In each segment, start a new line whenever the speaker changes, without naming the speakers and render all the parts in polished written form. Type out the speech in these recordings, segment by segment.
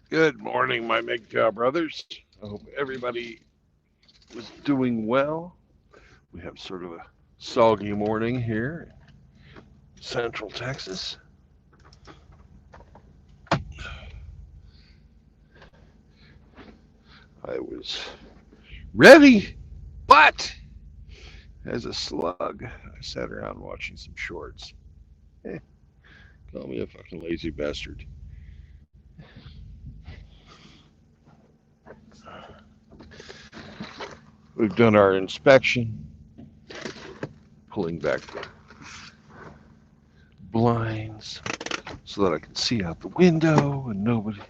Good morning, my MGTOW brothers. I hope everybody was doing well. We have sort of a soggy morning here in Central Texas. I was ready, but as a slug, I sat around watching some shorts. Eh, Call me a fucking lazy bastard. We've done our inspection, pulling back the blinds so that I can see out the window and nobody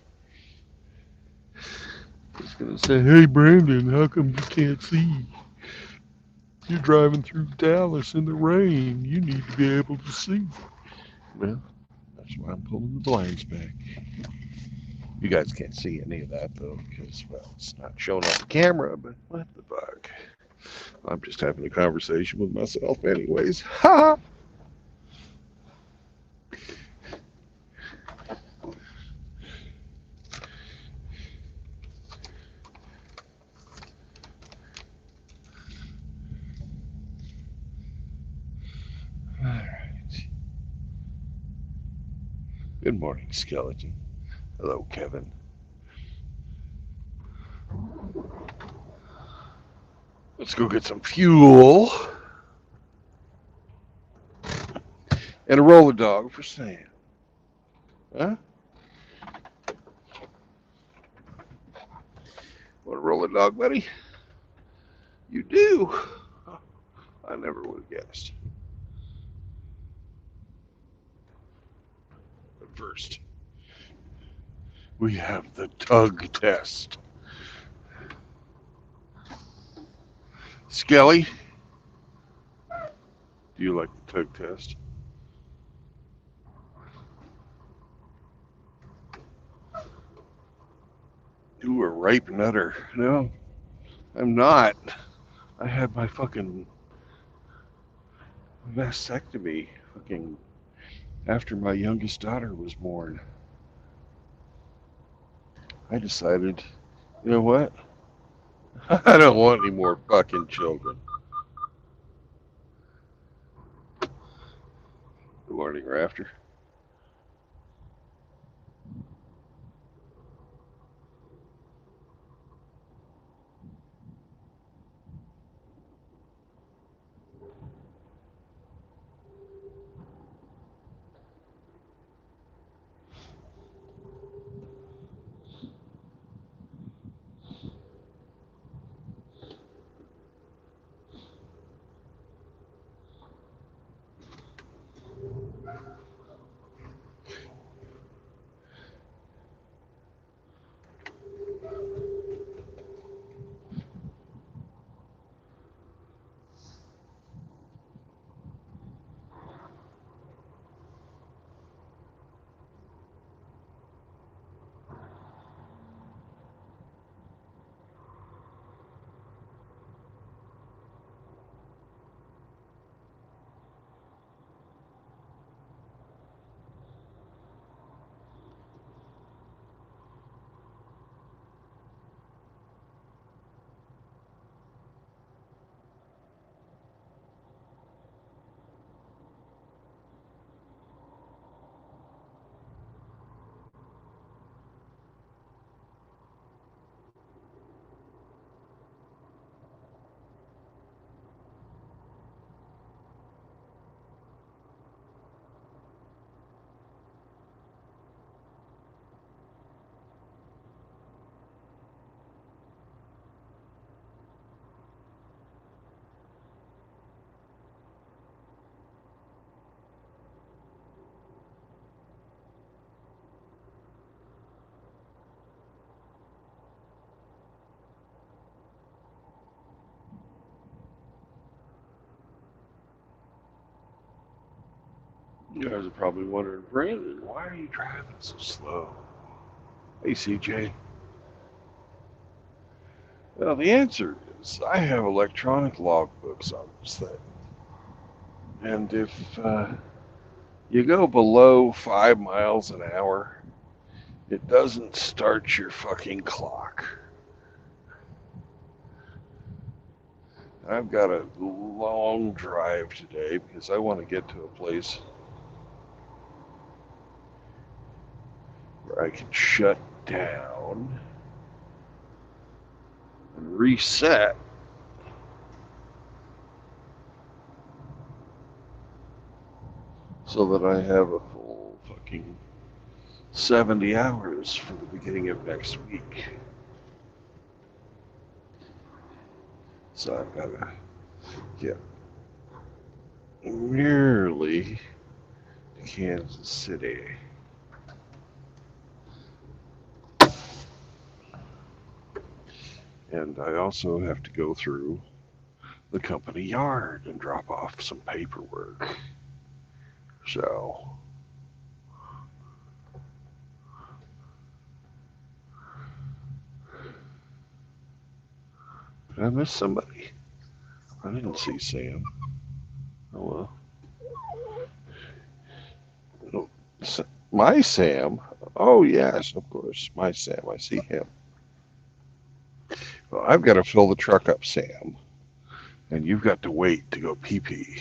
is going to say, "Hey, Brandon, how come you can't see? You're driving through Dallas in the rain. You need to be able to see." Well, that's why I'm pulling the blinds back. You guys can't see any of that, though, because, well, it's not showing on the camera, but what the fuck? I'm just having a conversation with myself, anyways. Ha! All right. Good morning, Skeleton. Hello, Kevin. Let's go get some fuel and a roller dog for Sam. Huh? Want a roller dog, buddy? You do. I never would have guessed. But first, we have the tug test. Skelly, do you like the tug test? You a ripe nutter. No, I'm not. I had my fucking vasectomy fucking after my youngest daughter was born. I decided, you know what? I don't want any more fucking children. Good morning, Rafter. You guys are probably wondering, Brandon, why are you driving so slow? Hey, CJ. Well, the answer is I have electronic logbooks on this thing. And if you go below 5 miles an hour, It doesn't start your fucking clock. I've got a long drive today because I want to get to a place where I can shut down and reset so that I have a full fucking 70 hours for the beginning of next week. So I've got to get nearly to Kansas City. And I also have to go through the company yard and drop off some paperwork. So, did I miss somebody? I didn't see Sam. Oh well. Oh, my Sam? Oh, yes, of course. My Sam. I see him. Well, I've got to fill the truck up, Sam. And you've got to wait to go pee pee.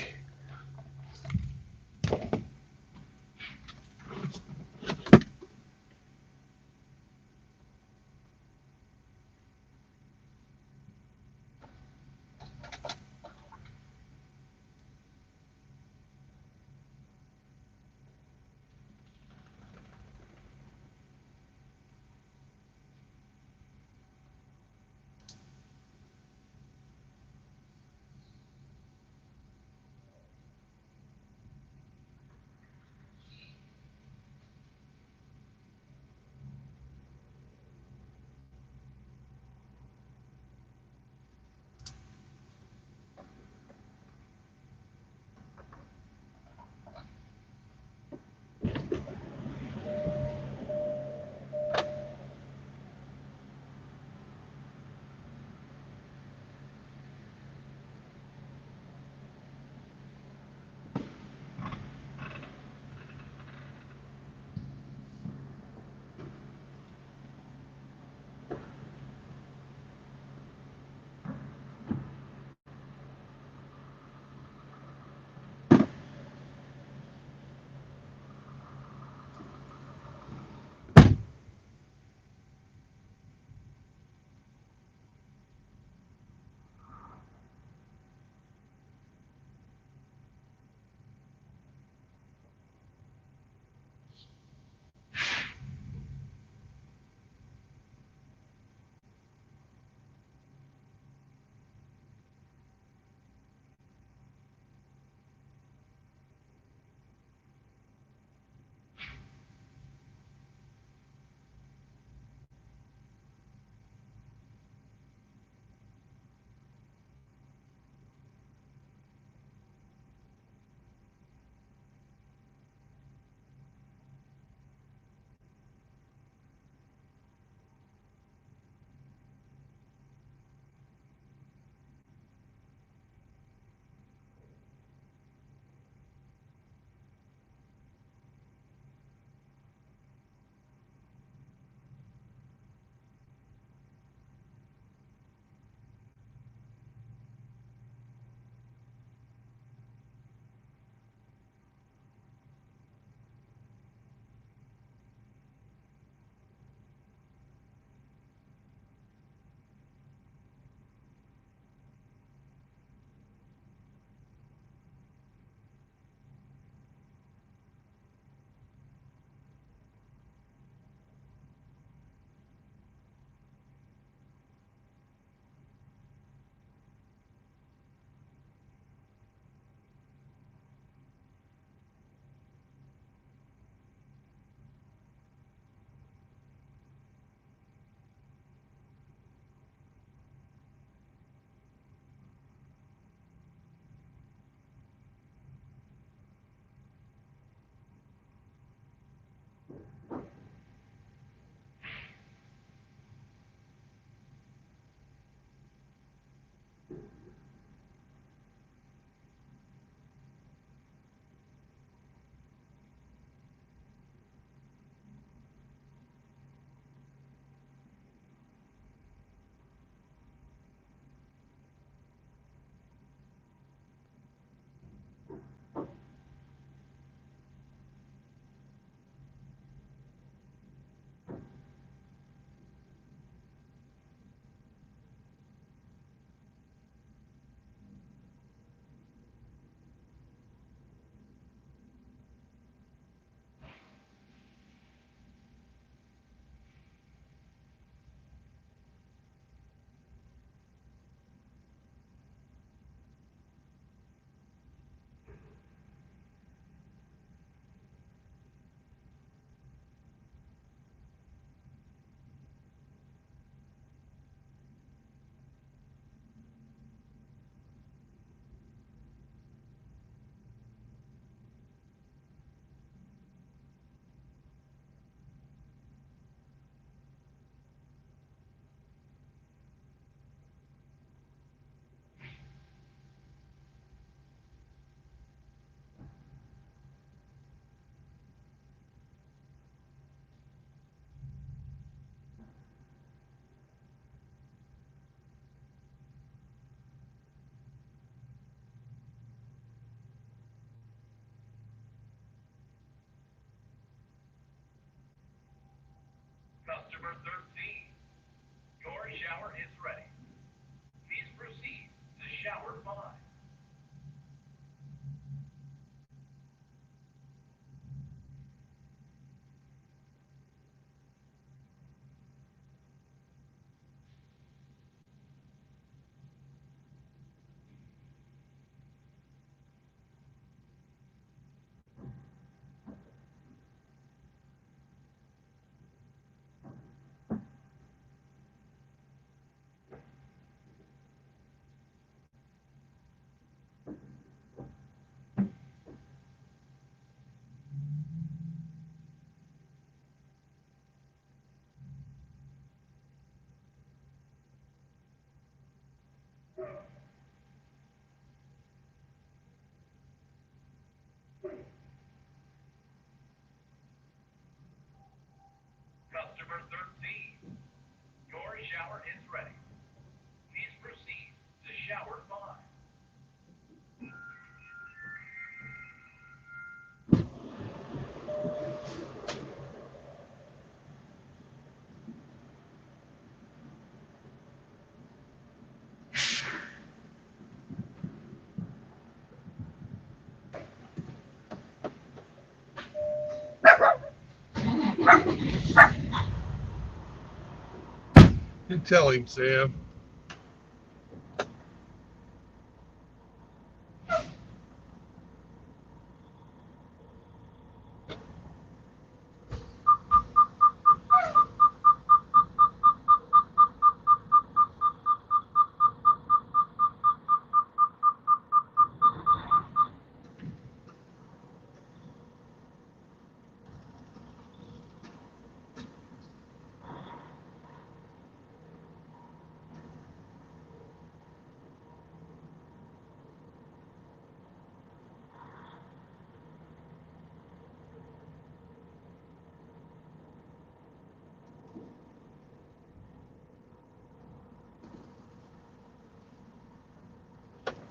You tell him, Sam.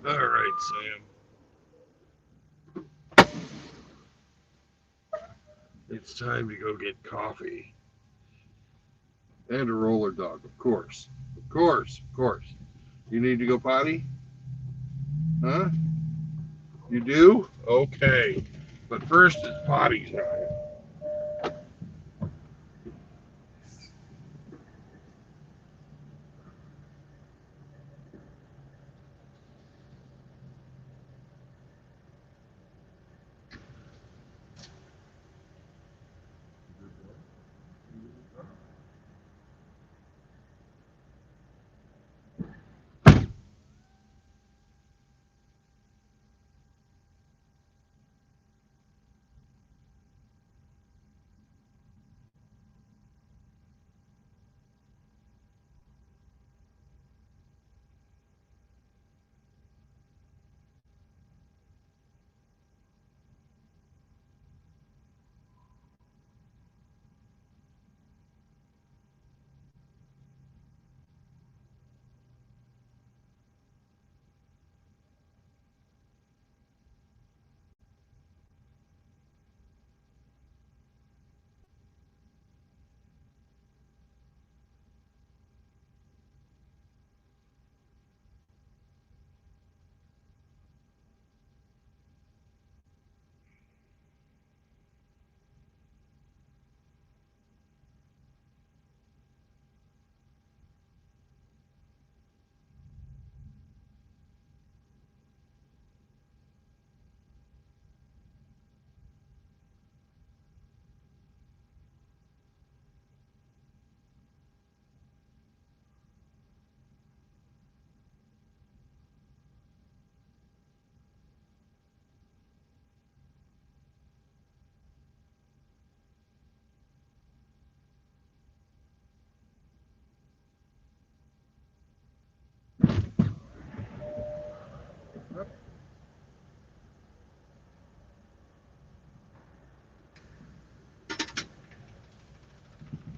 All right, Sam. It's time to go get coffee. And a roller dog, of course. Of course, of course. You need to go potty? Huh? You do? Okay. But first it's potty time.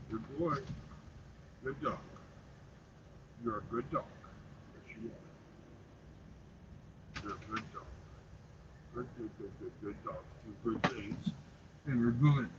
Good boy. Good dog. You're a good dog. Yes, you are. You're a good dog. Good, good, good, good, good dog. Do good things. And you're good.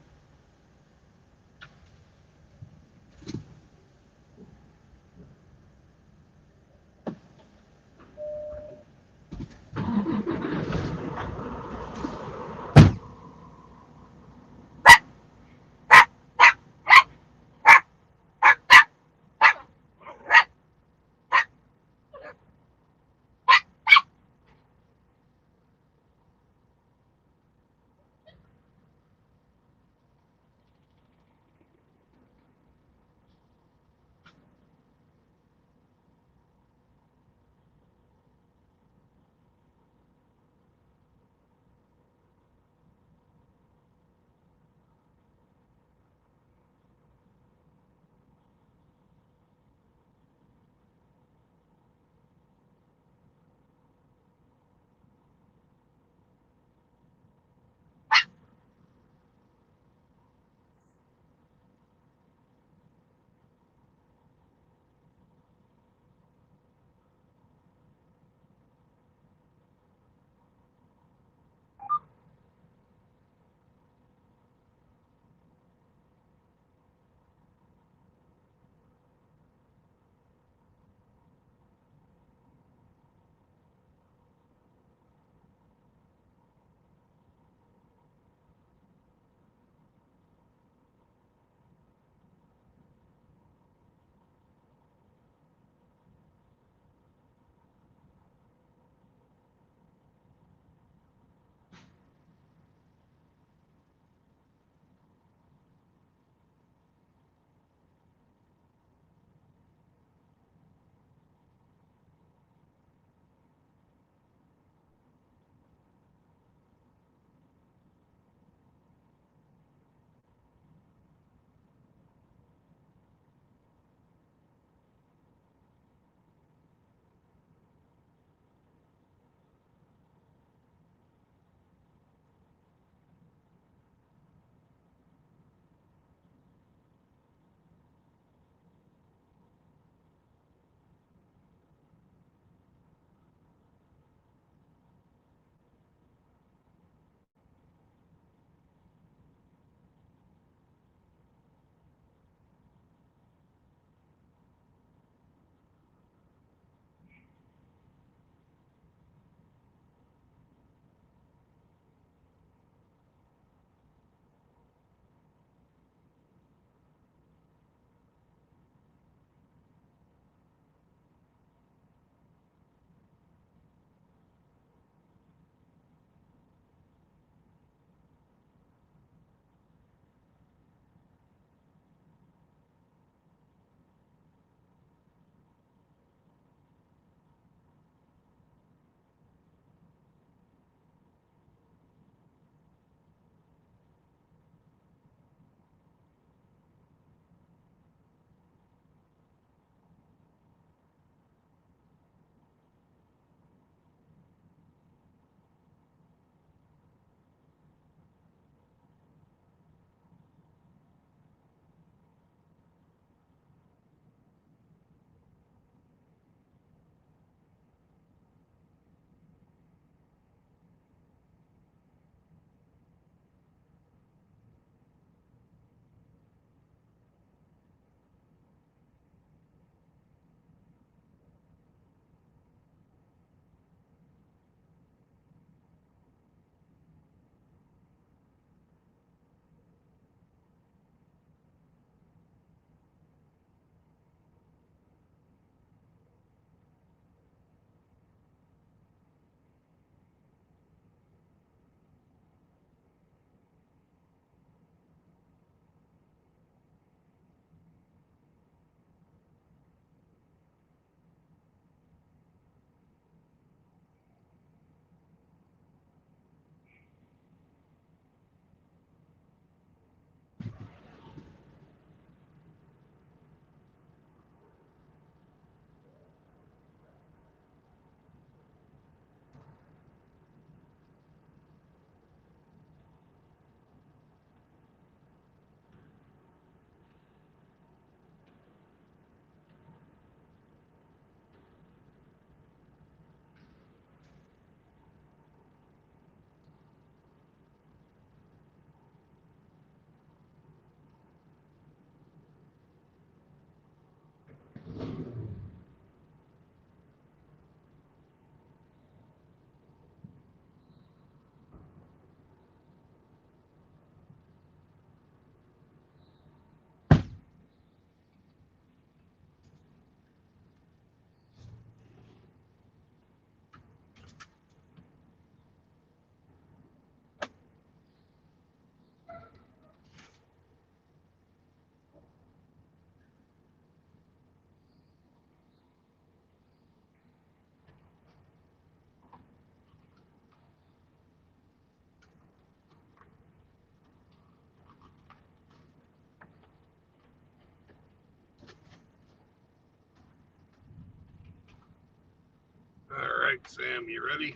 right, Sam, you ready?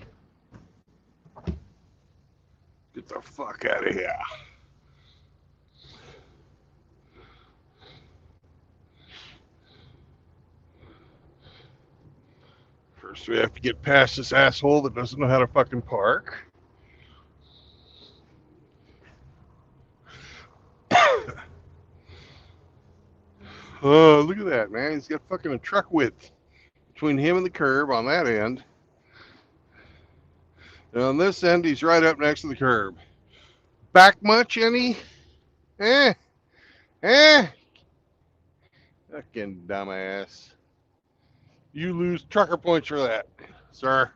Get the fuck out of here. First, we have to get past this asshole that doesn't know how to fucking park. Oh, look at that, man. He's got fucking a truck width between him and the curb on that end. And on this end, he's right up next to the curb. Back much, any? Eh? Eh? Fucking dumbass. You lose trucker points for that, sir.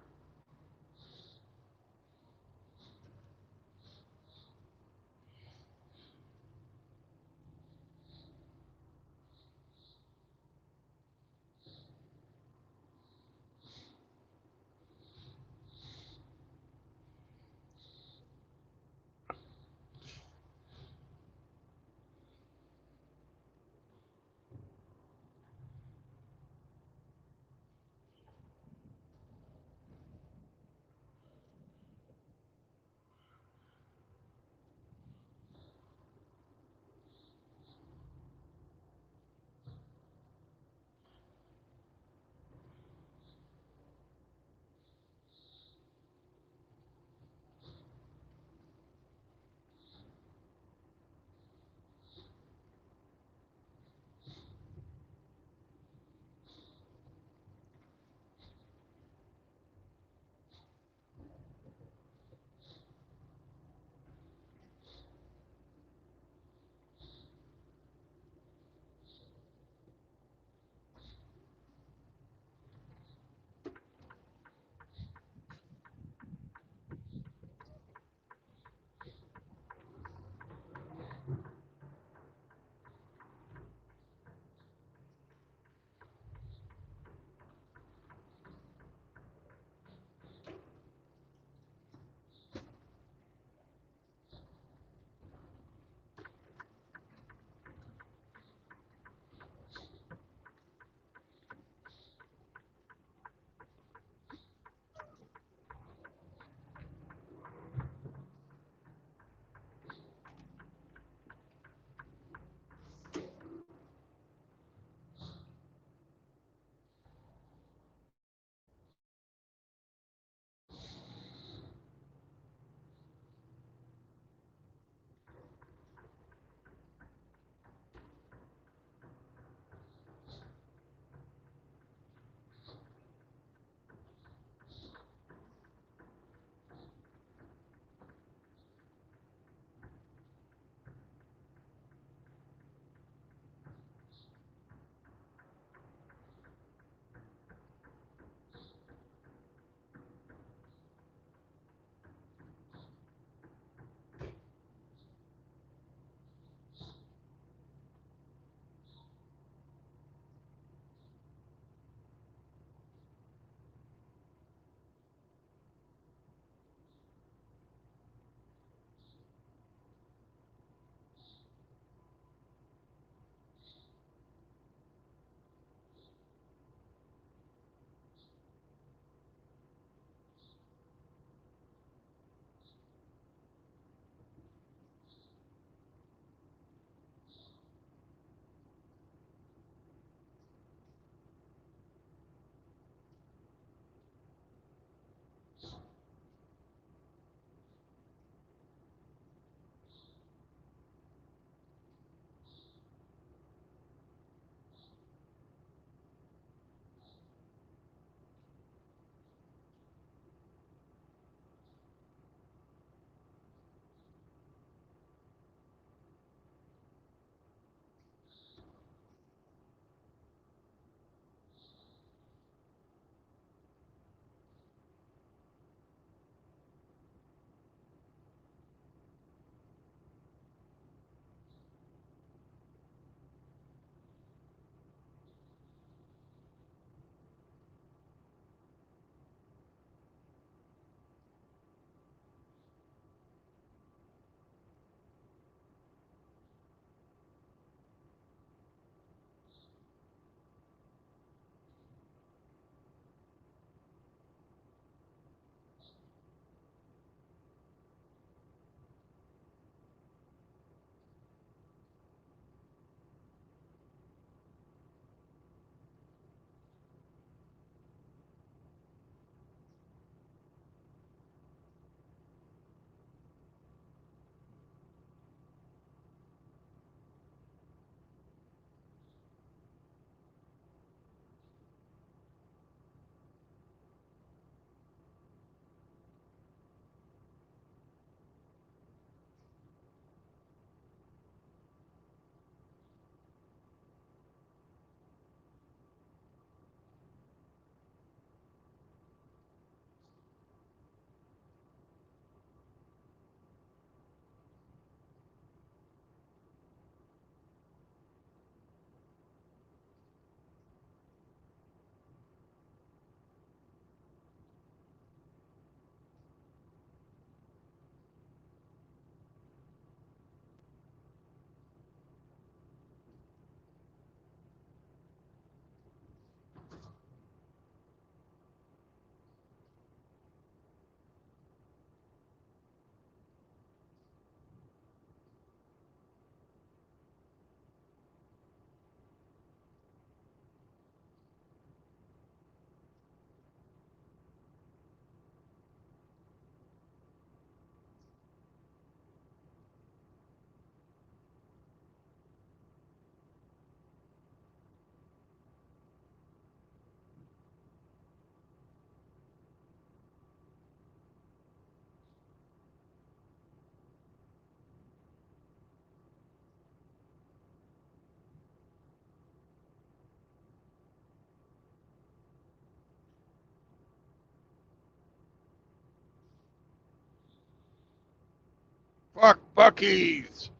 Fuck Bucky's.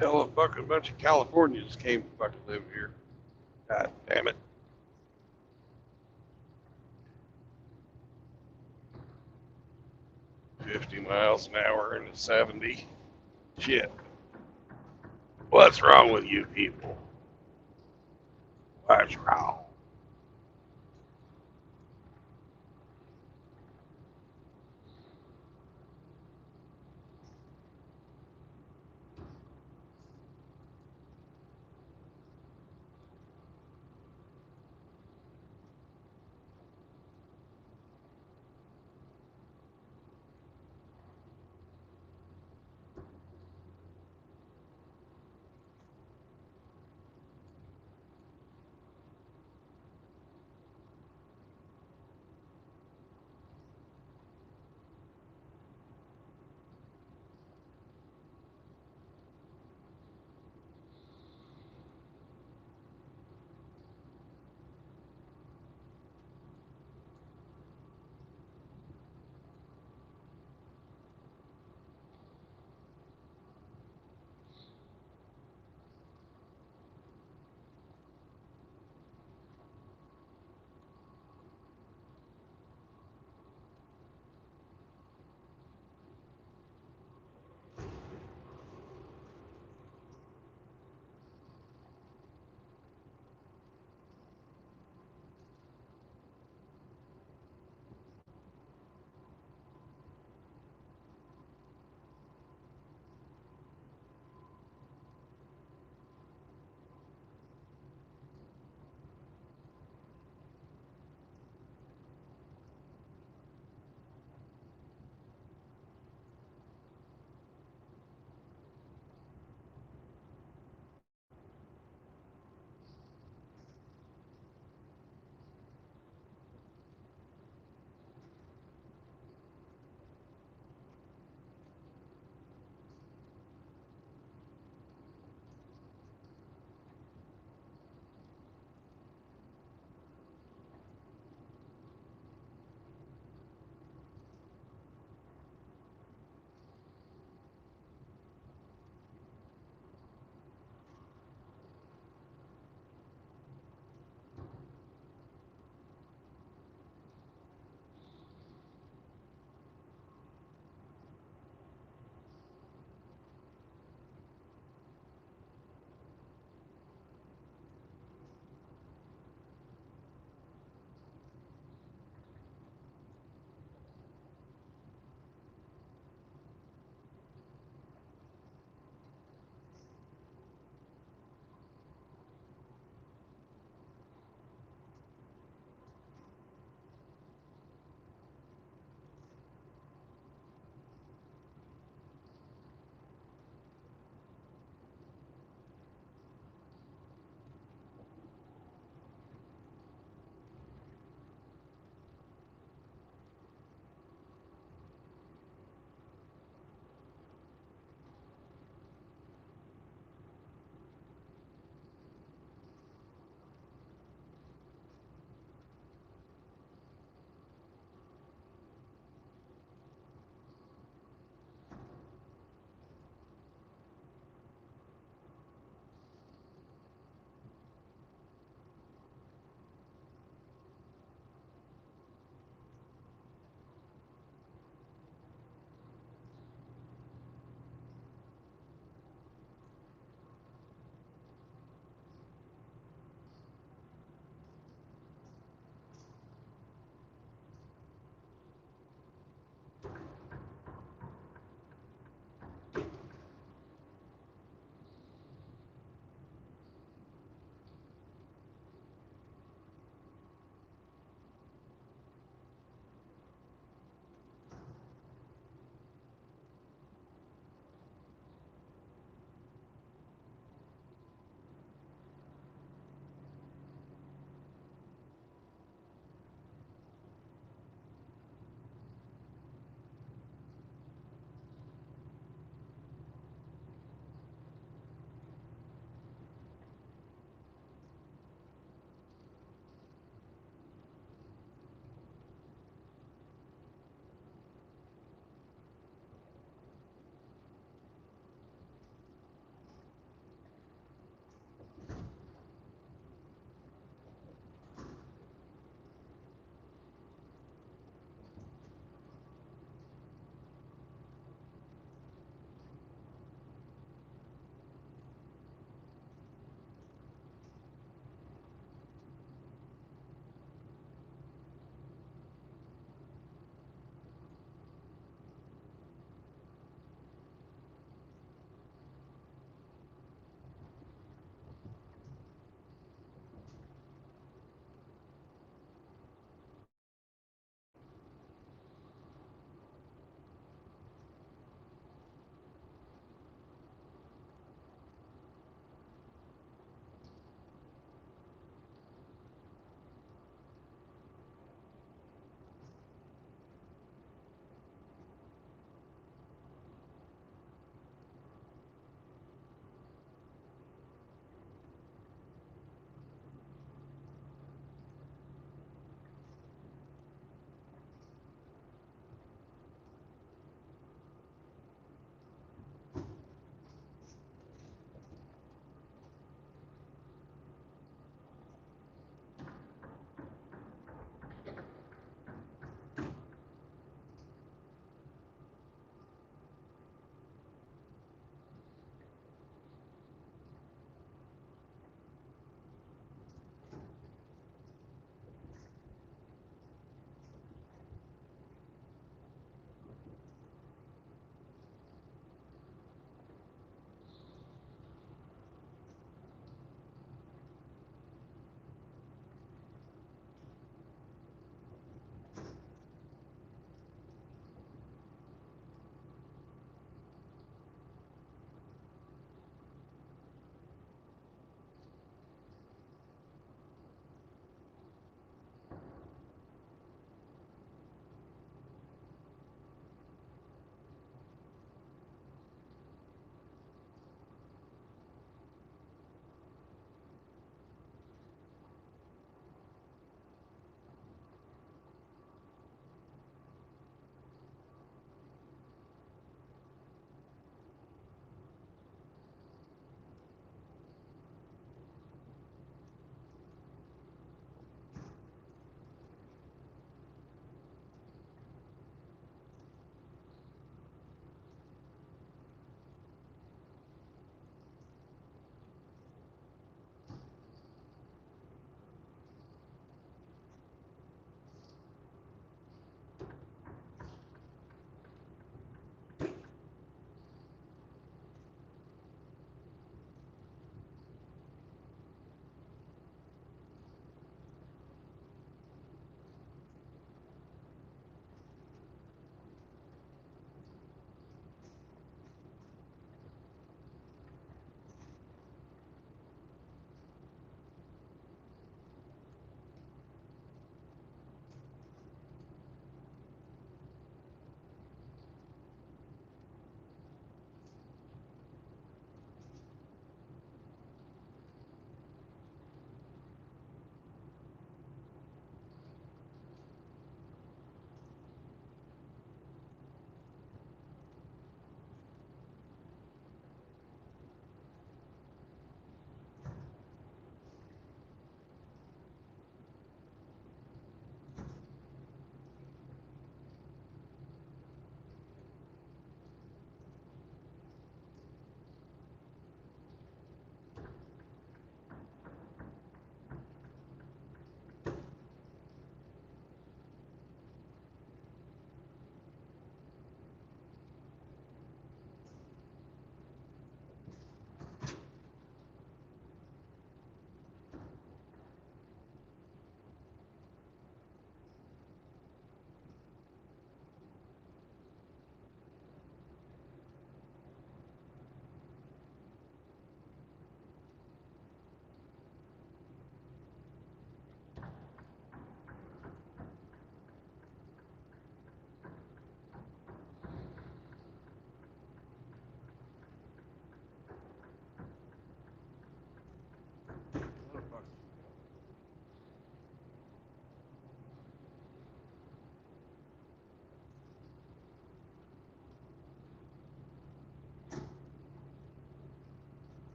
Tell a fucking bunch of Californians came to fucking live here. God damn it. $50 mph into 70. Shit. What's wrong with you people? What's wrong?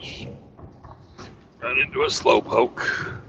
just run into a slow poke.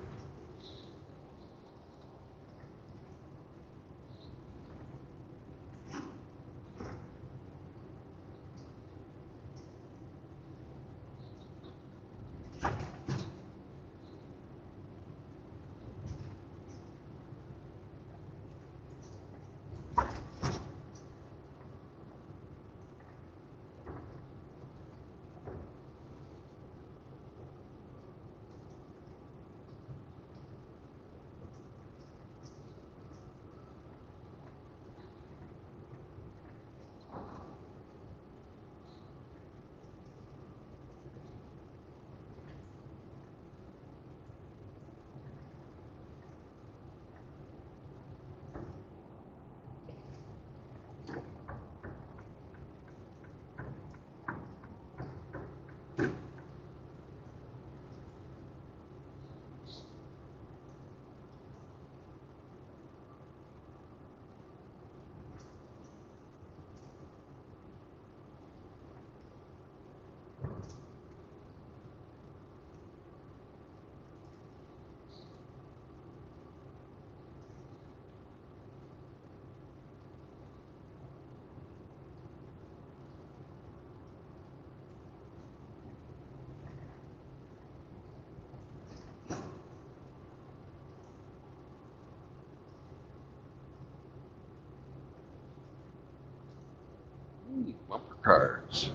Bumper cars.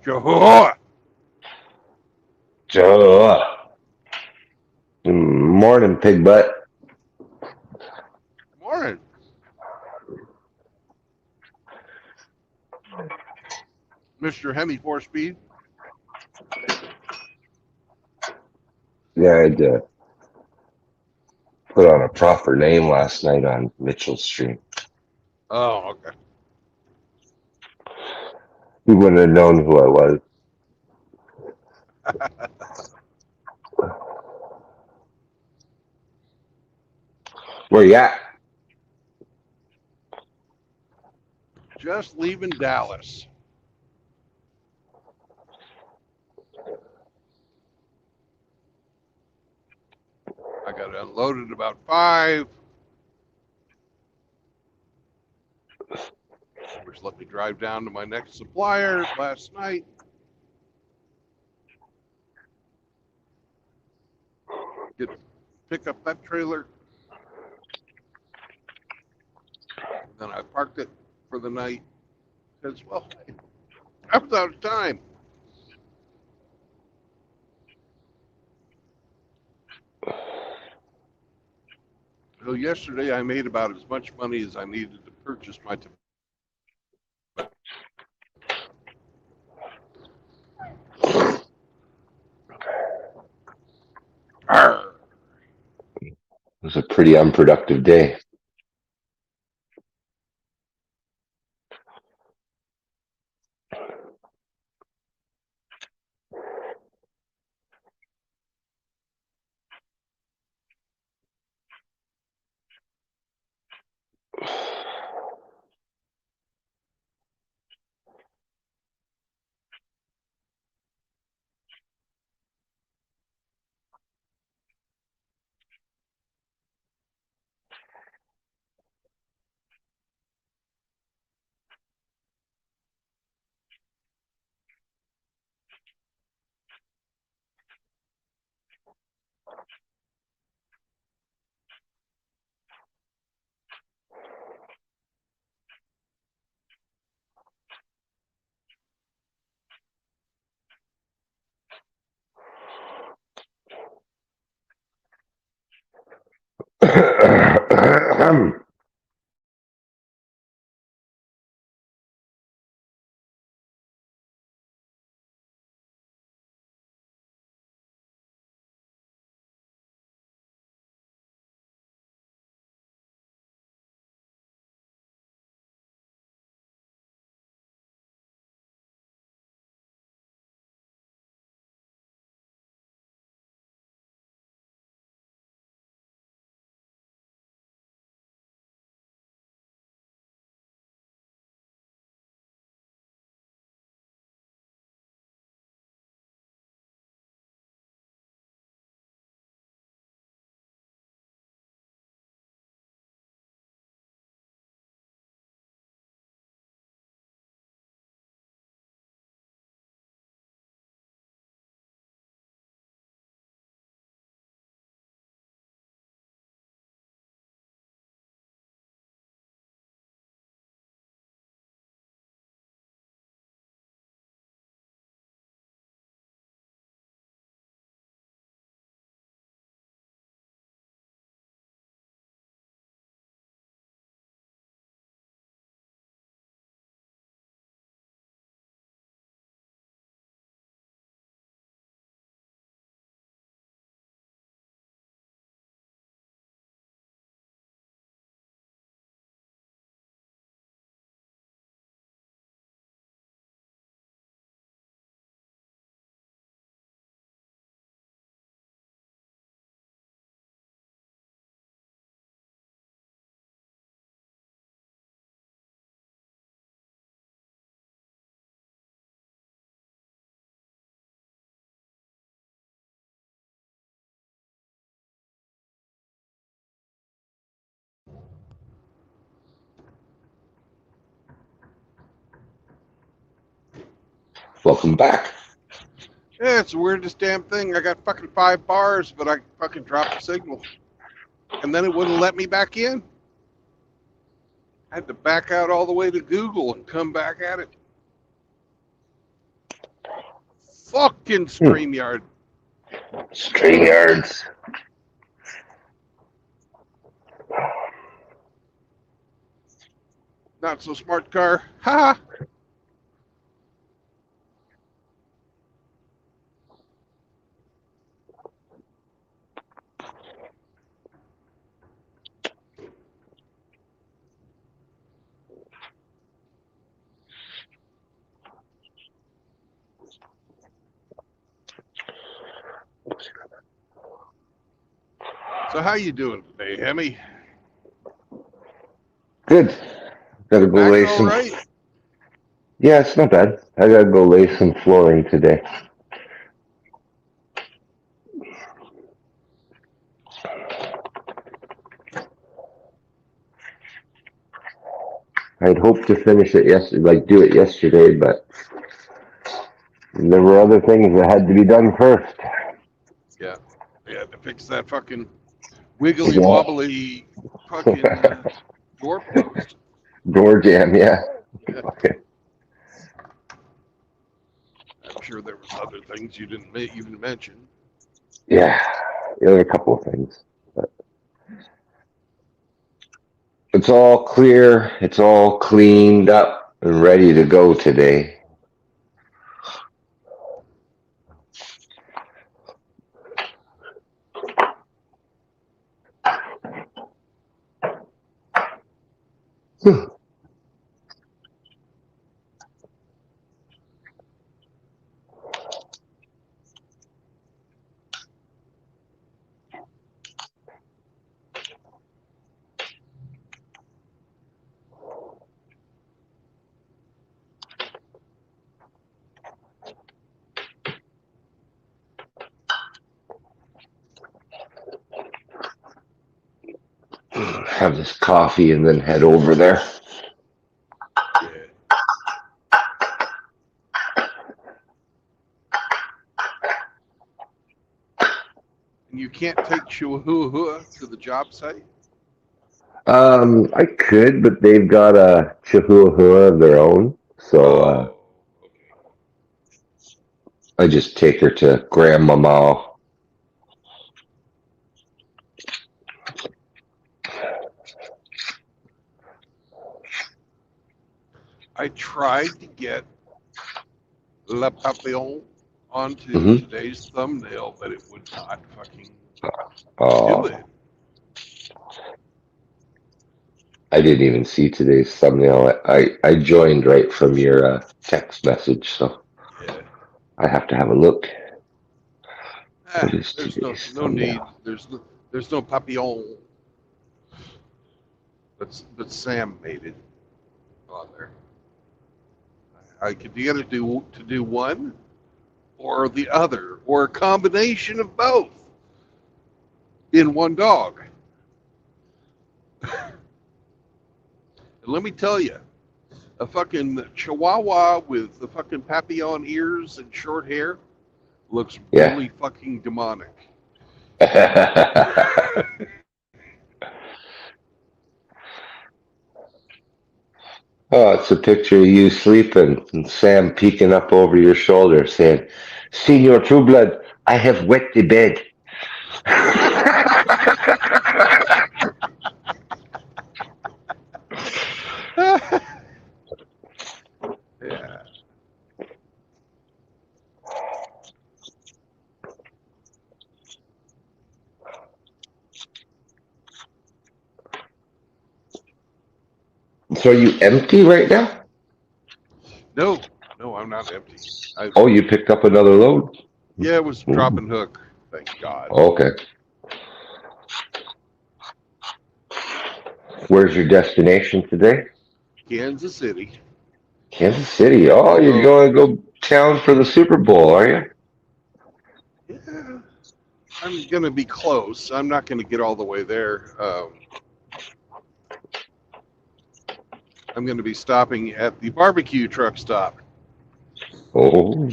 Jehovah.
Joe. Morning, pig butt.
Morning. Mr. Hemi 4-speed.
Yeah, I had to put on a proper name last night on Mitchell's stream.
Oh, okay.
He wouldn't have known who I was. Where you at?
Just leaving Dallas. I got unloaded about 5. Which let me drive down to my next supplier last night. Pick up that trailer. And then I parked it for the night. Because, well, I was out of time. So yesterday I made about as much money as I needed to purchase my tobacco.
It was a pretty unproductive day. Welcome back.
Yeah, it's the weirdest damn thing. I got fucking 5 bars, but I fucking dropped the signal. And then it wouldn't let me back in. I had to back out all the way to Google and come back at it. Fucking StreamYard.
StreamYards.
Not so smart car. Ha! So how you doing today, Hemi?
Good. Gotta go
Back
lay
all
some.
right?
Yeah, it's not bad. I gotta go lay some flooring today. I'd hoped to finish it yesterday, like do it yesterday, but there were other things that had to be done first.
Yeah. Yeah, to fix that fucking wiggly
Yeah.
wobbly fucking doorpost.
Door jam, yeah.
Yeah.
Okay.
I'm sure there was other things you didn't even mention.
Yeah. There were a couple of things. But it's all clear. It's all cleaned up and ready to go today. Have this coffee and then head over there.
Yeah. And you can't take Chihuahua to the job site?
I could, but they've got a Chihuahua of their own. So
Okay.
I just take her to Grandmama.
I tried to get Le Papillon onto
Mm-hmm.
today's thumbnail, but it would not fucking do
Oh,
it.
I didn't even see today's thumbnail. I joined right from your text message, so
Yeah.
I have to have a look. What is
There's no
today's
need.
thumbnail?
There's no Papillon. But Sam made it on there. I could either do one or the other, or a combination of both in one dog. And let me tell you, a fucking Chihuahua with the fucking papillon ears and short hair looks
Yeah.
really fucking demonic.
Oh, it's a picture of you sleeping and Sam peeking up over your shoulder saying, Senior Trueblood, I have wet the bed.
Yeah.
So are you empty right now?
No, I'm not empty.
Oh, you picked up another load?
Yeah, it was drop
Ooh.
and hook. Thank God.
Okay. Where's your destination today?
Kansas City.
Kansas City. Oh, you're
Although,
going to go town for the Super Bowl, are you?
yeah, I'm going to be close. I'm not going to get all the way there. I'm going to be stopping at the barbecue truck stop.
Oh.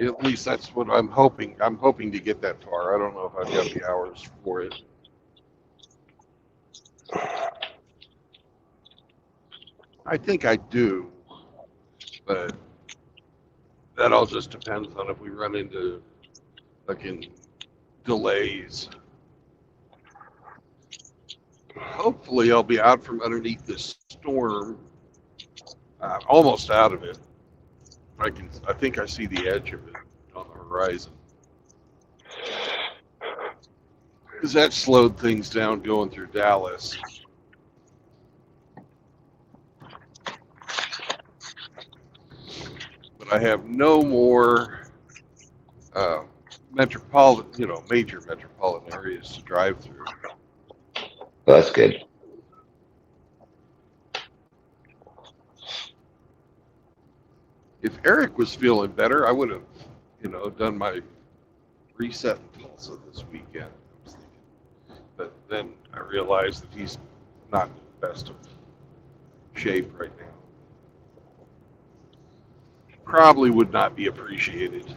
At least that's what I'm hoping. I'm hoping to get that far. I don't know if I've got the hours for it. I think I do, but that all just depends on if we run into fucking delays. Hopefully, I'll be out from underneath this storm. Almost out of it. I think I see the edge of it on the horizon. Because that slowed things down going through Dallas. But I have no more major metropolitan areas to drive through.
Well, that's good.
If Eric was feeling better, I would have, done my reset in Tulsa this weekend. I was thinking. But then I realized that he's not in the best of shape right now. Probably would not be appreciated.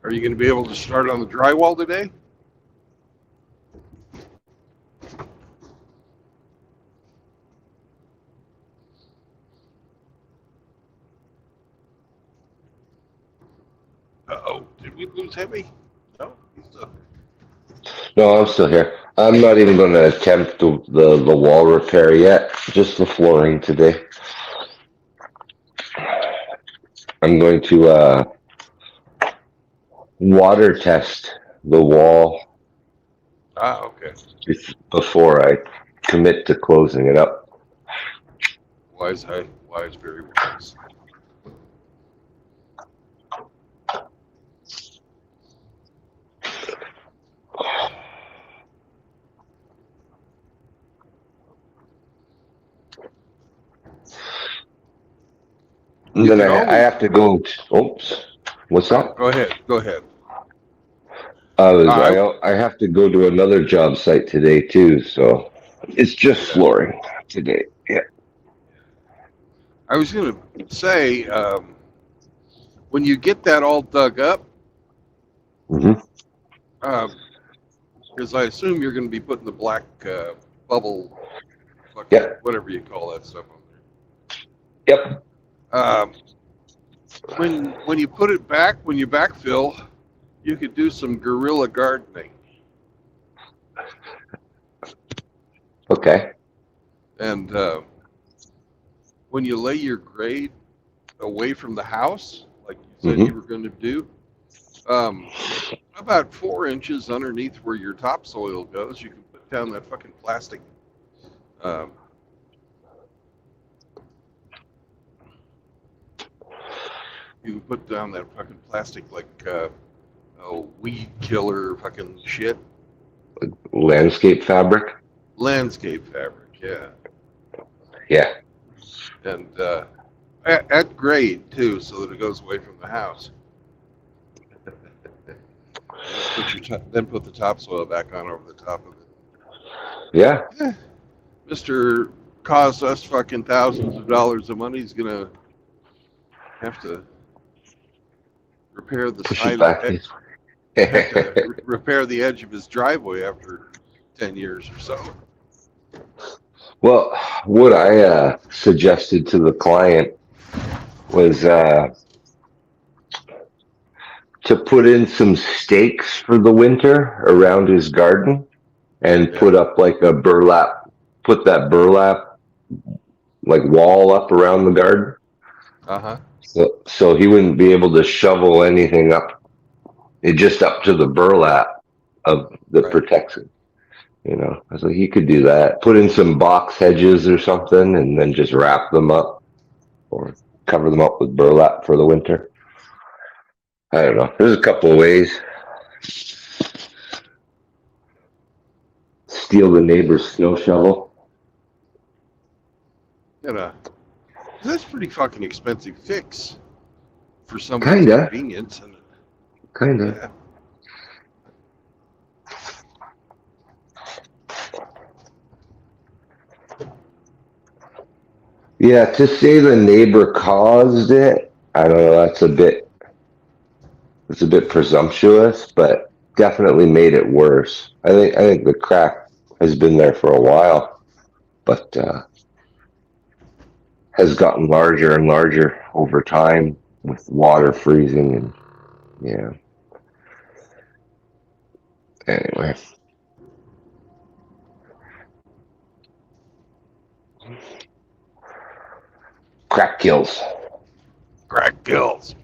Are you going to be able to start on the drywall today? Uh-oh. Did we lose Heavy? No, he's still here.
No, I'm still here. I'm not even going to attempt the wall repair yet. Just the flooring today. I'm going to water test the wall
Okay.
before I commit to closing it up.
Wise, very wise.
And then I have to go. Oops. What's that?
Go ahead.
I have to go to another job site today too, so it's just flooring today. Yeah.
I was going to say, when you get that all dug up,
Mm-hmm.
because I assume you're going to be putting the black bubble, whatever you call that stuff on there.
Yep.
When you put it back, when you backfill, you could do some guerrilla gardening.
Okay.
And when you lay your grade away from the house, like you said you were going to do, about 4 inches underneath where your topsoil goes, you can put down that fucking plastic. You can put down that fucking plastic, like weed killer fucking shit.
Landscape fabric.
Landscape fabric, yeah.
Yeah.
And at grade too, so that it goes away from the house. Then put the topsoil back on over the top of it.
Yeah.
Mr. Cost us fucking thousands of dollars of money is gonna have to repair the
Push it
side of
back.
have to repair the edge of his driveway after 10 years or so.
Well, what I suggested to the client was to put in some stakes for the winter around his garden and
Yeah.
put up like a burlap, put that burlap like wall up around the garden.
Uh-huh.
So he wouldn't be able to shovel anything up, it just up to the burlap of that
Right.
protects it. You know, so he could do that. Put in some box hedges or something, and then just wrap them up or cover them up with burlap for the winter. I don't know. There's a couple of ways. Steal the neighbor's snow shovel.
That's pretty fucking expensive fix for somebody's
Kinda.
convenience. And
Kinda.
yeah.
Yeah, to say the neighbor caused it, I don't know. It's a bit presumptuous, but definitely made it worse. I think the crack has been there for a while, but has gotten larger and larger over time with water freezing and yeah. Anyway. Crack kills.
Crack kills.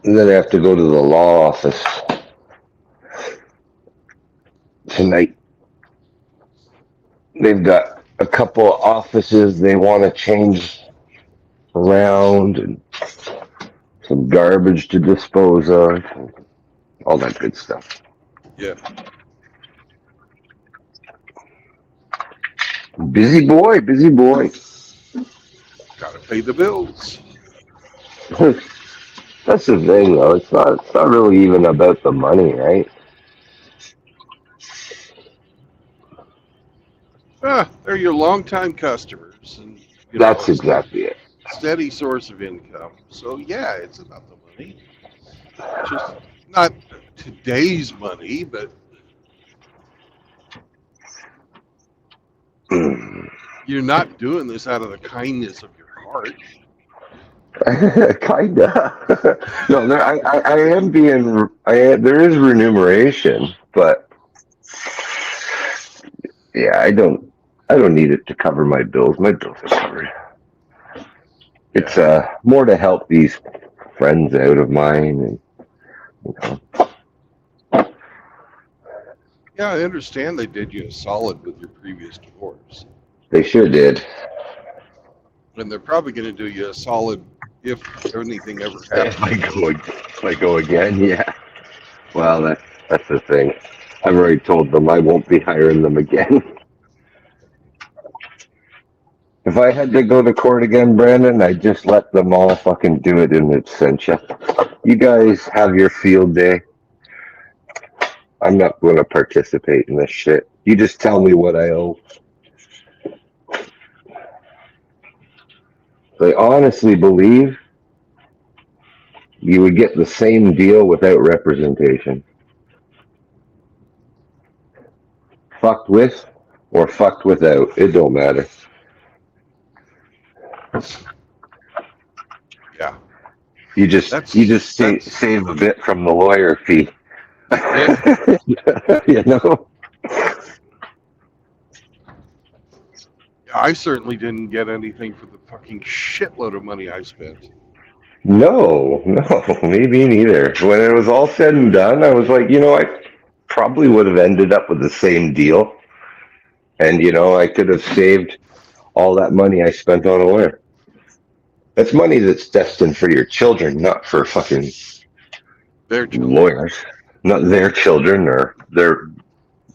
And then I have to go to the law office tonight. They've got a couple of offices they want to change around and some garbage to dispose of, all that good stuff.
Yeah.
Busy boy, busy boy.
Gotta pay the bills.
That's the thing, though. It's not really even about the money, right?
They're your longtime customers, and
That's exactly it.
steady source of income. So yeah, it's about the money. Just not today's money, but you're not doing this out of the kindness of your heart.
Kinda. No, I am being. There is remuneration, but yeah, I don't need it to cover my bills. My bills are covered. It's more to help these friends out of mine, and you know.
Yeah, I understand they did you a solid with your previous divorce.
They sure did.
And they're probably going to do you a solid if anything ever
If
happens.
I go again, yeah. Well, that's the thing. I've already told them I won't be hiring them again. If I had to go to court again, Brandon, I'd just let them all fucking do it in absentia. You guys have your field day. I'm not going to participate in this shit. You just tell me what I owe. I honestly believe you would get the same deal without representation. Fucked with or fucked without, it don't matter.
Yeah.
You just save a bit from the lawyer fee.
Yeah.
You know?
I certainly didn't get anything for the fucking shitload of money I spent.
No, maybe neither. When it was all said and done, I was like, I probably would have ended up with the same deal. And, I could have saved all that money I spent on a lawyer. That's money that's destined for your children, not for fucking
Their children.
lawyers. Not their children or their,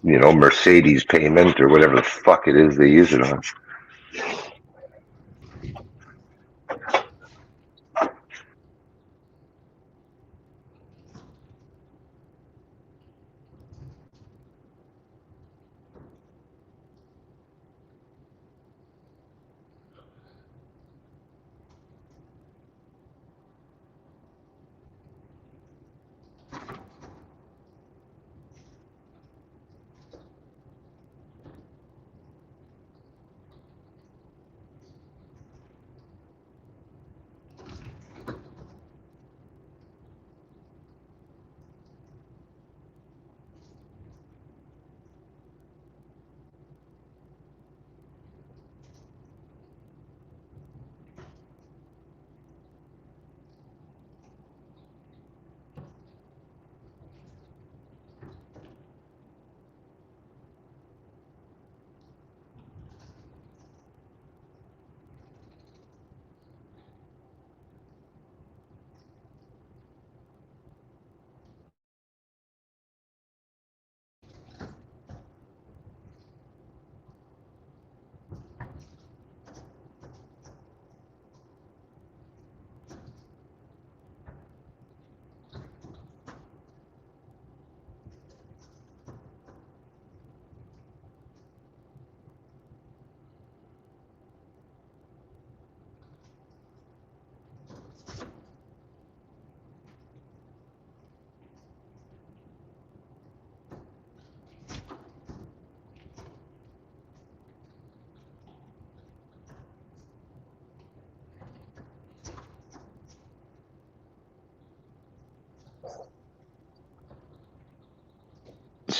Mercedes payment or whatever the fuck it is they use it on.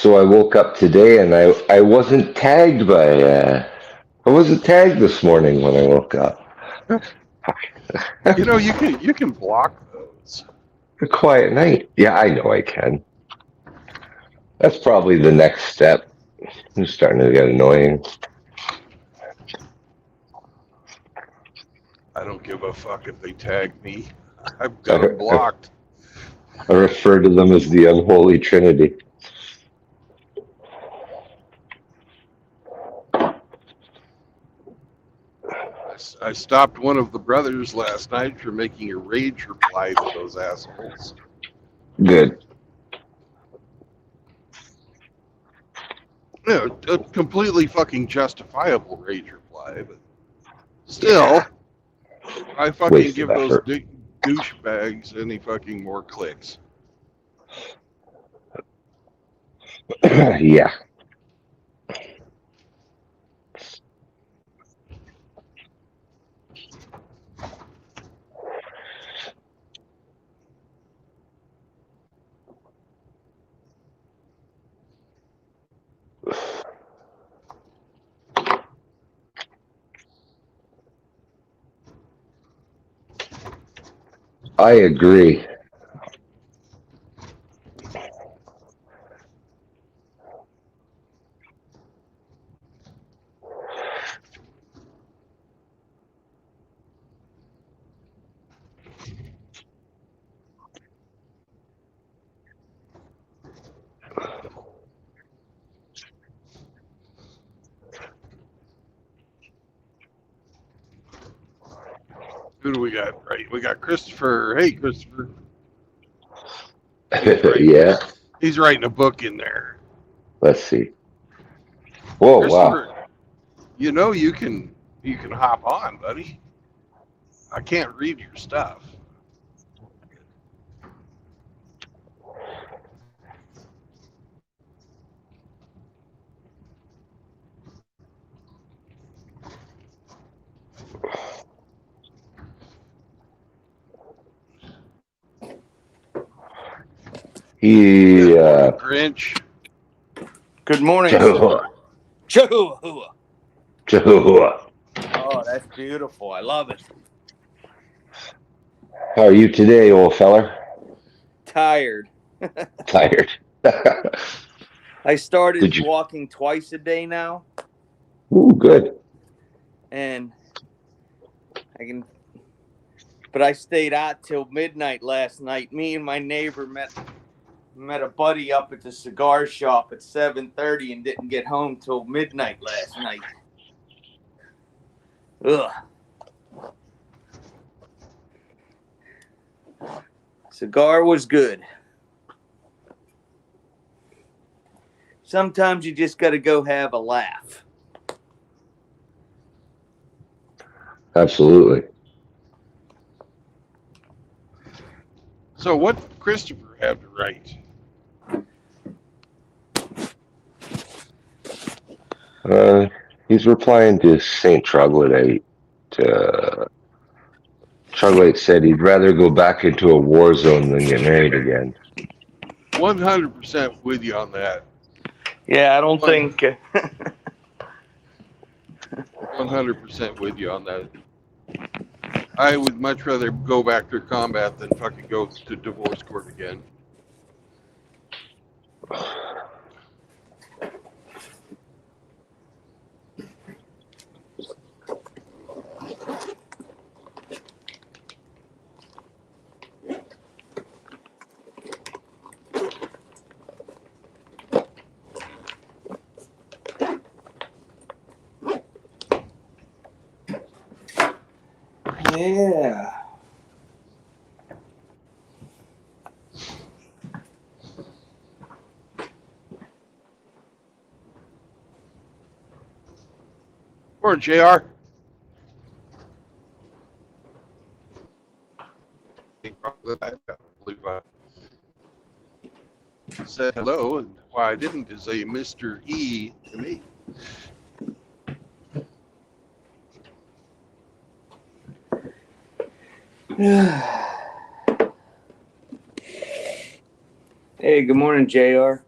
So I woke up today and I wasn't tagged by I wasn't tagged this morning when I woke up.
You know, you can block those.
A quiet night. Yeah, I know I can. That's probably the next step. I'm starting to get annoying.
I don't give a fuck if they tag me. I've got them
I,
blocked.
I refer to them as the unholy trinity.
I stopped one of the brothers last night for making a rage reply to those assholes.
Good.
You know, a completely fucking justifiable rage reply, but still, I fucking
Waste
give
of
those
effort.
douchebags any fucking more clicks.
Yeah. I agree.
Who do we got? Right, we got Christopher. Hey, Christopher. He's writing.
Yeah.
He's writing a book in there.
Let's see. Whoa, wow.
Christopher, you know you can hop on, buddy. I can't read your stuff.
He
Good morning, Grinch.
Good morning,
Jehovah.
sir. Jehovah.
Jehovah.
Oh, that's beautiful. I love it.
How are you today, old feller?
Tired.
Tired.
I started
Did you?
walking twice a day now,
Ooh, good.
and but I stayed out till midnight last night. Me and my neighbor met a buddy up at the cigar shop at 7:30 and didn't get home till midnight last night. Ugh. Cigar was good. Sometimes you just got to go have a laugh.
Absolutely.
So what Christopher have to write?
He's replying to Saint Troglodyte. Troglodyte said he'd rather go back into a war zone than get married again.
100% with you on that.
Yeah, I don't think
100% with you on that. I would much rather go back to combat than fucking go to divorce court again.
Yeah.
Or JR. I believe I said hello, and why I didn't is a Mr. E to me.
Hey, good morning, JR.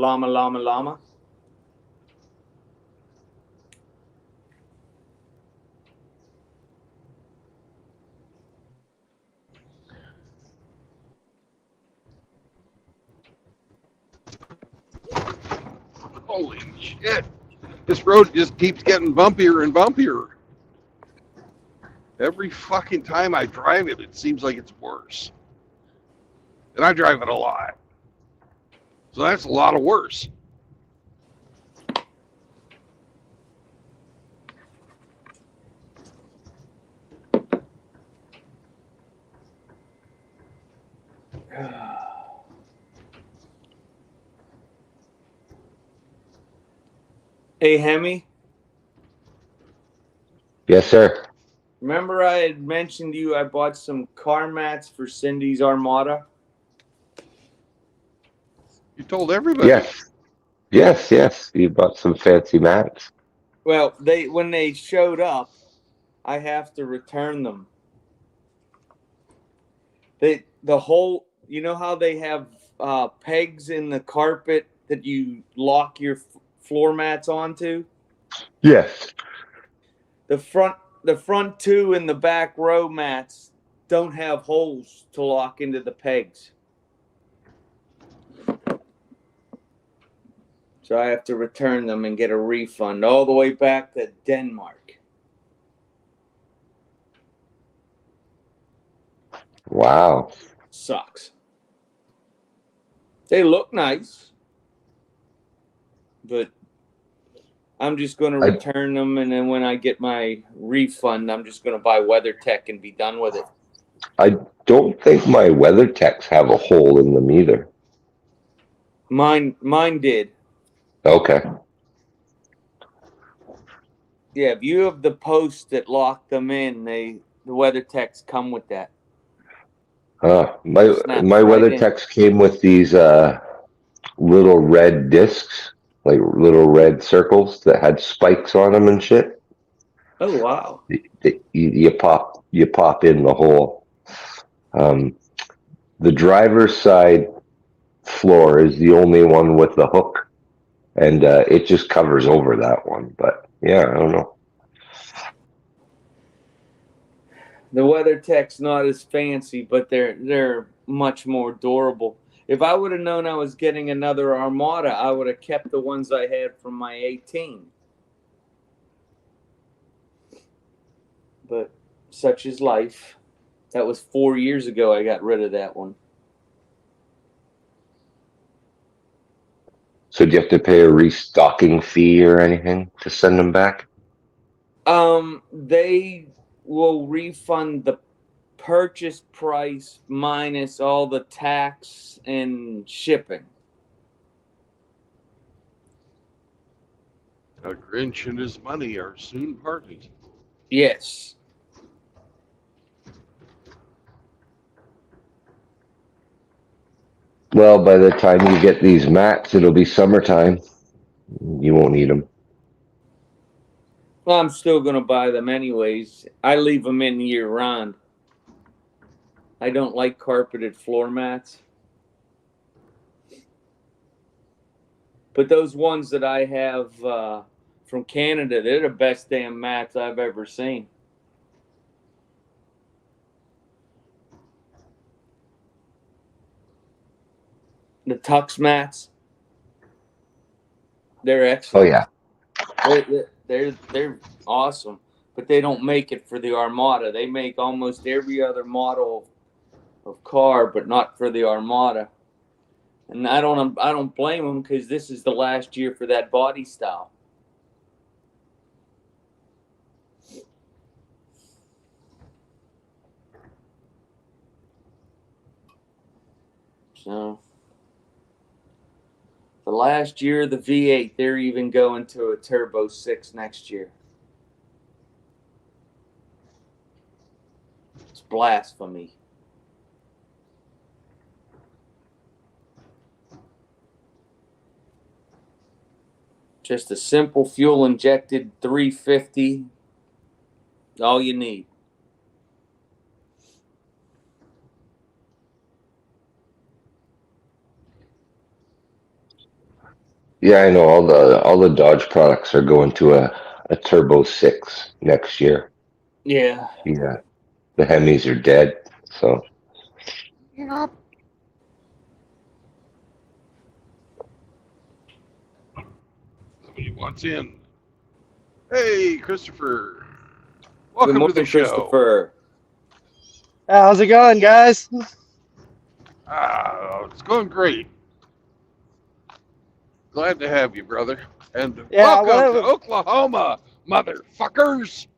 Llama, llama, llama.
Holy shit. This road just keeps getting bumpier and bumpier. Every fucking time I drive it, it seems like it's worse. And I drive it a lot. So that's a lot of worse.
Hey, Hemi,
Yes, sir.
remember I had mentioned to you I bought some car mats for Cindy's Armada?
You told everybody.
Yes. Yes, yes. You bought some fancy mats.
Well, when they showed up, I have to return them. The whole, you know how they have pegs in the carpet that you lock your floor mats onto?
Yes.
The front two and the back row mats don't have holes to lock into the pegs. So I have to return them and get a refund all the way back to Denmark.
Wow.
Sucks. They look nice, but I'm just going to
I
return them, and then when I get my refund, I'm just going to buy WeatherTech and be done with it.
I don't think my WeatherTechs have a hole in them either.
Mine did.
Okay.
Yeah, if you have the posts that lock them in, the WeatherTechs come with that.
My
Snaps
my
right in.
WeatherTechs came with these little red discs, like little red circles that had spikes on them and shit.
Oh wow!
You pop in the hole. Um, the driver's side floor is the only one with the hook, and it just covers over that one. But yeah, I don't know.
The WeatherTech's not as fancy, but they're much more durable. If I would have known I was getting another Armada, I would have kept the ones I had from my 18. But such is life. That was 4 years ago I got rid of that one.
So do you have to pay a restocking fee or anything to send them back?
They will refund the purchase price minus all the tax and shipping.
A Grinch and his money are soon parted.
Yes.
Well, by the time you get these mats, it'll be summertime. You won't need them.
Well, I'm still going to buy them anyways. I leave them in year round. I don't like carpeted floor mats. But those ones that I have from Canada, they're the best damn mats I've ever seen. The Tux mats, they're
Oh
excellent.
yeah.
They're awesome, but they don't make it for the Armada. They make almost every other model of car, but not for the Armada. And I don't blame them because this is the last year for that body style. So the last year of the V8, they're even going to a Turbo 6 next year. It's blasphemy. Just a simple fuel injected 350, all you need.
Yeah, I know all the Dodge products are going to a Turbo 6 next year.
Yeah.
Yeah, the Hemis are dead. So
Yep. Somebody wants in. Hey, Christopher.
Good
Welcome to the
morning,
show.
Christopher.
How's it going, guys?
It's going great. Glad to have you, brother. And
Yeah,
welcome to Oklahoma, motherfuckers.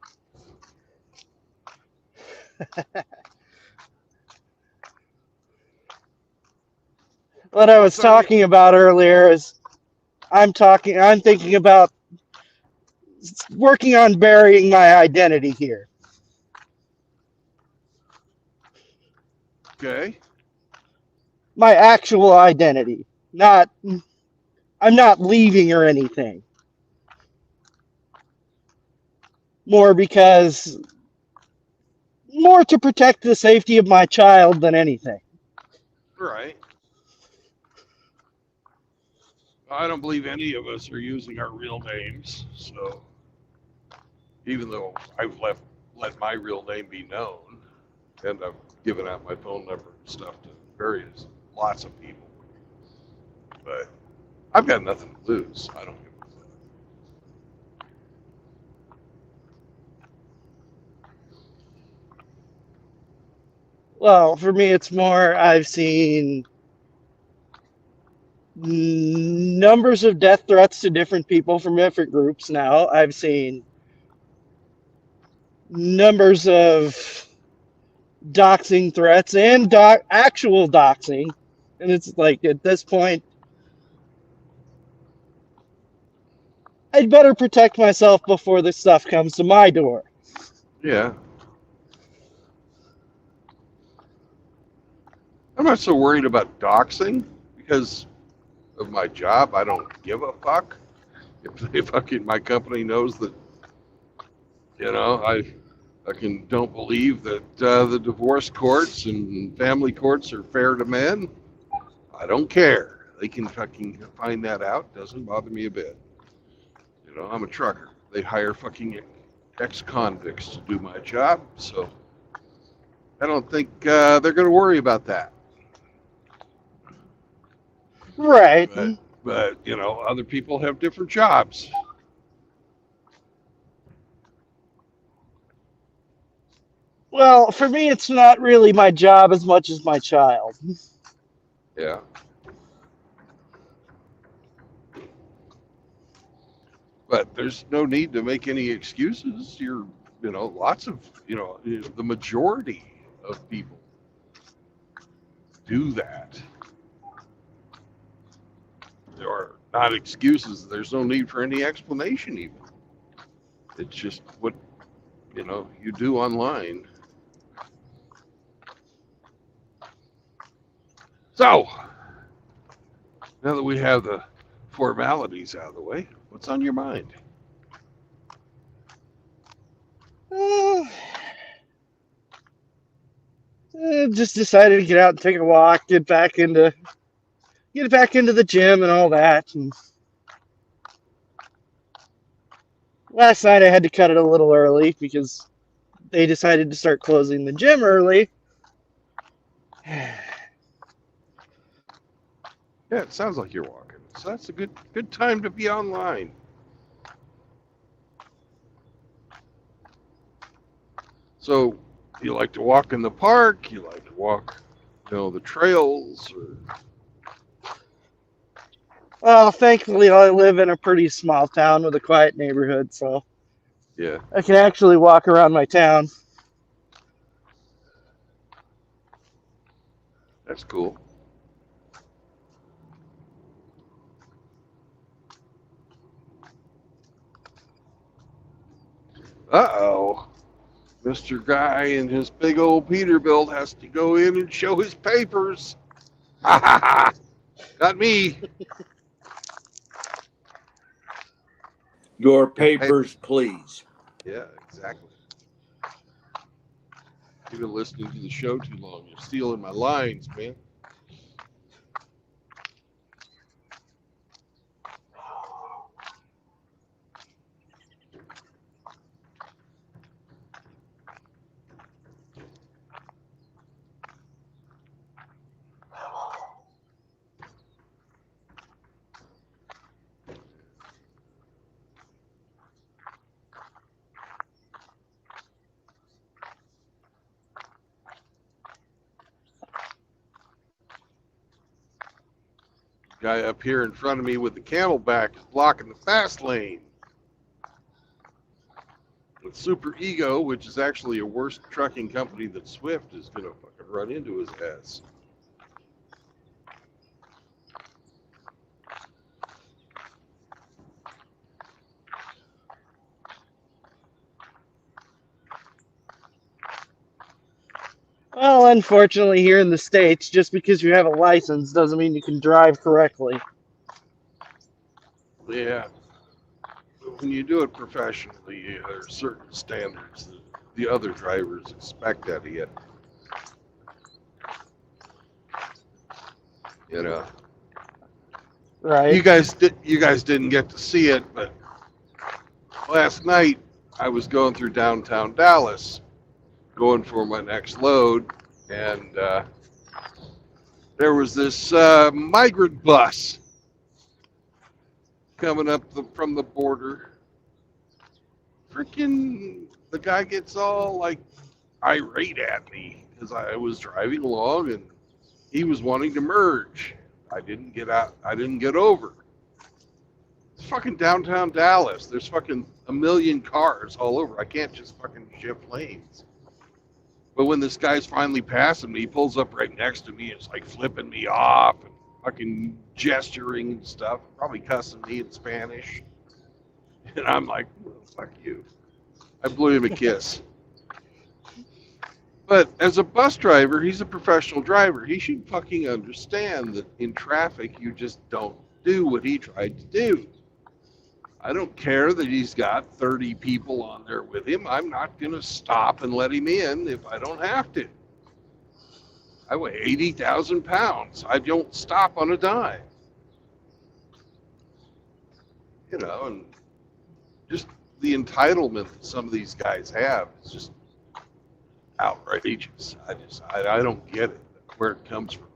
what I was
What's on your...
talking about earlier is I'm thinking about working on burying my identity here.
Okay.
My actual identity. I'm not leaving or anything. More to protect the safety of my child than anything.
Right. I don't believe any of us are using our real names. So even though I've let my real name be known, and I've given out my phone number and stuff to lots of people, but I've got nothing to lose. I don't give a fuck.
Well, for me, it's more I've seen numbers of death threats to different people from different groups now. I've seen numbers of doxing threats and actual doxing. And it's like at this point, I'd better protect myself before this stuff comes to my door.
Yeah. I'm not so worried about doxing because of my job. I don't give a fuck if my company knows that, I fucking don't believe that the divorce courts and family courts are fair to men. I don't care. They can fucking find that out. Doesn't bother me a bit. I'm a trucker. They hire fucking ex-convicts to do my job, so I don't think they're going to worry about that.
Right.
But other people have different jobs.
Well, for me, it's not really my job as much as my child.
Yeah. But there's no need to make any excuses. Lots of, the majority of people do that. There are not excuses. There's no need for any explanation even. It's just what, you do online. So, now that we have the formalities out of the way, what's on your mind?
Just decided to get out and take a walk, get back into the gym and all that. And last night I had to cut it a little early because they decided to start closing the gym early.
Yeah, it sounds like you're walking. So that's a good time to be online. So you like to walk in the park? You like to walk, the trails? Or...
Well, thankfully I live in a pretty small town with a quiet neighborhood, so
Yeah,
I can actually walk around my town.
that's cool. Uh-oh. Mr. Guy and his big old Peterbilt has to go in and show his papers. Ha ha ha! Not me.
Your papers, please.
Yeah, exactly. You've been listening to the show too long. You're stealing my lines, man. Guy up here in front of me with the Camelback is blocking the fast lane. With Super Ego, which is actually a worse trucking company than Swift, is going to fucking run into his ass.
Well, unfortunately, here in the States, just because you have a license doesn't mean you can drive correctly.
Yeah. When you do it professionally, there are certain standards that the other drivers expect out of you. You know,
Right.
you guys didn't get to see it, but last night I was going through downtown Dallas, going for my next load, and there was this migrant bus coming up from the border. Freaking, the guy gets all like irate at me because I was driving along and he was wanting to merge. I didn't get out. I didn't get over. It's fucking downtown Dallas. There's fucking a million cars all over. I can't just fucking shift lanes. But when this guy's finally passing me, he pulls up right next to me and is like flipping me off and fucking gesturing and stuff, probably cussing me in Spanish. And I'm like, well, fuck you. I blew him a kiss. But as a bus driver, he's a professional driver. He should fucking understand that in traffic, you just don't do what he tried to do. I don't care that he's got 30 people on there with him. I'm not going to stop and let him in if I don't have to. I weigh 80,000 pounds. I don't stop on a dime. You know, and just the entitlement that some of these guys have is just outrageous. I don't get it, where it comes from.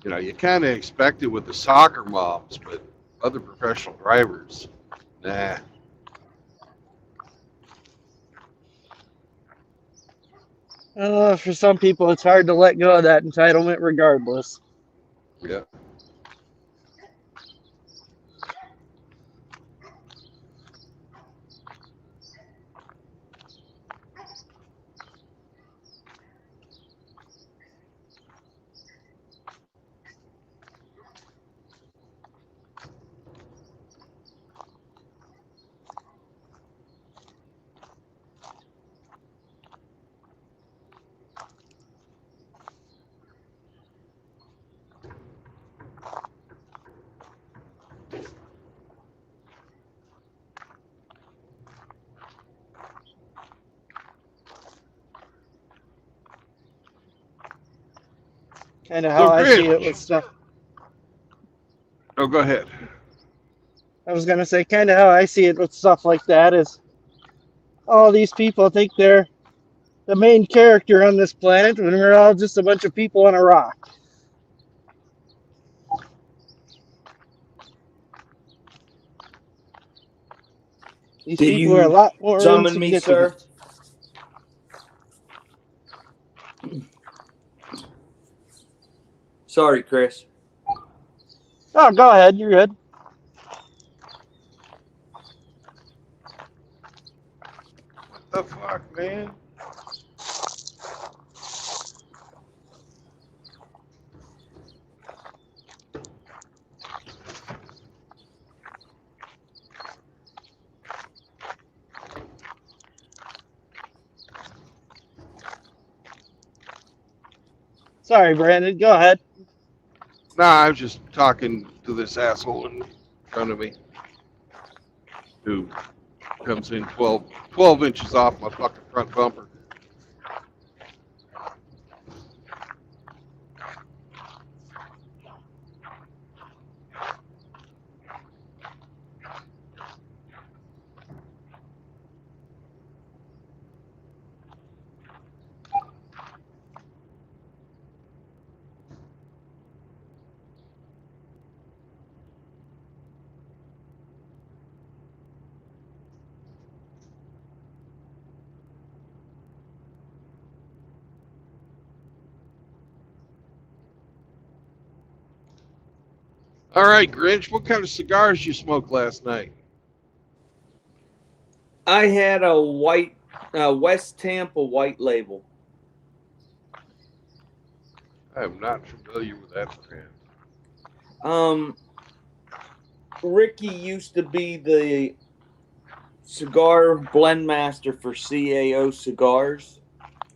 You know, you kind of expect it with the soccer moms, but other professional drivers, nah.
For some people, it's hard to let go of that entitlement regardless.
Yeah.
Kind of how
So,
I see it
Grinch.
with stuff.
Oh, go ahead.
I was gonna say, kind of how I see it with stuff like that is, all these people think they're the main character on this planet when we're all just a bunch of people on a rock. These
Did
people are a
you
lot more
summon me, sir?
insignificant.
Sorry, Chris.
Oh, go ahead. You're good.
What the fuck, man?
Sorry, Brandon. Go ahead.
Nah, I was just talking to this asshole in front of me who comes in 12 inches off my fucking front bumper. All right, Grinch, what kind of cigars you smoked last night?
I had a white West Tampa white label.
I am not familiar with that brand.
Ricky used to be the cigar blend master for CAO Cigars,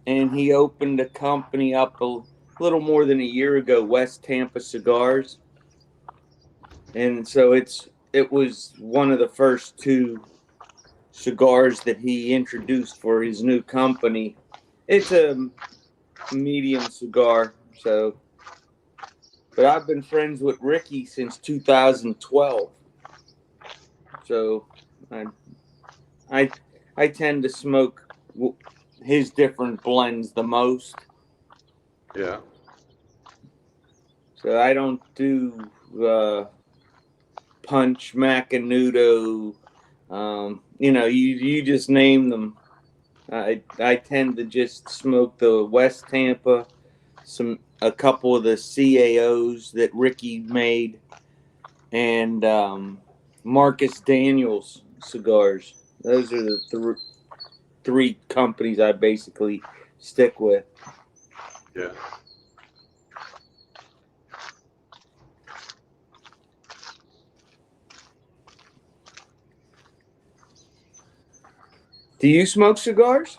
and he opened a company up a little more than a year ago, West Tampa Cigars, and so it was one of the first two cigars that he introduced for his new company. It's a medium cigar, so. But I've been friends with Ricky since 2012, so I I tend to smoke his different blends the most.
Yeah.
So I don't do Punch, Macanudo. You just name them. I tend to just smoke the West Tampa, a couple of the CAOs that Ricky made, and Marcus Daniels cigars. Those are the three companies I basically stick with.
Yeah.
Do you smoke cigars?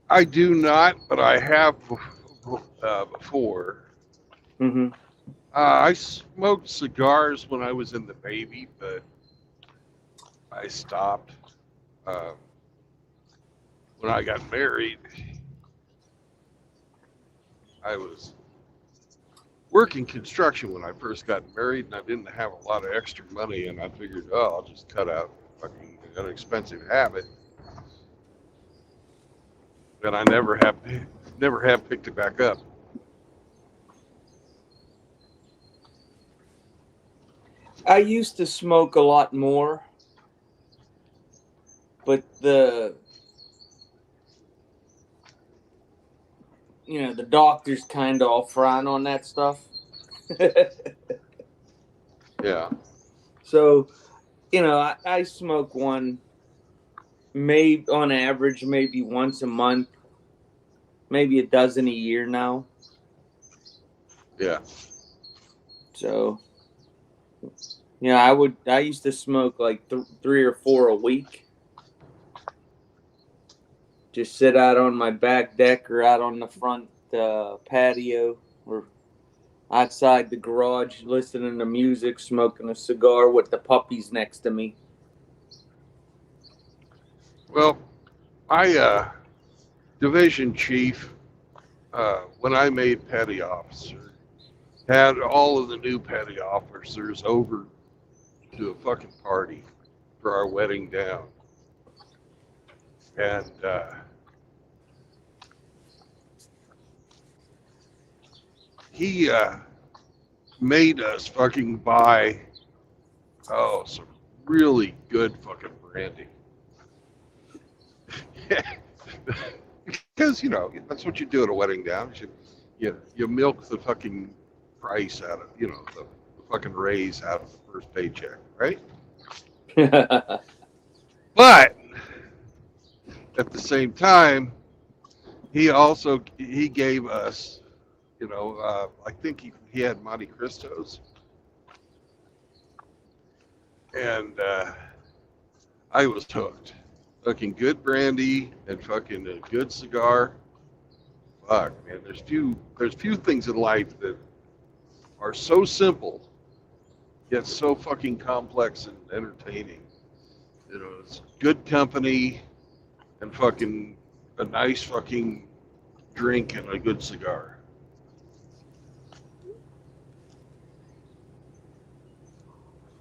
I do not, but I have before.
Mm-hmm.
I smoked cigars when I was in the Navy, but I stopped. Uh, when I got married, I was working construction when I first got married, and I didn't have a lot of extra money, and I figured, oh, I'll just cut out fucking an expensive habit. And I never have picked it back up.
I used to smoke a lot more, but the doctors kind of all frown on that stuff.
Yeah.
So, I smoke one, maybe on average, maybe once a month, maybe a dozen a year now.
Yeah.
So, I used to smoke like 3 or 4 a week. Just sit out on my back deck or out on the front patio or outside the garage listening to music, smoking a cigar with the puppies next to me.
Well, I division chief when I made petty officer had all of the new petty officers over to a fucking party for our wedding down, and he made us fucking buy some really good fucking brandy. Because that's what you do at a wedding down. You milk the fucking price out of the fucking raise out of the first paycheck, right? But at the same time, he gave us, I think he had Monte Cristos, and I was hooked. Fucking good brandy and fucking a good cigar. Fuck, man. There's few things in life that are so simple yet so fucking complex and entertaining. It's good company and fucking a nice fucking drink and a good cigar.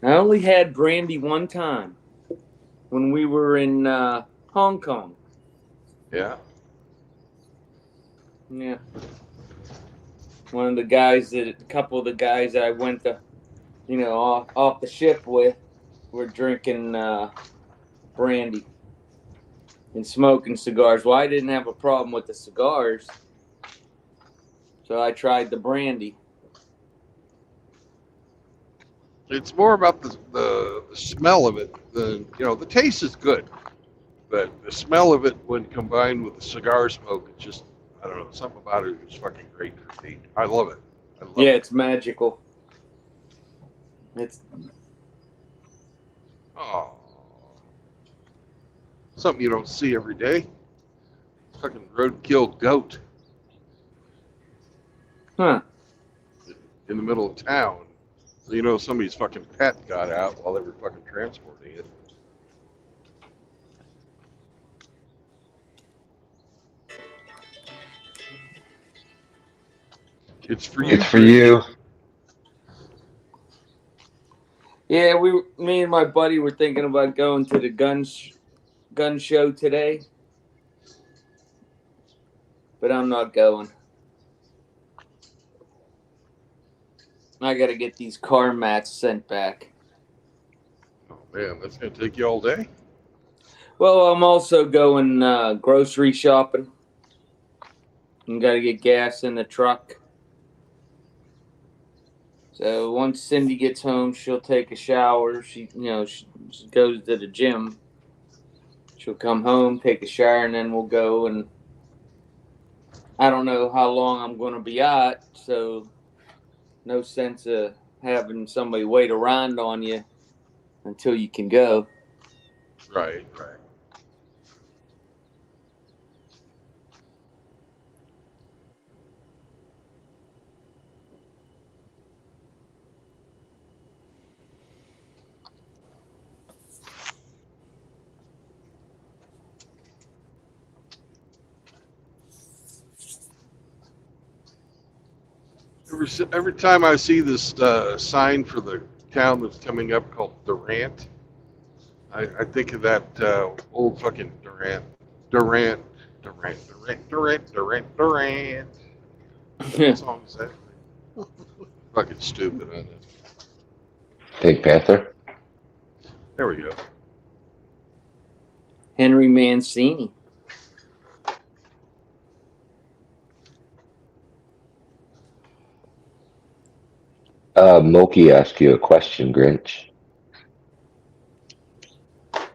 I only had brandy one time when we were in Hong Kong.
Yeah.
Yeah. A couple of the guys that I went to, off the ship with were drinking brandy and smoking cigars. Well, I didn't have a problem with the cigars, so I tried the brandy.
It's more about the smell of it than, the taste is good, but the smell of it when combined with the cigar smoke, it's just, I don't know, something about it is fucking great for me. I love it. I love
Yeah,
it.
it's magical. It's
Oh, something you don't see every day. Fucking roadkill goat
huh.
in the middle of town. So somebody's fucking pet got out while they were fucking transporting it. It's for you,
It's for
Grinch.
you.
Yeah, me and my buddy were thinking about going to the gun show today, but I'm not going. I got to get these car mats sent back.
Oh man, that's gonna take you all day.
Well, I'm also going grocery shopping. I'm got to get gas in the truck. So once Cindy gets home, she'll take a shower. She goes to the gym. She'll come home, take a shower, and then we'll go. And I don't know how long I'm going to be out, so no sense of having somebody wait around on you until you can go.
Right. Every time I see this sign for the town that's coming up called Durant, I think of that old fucking Durant. What song is that? Fucking stupid, isn't it?
Pink Panther.
There we go.
Henry Mancini.
Moki asked you a question, Grinch.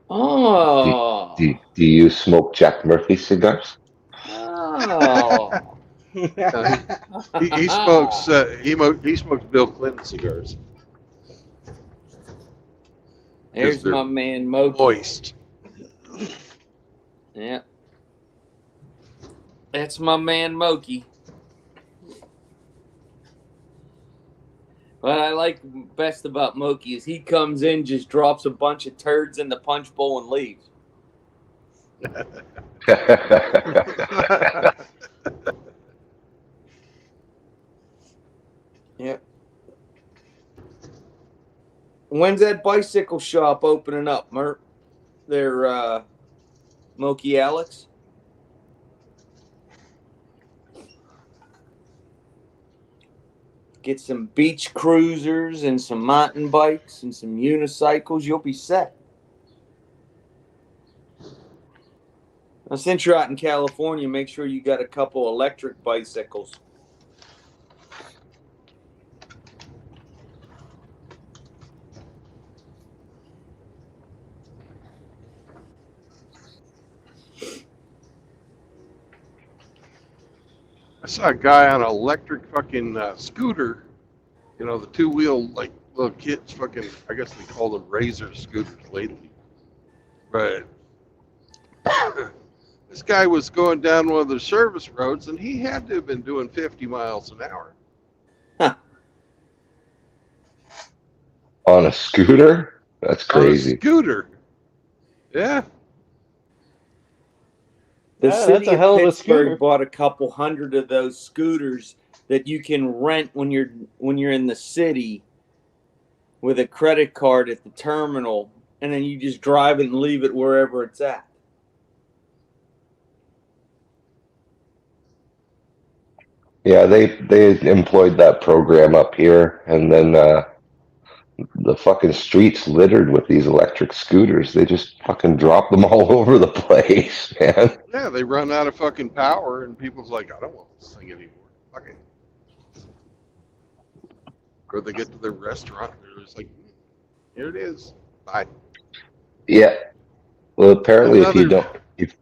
Oh.
Do you smoke Jack Murphy cigars?
Oh.
He smokes he smokes Bill Clinton cigars.
There's
they're
my man Moki.
Moist.
Yeah. That's my man Moki. What I like best about Moki is he comes in, just drops a bunch of turds in the punch bowl and leaves. Yeah. When's that bicycle shop opening up, Mert? They're Moki Alex? Get some beach cruisers and some mountain bikes and some unicycles. You'll be set. Now, since you're out in California, make sure you got a couple electric bicycles.
I saw a guy on an electric fucking scooter. The two-wheel, like, little kids fucking, I guess they call them razor scooters lately. But this guy was going down one of the service roads, and he had to have been doing 50 miles an hour.
Huh.
On a scooter? That's
On a
crazy.
scooter. Yeah.
The
Yeah,
city
that's a
of
hell of a
Pittsburgh
scooter.
bought a couple hundred of those scooters that you can rent when you're in the city with a credit card at the terminal, and then you just drive it and leave it wherever it's at.
Yeah, they employed that program up here, and then the fucking streets littered with these electric scooters. They just fucking drop them all over the place, man.
Yeah, they run out of fucking power, and people's like, I don't want this thing anymore. Fuck it. Or they get to their restaurant, and they're just like, Here it is. Bye.
Yeah. Well, apparently,
Another.
if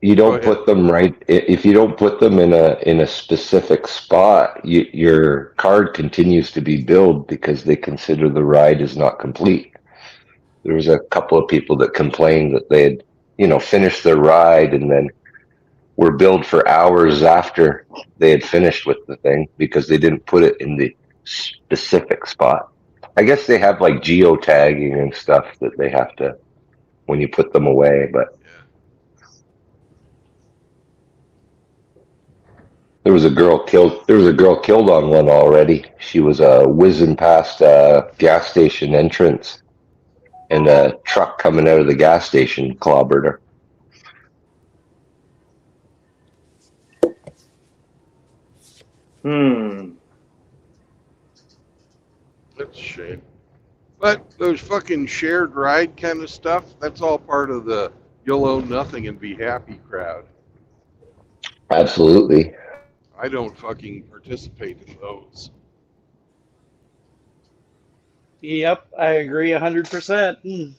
you
Go
don't
ahead.
put them right, if you don't put them in a specific spot, your card continues to be billed because they consider the ride is not complete. There was a couple of people that complained that they had, finished their ride and then were billed for hours after they had finished with the thing because they didn't put it in the specific spot. I guess they have like geotagging and stuff that they have to when you put them away, but
Yeah.
There was a girl killed on one already. She was whizzing past a gas station entrance, and a truck coming out of the gas station clobbered her.
That's a shame. But those fucking shared ride kind of stuff, that's all part of the you'll own nothing and be happy crowd.
Absolutely.
I don't fucking participate in those.
Yep, I agree 100%.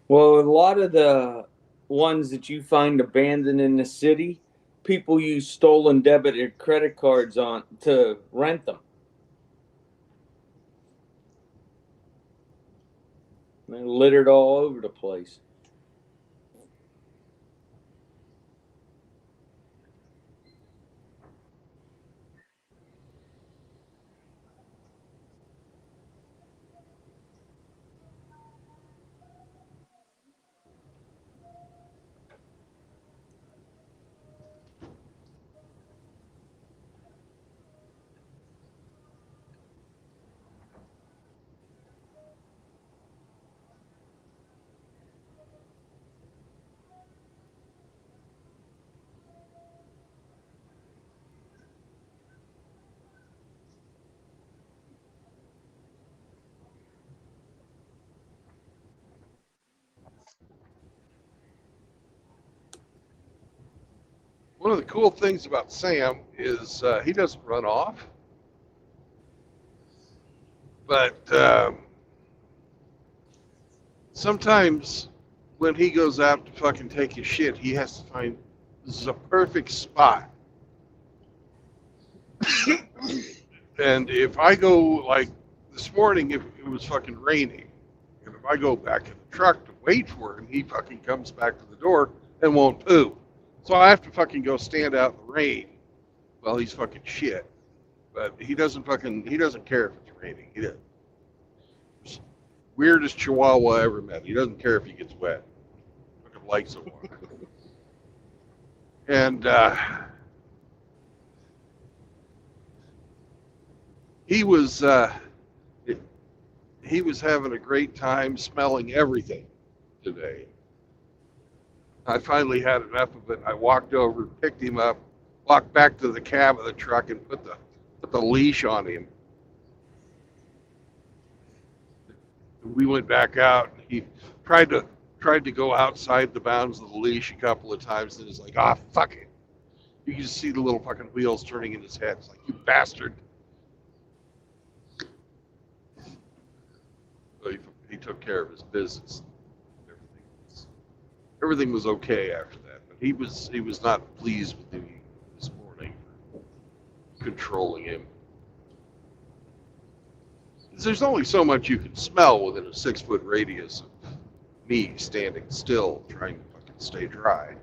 Well, a lot of the ones that you find abandoned in the city, people use stolen debit or credit cards on to rent them. They're littered all over the place.
One of the cool things about Sam is he doesn't run off, but sometimes when he goes out to fucking take his shit, he has to find this is a perfect spot. And if I go like this morning, if it was fucking raining, and if I go back in the truck to wait for him, he fucking comes back to the door and won't poo. So I have to fucking go stand out in the rain while he's fucking shit. But he doesn't care if it's raining. He doesn't. Weirdest Chihuahua I ever met. He doesn't care if he gets wet. Fucking likes the water. And he was having a great time smelling everything today. I finally had enough of it. I walked over, picked him up, walked back to the cab of the truck, and put the leash on him. We went back out, and he tried to go outside the bounds of the leash a couple of times, and he's like, "Ah, fuck it." You can just see the little fucking wheels turning in his head. It's like, "You bastard." So he took care of his business. Everything was okay after that, but he was not pleased with me this morning for controlling him. There's only so much you can smell within a 6-foot radius of me standing still trying to fucking stay dry.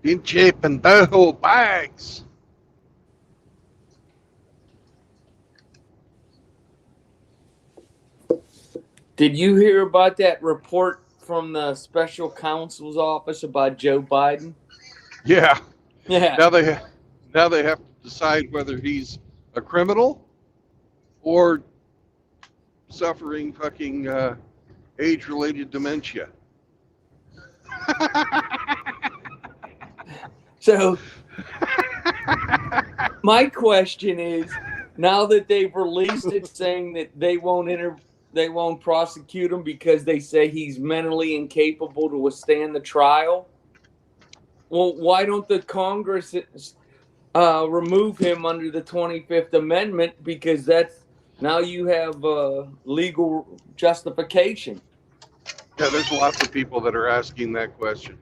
Pinche pendejo bags.
Did you hear about that report from the special counsel's office about Joe Biden?
Yeah.
Yeah.
Now they have to decide whether he's a criminal or suffering fucking age-related dementia.
So my question is, now that they've released it saying that they won't prosecute him because they say he's mentally incapable to withstand the trial. Well, why don't the Congress remove him under the 25th Amendment? Because that's now you have legal justification.
Yeah, there's lots of people that are asking that question.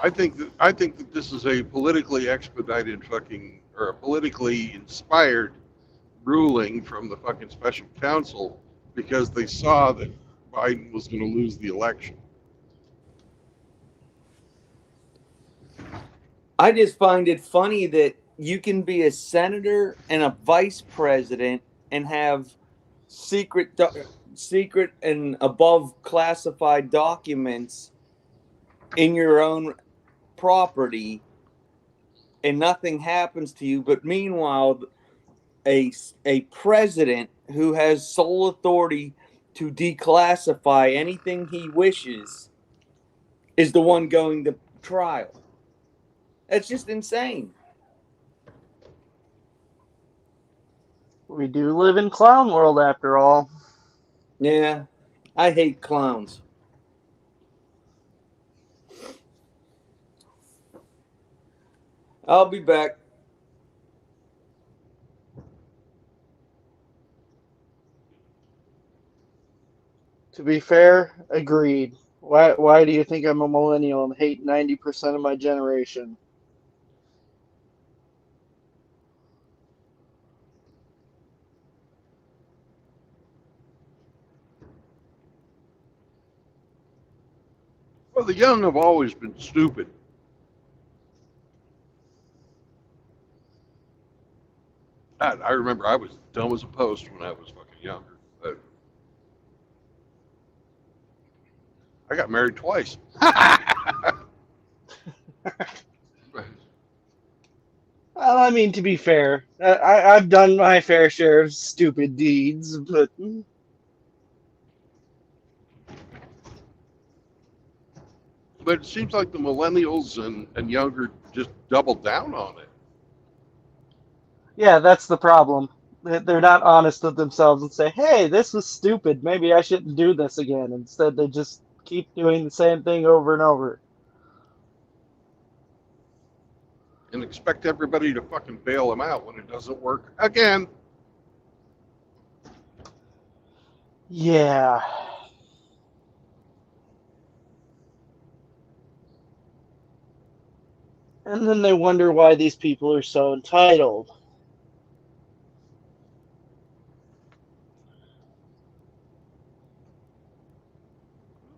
I think that this is a politically expedited fucking, or a politically inspired ruling from the fucking special counsel because they saw that Biden was going to lose the election.
I just find it funny that you can be a senator and a vice president and have secret and above classified documents in your own property and nothing happens to you, but meanwhile a president who has sole authority to declassify anything he wishes is the one going to trial. That's just insane.
We do live in clown world after all.
Yeah, I hate clowns. I'll be back.
To be fair, agreed. Why do you think I'm a millennial and hate 90% of my generation?
Well, the young have always been stupid. I remember I was dumb as a post when I was fucking younger. But I got married twice.
Well, I mean, to be fair, I've done my fair share of stupid deeds, but
But it seems like the millennials and younger just doubled down on it.
yeah, that's the problem. They're not honest with themselves and say, hey, this was stupid. Maybe I shouldn't do this again. Instead, they just keep doing the same thing over and over.
And expect everybody to fucking bail them out when it doesn't work again.
Yeah. And then they wonder why these people are so entitled.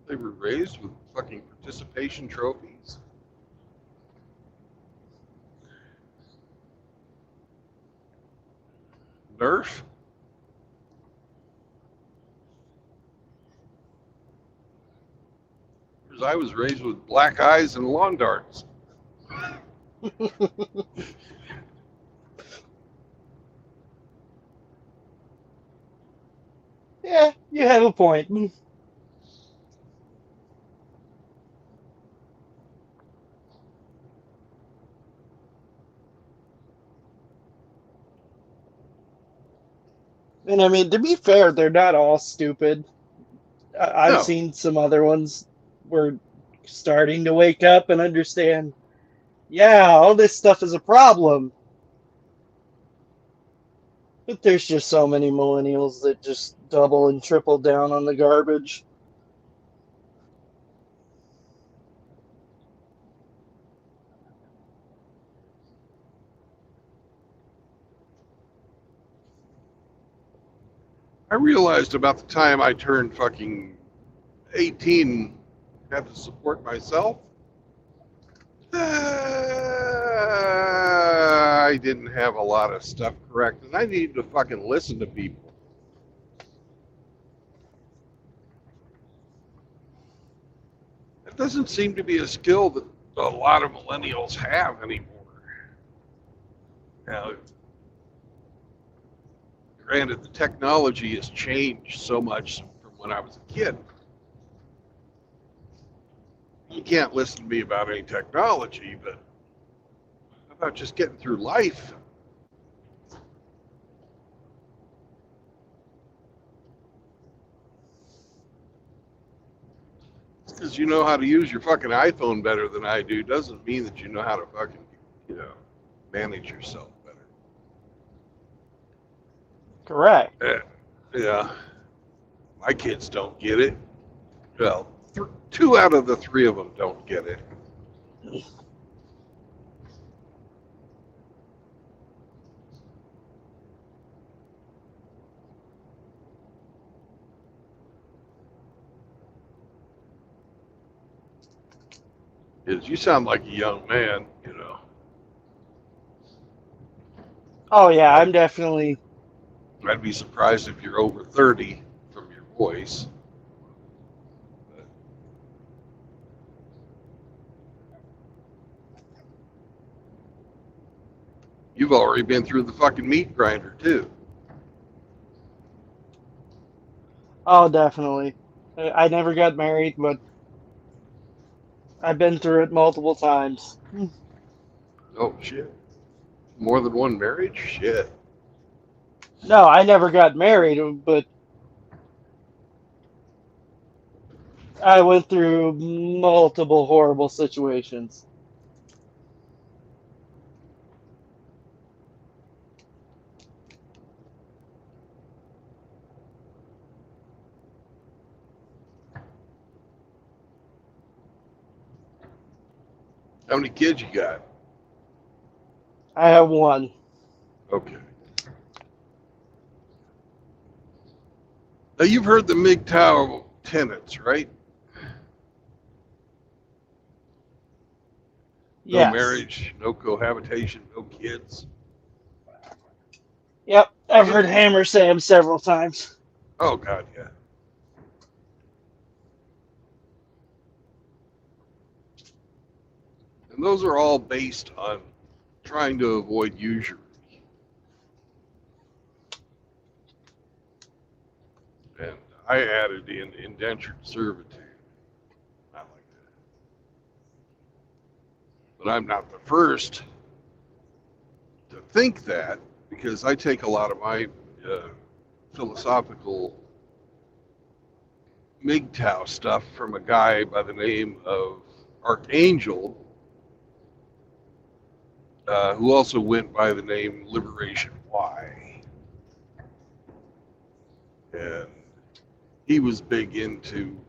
They were raised with fucking participation trophies. Nerf. Because I was raised with black eyes and lawn darts.
Yeah, you have a point. And I mean, to be fair, they're not all stupid. I've
No.
seen some other ones were starting to wake up and understand, yeah, all this stuff is a problem. But there's just so many millennials that just double and triple down on the garbage.
I realized about the time I turned fucking 18, had to support myself. I didn't have a lot of stuff correct, and I needed to fucking listen to people. That doesn't seem to be a skill that a lot of millennials have anymore. Now, granted, the technology has changed so much from when I was a kid. You can't listen to me about any technology, but how about just getting through life? Because you know how to use your fucking iPhone better than I do doesn't mean that you know how to fucking, manage yourself better.
Correct.
Yeah. My kids don't get it. Well, 2 out of the 3 of them don't get it. Is you sound like a young man,
Oh yeah, I'm definitely.
I'd be surprised if you're over 30 from your voice. You've already been through the fucking meat grinder too.
Oh, definitely. I never got married, but I've been through it multiple times.
Oh shit. More than one marriage? Shit.
No, I never got married, but I went through multiple horrible situations.
How many kids you got?
I have one.
Okay. Now you've heard the MGTOW tenets, right? No
Yes.
marriage, no cohabitation, no kids.
Yep, I've heard Hammer say them several times.
Oh God, yeah. And those are all based on trying to avoid usury. And I added in indentured servitude. Not like that. But I'm not the first to think that, because I take a lot of my philosophical MGTOW stuff from a guy by the name of Archangel, who also went by the name Liberation Y. And he was big into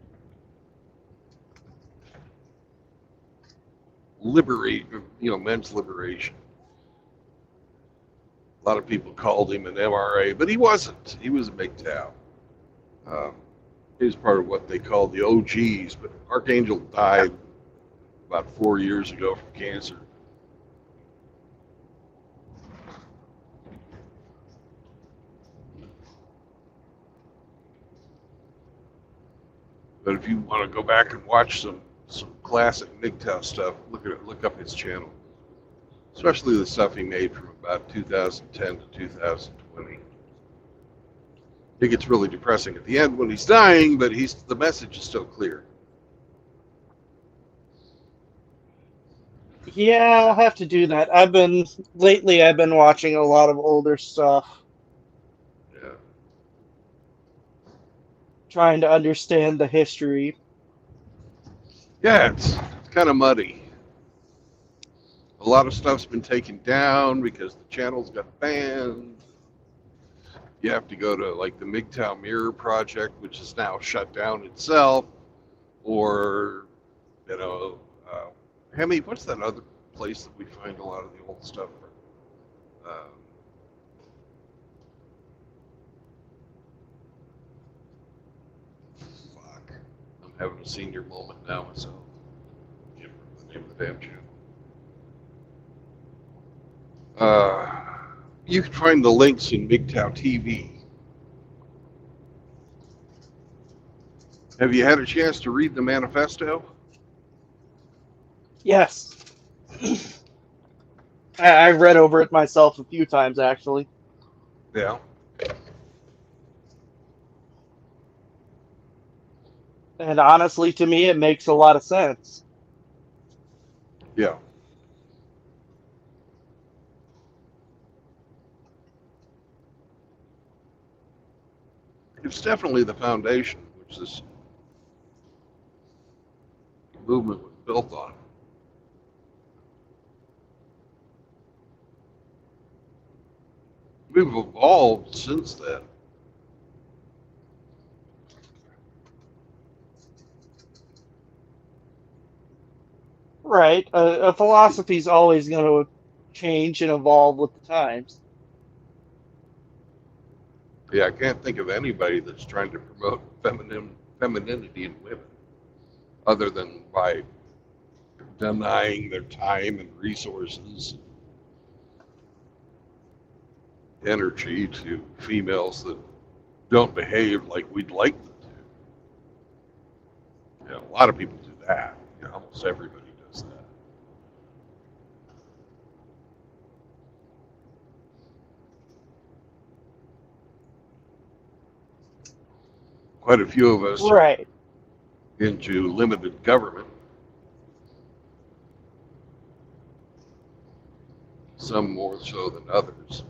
men's liberation. A lot of people called him an MRA, but he wasn't. He was a MGTOW. He was part of what they called the OGs, but Archangel died about 4 years ago from cancer. But if you want to go back and watch some classic MGTOW stuff, look up his channel, especially the stuff he made from about 2010 to 2020. It gets really depressing at the end when he's dying, but the message is still clear.
Yeah, I'll have to do that. Lately I've been watching a lot of older stuff,
Yeah.
trying to understand the history.
Yeah, it's kind of muddy. A lot of stuff's been taken down because the channels got banned. You have to go to like the MGTOW Mirror Project, which is now shut down itself, or Hemi, what's that other place that we find a lot of the old stuff? Fuck, I'm having a senior moment now myself. Can't remember the name of the damn channel. You can find the links in MGTOW TV. Have you had a chance to read the manifesto?
Yes. I've read over it myself a few times, actually.
Yeah.
And honestly, to me, it makes a lot of sense.
Yeah. It's definitely the foundation which this movement was built on. We've evolved since then.
Right. A philosophy is always going to change and evolve with the times.
Yeah, I can't think of anybody that's trying to promote femininity in women other than by denying their time and resources, energy to females that don't behave like we'd like them to. A lot of people do that. Almost everybody does that. Quite a few of us are
Right.
into limited government. Some more so than others.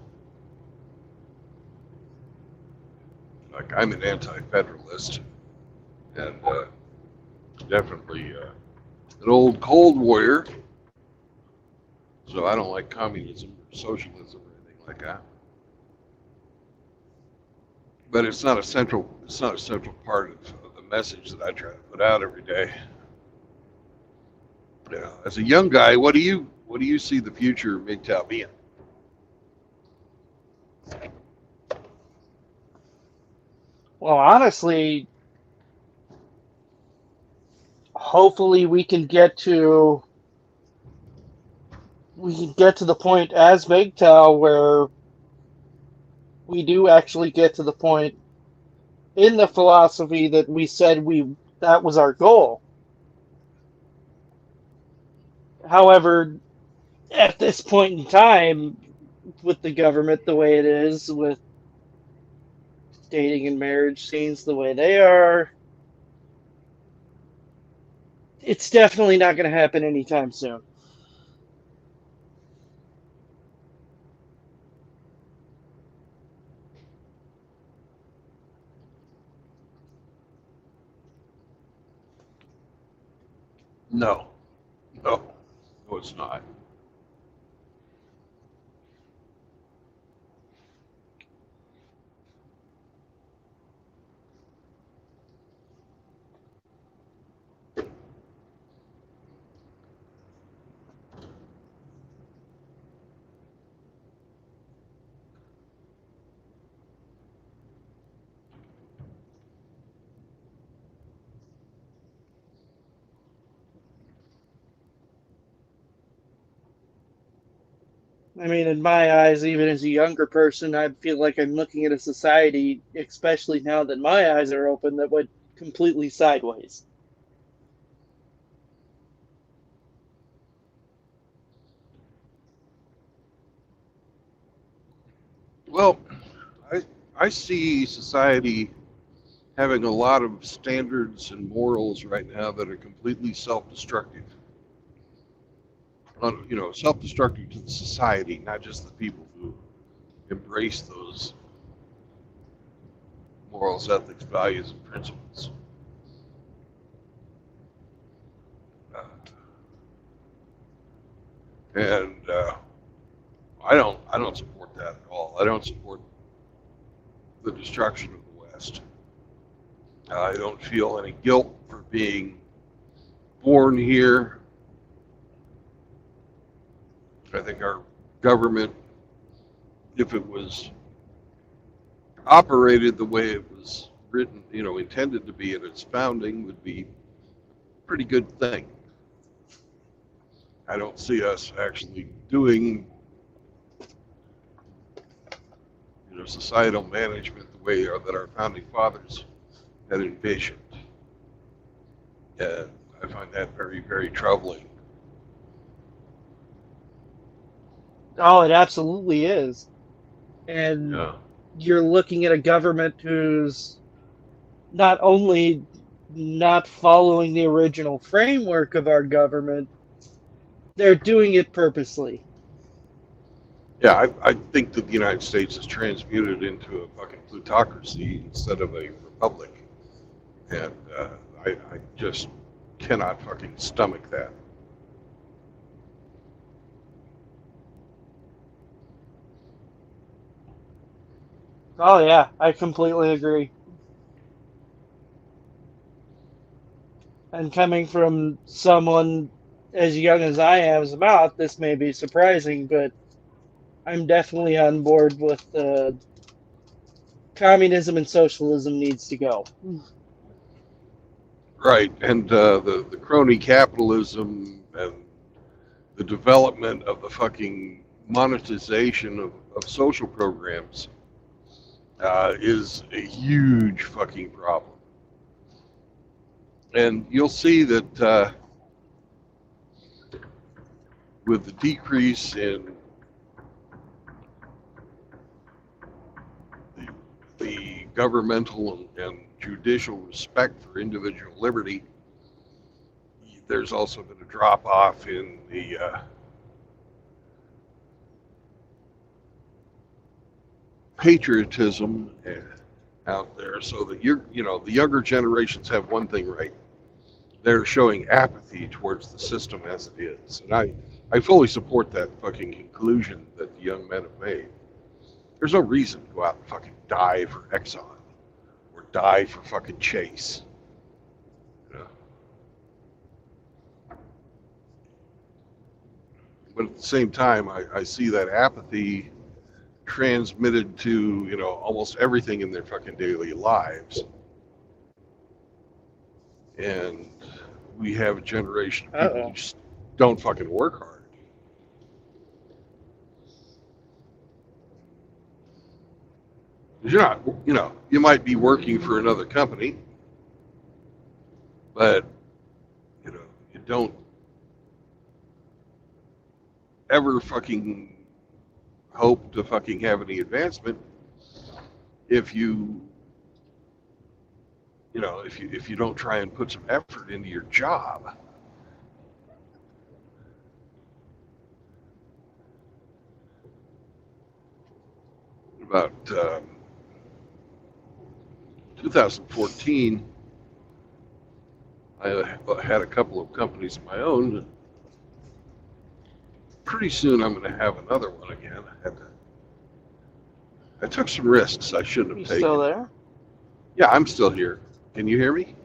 Like I'm an anti-federalist and definitely an old Cold Warrior. So I don't like communism or socialism or anything like that. But it's not a central part of the message that I try to put out every day. As a young guy, what do you see the future of MGTOW being?
Well, honestly, hopefully we can get to the point as MGTOW where we do actually get to the point in the philosophy that we said that was our goal. However, at this point in time, with the government the way it is, with dating and marriage scenes the way they are, it's definitely not going to happen anytime soon.
No, no, it's not.
I mean, in my eyes, even as a younger person, I feel like I'm looking at a society, especially now that my eyes are open, that went completely sideways.
Well, I see society having a lot of standards and morals right now that are completely self-destructive. Self-destructive to the society, not just the people who embrace those morals, ethics, values, and principles. Uh, and I don't support that at all. I don't support the destruction of the West. I don't feel any guilt for being born here. I think our government, if it was operated the way it was written, intended to be at its founding, would be a pretty good thing. I don't see us actually doing, societal management the way that our founding fathers had envisioned. And I find that very, very troubling.
Oh, it absolutely is. And
Yeah.
you're looking at a government who's not only not following the original framework of our government, they're doing it purposely.
Yeah, I think that the United States is transmuted into a fucking plutocracy instead of a republic. And I just cannot fucking stomach that.
Oh, yeah, I completely agree. And coming from someone as young as I am as about, this may be surprising, but I'm definitely on board with communism and socialism needs to go.
Right, and the crony capitalism and the development of the fucking monetization of social programs is a huge fucking problem. And you'll see that with the decrease in the governmental and judicial respect for individual liberty, there's also been a drop off in the patriotism out there, so that the younger generations have one thing right. They're showing apathy towards the system as it is. And I fully support that fucking conclusion that the young men have made. There's no reason to go out and fucking die for Exxon or die for fucking Chase. You know? But at the same time, I see that apathy transmitted to, almost everything in their fucking daily lives. And we have a generation of people who
Uh-oh.
just don't fucking work hard. You're not, you might be working for another company, but, you don't ever fucking hope to fucking have any advancement if if you don't try and put some effort into your job. About 2014, I had a couple of companies of my own. Pretty soon I'm going to have another one again. I took some risks I shouldn't
You
have
still
taken.
there?
Yeah, I'm still here. Can you hear me?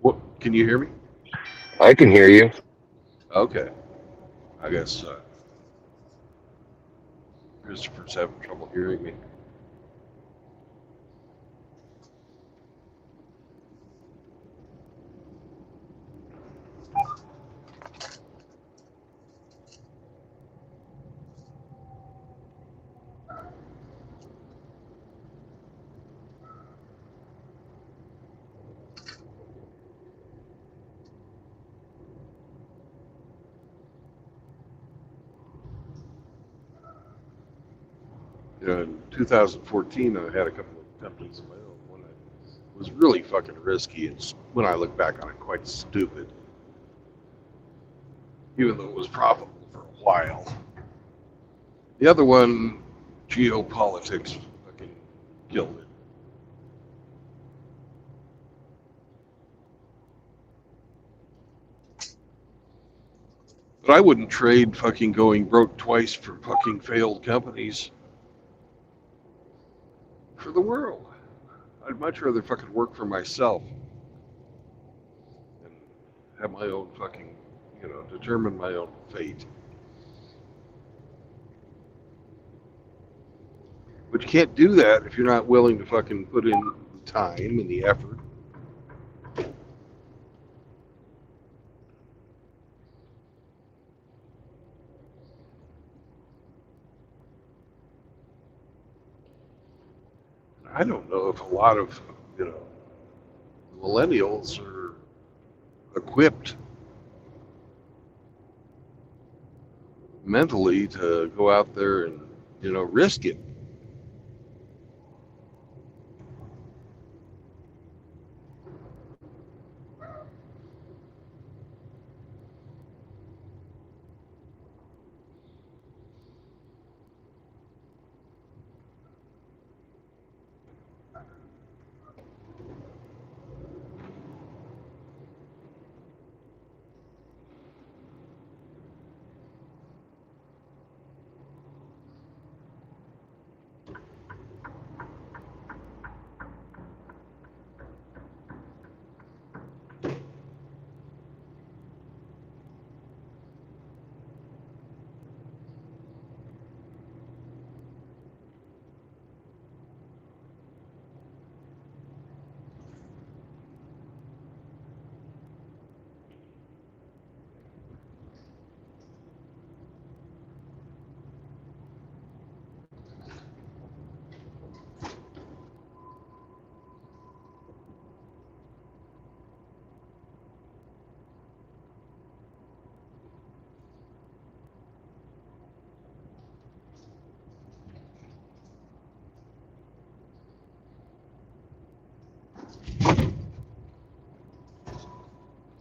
What? Can you hear me?
I can hear you.
Okay. I guess Christopher's having trouble hearing me. In 2014, I had a couple of companies of my own. One that was really fucking risky. It's, when I look back on it, quite stupid. Even though it was profitable for a while. The other one, geopolitics, fucking killed it. But I wouldn't trade fucking going broke twice for fucking failed companies for the world. I'd much rather fucking work for myself and have my own fucking, determine my own fate. But you can't do that if you're not willing to fucking put in the time and the effort. I don't know if a lot of, millennials are equipped mentally to go out there and, risk it.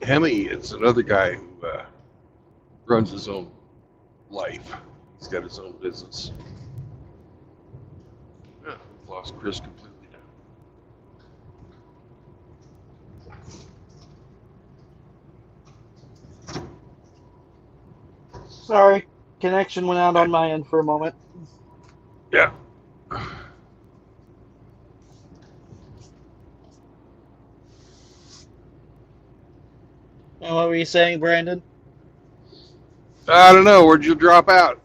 Hemi is another guy who runs his own life. He's got his own business. Yeah, we've lost Chris completely now.
Sorry, connection went out on my end for a moment.
Yeah.
And what were you saying, Brandon?
I don't know. Where'd you drop out?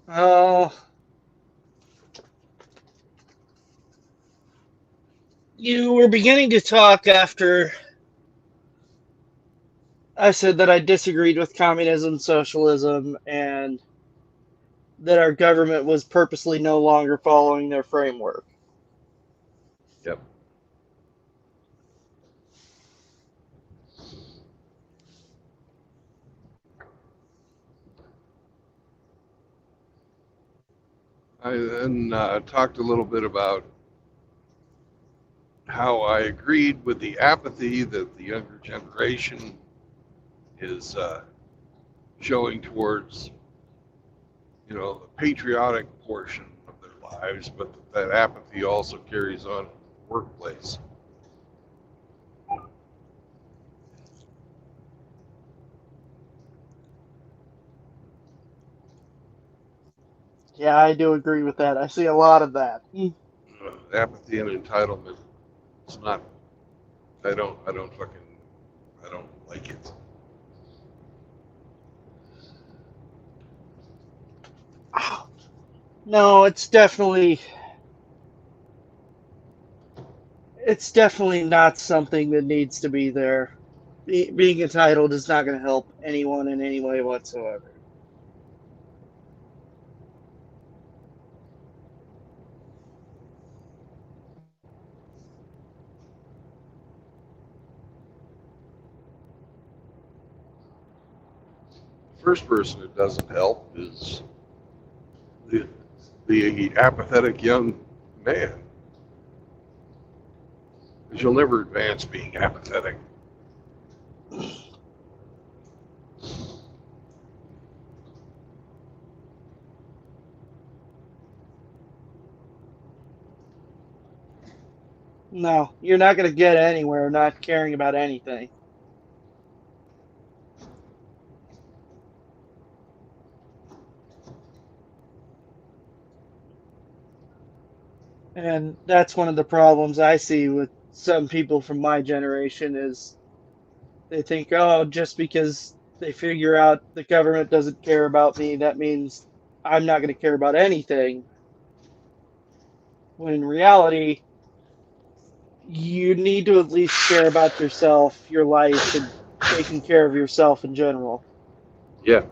Oh, you were beginning to talk after I said that I disagreed with communism, socialism, and that our government was purposely no longer following their framework.
Yep. I then talked a little bit about how I agreed with the apathy that the younger generation is showing towards, the patriotic portion of their lives, but that apathy also carries on in the workplace.
Yeah, I do agree with that. I see a lot of that.
Apathy and entitlement. It's not. I don't like it.
No, it's definitely not something that needs to be there. Being entitled is not going to help anyone in any way whatsoever.
The first person it doesn't help is the apathetic young man, because you'll never advance being apathetic.
No, you're not going to get anywhere not caring about anything. And that's one of the problems I see with some people from my generation is they think, oh, just because they figure out the government doesn't care about me, that means I'm not going to care about anything. When in reality, you need to at least care about yourself, your life, and taking care of yourself in general.
Yeah.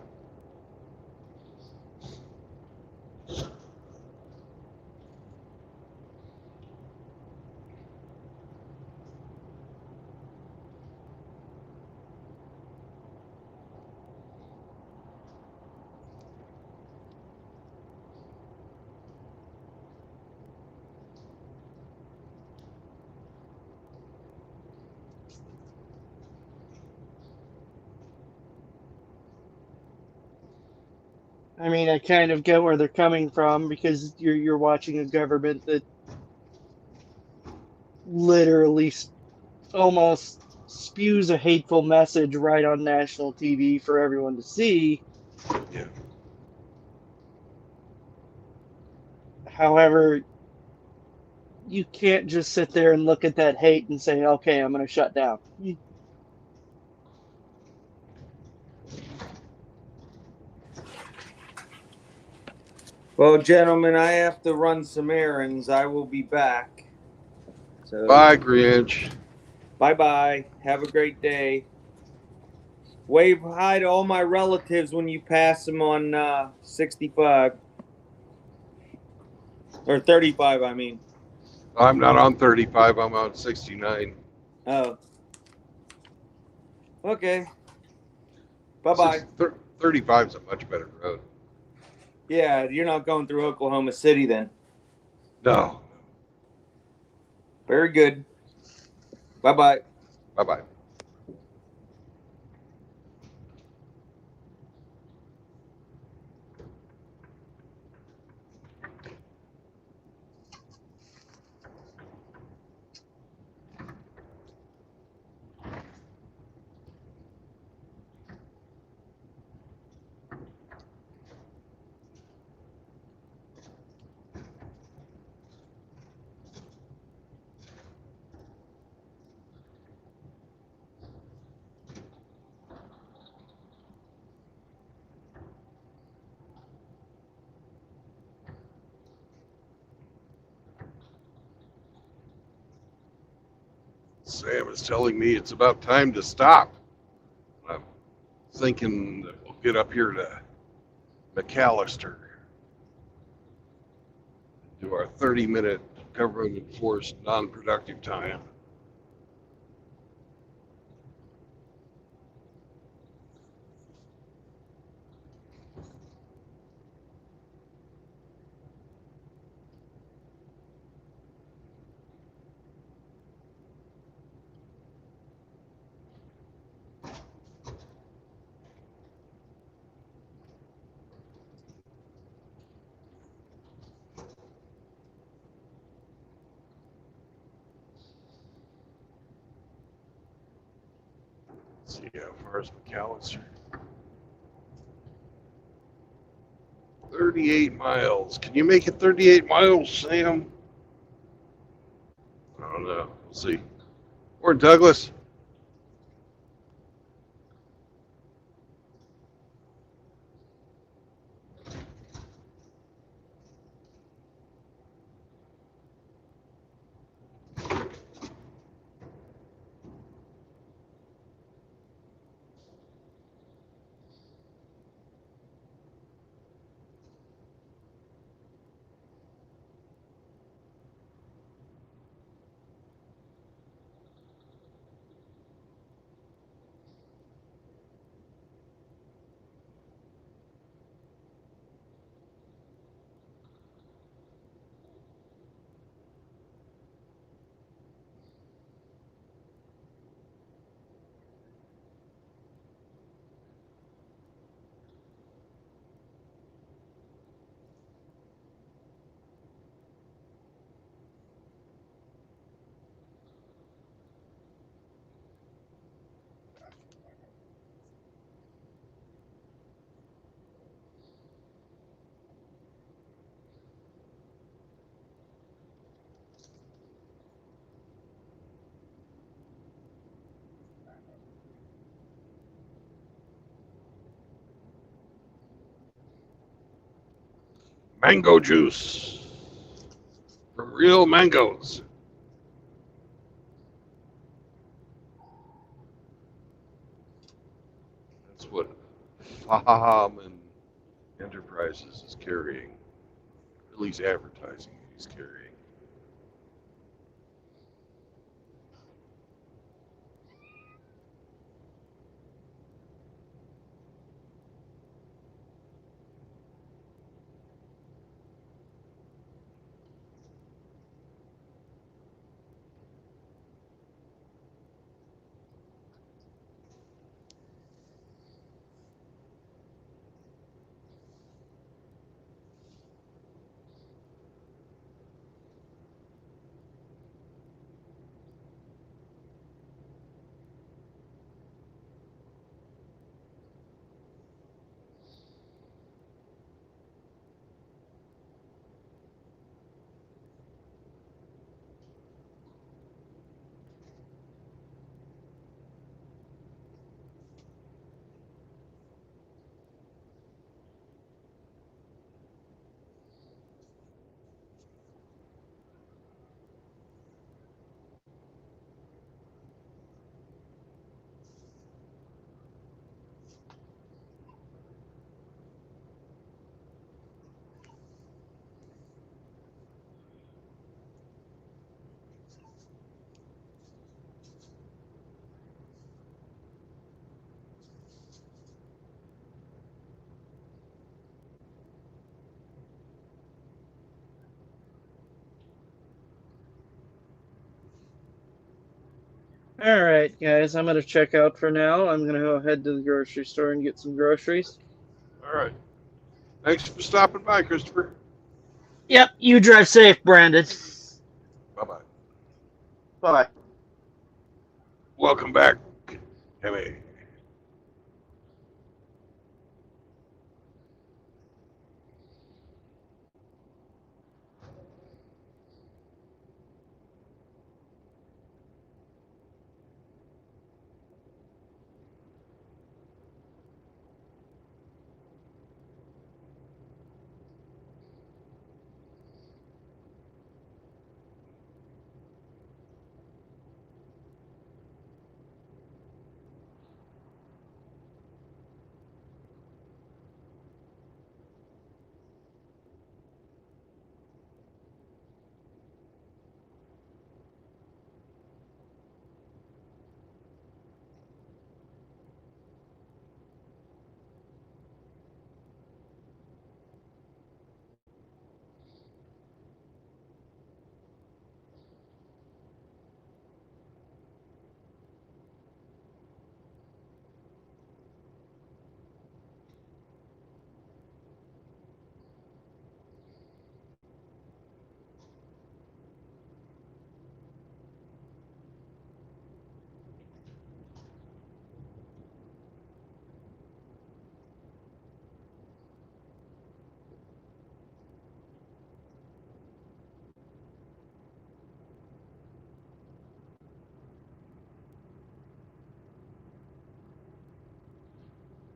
I mean, I kind of get where they're coming from because you're watching a government that literally almost spews a hateful message right on national TV for everyone to see.
Yeah.
However, you can't just sit there and look at that hate and say, okay, I'm going to shut down.
Well, gentlemen, I have to run some errands. I will be back. So,
Bye, Grinch.
bye bye. Have a great day. Wave hi to all my relatives when you pass them on 65 or 35. I mean.
I'm not on 35. I'm on 69.
Oh. Okay. Bye bye.
35 is a much better road.
Yeah, you're not going through Oklahoma City then.
No.
Very good. Bye bye.
Bye bye. Sam is telling me it's about time to stop. I'm thinking that we'll get up here to McAllister, do our 30-minute government enforced non-productive time. Let's see how far is McAllister? 38 miles. Can you make it 38 miles, Sam? I don't know. We'll see. Or Douglas. Mango juice from real mangoes. That's what Fahaman Enterprises is carrying. At least advertising he's carrying.
All right, guys, I'm gonna check out for now. I'm gonna go head to the grocery store and get some groceries.
All right. Thanks for stopping by, Christopher.
Yep, you drive safe, Brandon.
Bye-bye.
Bye.
Welcome back, Emmy.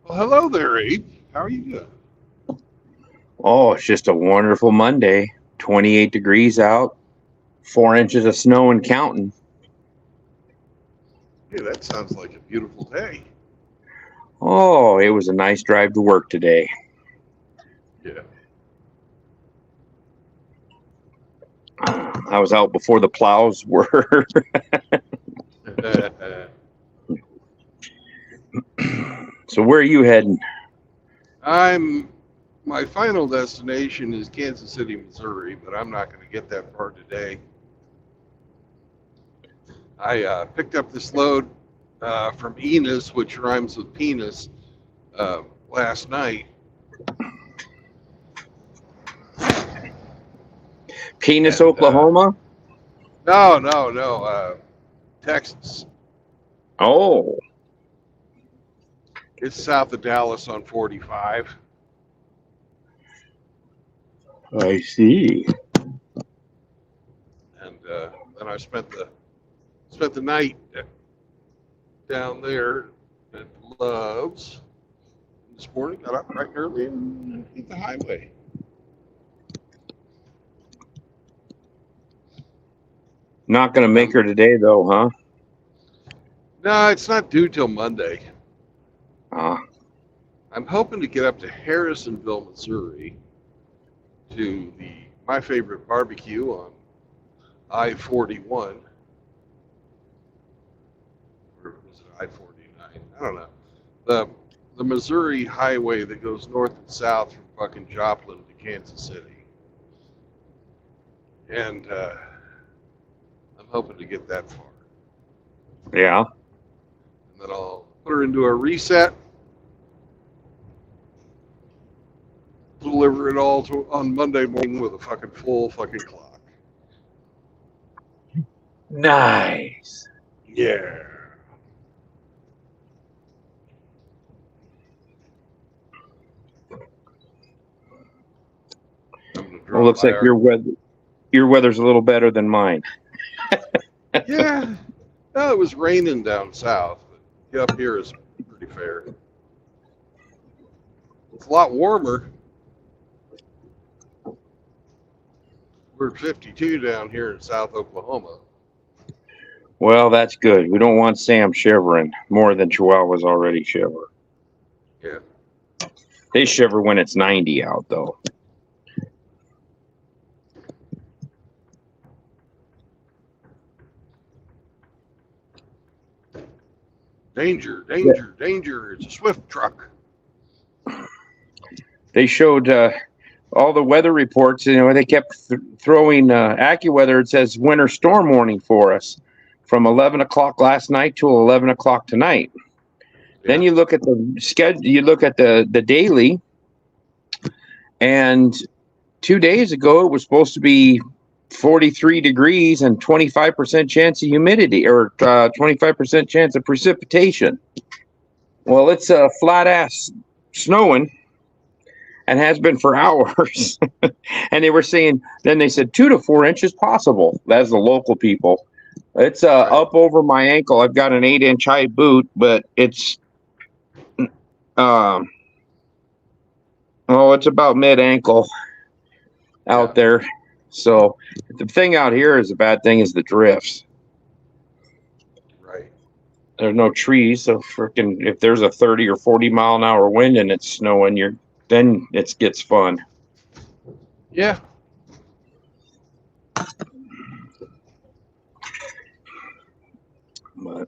Well, hello there, Abe. How are you doing?
Oh, it's just a wonderful Monday. 28 degrees out, 4 inches of snow and counting.
Hey, that sounds like a beautiful day.
Oh, it was a nice drive to work today.
Yeah.
I was out before the plows were. So where are you heading?
My final destination is Kansas City, Missouri, but I'm not going to get that far today. I picked up this load from Enos, which rhymes with penis, last night.
Penis,
And,
Oklahoma?
No, Texas.
Oh,
It's south of Dallas on 45.
I see.
And then I spent the night down there at Love's. This morning, got up bright and early and hit the highway.
Not going to make her today, though, huh?
No, it's not due till Monday.
Ah,
I'm hoping to get up to Harrisonville, Missouri, to my favorite barbecue on I-41. Or was it I-49? I don't know. The Missouri highway that goes north and south from fucking Joplin to Kansas City. And I'm hoping to get that far.
yeah.
And then I'll put her into a reset. Deliver it all on Monday morning with a fucking full fucking clock.
Nice.
Yeah.
Well, looks like your weather's a little better than mine.
Yeah. No, it was raining down south, but up here is pretty fair. It's a lot warmer. We're 52 down here in South Oklahoma.
Well, that's good. We don't want Sam shivering more than Chihuahuas already shiver.
Yeah.
They shiver when it's 90 out, though.
Danger, danger, danger. It's a swift truck.
They showed all the weather reports. You know, they kept throwing AccuWeather. It says winter storm warning for us from 11 o'clock last night to 11 o'clock tonight. Then you look at the schedule, you look at the daily, and 2 days ago it was supposed to be 43 degrees and 25% chance of humidity, or 25% chance of precipitation. Well, it's a flat ass snowing and has been for hours. And they were saying, then they said 2 to 4 inches possible. That's the local people. It's up over my ankle. I've got an 8-inch high boot, but it's it's about mid ankle out there. So the thing out here is the bad thing is the drifts.
Right.
There's no trees, so freaking if there's a 30 or 40 mile an hour wind and it's snowing, then it gets fun.
Yeah.
But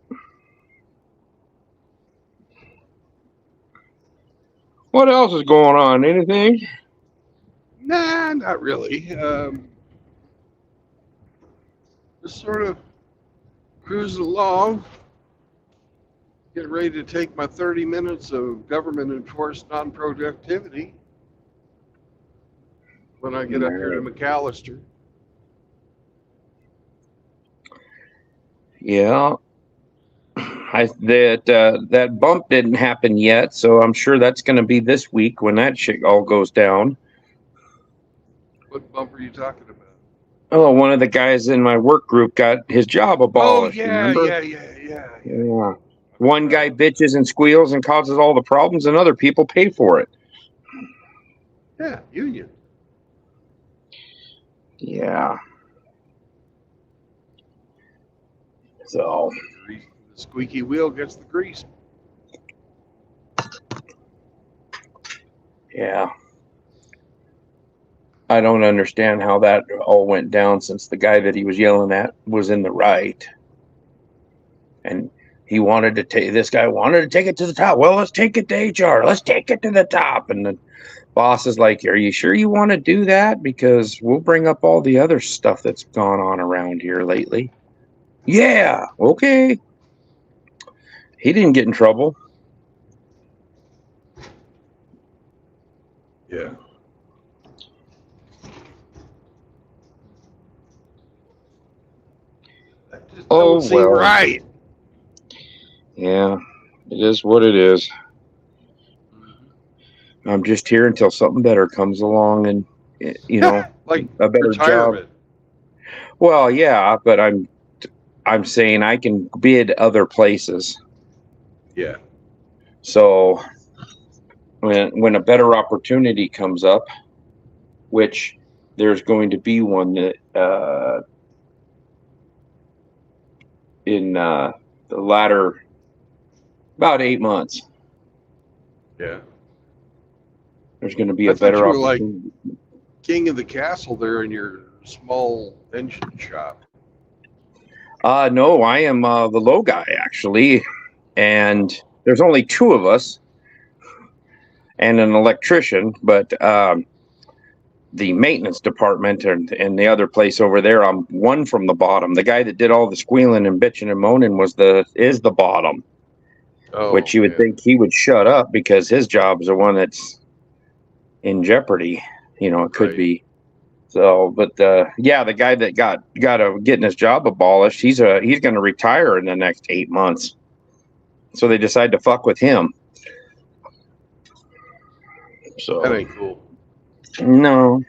what else is going on? Anything?
Nah, not really. Just sort of cruising along. Get ready to take my 30 minutes of government-enforced non-productivity when I get up here to McAllister.
Yeah. That bump didn't happen yet, so I'm sure that's going to be this week when that shit all goes down.
What bump are you talking about?
Oh, one of the guys in my work group got his job abolished.
Oh, yeah.
Yeah. One guy bitches and squeals and causes all the problems, and other people pay for it.
Yeah, union.
Yeah. So
The squeaky wheel gets the grease.
yeah. I don't understand how that all went down, since the guy that he was yelling at was in the right. And this guy wanted to take it to the top. Well, let's take it to HR. Let's take it to the top. And the boss is like, are you sure you want to do that? Because we'll bring up all the other stuff that's gone on around here lately. Yeah, okay. He didn't get in trouble.
Yeah. That just don't seem right.
Yeah, it is what it is. I'm just here until something better comes along, and
like
a better
retirement.
job. Well, yeah, but I'm saying I can bid other places.
Yeah.
So when a better opportunity comes up, which there's going to be one that in the latter about 8 months.
Yeah.
There's going to be a better opportunity.
Like king of the castle there in your small engine shop.
No, I am the low guy, actually. And there's only 2 of us and an electrician, but the maintenance department and the other place over there, I'm one from the bottom. The guy that did all the squealing and bitching and moaning is the bottom. Which you would think he would shut up, because his job is the one that's in jeopardy. It could be. So, but the guy that got getting his job abolished, he's going to retire in the next 8 months. So they decide to fuck with him. So
that ain't cool.
No.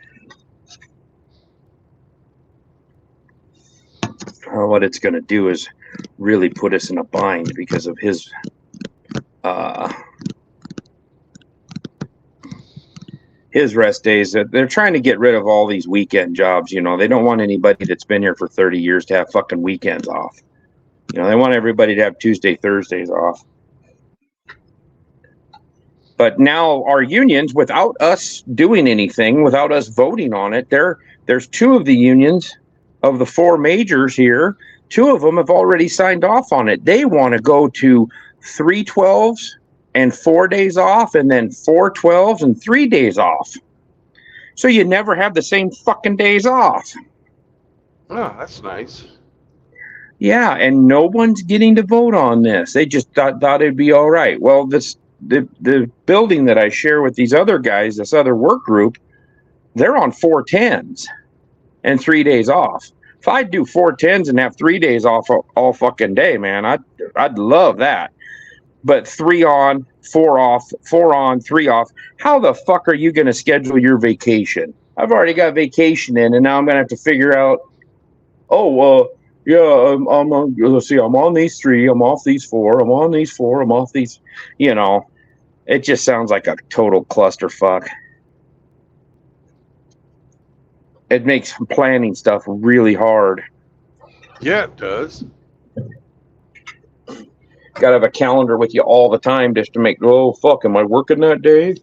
What it's going to do is really put us in a bind because of his rest days. They're trying to get rid of all these weekend jobs. They don't want anybody that's been here for 30 years to have fucking weekends off. They want everybody to have Tuesday, Thursdays off. But now our unions, without us doing anything, without us voting on it, there's 2 of the unions of the 4 majors here. 2 of them have already signed off on it. They want to go to 3 12s and 4 days off, and then 4 12s and 3 days off. So you never have the same fucking days off.
Oh, that's nice.
Yeah, and no one's getting to vote on this. They just thought it'd be all right. Well, the building that I share with these other guys, this other work group, they're on 410s and 3 days off. If I do 410s and have 3 days off all fucking day, man, I'd love that. But 3 on, 4 off, 4 on, 3 off. How the fuck are you going to schedule your vacation? I've already got vacation in, and now I'm going to have to figure out, yeah, I'm on, let's see, I'm on these 3, I'm off these 4, I'm on these 4, I'm off these, it just sounds like a total clusterfuck. It makes planning stuff really hard.
Yeah, it does.
Got to have a calendar with you all the time just to make, fuck, am I working that day?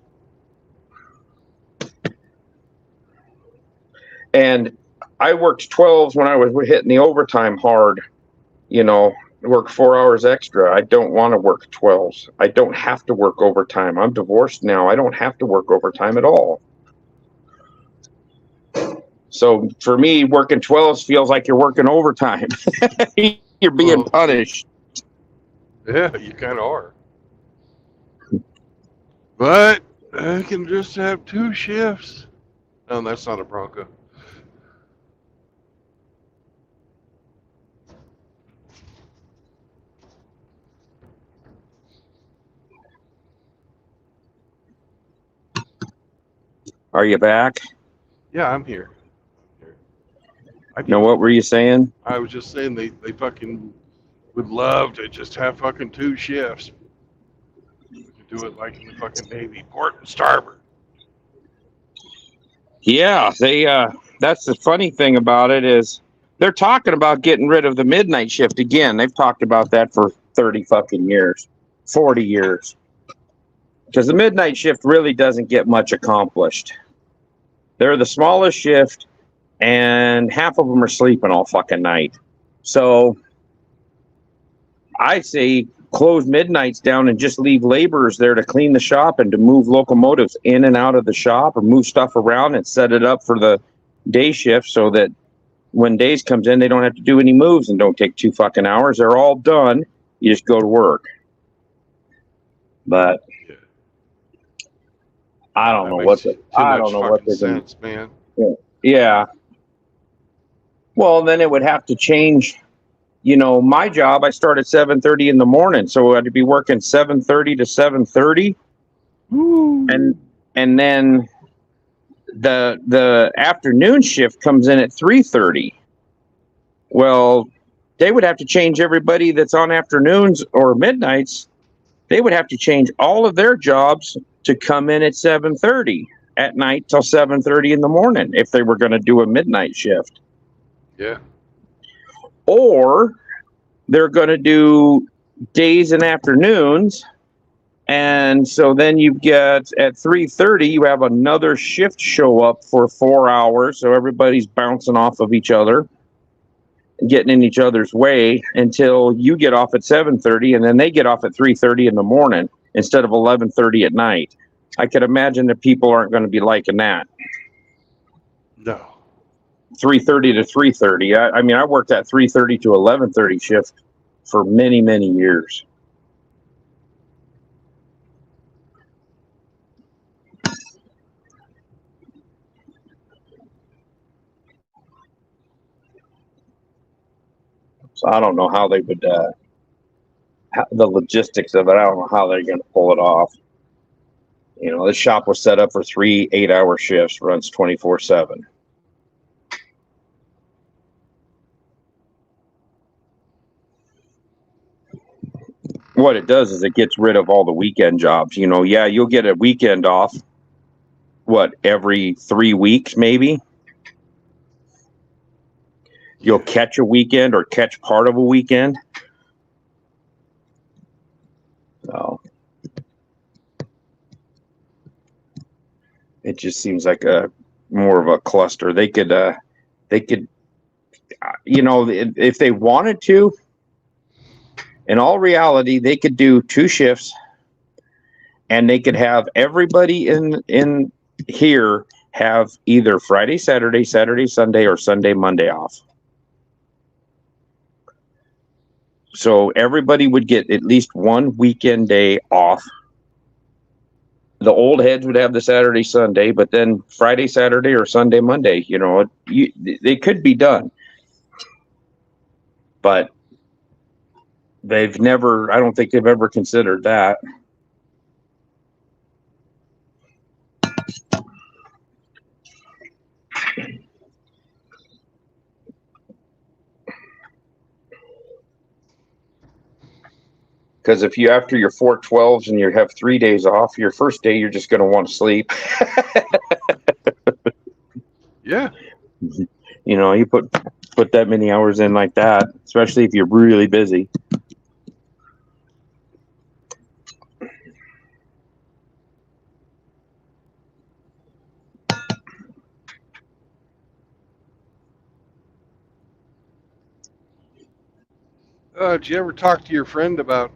And I worked 12s when I was hitting the overtime hard, work 4 hours extra. I don't want to work 12s. I don't have to work overtime. I'm divorced now. I don't have to work overtime at all. So for me, working 12s feels like you're working overtime. You're being punished.
Yeah, you kind of are. But I can just have 2 shifts. No, that's not a Bronco.
Are you back?
Yeah, I'm here.
What were you saying?
I was just saying they fucking would love to just have fucking 2 shifts. We could do it like in the fucking Navy, port and starboard.
Yeah, that's the funny thing about it is they're talking about getting rid of the midnight shift again. They've talked about that for 30 fucking years, 40 years. Because the midnight shift really doesn't get much accomplished. They're the smallest shift, and half of them are sleeping all fucking night. So I say close midnights down and just leave laborers there to clean the shop and to move locomotives in and out of the shop or move stuff around and set it up for the day shift so that when days comes in, they don't have to do any moves and don't take 2 fucking hours. They're all done. You just go to work. But I don't know what they're doing.
Man.
Yeah. Well, then it would have to change. My job, I start at 7:30 in the morning, so I had to be working 7:30 to 7:30. And then the afternoon shift comes in at 3:30. Well, they would have to change everybody that's on afternoons or midnights. They would have to change all of their jobs to come in at 7:30 at night till 7:30 in the morning if they were going to do a midnight shift.
Yeah.
Or they're going to do days and afternoons. And so then you get at 3:30, you have another shift show up for 4 hours. So everybody's bouncing off of each other, getting in each other's way until you get off at 7:30, and then they get off at 3:30 in the morning instead of 11:30 at night. I could imagine that people aren't going to be liking that.
No.
3:30 to 3:30. I mean, I worked that 3:30 to 11:30 shift for many, many years. So I don't know how they would, the logistics of it. I don't know how they're going to pull it off. This shop was set up for 3 8-hour shifts, runs 24/7. What it does is it gets rid of all the weekend jobs. Yeah, you'll get a weekend off, every 3 weeks, maybe? You'll catch a weekend or catch part of a weekend. So it just seems like more of a cluster. They could, if they wanted to, in all reality, they could do 2 shifts and they could have everybody in here have either Friday, Saturday, Saturday, Sunday, or Sunday, Monday off. So everybody would get at least one weekend day off. The old heads would have the Saturday, Sunday, but then Friday, Saturday, or Sunday, Monday, they could be done. But I don't think they've ever considered that. Because if you, after your 412s and you have 3 days off, your first day, you're just going to want to sleep.
Yeah.
You put that many hours in like that, especially if you're really busy.
Did you ever talk to your friend about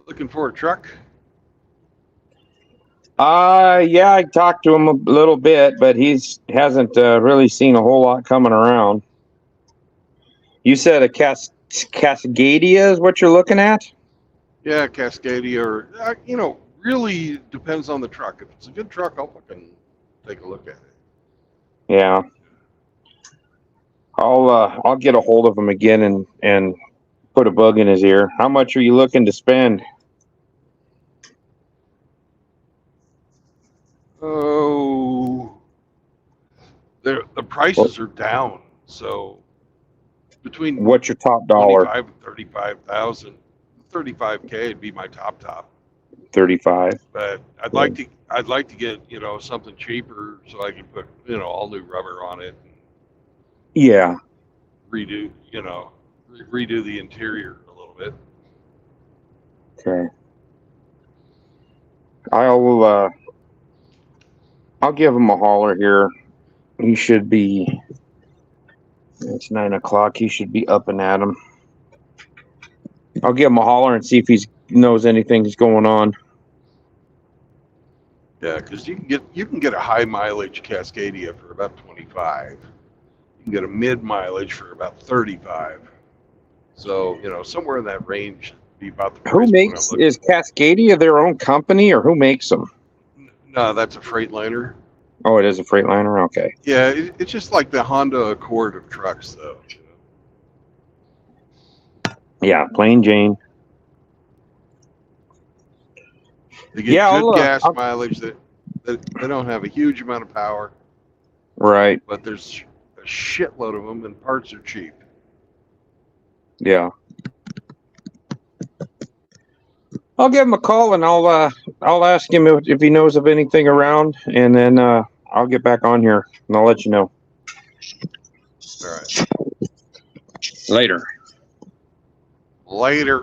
looking for a truck?
Yeah, I talked to him a little bit, but hasn't really seen a whole lot coming around. You said a Cascadia is what you're looking at?
Yeah, Cascadia, or really depends on the truck. If it's a good truck, I'll fucking take a look at it.
Yeah. I'll get a hold of him again and put a bug in his ear. How much are you looking to spend?
Oh, the prices are down. So between
What's your top dollar?
25 and 35,000, 35K would be my top.
35.
But I'd like to get something cheaper so I can put all new rubber on it.
Yeah.
Redo redo the interior a little bit.
Okay. I'll give him a holler here. He should be. It's 9 o'clock. He should be up and at him. I'll give him a holler and see if he knows anything's going on.
Yeah, because you can get a high mileage Cascadia for about 25. You can get a mid mileage for about 35. So somewhere in that range would be about the price point I'm looking.
Is Cascadia their own company, or who makes them?
No, that's a Freightliner.
Oh, it is a Freightliner? Okay.
Yeah, it's just like the Honda Accord of trucks, though.
Yeah, plain Jane.
They get good gas mileage. That they don't have a huge amount of power.
Right.
But there's a shitload of them, and parts are cheap.
Yeah. I'll give him a call and I'll ask him if he knows of anything around, and then I'll get back on here and I'll let you know.
All right.
Later.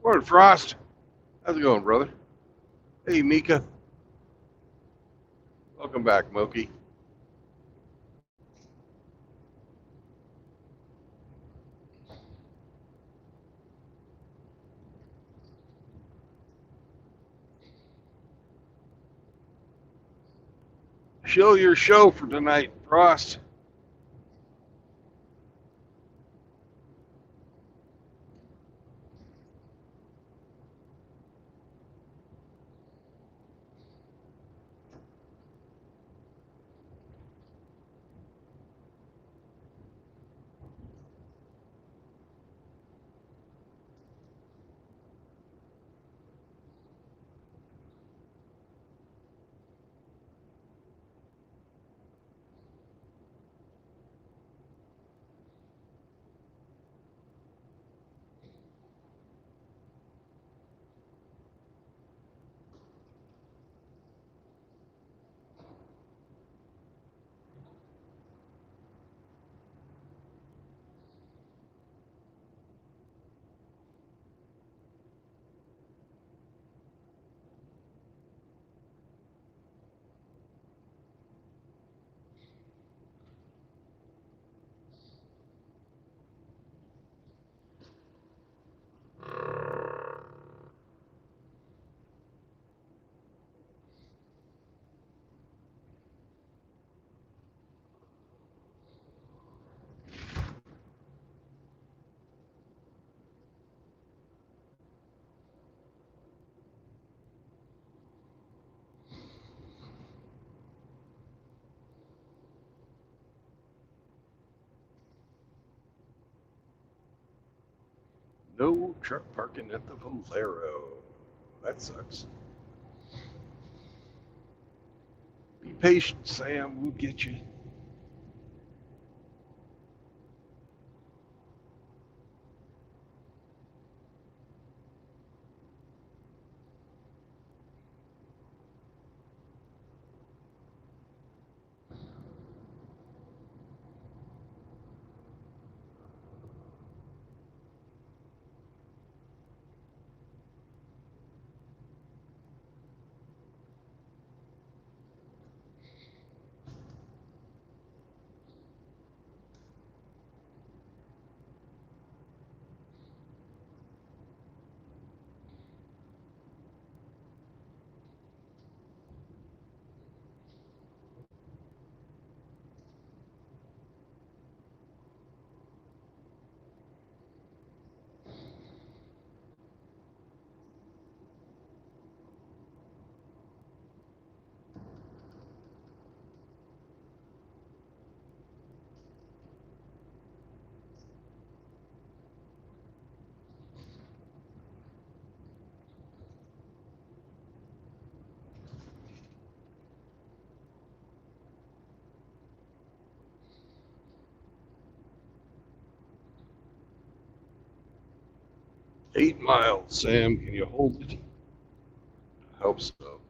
Morning, Frost. How's it going, brother? Hey, Mika. Welcome back, Moki. Show your show for tonight, Frost. No truck parking at the Valero. That sucks. Be patient, Sam. We'll get you. Eight miles, Sam. Can you hold it? I hope so.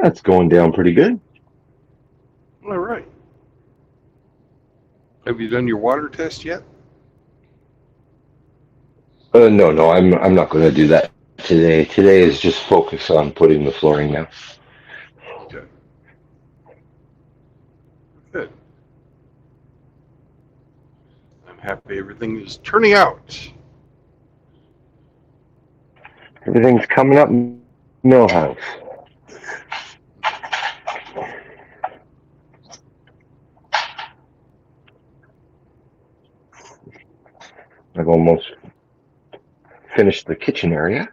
it's going down pretty good.
All right. Have you done your water test yet?
No, I'm not going to do that today. Today is just focus on putting the flooring down.
Okay. Good. I'm happy everything is turning out.
Everything's coming up Millhouse. I've almost finished the kitchen area.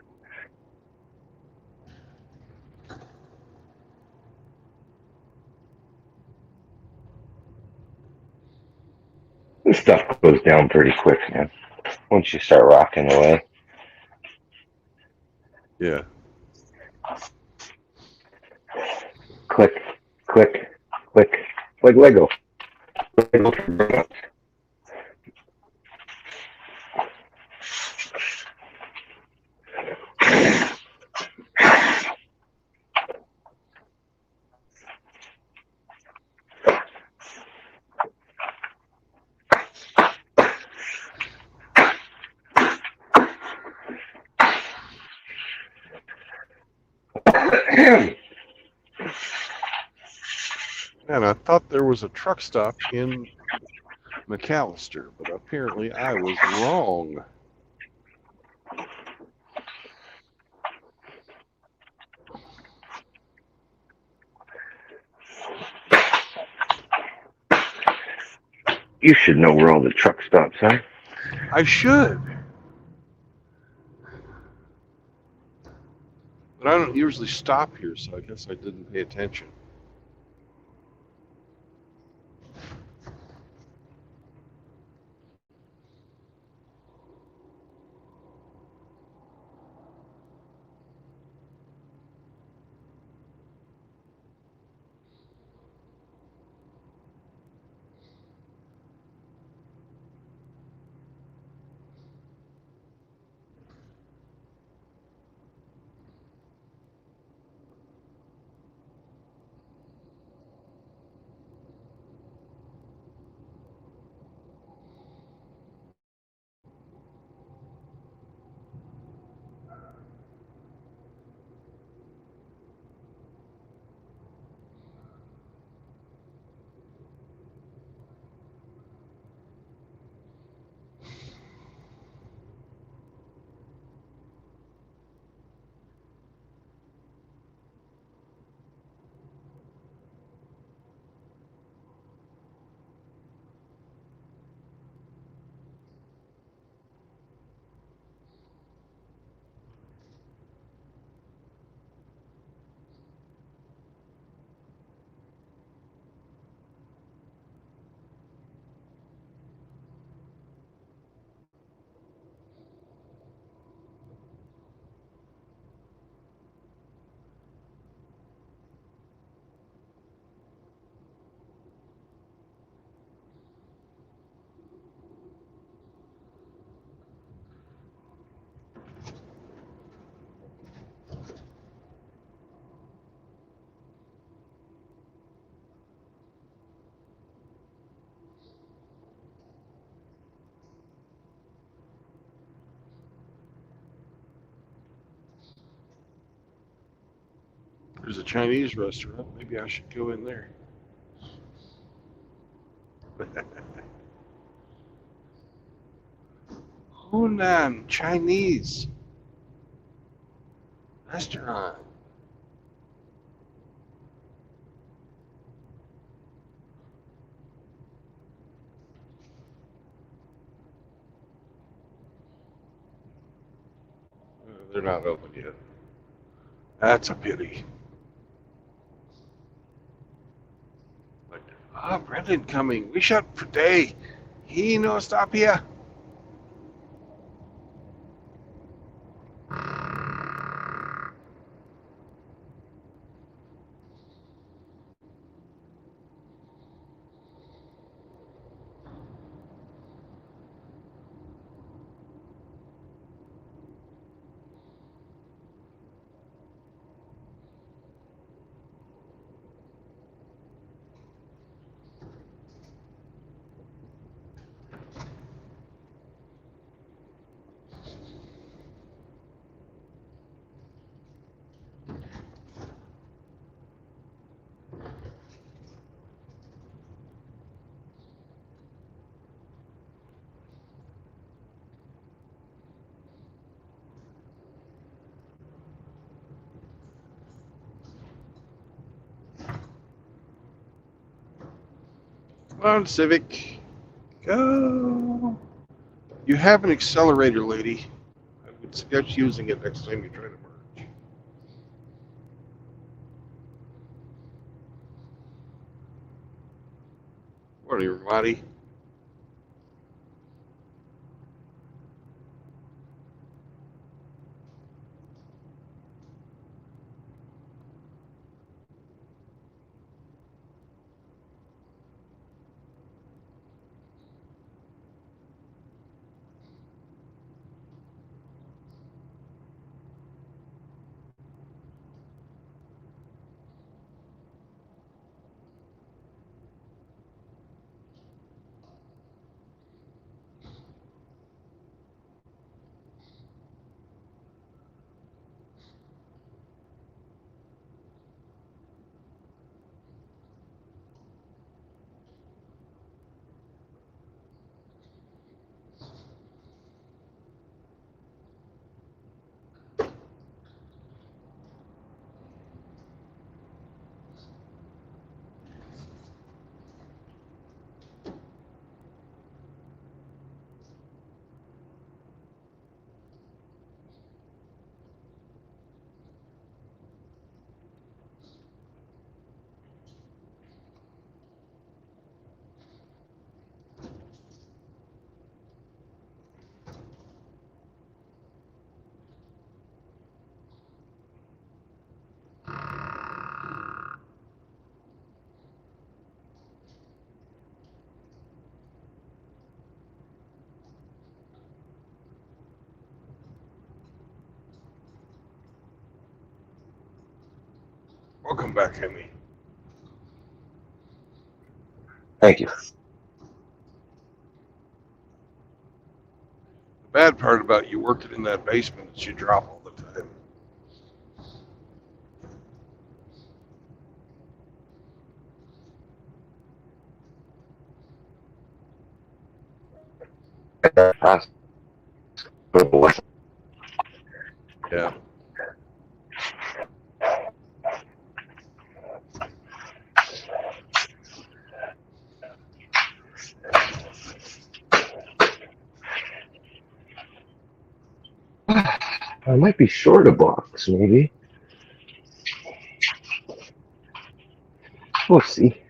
This stuff goes down pretty quick, man. Once you start rocking away.
Yeah.
Click, click, click. Like Lego. Lego for grown-ups.
And I thought there was a truck stop in McAllister, but apparently I was wrong.
You should know where all the truck stops are.
I should. But I don't usually stop here, so I guess I didn't pay attention. There's a Chinese restaurant. Maybe I should go in there. Hunan Chinese restaurant. They're not open yet. That's a pity. But, Brendan coming. We shot for day. He no stop here. Come on, Civic. Go. You have an accelerator, lady. I would suggest using it next time you try to merge. Morning, everybody. Welcome back, Henry.
Thank you.
The bad part about you working in that basement is you drop all the time. Yeah.
I might be short a box, maybe. We'll see.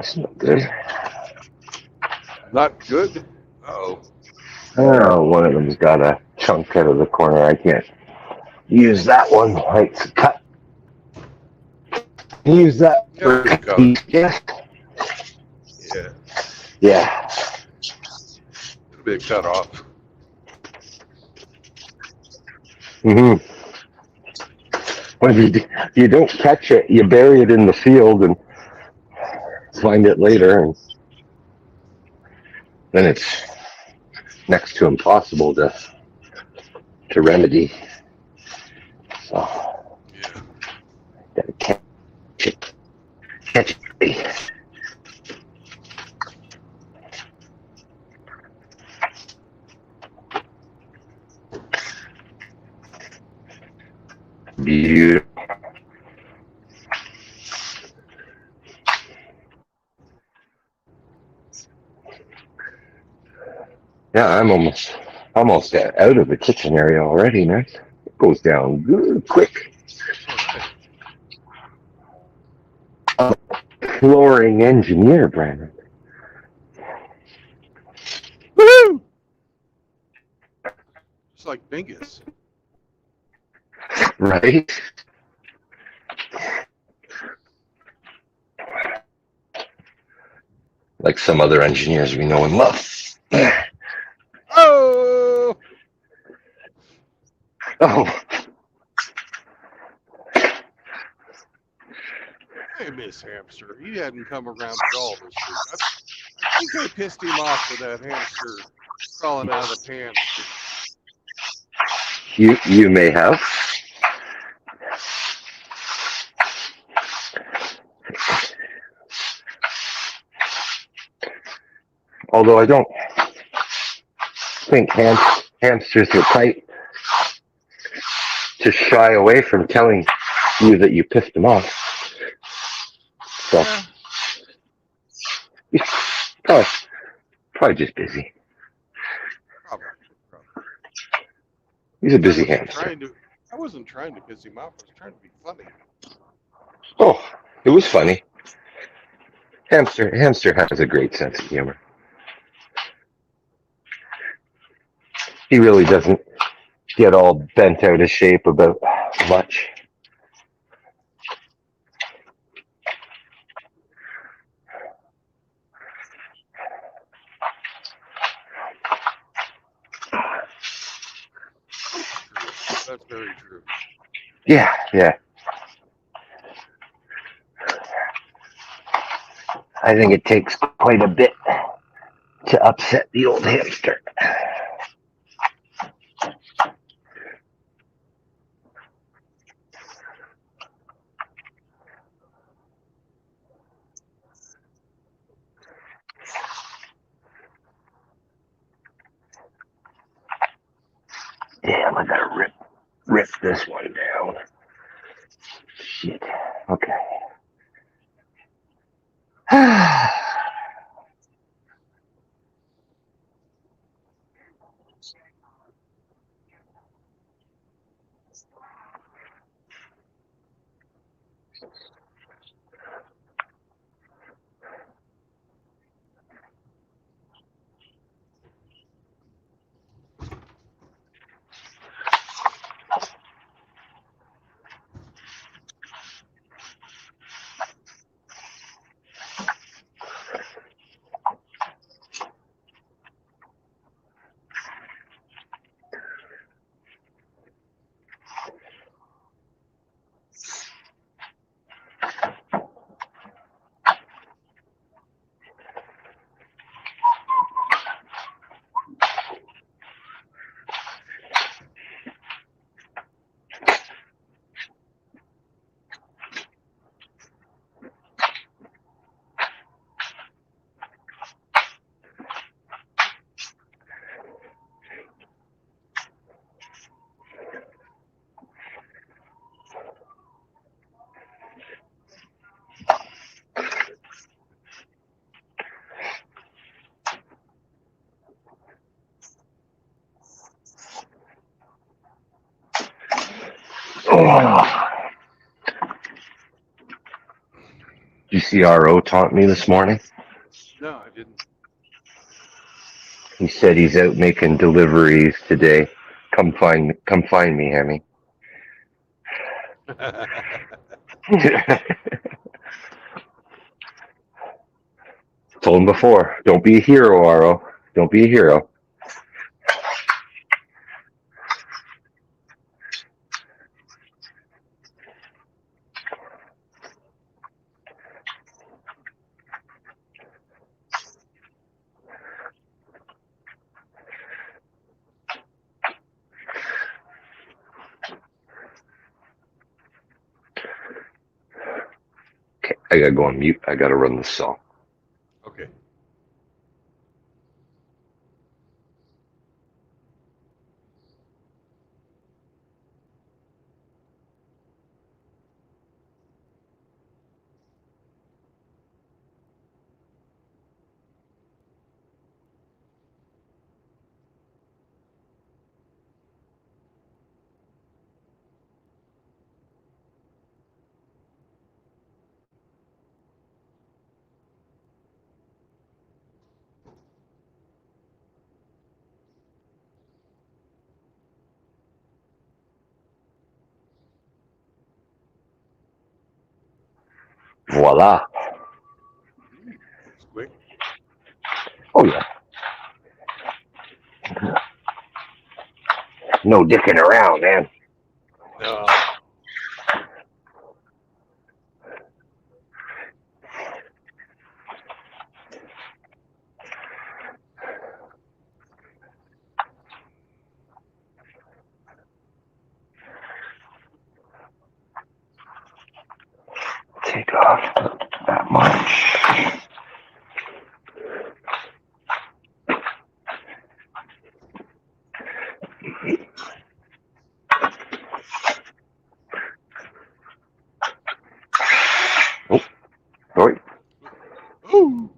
That's not good.
Not good? Uh-oh.
Oh, one of them's got a chunk out of the corner. I can't use that one. It's cut. Use that
Yeah,
for
you got it.
yeah.
Yeah.
Yeah.
It'll be a cut off.
Mm-hmm. When you don't catch it, you bury it in the field and find it later, and then it's next to impossible to to remedy. So
Yeah.
gotta catch it. Catch it. Beautiful. Yeah, I'm almost out of the kitchen area already, man. It goes down good quick.
All right.
Flooring engineer, Brandon.
Woo! Just like Bingus.
Right? Like some other engineers we know and love.
Oh!
Oh,
I miss Hamster. He hadn't come around at all this week. I think I pissed him off with that hamster crawling out of the pants.
you may have. Although I don't think hamsters are tight to shy away from telling you that you pissed them off. So
Yeah,
he's probably just busy.
probably.
He's a busy
I
hamster.
wasn't trying to piss him off. I was trying to be funny.
Oh, it was funny. Hamster has a great sense of humor. He really doesn't get all bent out of shape about much.
That's very true.
Yeah. I think it takes quite a bit to upset the old hamster. Damn, I gotta rip this one down. Shit. Okay. Oh. GCRO taunt me this morning.
No, I didn't.
He said he's out making deliveries today. Come find me, Hemi. Told him before, don't be a hero, Aro. Don't be a hero. I gotta go on mute. I gotta run the saw.
Okay.
Voila.
That's quick.
Oh yeah. No dicking around, man.
No.
Take off that much. Oh, sorry.
Ooh.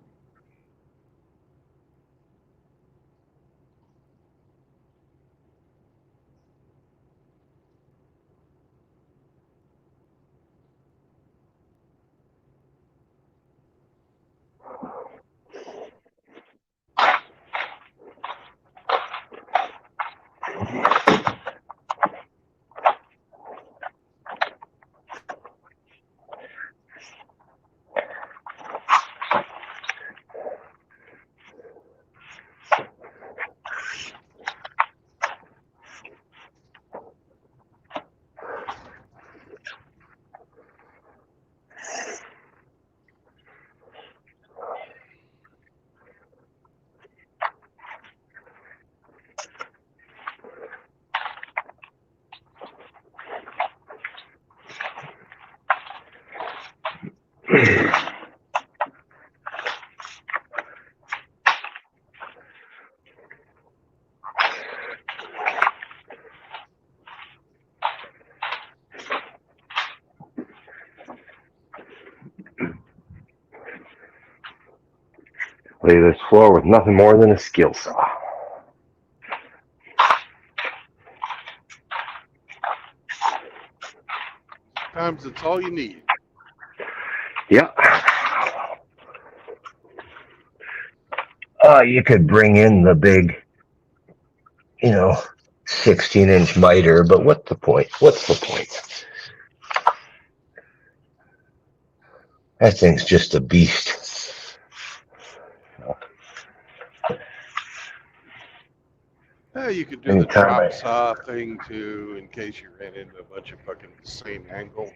Lay this floor with nothing more than a skill saw.
Sometimes it's all you need.
Yeah. You could bring in the big, 16-inch miter, but what's the point? What's the point? That thing's just a beast.
You could do the
Anytime
drop
I-
saw thing too, in case you ran into a bunch of fucking the same angle.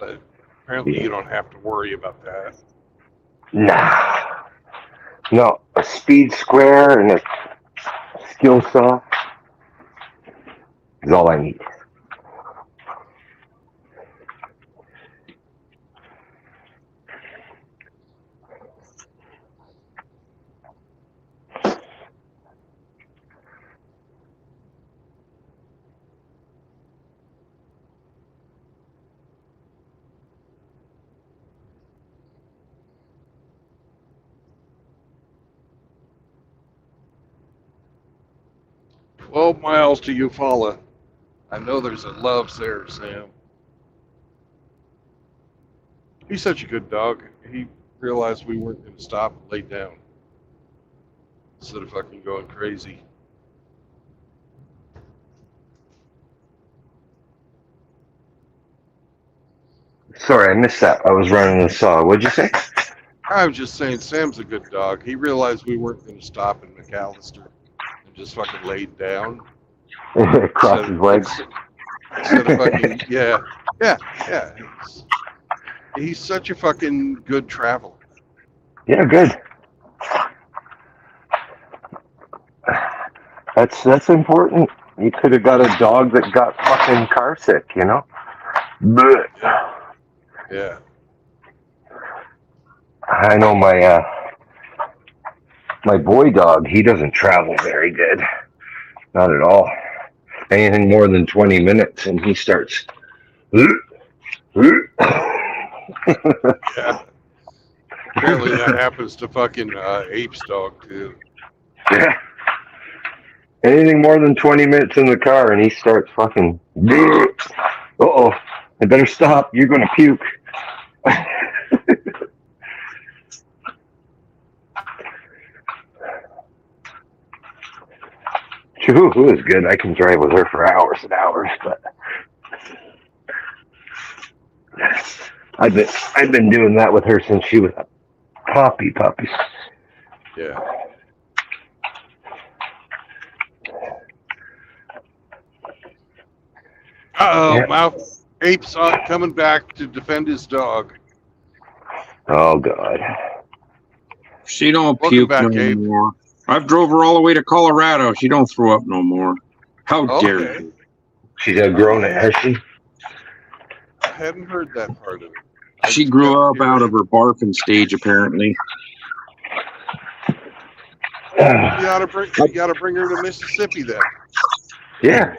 But apparently you don't have to worry about that.
Nah. No, a speed square and a skill saw is all I need.
"12 miles to Eufaula. I know there's a Love's there, Sam." He's such a good dog. He realized we weren't going to stop and lay down instead of fucking going crazy.
Sorry, I missed that. I was running the saw. What'd you say?
I was just saying, Sam's a good dog. He realized we weren't going to stop in McAllister and just fucking laid down.
Cross his legs.
Instead of fucking, yeah. He's such a fucking good traveler.
Yeah, good. That's important. You could have got a dog that got fucking car sick, Blech.
Yeah.
I know my boy dog. He doesn't travel very good, not at all. Anything more than 20 minutes, and he starts.
Yeah. Apparently that happens to fucking Ape's dog too.
Yeah. Anything more than 20 minutes in the car, and he starts fucking. Uh-oh, I better stop. You're gonna puke. Who is good. I can drive with her for hours and hours, but I've been doing that with her since she was a puppy.
Yeah. Uh-oh,
Yeah.
Mouth Ape's coming back to defend his dog.
Oh God.
She don't
Welcome
puke
back,
no
Abe.
more. I've drove her all the way to Colorado. She don't throw up no more. How dare
Okay.
you?
She's outgrown it, has she?
I hadn't heard that part of it.
She grew up out of her barfing stage, apparently.
You ought to bring her to Mississippi then.
Yeah.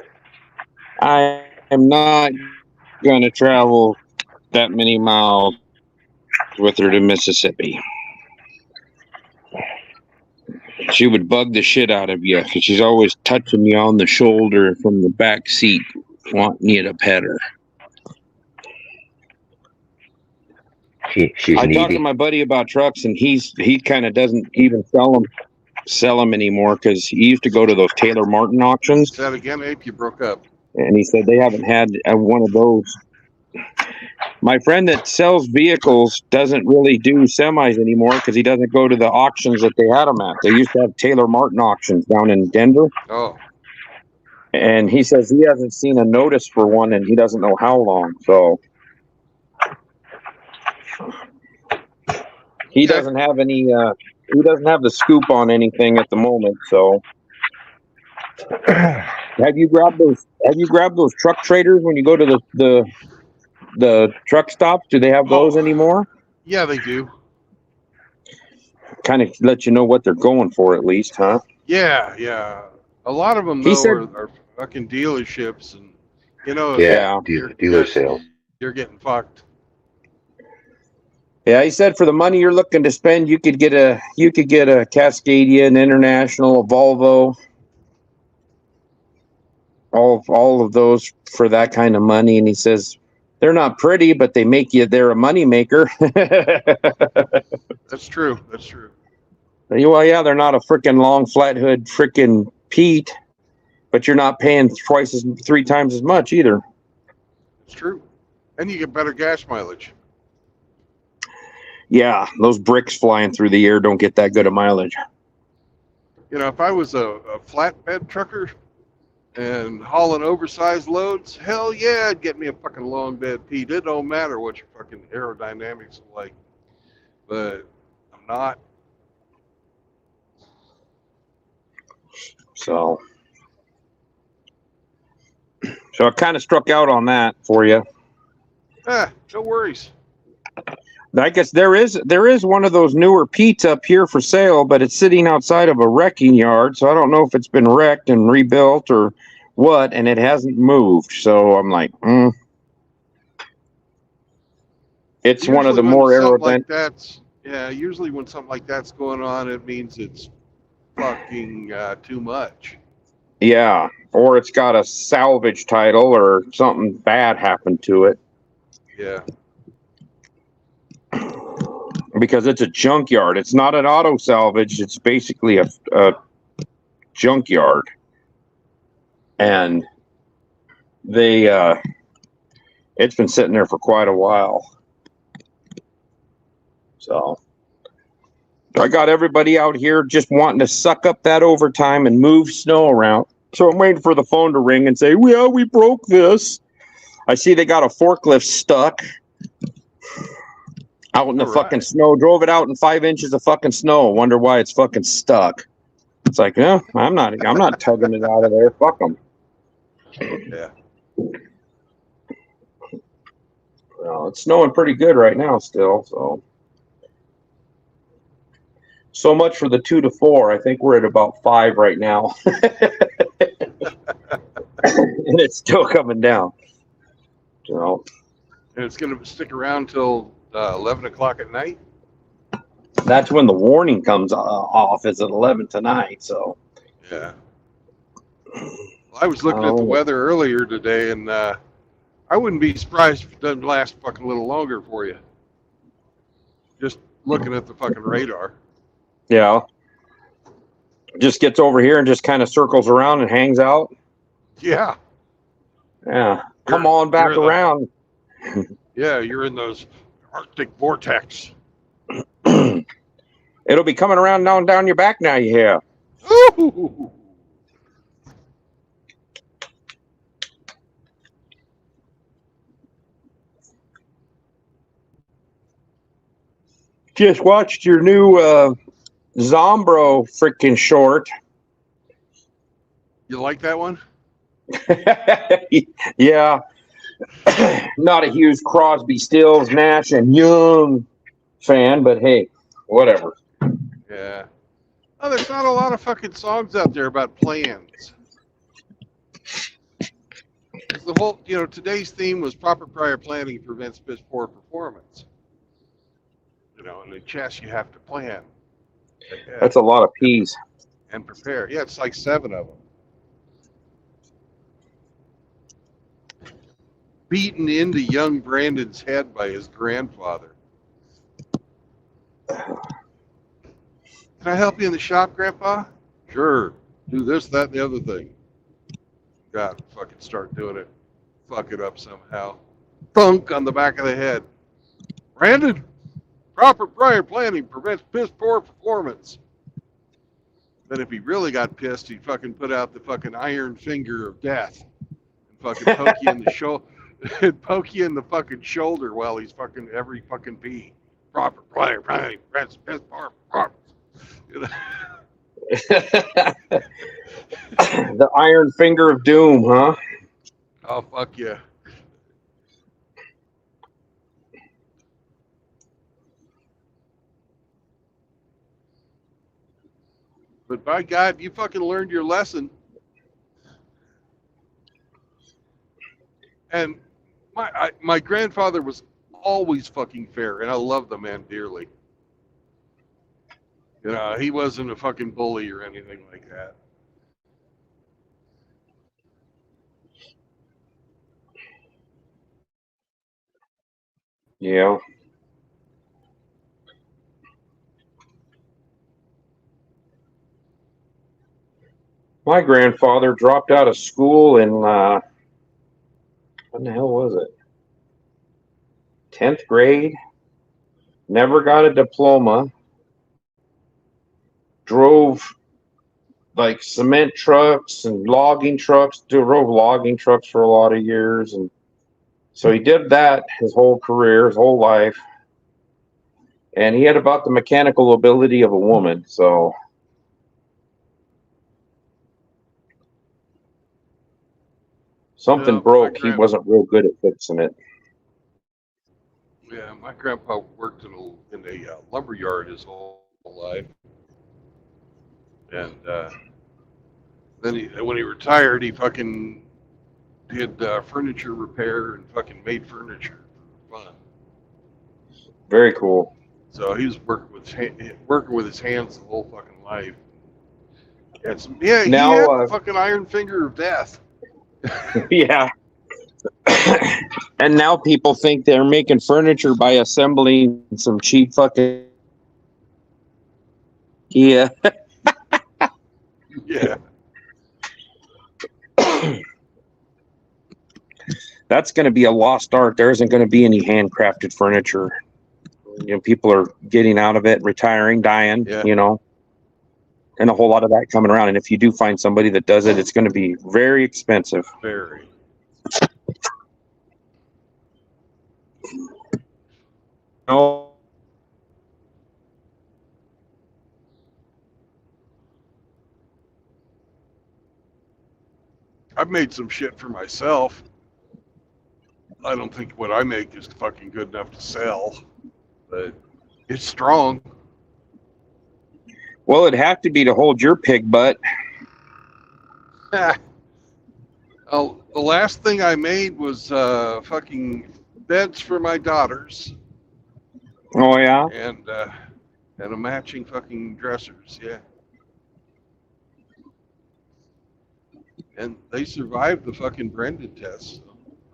I am not going to travel that many miles with her to Mississippi. She would bug the shit out of you because she's always touching you on the shoulder from the back seat, wanting you to pet her.
She's
I
needy.
talked to my buddy about trucks, and he kind of doesn't even sell them anymore because he used to go to those Taylor Martin auctions.
Say that again, Ape. You broke up.
And he said they haven't had one of those. My friend that sells vehicles doesn't really do semis anymore because he doesn't go to the auctions that they had them at. They used to have Taylor Martin auctions down in Denver.
Oh.
And he says he hasn't seen a notice for one and he doesn't know how long. So he doesn't have any, he doesn't have the scoop on anything at the moment. So have you grabbed those truck traders when you go to the truck stops? Do they have those anymore?
Yeah, they do.
Kind of let you know what they're going for at least, huh?
Yeah. A lot of them though are fucking dealerships, and
dealer sales.
You're getting fucked.
Yeah, he said for the money you're looking to spend, you could get a Cascadia, an International, a Volvo, all of those for that kind of money. And he says they're not pretty, but they make you. They're a money maker.
That's true.
Well, yeah, they're not a freaking long flat hood freaking Pete, but you're not paying 3 times as much either.
It's true, and you get better gas mileage.
Yeah, those bricks flying through the air don't get that good of mileage.
You know, if I was a flatbed trucker and hauling oversized loads, hell yeah, I'd get me a fucking long bed Pete. It don't matter what your fucking aerodynamics are like. But I'm not.
So I kind of struck out on that for you.
No worries.
I guess there is one of those newer Pete's up here for sale, but it's sitting outside of a wrecking yard, so I don't know if it's been wrecked and rebuilt or what, and it hasn't moved. So I'm like, It's
usually
one of the more
aerodynamic. Usually when something like that's going on, it means it's fucking too much.
Yeah, or it's got a salvage title or something bad happened to it.
Yeah.
Because it's a junkyard. It's not an auto salvage. It's basically a junkyard. And it's been sitting there for quite a while. So I got everybody out here just wanting to suck up that overtime and move snow around. So I'm waiting for the phone to ring and say, well, we broke this. I see they got a forklift stuck out in the fucking snow. Drove it out in 5 inches of fucking snow. Wonder why it's fucking stuck. It's like, no, I'm not tugging it out of there. Fuck them.
Yeah.
Well, it's snowing pretty good right now still. So So much for the 2 to 4. I think we're at about 5 right now. And it's still coming down. So
And it's going to stick around till 11 o'clock at night.
that's when the warning comes off, is at 11 tonight. So
Yeah. Well, I was looking at the weather earlier today, and I wouldn't be surprised if it doesn't last fucking a little longer for you. Just looking at the fucking radar.
yeah, just gets over here and just kind of circles around and hangs out.
Yeah.
Yeah, come on back around.
Yeah, you're in those Arctic vortex.
It'll be coming around down your back now. You hear?
Ooh.
Just watched your new Zombro freaking short.
You like that one?
Yeah. Not a huge Crosby, Stills, Nash, and Young fan, but hey, whatever.
Yeah. Oh, there's not a lot of fucking songs out there about plans. The whole, today's theme was proper prior planning prevents piss poor performance. In the chess, you have to plan.
That's a lot of P's.
And prepare. Yeah, it's like 7 of them. Beaten into young Brandon's head by his grandfather. Can I help you in the shop, Grandpa? Sure. Do this, that, and the other thing. God, fucking start doing it. Fuck it up somehow. Thunk on the back of the head. Brandon, proper prior planning prevents piss poor performance. Then if he really got pissed, he'd fucking put out the fucking iron finger of death and fucking poke you in the shoulder. Poke you in the fucking shoulder while he's fucking every fucking pee. Proper prior planning prevents piss poor performance.
The iron finger of doom, huh?
Oh, fuck yeah. But by God, you fucking learned your lesson. And my grandfather was always fucking fair, and I love the man dearly. He wasn't a fucking bully or anything like that.
Yeah. My grandfather dropped out of school in, when the hell was it? 10th grade. Never got a diploma. Drove like cement trucks and logging trucks. Drove logging trucks for a lot of years. And so he did that his whole career, his whole life. And he had about the mechanical ability of a woman. So something broke. He wasn't real good at fixing it.
Yeah, my grandpa worked in a lumber yard his whole life. And then when he retired, he fucking did furniture repair and fucking made furniture for fun.
Very cool.
So he was working with his hands the whole fucking life. He had the fucking iron finger of death.
Yeah. And now people think they're making furniture by assembling some cheap fucking. Yeah.
Yeah.
That's going to be a lost art. There isn't going to be any handcrafted furniture. People are getting out of it, retiring, dying, and a whole lot of that coming around. And if you do find somebody that does it, it's going to be very expensive.
Very.
No.
I've made some shit for myself. I don't think what I make is fucking good enough to sell, but it's strong.
Well, it'd have to be to hold your pig butt.
Oh, the last thing I made was fucking beds for my daughters
Oh yeah.
and a matching fucking dressers. Yeah, and they survived the fucking Brendan test.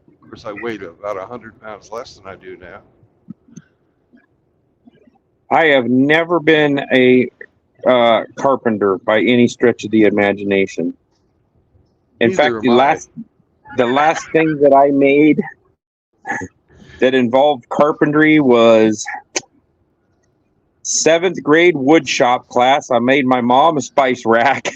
Of course, I weighed about 100 pounds less than I do now.
I have never been a carpenter by any stretch of the imagination. In
Neither
fact,
am I.
the last thing that I made that involved carpentry was 7th grade wood shop class. I made my mom a spice rack.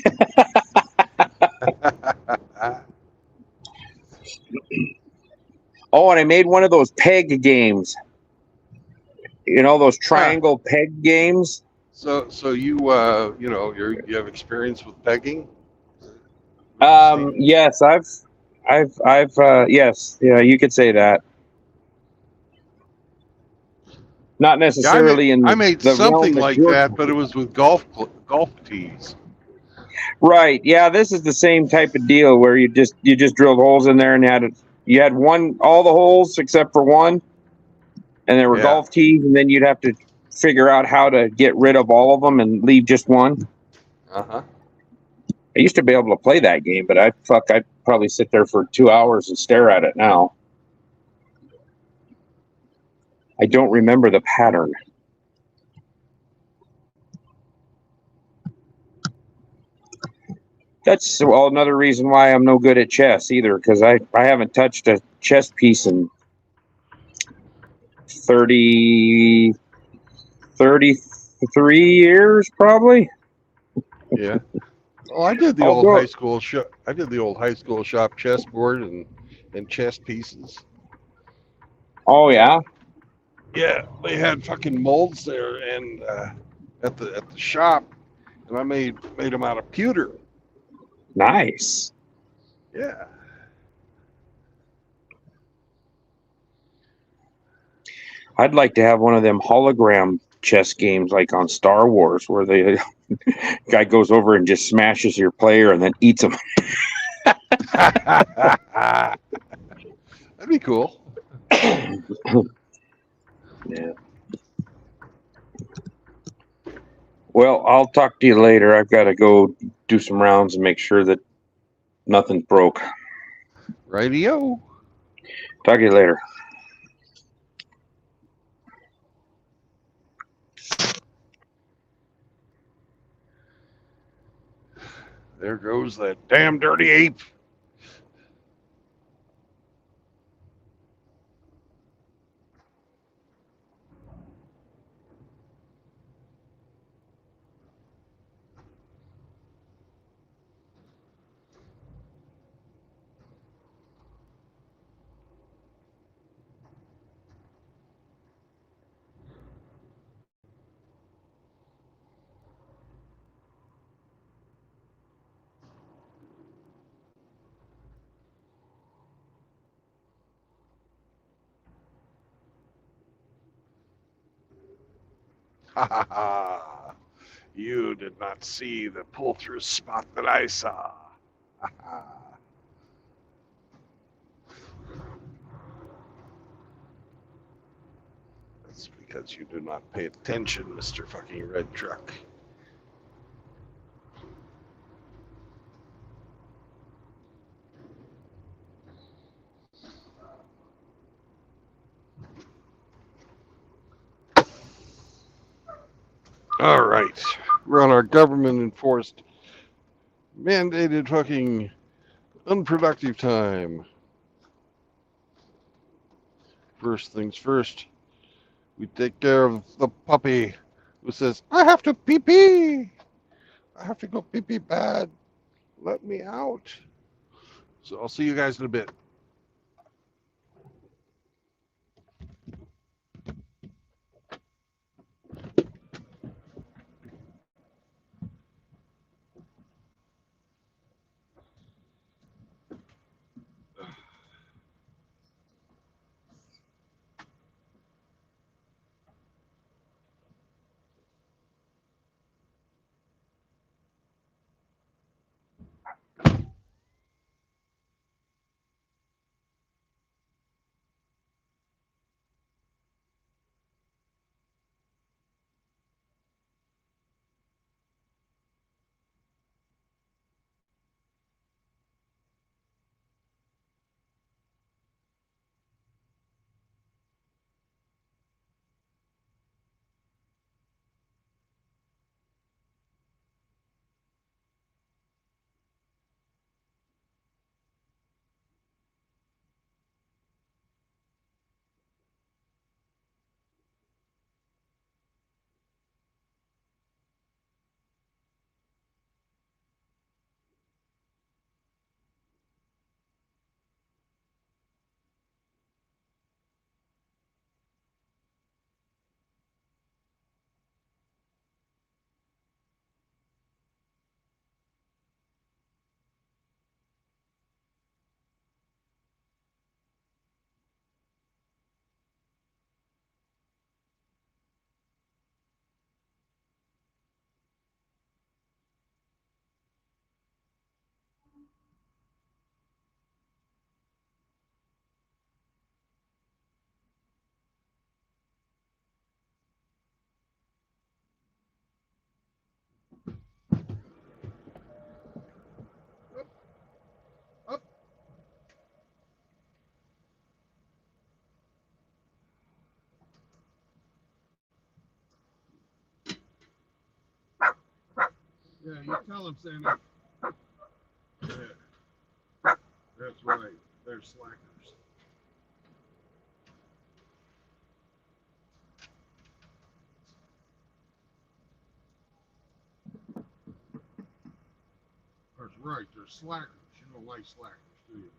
Oh, and I made one of those peg games. You know, those triangle peg games.
So you you know you have experience with pegging? What you're saying?
Yes, yes, yeah, you could say that. Not
Yeah,
necessarily in
I made
the realm
something
that
like
you're.
that, but it was with golf tees.
Right. Yeah, this is the same type of deal where you just drilled holes in there and you had all the holes except for one, and there were
Yeah.
golf tees, and then you'd have to figure out how to get rid of all of them and leave just one.
Uh-huh.
I used to be able to play that game, but I'd probably sit there for 2 hours and stare at it now. I don't remember the pattern. That's another reason why I'm no good at chess either, because I haven't touched a chess piece in 33 years probably.
Yeah. Well, I did the old
Although,
high school shop. I did the old high school shop chessboard and chess pieces.
oh yeah,
Yeah, they had fucking molds there and at the shop, and I made them out of pewter.
nice.
Yeah.
I'd like to have one of them hologram chess games like on Star Wars where the guy goes over and just smashes your player and then eats them.
That'd be cool.
Yeah. Well, I'll talk to you later. I've got to go do some rounds and make sure that nothing's broke.
Radio.
Talk to you later.
There goes that damn dirty ape. Ha ha ha. You did not see the pull-through spot that I saw. Ha ha. That's because you do not pay attention, Mr. Fucking Red Truck. All right. We're on our government enforced, mandated fucking unproductive time. First things first, we take care of the puppy who says, I have to pee pee. I have to go pee pee bad. Let me out. So I'll see you guys in a bit. Yeah, you tell them, Sandy. Yeah, that's right. They're slackers. That's right. They're slackers. You don't like slackers, do you?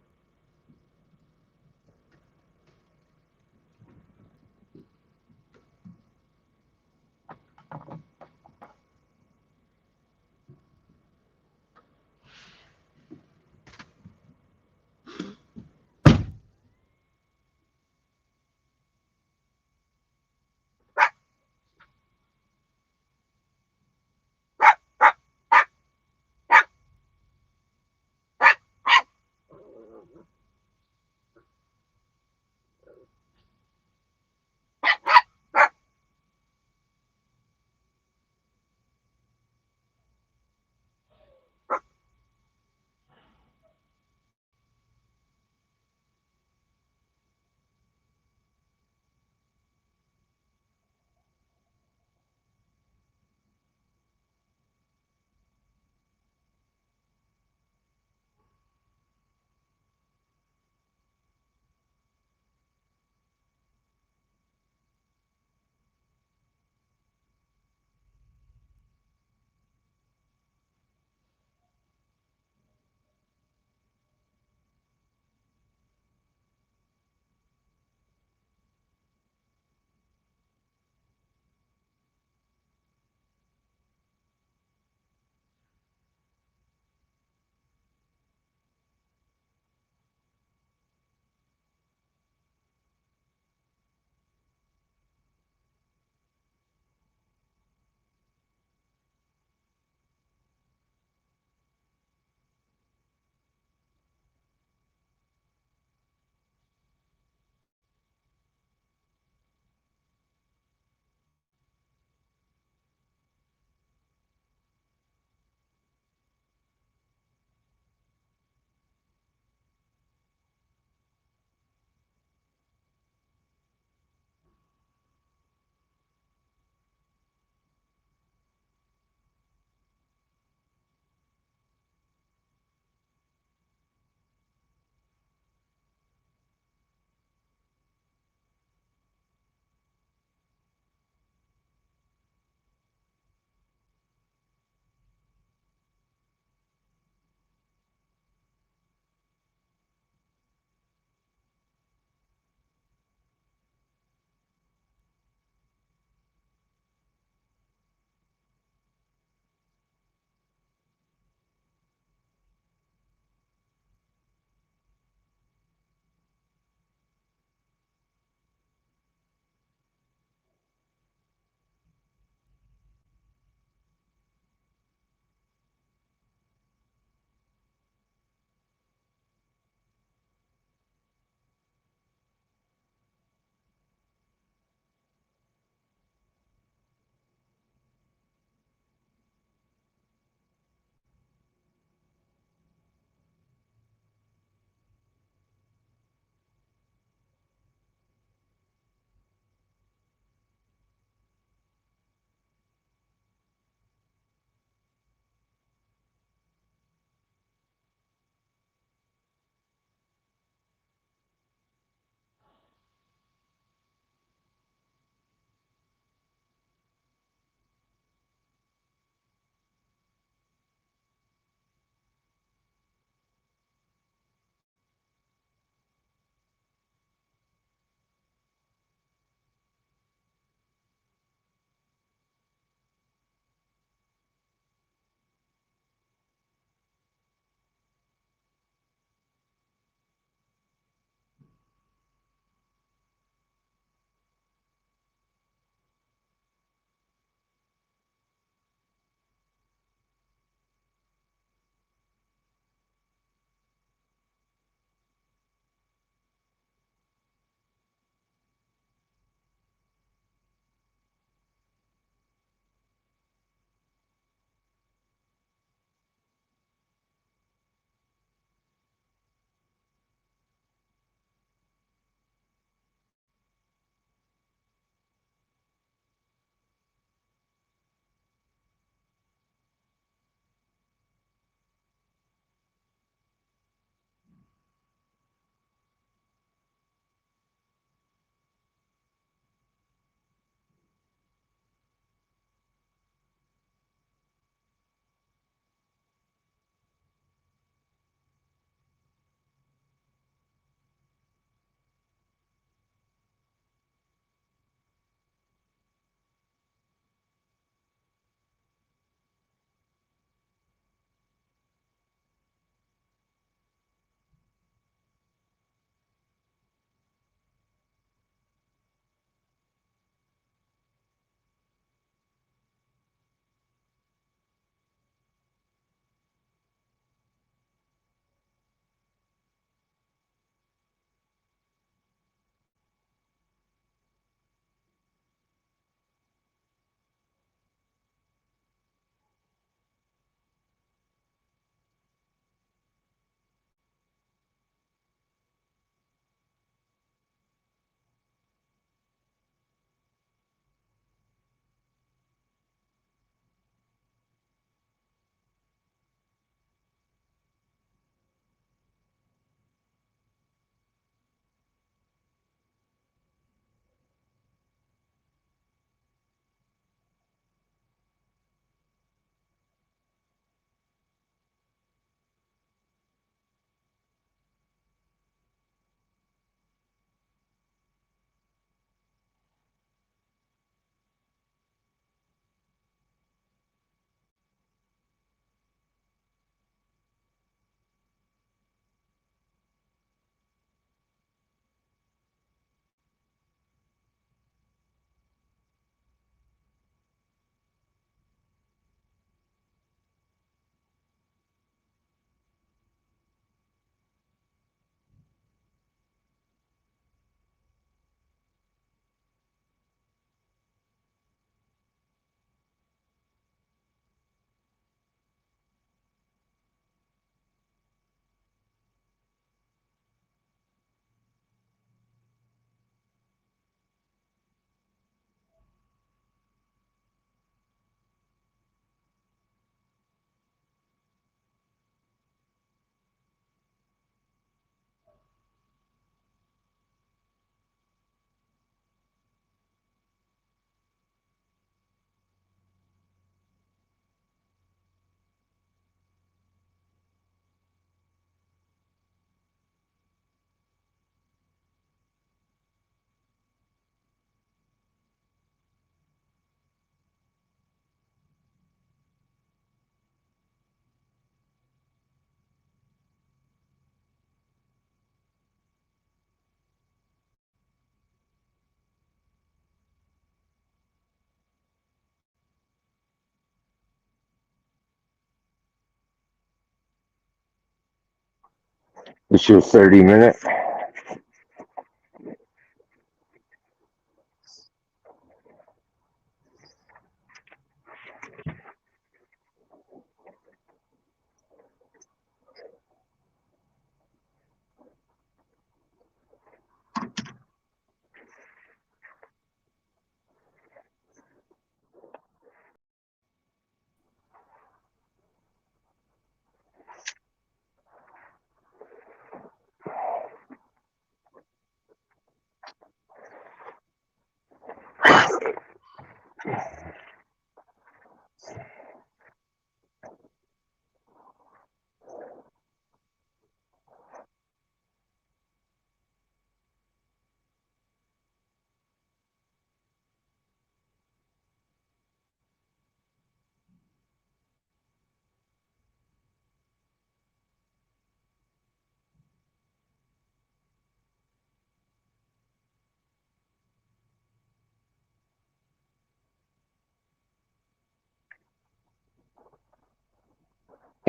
It's your 30-minute.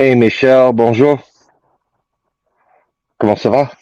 Hey Michel, bonjour. Comment ça va?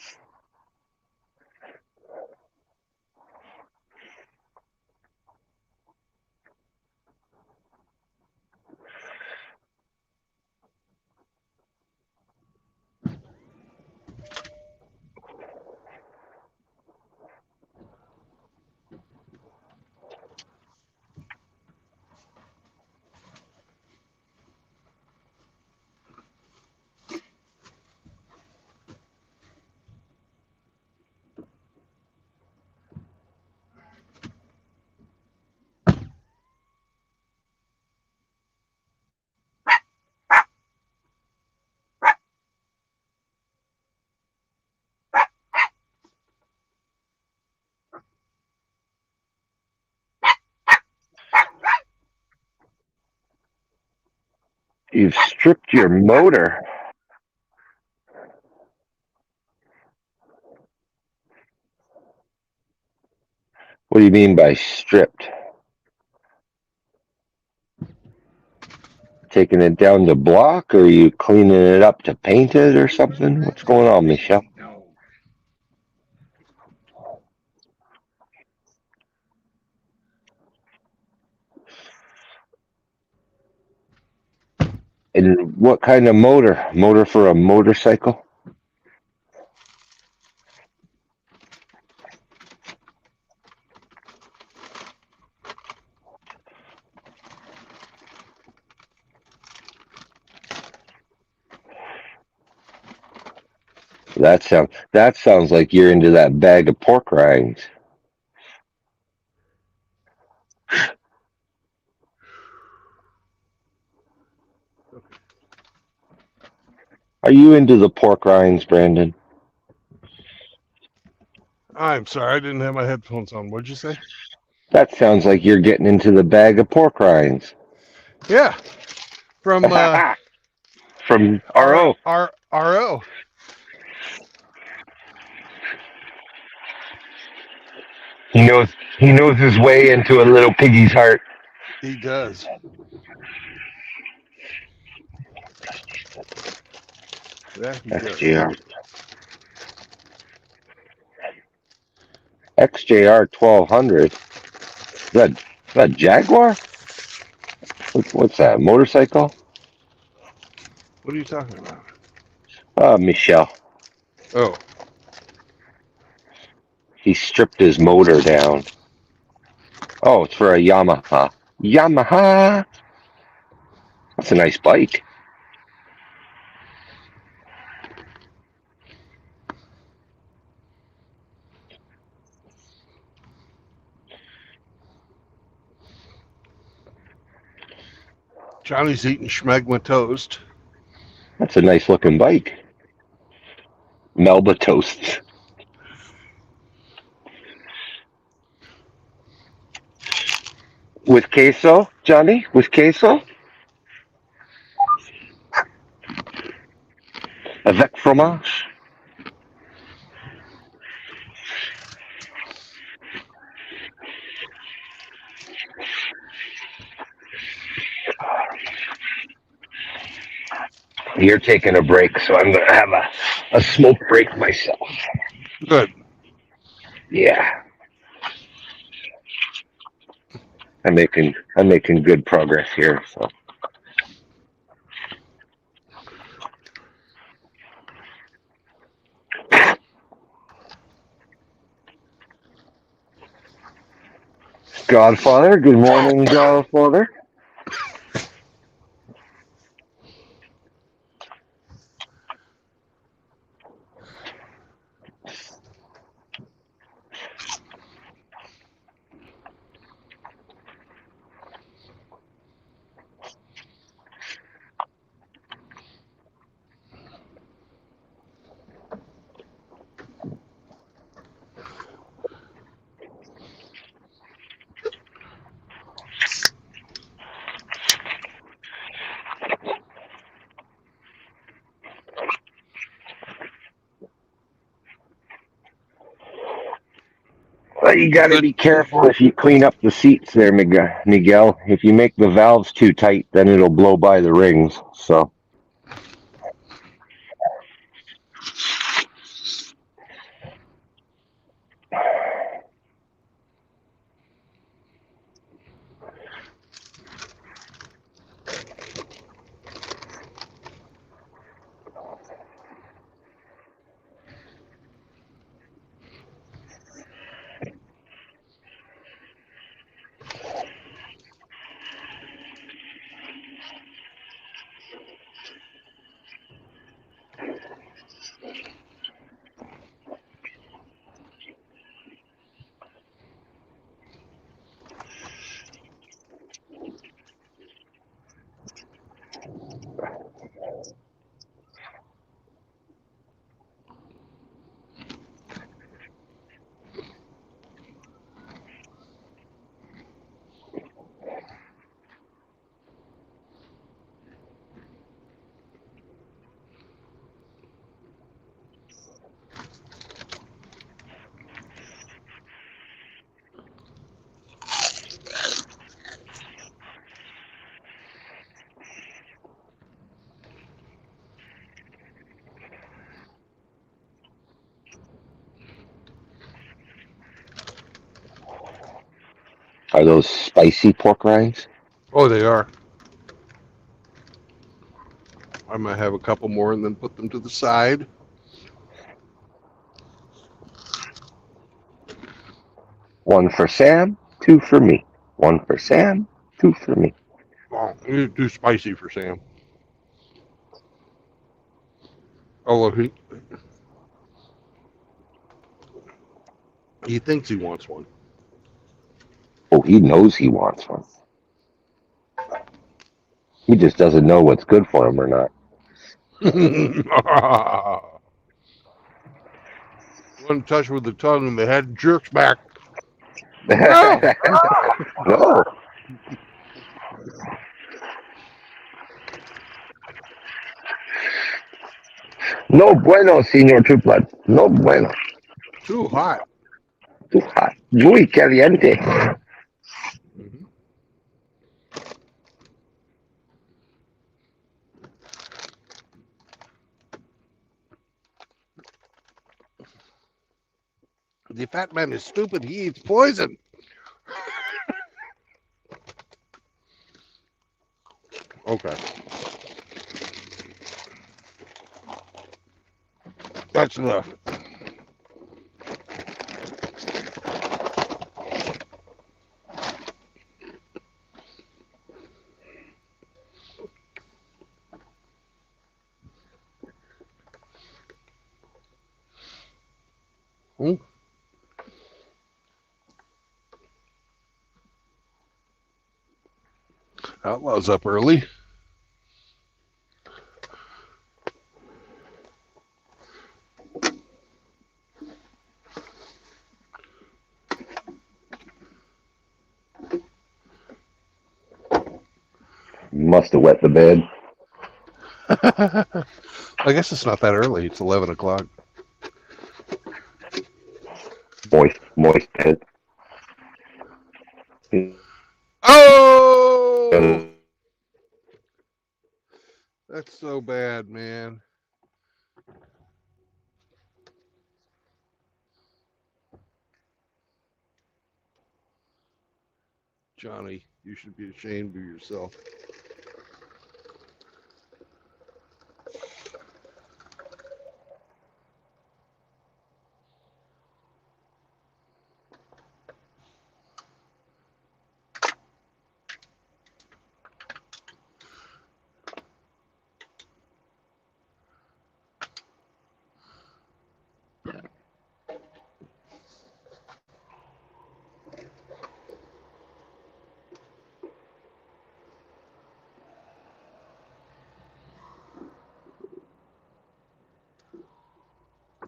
You've stripped your motor. What do you mean by stripped? Taking it down to block, or are you cleaning it up to paint it or something? What's going on, Michelle? And what kind of motor? Motor for a motorcycle? That sounds like you're into that bag of pork rinds. Are you into the pork rinds, Brandon?
I'm sorry, I didn't have my headphones on. What'd you say?
That sounds like you're getting into the bag of pork rinds.
Yeah, from
From RO.
RO.
He knows his way into a little piggy's heart.
He does. Yeah, he does.
XJR. XJR 1200. Is that Jaguar? What's that? Motorcycle?
What are you talking about?
Michelle.
Oh,
He stripped his motor down. Oh, it's for a Yamaha. Yamaha. That's a nice bike.
Johnny's eating schmegma toast.
That's a nice looking bike. Melba toasts. With queso, Johnny? With queso? Avec fromage? You're taking a break, so I'm going to have a smoke break myself.
Good.
Yeah, I'm making good progress here. So Godfather, good morning, Godfather. Well, you got to
Good.
be careful if you clean up the seats there, Miguel. If you make the valves too tight, then it'll blow by the rings. So are those spicy pork rinds?
Oh, they are. I might have a couple more and then put them to the side.
One for Sam, two for me. One for Sam, two for me.
Oh, you're too spicy for Sam. Although he thinks he wants one.
Oh, he knows he wants one. He just doesn't know what's good for him or not.
One touch with the tongue and the head jerks back. No.
No. No bueno, señor Triplet. No bueno.
Too hot.
Too hot. Muy caliente.
Mm-hmm. The fat man is stupid. He eats poison. Okay. That's enough. Hmm? Outlaw's up early.
Must have wet the bed.
I guess it's not that early. It's 11 o'clock.
Moist bed.
Oh! That's so bad, man. Johnny, you should be ashamed of yourself.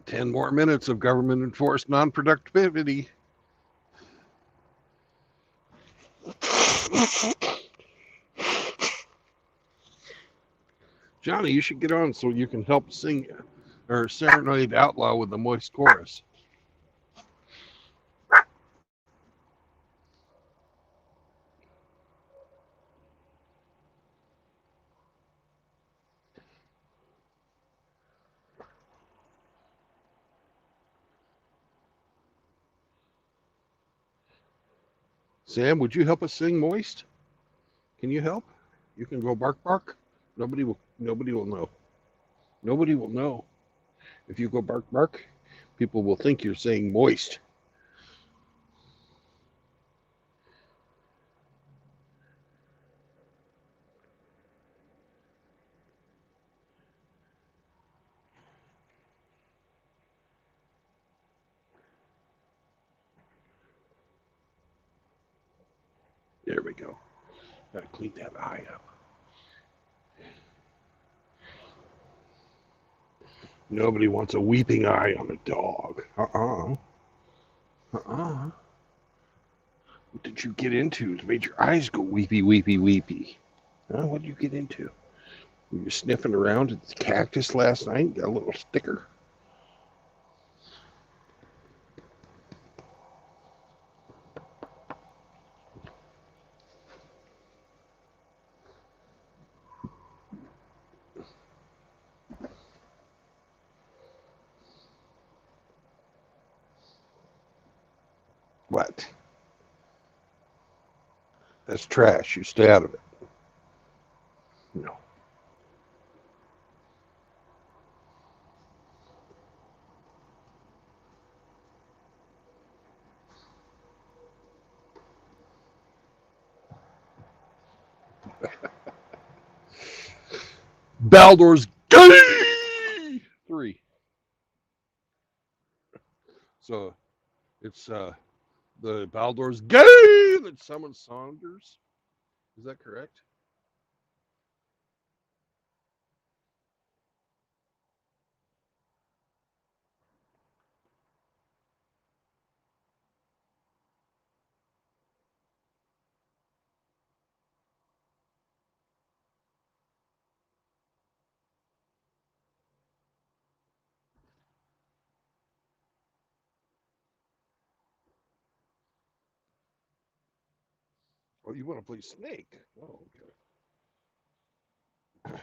Ten more minutes of government enforced non-productivity. Johnny, you should get on so you can help sing or serenade Outlaw with the moist chorus. Sam, would you help us sing Moist? Can you help? You can go bark bark. Nobody will know. Nobody will know. If you go bark bark, people will think you're saying moist. There we go. Gotta clean that eye up. Nobody wants a weeping eye on a dog. What did you get into? It made your eyes go weepy, weepy, weepy. What did you get into? You were sniffing around at the cactus last night, got a little sticker. What? That's trash. You stay out of it. No. Baldur's Gate 3. So it's the Baldur's Gate that summons Saunders. Is that correct? Oh, you want to play Snake? Oh, okay.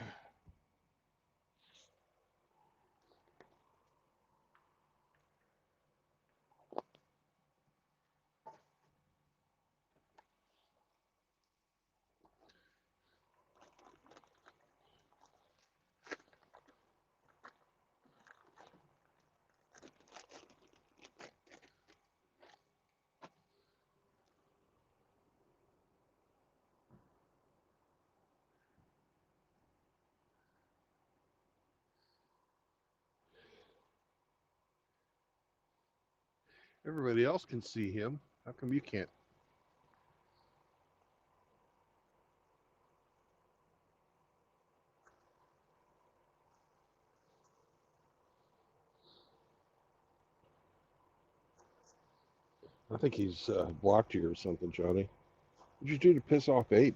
Everybody else can see him. How come you can't? I think he's blocked you or something, Johnny. What'd you do to piss off Abe?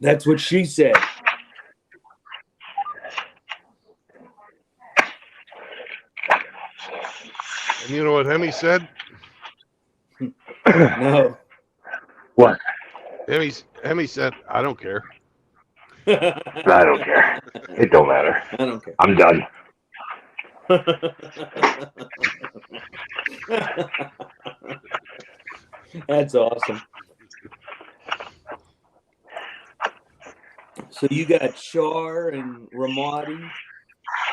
That's what she said.
And you know what Hemi said?
No.
What?
Hemi said, I don't care.
I don't care. It don't matter.
I don't care.
I'm done.
That's awesome. So you got Char and Ramadi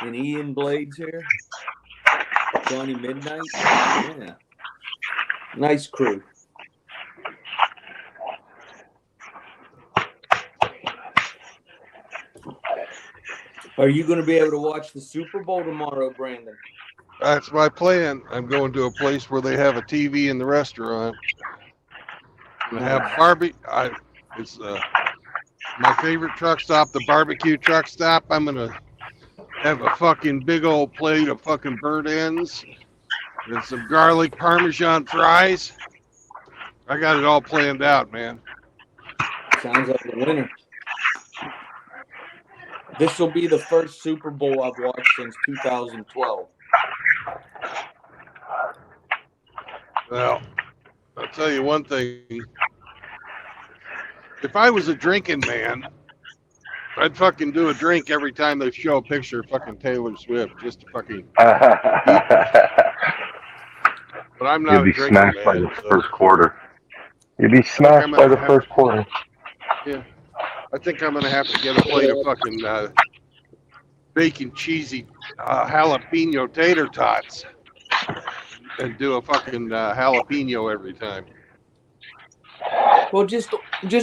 and Ian Blades here. Johnny Midnight. Yeah. Nice crew. Are you going to be able to watch the Super Bowl tomorrow, Brandon?
That's my plan. I'm going to a place where they have a TV in the restaurant. I'm gonna have barbecue. It's my favorite truck stop, the barbecue truck stop. I'm gonna have a fucking big old plate of fucking burnt ends and some garlic Parmesan fries. I got it all planned out, man.
Sounds like a winner. This will be the first Super Bowl I've watched since 2012.
Well, I'll tell you one thing. If I was a drinking man, I'd fucking do a drink every time they show a picture of fucking Taylor Swift just to fucking. But I'm not
You'll be
a drinking
smashed by
man.
the first quarter. You'll be smashed by the first quarter.
Yeah. I think I'm going to have to get a plate of fucking bacon cheesy jalapeno tater tots and do a fucking jalapeno every time.
Well, just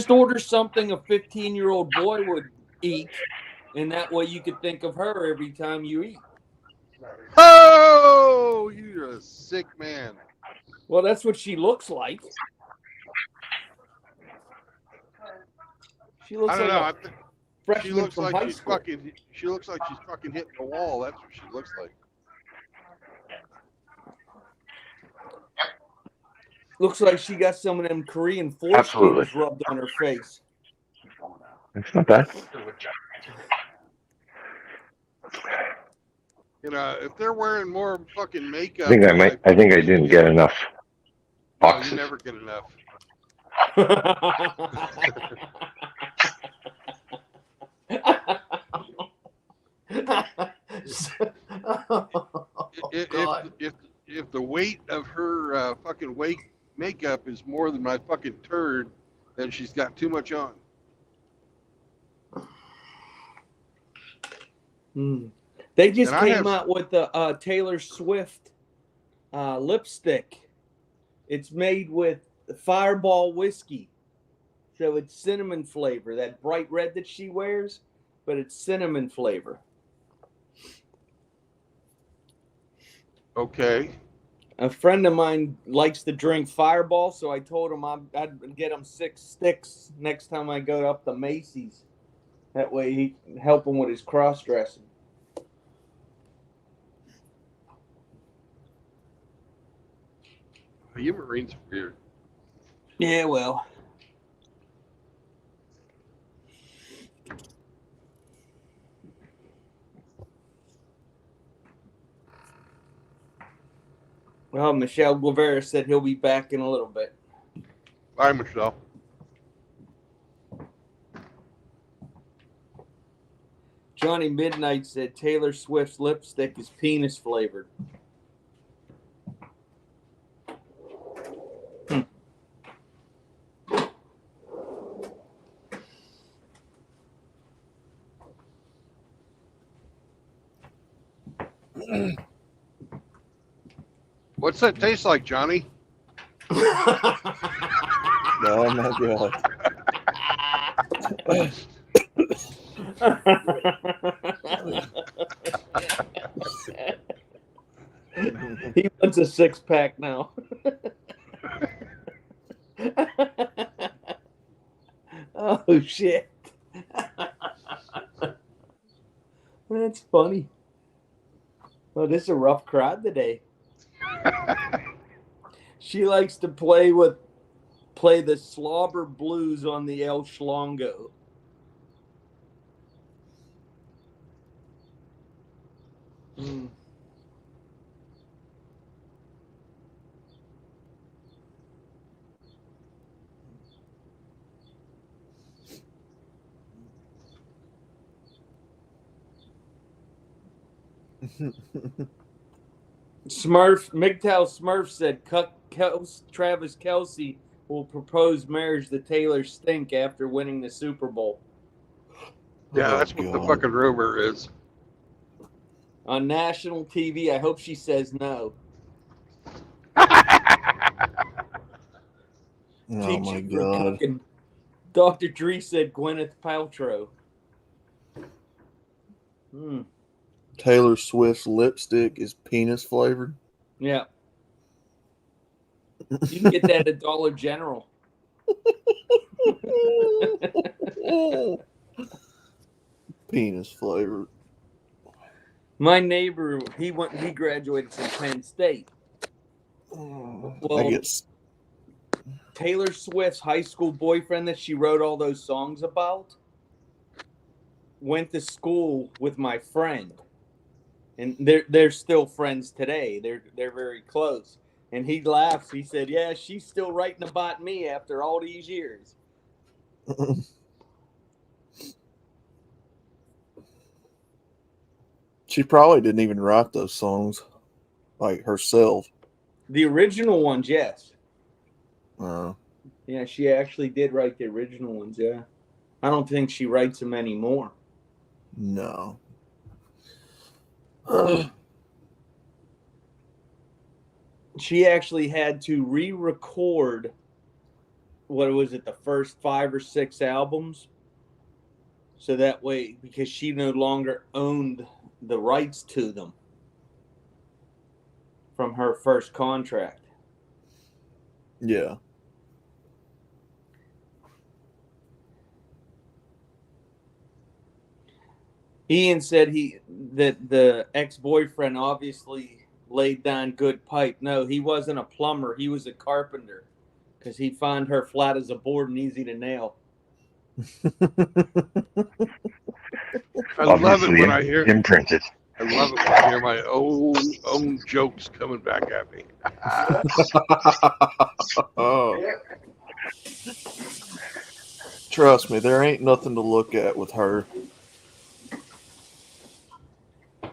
order something a 15-year-old boy would eat, and that way you could think of her every time you eat.
Oh, you're a sick man.
Well, that's what she looks like. She looks
I don't
like
know.
a freshman
She looks
from
like
high
she's
school.
fucking. She looks like she's fucking hitting the wall. That's what she looks like.
Looks like she got some of them Korean
Absolutely.
foreskins rubbed on her face.
It's not bad.
You know, if they're wearing more fucking makeup,
I think I didn't get enough
No, you
boxes.
never get enough. If the weight of her fucking makeup is more than my fucking turd, then she's got too much on.
They just
And I
came
have-
out with the Taylor Swift lipstick. It's made with Fireball whiskey. So it's cinnamon flavor, that bright red that she wears, but it's cinnamon flavor.
Okay.
A friend of mine likes to drink Fireball, so I told him I'd get him 6 sticks next time I go up to Macy's. That way he can help him with his cross-dressing.
You Marines are weird.
Yeah, well. Well, Michelle Guevara said he'll be back in a little bit.
Bye, Michelle.
Johnny Midnight said Taylor Swift's lipstick is penis flavored.
What's that taste like, Johnny?
Oh my god.
He wants a 6-pack now. Oh, shit. That's funny. Well, this is a rough crowd today. She likes to play the slobber blues on the El Schlongo. Mm. MGTOW Smurf said Travis Kelce will propose marriage to Taylor Stink after winning the Super Bowl.
Yeah,
Oh,
that's what the
God.
fucking rumor is.
On national TV, I hope she says no.
Oh
Teach
my
it for
God.
cooking. Dr. Dre said Gwyneth Paltrow. Hmm.
Taylor Swift's lipstick is penis flavored.
Yeah. You can get that at Dollar General.
Penis flavored.
My neighbor, he graduated from Penn State.
I
Well,
guess.
Taylor Swift's high school boyfriend that she wrote all those songs about went to school with my friend, and they're still friends today. They're very close. And he laughs. He said, "Yeah, she's still writing about me after all these years."
She probably didn't even write those songs, like herself.
The original ones, yes.
Uh,
Yeah, she actually did write the original ones. Yeah, I don't think she writes them anymore.
no.
She actually had to re-record, what was it, the first 5 or 6 albums, so that way, because she no longer owned the rights to them from her first contract.
Yeah.
Ian said that the ex-boyfriend obviously laid down good pipe. No, he wasn't a plumber. He was a carpenter, because he found her flat as a board and easy to nail.
I love it
Obviously
when I hear.
imprinted.
I love it when I hear my own jokes coming back at me.
Oh. Trust me, there ain't nothing to look at with her.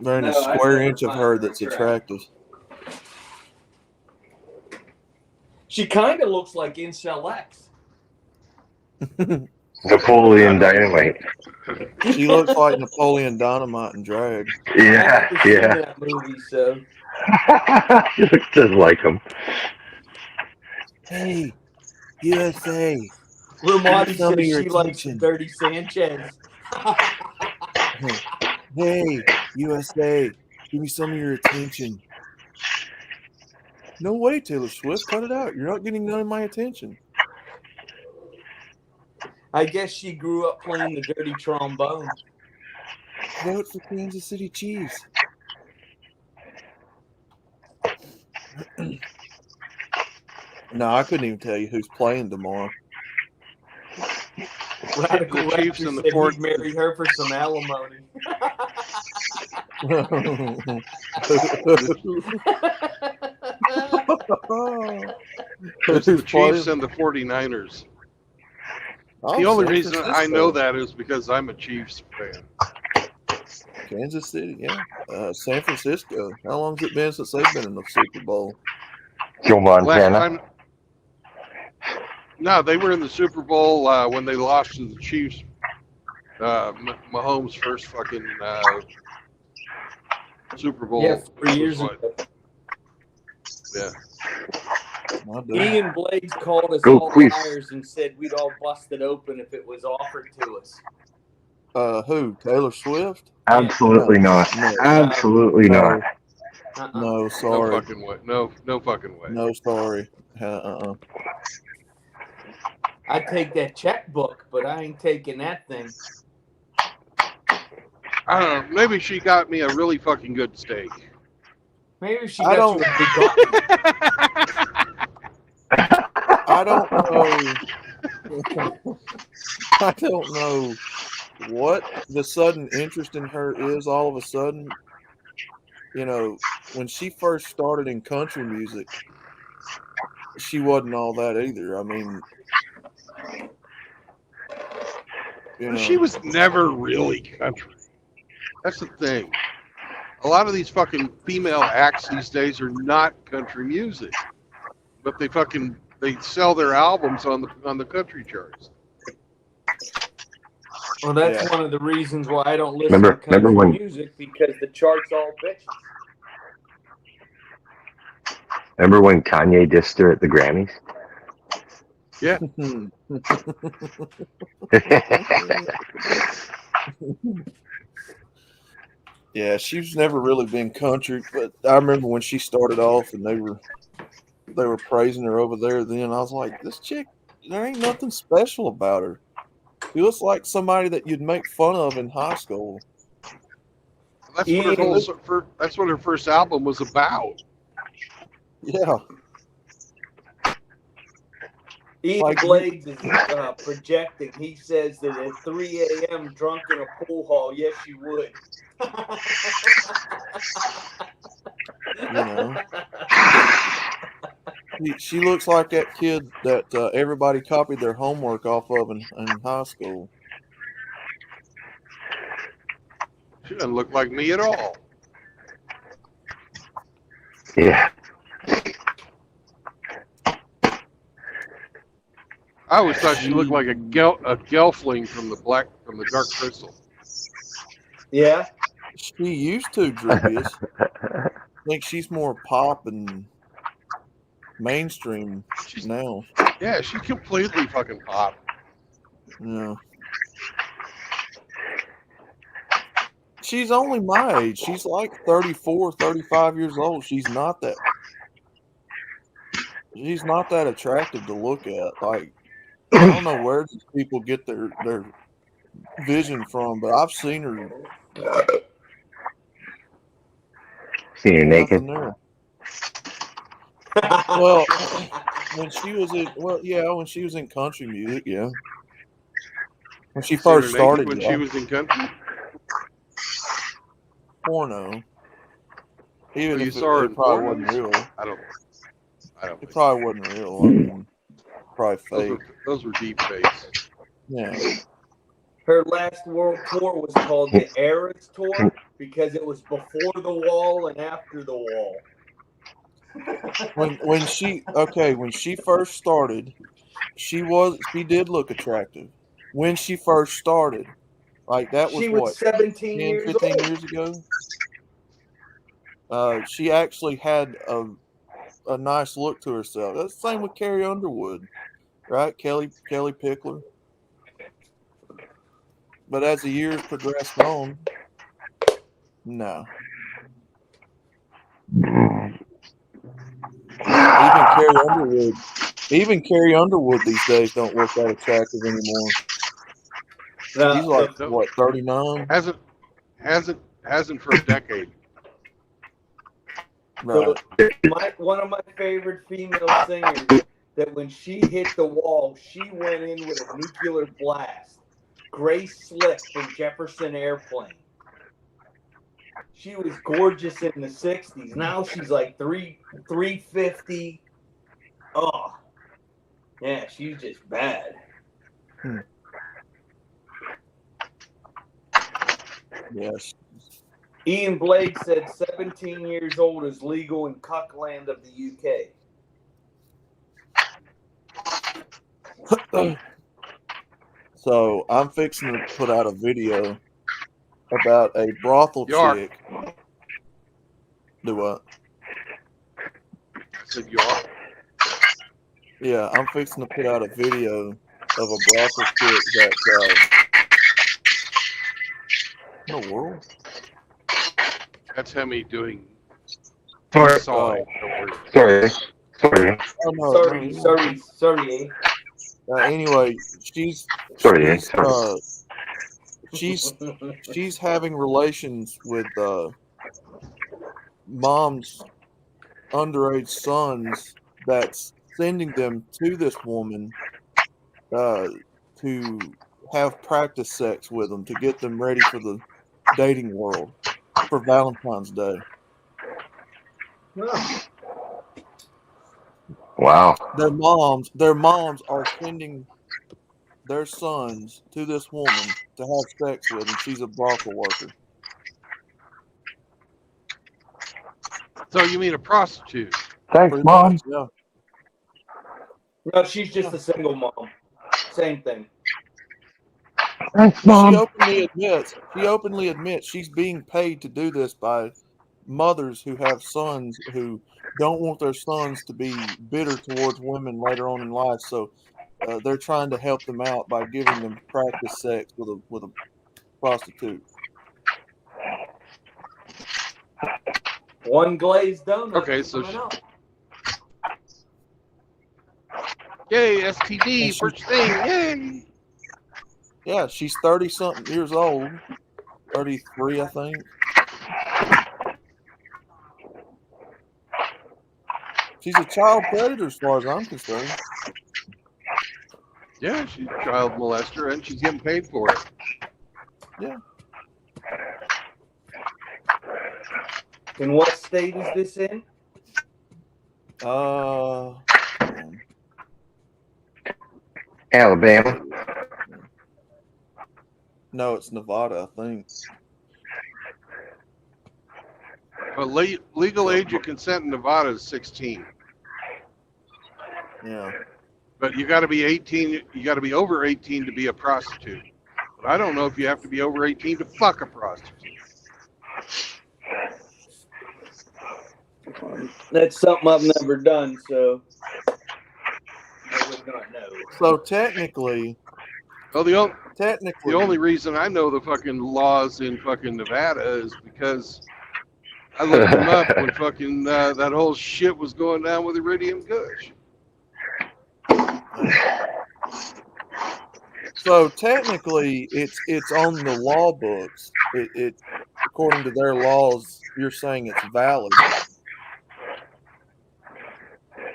There ain't a
No, I'd
square
never
inch of
find
her
her
that's
attractive.
attractive.
She kind of looks like Incel X.
Napoleon Dynamite.
She looks like Napoleon Dynamite in drag.
Yeah,
I've never seen
yeah.
that movie, so.
She looks just like him.
Hey, USA,
Ramadi
Some of
says
your
she likes
attention.
Dirty Sanchez.
hey, USA, give me some of your attention. No way, Taylor Swift, cut it out. You're not getting none of my attention.
I guess she grew up playing the dirty trombone.
Vote for Kansas City Chiefs. No, I couldn't even tell you who's playing tomorrow.
Radical
The Chiefs
Raptor
and the
said
Fort.
he'd marry her for some alimony.
It's the Chiefs and the 49ers. The only
San
reason I
Francisco.
know that is because I'm a Chiefs fan.
Kansas City, yeah. San Francisco. How long's it been since they've been in the Super Bowl?
Joe
Last
Montana.
time, no, they were in the Super Bowl when they lost to the Chiefs. Mahomes' first fucking Super Bowl.
Yeah, 4
was
years
what?
ago.
Yeah.
Ian Blades called us
Go
all
Queef.
liars and said we'd all bust it open if it was offered to us.
Who? Taylor Swift?
Absolutely not.
No.
Absolutely
No.
not.
No,
No
sorry.
fucking way. No fucking way.
No, sorry.
I'd take that checkbook, but I ain't taking that thing.
I don't know. Maybe she got me a really fucking good steak.
Maybe she
I
got you a Bugatti.
I don't know. I don't know what the sudden interest in her is all of a sudden. you know, when she first started in country music, she wasn't all that either. I mean, you
She
know,
was never really country. That's the thing. A lot of these fucking female acts these days are not country music, but they sell their albums on the country charts.
Well, that's
yeah.
one of the reasons why I don't listen to
Remember
country
when
music, because the charts all bitches.
Kanye dissed her at the Grammys?
Yeah,
Yeah, she's never really been country, but I remember when she started off and they were praising her over there. Then I was like, this chick, there ain't nothing special about her. She looks like somebody that you'd make fun of in high school.
that's what her
Ian,
whole that's what her first album was about.
Yeah,
Ian
like
Blades is projecting. He says that at 3 a.m. drunk in a pool hall, yes, you would.
you know, she looks like that kid that everybody copied their homework off of in high school.
She doesn't look like me at all.
Yeah.
I always thought she looked like a Gelfling from the Dark Crystal.
Yeah.
She used to, Droobius. I think she's more pop and mainstream now.
Yeah, she's completely fucking pop.
Yeah. She's only my age. She's like 34, 35 years old. She's not that attractive to look at. Like, I don't know where these people get their vision from, but I've seen her.
Seen her naked?
Nothing there. Well, when she was in country music, yeah. When she
Seen
first
her
started,
naked when
yeah.
she was in country.
Porno. Even
Oh, you
if
saw her
it
in
probably
pornos?
wasn't real.
I don't.
It
Think
probably wasn't real. I mean, probably fake.
those were deep fakes.
Yeah.
Her last world tour was called the Eras Tour because it was before the wall and after the wall.
When she first started, she did look attractive. When she first started, like that was
She was
what,
17
10,
years
15
old.
years ago. She actually had a nice look to herself. That's the same with Carrie Underwood, right? Kelly Pickler. But as the years progressed on, no. Even Carrie Underwood these days don't look that attractive anymore. She's like what, 39?
Hasn't for a decade.
Right.
One of my favorite female singers, that when she hit the wall, she went in with a nuclear blast. Grace Slick from Jefferson Airplane. She was gorgeous in the 60s. Now she's like 350. Oh, yeah, she's just bad.
Yes.
Ian Blake said 17 years old is legal in Cuckland of the UK.
So I'm fixing to put out a video about a brothel chick. Do what?
I said you are.
Yeah, I'm fixing to put out a video of a brothel chick that. In the world?
That's
Hemi doing.
Sorry.
Sorry.
Sorry.
Oh, no,
Sorry.
Anyway, she's having relations with mom's underage sons. That's sending them to this woman to have practice sex with them to get them ready for the dating world for Valentine's Day.
Wow.
Their moms are sending their sons to this woman to have sex with, and she's a brothel worker.
So you mean a prostitute?
Thanks,
Pretty
Mom.
much, yeah.
No, she's just a single mom. Same thing.
Thanks,
She
Mom.
openly admits she's being paid to do this by mothers who have sons who don't want their sons to be bitter towards women later on in life. So they're trying to help them out by giving them practice sex with a prostitute.
One glazed donut.
Okay, so
coming up.
Yay,
And
STD,
she-
first thing, yay!
Yeah, she's 30-something years old, 33, I think. She's a child predator as far as I'm concerned.
Yeah, she's a child molester and she's getting paid for it.
In what state is this in?
Alabama.
No, it's Nevada, I think.
But legal age of consent in Nevada is 16.
Yeah.
But you got to be 18. You got to be over 18 to be a prostitute. But I don't know if you have to be over 18 to fuck a prostitute.
That's something I've never done, so I would not know.
So technically,
Well, the only reason I know the fucking laws in fucking Nevada is because I looked them up when fucking that whole shit was going down with Iridium Kush.
So technically, it's on the law books. It according to their laws, you're saying it's valid.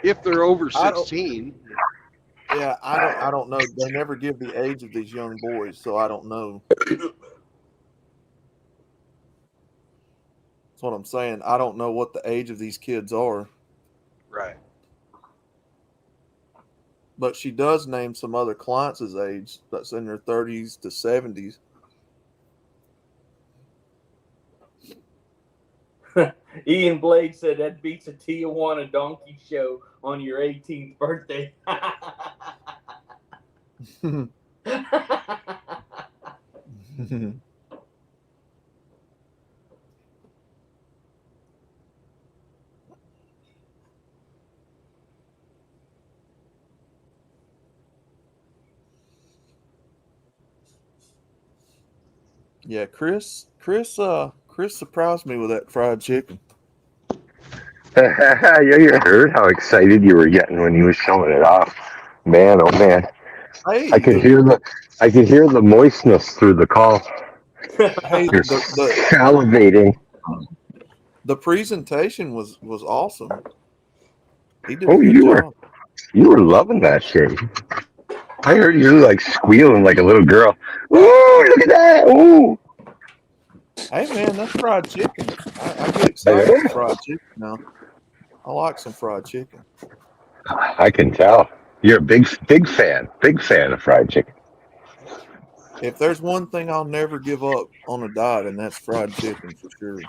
If they're over 16.
Yeah, I don't know. They never give the age of these young boys, so I don't know. That's what I'm saying. I don't know what the age of these kids are.
Right.
But she does name some other clients' age that's in their 30s to 70s.
Ian Blake said that beats a Tijuana donkey show on your 18th birthday.
Yeah, Chris surprised me with that fried chicken.
Yeah, you heard how excited you were getting when he was showing it off. Man, oh man.
Hey,
I could hear the moistness through the call.
Hey,
You're salivating.
The presentation was awesome. He did
Oh,
a good job.
You were loving that shit. I heard you like squealing like a little girl. Ooh, look at that! Ooh.
Hey man, that's fried chicken. I get excited for fried chicken now. I like some fried chicken.
I can tell. You're a big fan of fried chicken.
If there's one thing I'll never give up on a diet, and that's fried chicken for sure.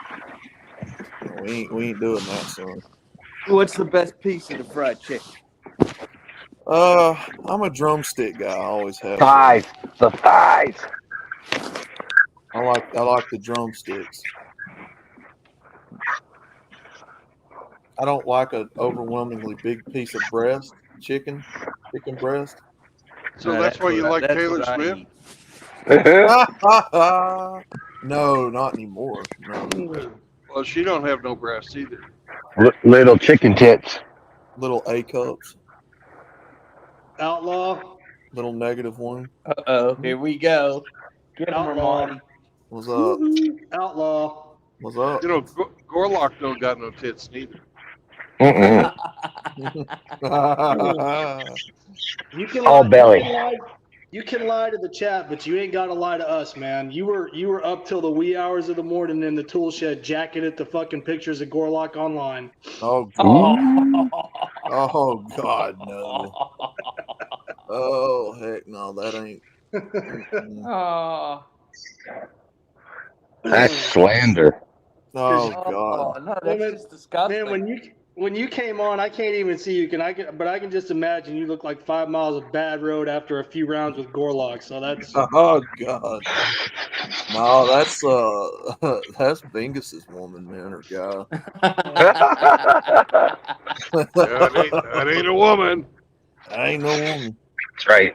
We ain't doing that, son.
What's the best piece of the fried chicken?
I'm a drumstick guy. I always have.
Thighs. The thighs.
I like the drumsticks. I don't like an overwhelmingly big piece of chicken breast.
So that's why you like Taylor Swift?
No, not anymore. No.
Well, she don't have no breasts either.
Little chicken tits.
Little A cups.
Outlaw.
Little negative one.
Uh-oh, here we go. Get him, Armani.
What's up?
Outlaw.
What's up?
You know, Gorlock don't got no tits neither.
You can
All
like,
belly.
You can lie to the chat, but you ain't got to lie to us, man. You were up till the wee hours of the morning in the tool shed, jacking at the fucking pictures of Gorlock online.
Oh
Oh.
God. Oh God, no. Oh heck no, that ain't. Mm-mm.
Oh.
That's slander.
Oh
Oh,
God.
no,
Well,
that's just disgusting.
man, when you came on, I can't even see you. But I can just imagine you look like 5 miles of bad road after a few rounds with Gorlock. So that's
Oh God. No, that's that's Bingus's woman, man, or guy.
That ain't a woman.
I ain't no woman.
That's right.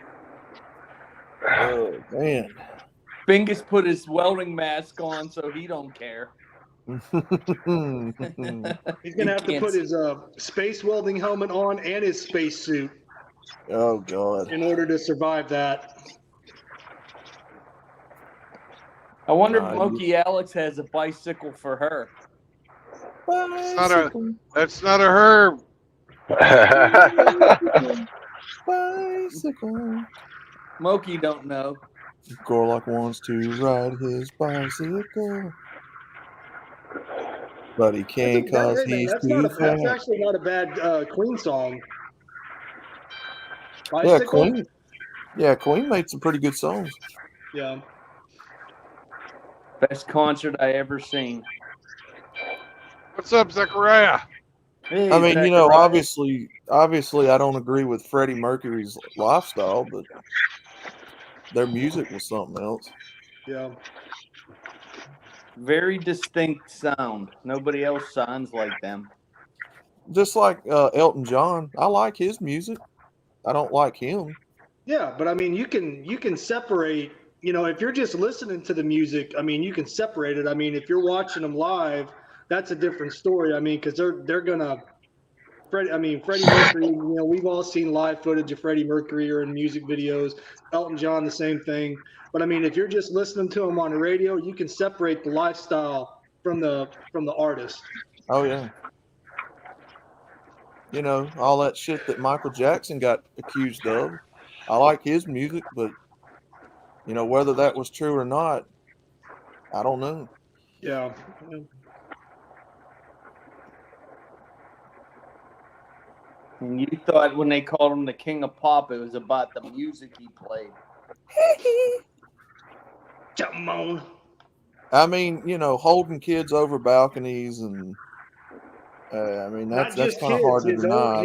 Oh man.
Bingus put his welding mask on, so he don't care.
he's gonna have to put his space welding helmet on and his space suit
Oh God.
in order to survive that.
I wonder
Nah,
if Moki Alex has a bicycle for her.
That's not a herb.
Bicycle.
Moki don't know.
Gorlock wants to ride his bicycle, but he can't because he's too
That's
fat.
actually not a bad Queen song.
Yeah,
Bicycle?
Queen. Yeah, Queen made some pretty good songs.
Yeah.
Best concert I ever seen.
What's up, Zechariah?
Hey,
I mean, you know,
Zachariah.
obviously, I don't agree with Freddie Mercury's lifestyle, but their music was something else.
Yeah.
Very distinct sound. Nobody else sounds like them.
Just like Elton John, I like his music. I don't like him.
Yeah, but I mean, you can separate. You know, if you're just listening to the music, I mean, you can separate it. I mean, if you're watching them live, that's a different story. I mean, because they're gonna. Freddie Mercury. You know, we've all seen live footage of Freddie Mercury or in music videos. Elton John, the same thing. But I mean, if you're just listening to him on the radio, you can separate the lifestyle from the artist.
Oh yeah. You know, all that shit that Michael Jackson got accused of. I like his music, but you know, whether that was true or not, I don't know.
Yeah.
And you thought when they called him the King of Pop, it was about the music he played.
Come on.
I mean, you know, holding kids over balconies and I mean that's kind of hard to deny.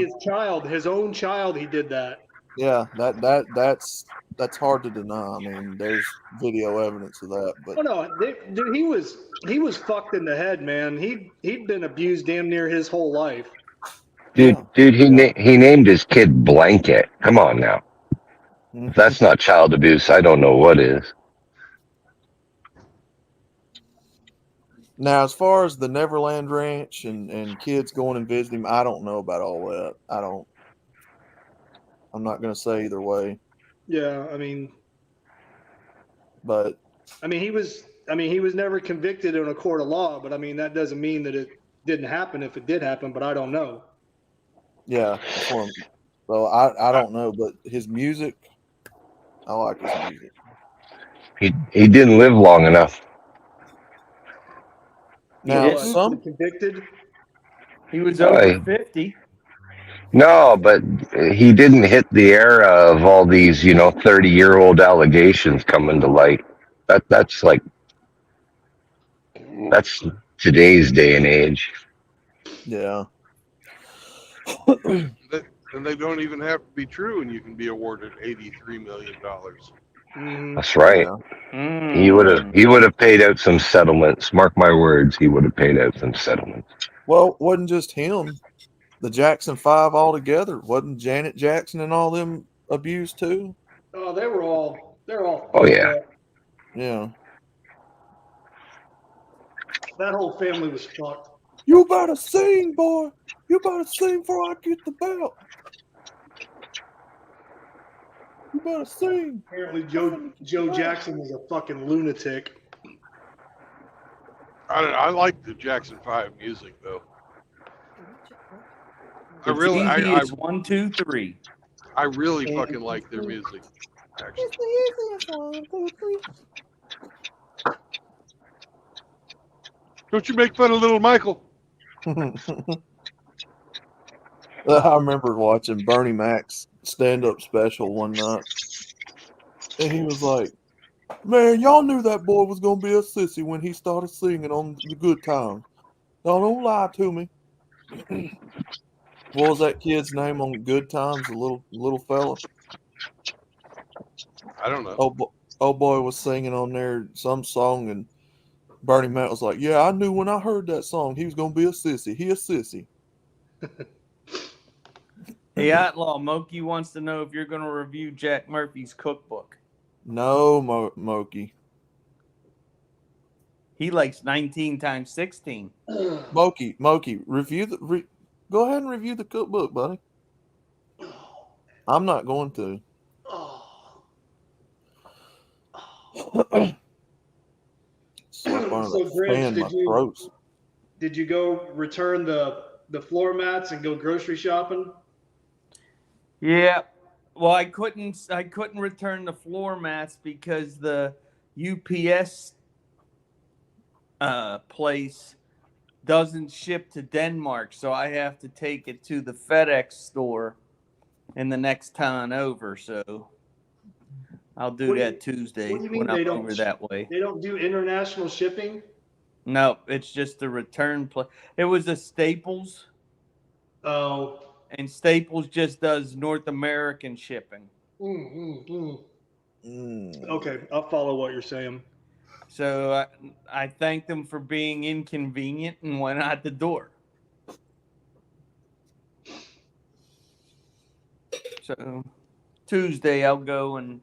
His own child, he did that.
Yeah, that's hard to deny. I mean, there's video evidence of that. But
Oh no, dude, he was fucked in the head, man. He'd been abused damn near his whole life.
Dude,
yeah.
he named his kid Blanket. Come on now. If that's not child abuse, I don't know what is.
Now, as far as the Neverland Ranch and kids going and visiting him, I don't know about all that. I'm not going to say either way.
Yeah, I mean,
but
he was never convicted in a court of law, but I mean that doesn't mean that it didn't happen if it did happen, but I don't know.
Yeah, so I don't know, but his music, I like his music.
He didn't live long enough.
Now,
convicted.
He was over 50.
No, but he didn't hit the era of all these, 30-year-old allegations coming to light. That's today's day and age.
Yeah.
And they don't even have to be true, and you can be awarded $83 million.
That's right.
Yeah.
He would have paid out some settlements. Mark my words, he would have paid out some settlements.
Well, it wasn't just him. The Jackson 5 all together. Wasn't Janet Jackson and all them abused too?
Oh, they're all.
Oh yeah.
Yeah.
That whole family was fucked.
You better sing, boy. You better sing before I get the belt. You better sing.
Apparently, Joe Jackson was a fucking lunatic.
I like the Jackson 5 music though.
It's easy as 1, 2, 3.
I really fucking like their music. Actually,
It's the easiest 1, 2,
don't you make fun of little Michael?
3. I remember watching Bernie Mac's stand-up special one night, and he was like, "Man, y'all knew that boy was gonna be a sissy when he started singing on the Good Times. Now don't lie to me." What was that kid's name on Good Times? The little fella.
I don't know.
Old boy was singing on there some song, and Bernie Mac was like, "Yeah, I knew when I heard that song he was gonna be a sissy. He a sissy."
Hey, Outlaw, Moki wants to know if you're going to review Jack Murphy's cookbook.
No, Moki.
He likes 19 times 16.
Moki, go ahead and review the cookbook, buddy. I'm not going to. Slap on
So,
the
Grinch,
fan my throat.
did you go return the floor mats and go grocery shopping?
Yeah. Well, I couldn't return the floor mats because the UPS place doesn't ship to Denmark, so I have to take it to the FedEx store in the next town over. So I'll do that Tuesday
What do you mean
when I'm
they don't
over that way.
They don't do international shipping?
No, it's just the return place. It was a Staples,
Oh.
and Staples just does North American shipping.
Okay, I'll follow what you're saying.
So I thanked them for being inconvenient and went out the door. So Tuesday I'll go and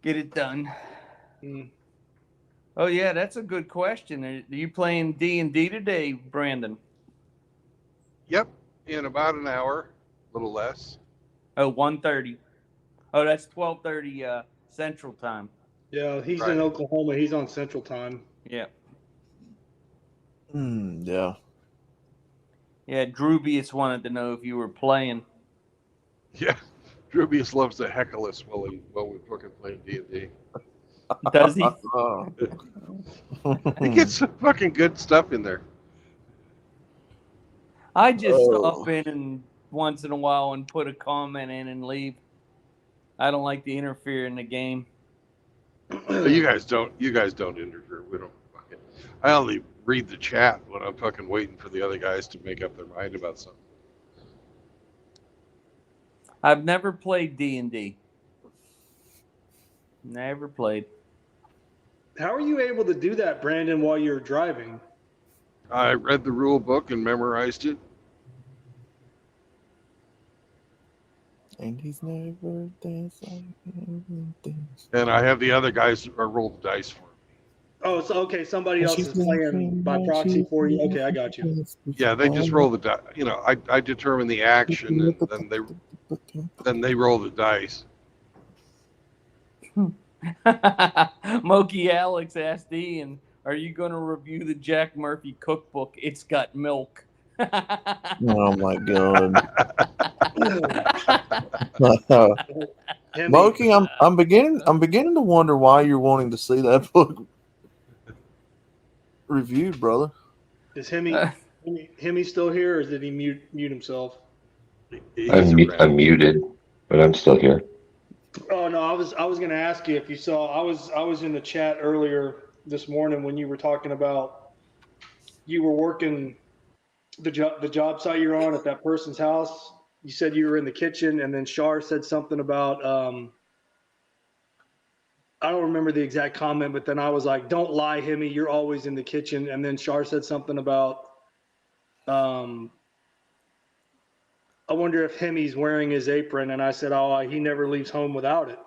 get it done. Oh yeah, that's a good question. Are you playing D&D today, Brandon?
Yep, in about an hour, a little less.
Oh, 1:30. Oh, that's 12:30 Central Time.
Yeah, he's in Oklahoma. He's on Central Time.
Yeah.
Yeah.
Yeah, Drubius wanted to know if you were playing.
Yeah, Drubius loves to heckle us while we fucking play D&D.
Does he?
He gets some fucking good stuff in there.
I just stop in and once in a while and put a comment in and leave. I don't like to interfere in the game.
You guys don't interfere. We don't fucking. I only read the chat when I'm fucking waiting for the other guys to make up their mind about something.
I've never played D&D. Never played.
How are you able to do that, Brandon, while you're driving?
I read the rule book and memorized it.
And he's never danced like this.
And I have the other guys roll the dice for me.
Oh, so okay, somebody else is playing by proxy for you. Okay, I got you.
Yeah, they just roll the dice. You know, I determine the action, and then they roll the dice.
Moki Alex asked Ian, "Are you going to review the Jack Murphy cookbook? It's got milk."
Oh my god. Moki, I'm beginning to wonder why you're wanting to see that book reviewed, brother.
Is Hemi still here, or did he mute himself?
I'm muted, but I'm still here.
Oh no, I was going to ask you if you saw. I was in the chat earlier this morning when you were talking about you were working the job site you're on at that person's house. You said you were in the kitchen, and then Shar said something about I don't remember the exact comment, but then I was like, "Don't lie, Hemi, you're always in the kitchen." And then Shar said something about I wonder if Hemi's wearing his apron, and I said, "Oh, he never leaves home without it."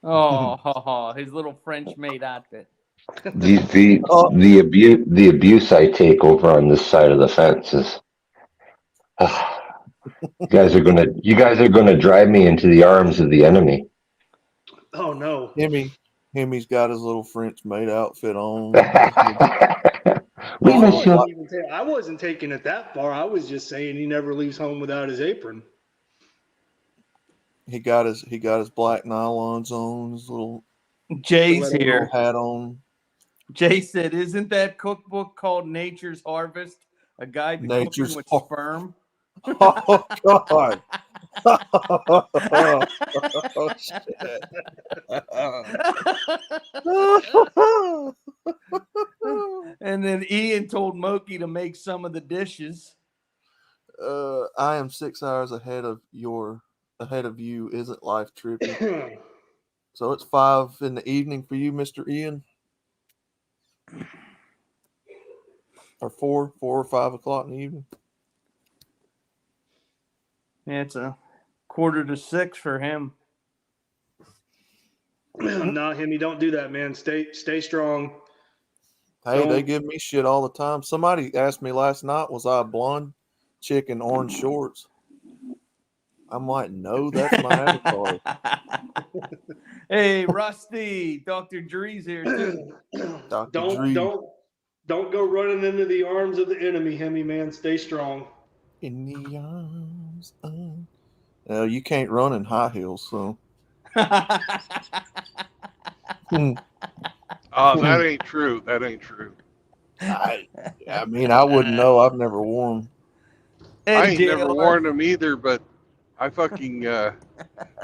Oh, his little French maid outfit.
The abuse I take over on this side of the fence is you guys are gonna drive me into the arms of the enemy.
Oh no.
Hemi's got his little French maid outfit on.
I wasn't taking it that far. I was just saying he never leaves home without his apron.
He got his black nylons on, his little
Jay's
Stiletto.
little
here.
hat on.
Jay said, "Isn't that cookbook called Nature's Harvest? A guide to
Nature's
cooking with
Har-
sperm?"
Oh God! Oh shit!
And then Ian told Moki to make some of the dishes.
I am 6 hours ahead of you. Isn't life trippy? So it's 5 in the evening for you, Mr. Ian, or 4 or 5 o'clock in the evening.
Yeah, it's a 5:45 for him.
Nah, Hemi, don't do that, man. Stay strong.
Hey, they
Don't.
give me shit all the time. Somebody asked me last night, was I a blonde chick in orange shorts? I'm like, no, that's my avatar.
Hey, Rusty, Dr. Dree's here too.
Dr.
Don't
Dree.
don't go running into the arms of the enemy, Hemi, man. Stay strong.
In the arms of... you can't run in high heels, so...
Oh, that ain't true. That ain't true.
I mean, I wouldn't know. I've never worn them.
I
And
ain't never
JR.
worn them either, but I fucking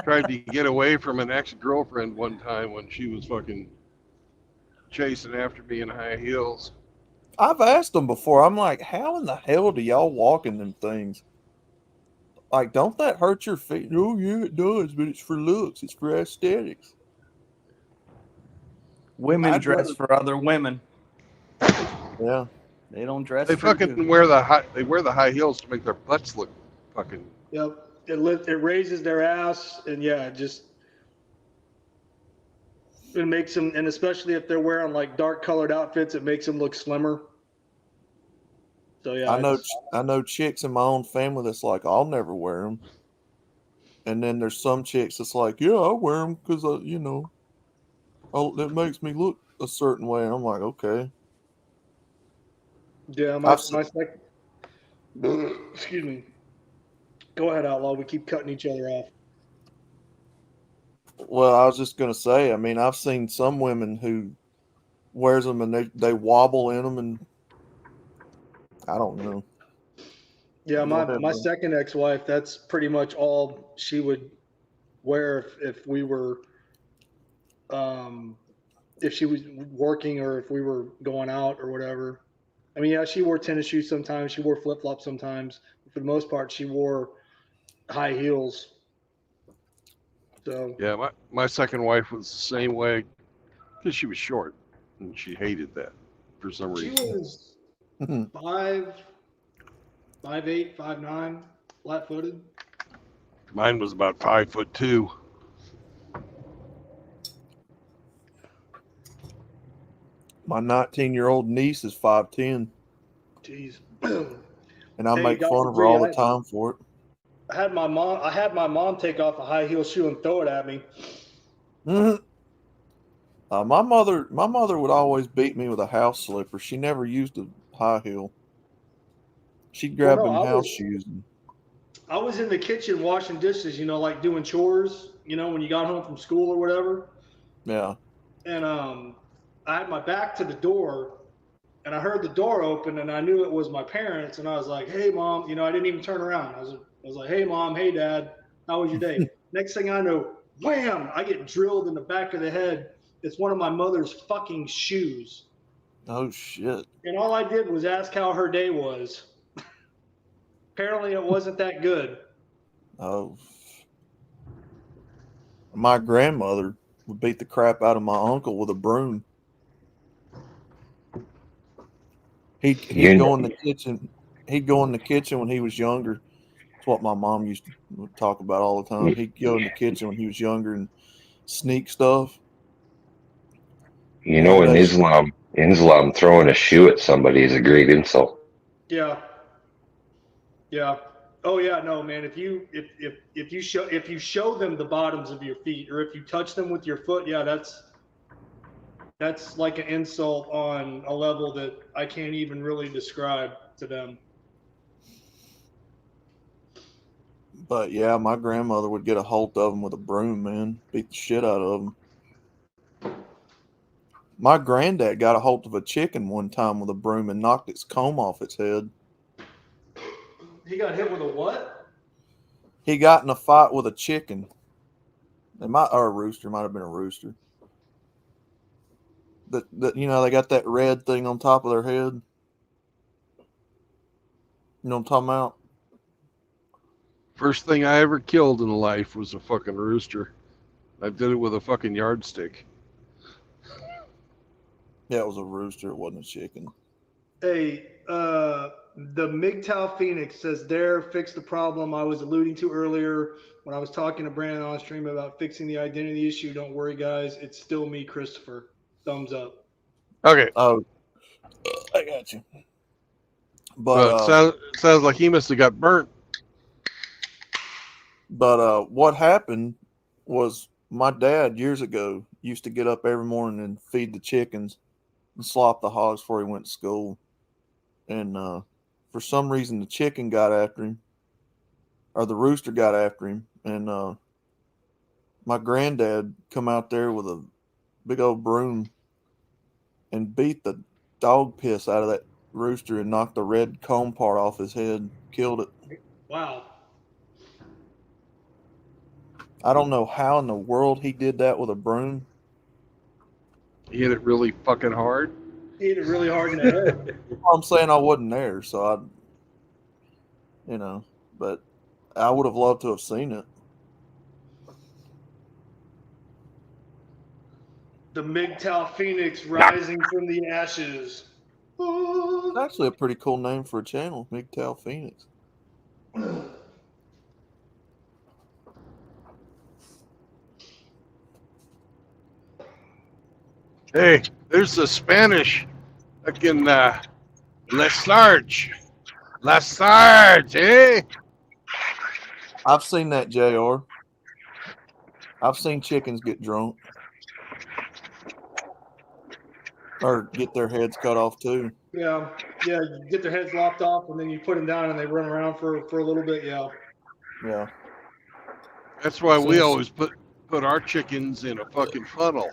tried to get away from an ex-girlfriend one time when she was fucking chasing after me in high heels.
I've asked them before. I'm like, how in the hell do y'all walk in them things? Like, don't that hurt your feet? Oh, yeah, it does, but it's for looks. It's for aesthetics.
Women
I'd
dress
rather-
for other women.
Yeah.
They don't dress
They
for
fucking
you.
wear the high heels to make their butts look fucking.
Yep. It raises their ass, and yeah, it makes them, and especially if they're wearing like dark colored outfits, it makes them look slimmer. So yeah,
I know chicks in my own family that's like, I'll never wear them. And then there's some chicks that's like, yeah, I wear them because, it makes me look a certain way. And I'm like, okay.
yeah. My second. Excuse me. Go ahead, Outlaw. We keep cutting each other off.
Well, I was just going to say, I mean, I've seen some women who wears them and they wobble in them, and I don't know.
Yeah,
Go ahead,
my
bro.
second ex-wife, that's pretty much all she would wear if we were if she was working or if we were going out or whatever. I mean, yeah, she wore tennis shoes sometimes, she wore flip-flops sometimes. For the most part, she wore high heels. So
Yeah, my second wife was the same way because she was short and she hated that for some
she
reason.
was 5'8", 5'9", flat-footed.
Mine was about 5'2".
My 19-year-old niece is 5'10",
Jeez.
and I
Hey,
make
Dr.
fun of her
Dre,
all the time for it.
I had my mom take off a high heel shoe and throw it at me.
Mm-hmm. My mother would always beat me with a house slipper. She never used a high heel. She'd grab
Well, no,
them house shoes.
I was in the kitchen washing dishes, like doing chores, when you got home from school or whatever.
Yeah.
And I had my back to the door, and I heard the door open, and I knew it was my parents. And I was like, "Hey, Mom," I didn't even turn around. I was like, "Hey, Mom. Hey, Dad. How was your day?" Next thing I know, wham! I get drilled in the back of the head. It's one of my mother's fucking shoes.
Oh shit.
And all I did was ask how her day was. Apparently, it wasn't that good.
Oh. My grandmother would beat the crap out of my uncle with a broom. He'd go in the kitchen. He'd go in the kitchen when he was younger. It's what my mom used to talk about all the time. He'd go in the kitchen when he was younger and sneak stuff.
You know, in Islam, throwing a shoe at somebody is a great insult.
Yeah. Yeah. Oh yeah, no, man. If you show them the bottoms of your feet, or if you touch them with your foot, yeah, that's like an insult on a level that I can't even really describe to them.
But yeah, my grandmother would get a hold of them with a broom, man. Beat the shit out of them. My granddad got a hold of a chicken one time with a broom and knocked its comb off its head.
He got hit with a what?
He got in a fight with a chicken. Or a rooster. Might have been a rooster. That you know, they got that red thing on top of their head. You know what I'm talking about?
First thing I ever killed in life was a fucking rooster. I did it with a fucking yardstick.
Yeah, it was a rooster. It wasn't a chicken.
Hey, the MGTOW Phoenix says there, fix the problem I was alluding to earlier when I was talking to Brandon on stream about fixing the identity issue. Don't worry, guys. It's still me, Christopher. Thumbs up.
Okay.
Oh, I got you.
Well,
But
it sounds like he must have got burnt.
But what happened was my dad years ago used to get up every morning and feed the chickens and slop the hogs before he went to school. And for some reason, the chicken got after him, or the rooster got after him. And my granddad come out there with a big old broom and beat the dog piss out of that rooster and knocked the red comb part off his head, killed it.
Wow.
I don't know how in the world he did that with a broom.
He hit it really fucking hard.
He hit it really hard in the head.
I'm saying I wasn't there, so but I would have loved to have seen it.
The MGTOW Phoenix rising from the ashes.
It's actually a pretty cool name for a channel, MGTOW Phoenix.
Hey, there's the Spanish. Fucking Les Large. Les Large, eh?
I've seen that, JR. I've seen chickens get drunk. Or get their heads cut off, too.
Yeah, you get their heads lopped off, and then you put them down, and they run around for a little bit, yeah.
Yeah.
That's why we always put our chickens in a fucking funnel.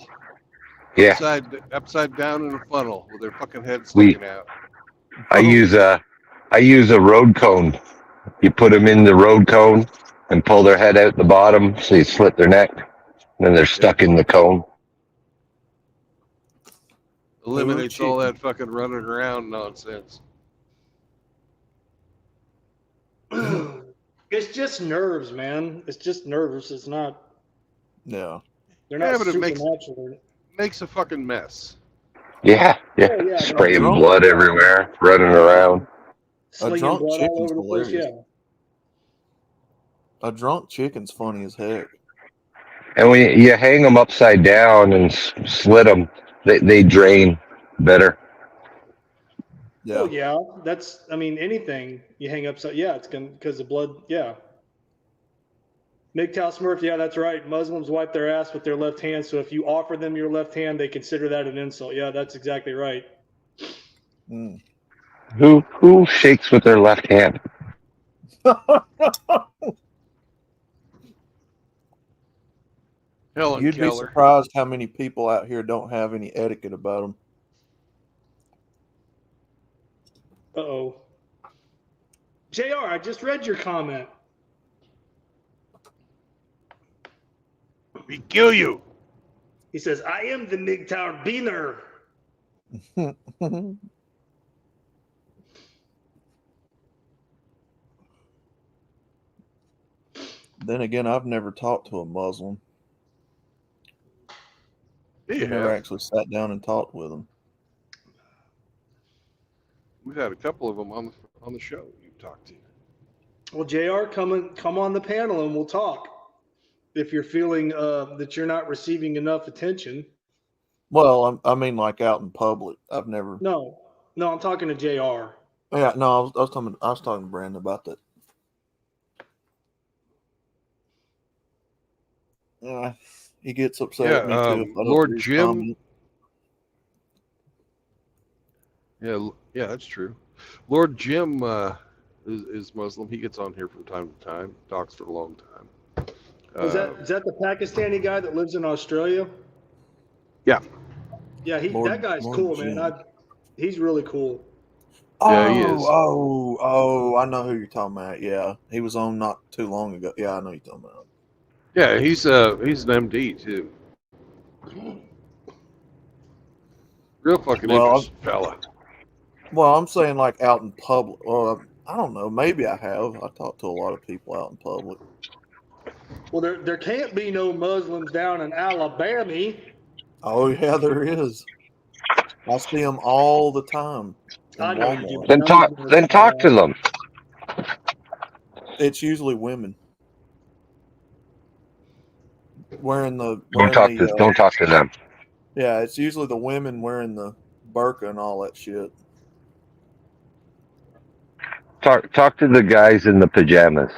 Yeah.
Upside down in a funnel with their fucking heads sticking out.
I use a road cone. You put them in the road cone and pull their head out the bottom, so you slit their neck, and then they're stuck in the cone.
Eliminates all that fucking running around nonsense.
It's just nerves, man. It's just nerves. It's not.
Yeah.
They're not
but it
supernatural.
makes a fucking mess.
Yeah. Spraying blood everywhere, running around.
Slinging
drunk
blood all
chicken's
over the place,
hilarious.
yeah.
A drunk chicken's funny as heck.
And when you hang them upside down and slit them, they drain better.
Yeah.
Oh yeah, that's. I mean, anything you hang upside. Yeah, it's because the blood. Yeah. MGTOW Smurf. Yeah, that's right. Muslims wipe their ass with their left hand. So if you offer them your left hand, they consider that an insult. Yeah, that's exactly right.
Mm.
Who shakes with their left hand?
Helen
You'd
Keller.
be surprised how many people out here don't have any etiquette about them.
Uh-oh. JR, I just read your comment.
We kill you.
He says, I am the MGTOW Beaner.
Then again, I've never talked to a Muslim.
Yeah.
I've never actually sat down and talked with them.
We've had a couple of them on the show you talked to.
Well, JR, come on the panel and we'll talk. If you're feeling that you're not receiving enough attention.
Well, I mean, like out in public. I've never.
No, I'm talking to JR.
Yeah, no, I was talking to Brandon about that. Yeah, he gets upset at me too. If I don't
Lord
read
Jim.
comment.
Yeah, that's true. Lord Jim is Muslim. He gets on here from time to time. Talks for a long time.
Is that the Pakistani guy that lives in Australia?
Yeah.
Yeah, that guy's cool, man. He's really cool.
Yeah, he is.
Oh, I know who you're talking about. Yeah. He was on not too long ago. Yeah, I know who you're talking about.
Yeah, he's an MD too. Real fucking interesting fella.
Well, I'm saying like out in public. Well, I don't know. Maybe I have. I talked to a lot of people out in public.
Well, there can't be no Muslims down in Alabama.
Oh yeah, there is. I see them all the time.
I know you do.
Then talk to them.
It's usually women wearing the.
Don't talk to them.
Yeah, it's usually the women wearing the burqa and all that shit.
Talk to the guys in the pajamas.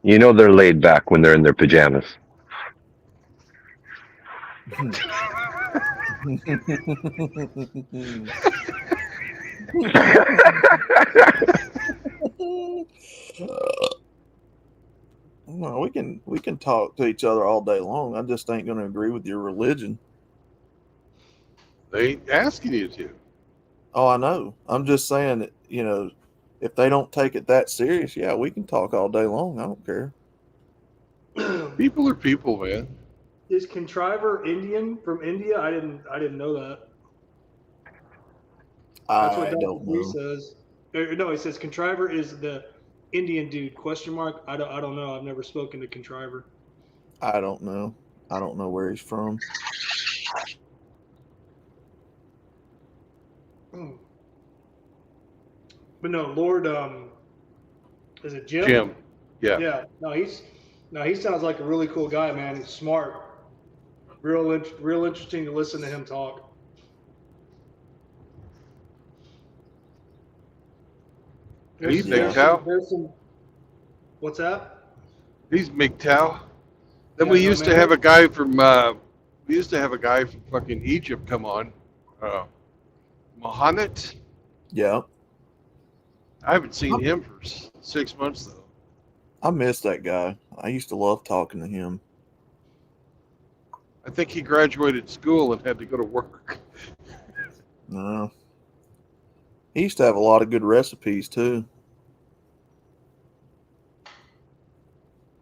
You know they're laid back when they're in their pajamas.
No, we can talk to each other all day long. I just ain't going to agree with your religion.
They ain't asking you to.
Oh, I know. I'm just saying that, if they don't take it that serious, yeah, we can talk all day long. I don't care.
People are people, man.
Is Contriver Indian from India? I didn't know that. That's what Dr. Lee says. No, he says Contriver is the Indian dude. Question mark? I don't know. I've never spoken to Contriver.
I don't know. I don't know where he's from.
But no, Lord, is it Jim?
Jim. Yeah.
Yeah. No, he sounds like a really cool guy, man. He's smart. Real interesting to listen to him talk.
He's MGTOW.
What's that?
He's MGTOW. Then we used to have a guy from fucking Egypt come on. Mohammed.
Yeah.
I haven't seen him for 6 months though.
I miss that guy. I used to love talking to him.
I think he graduated school and had to go to work.
No. He used to have a lot of good recipes too.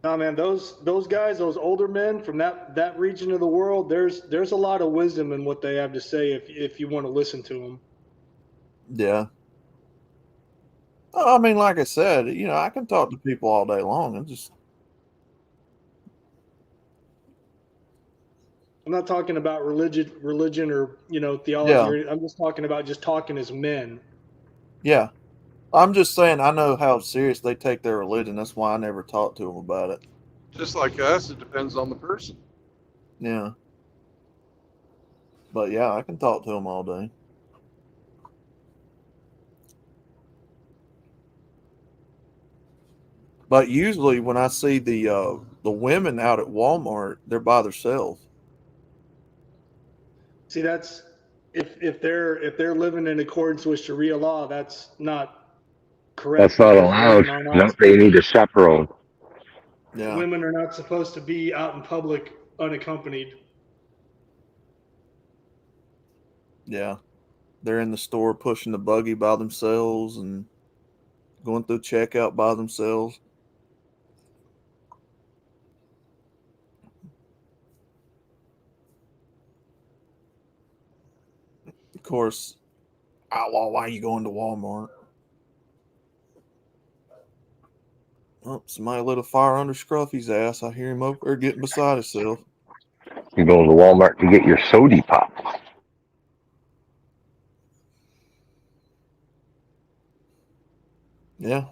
No, man, those guys, those older men from that region of the world, there's a lot of wisdom in what they have to say if you want to listen to them.
Yeah. I mean, like I said, I can talk to people all day long.
I'm not talking about religion or theology.
Yeah.
I'm just talking about just talking as men.
Yeah. I'm just saying I know how serious they take their religion. That's why I never talked to them about it.
Just like us, it depends on the person.
Yeah. But yeah, I can talk to them all day. But usually when I see the women out at Walmart, they're by themselves.
See, that's if they're living in accordance with Sharia law, that's not correct.
That's not allowed. No, they need a chaperone.
Yeah.
Women are not supposed to be out in public unaccompanied.
Yeah. They're in the store pushing the buggy by themselves and going through checkout by themselves. Of course, outlaw, why are you going to Walmart? Oh, somebody lit a fire under Scruffy's ass. I hear him over there getting beside himself.
You're going to Walmart to get your sody pop.
Yeah.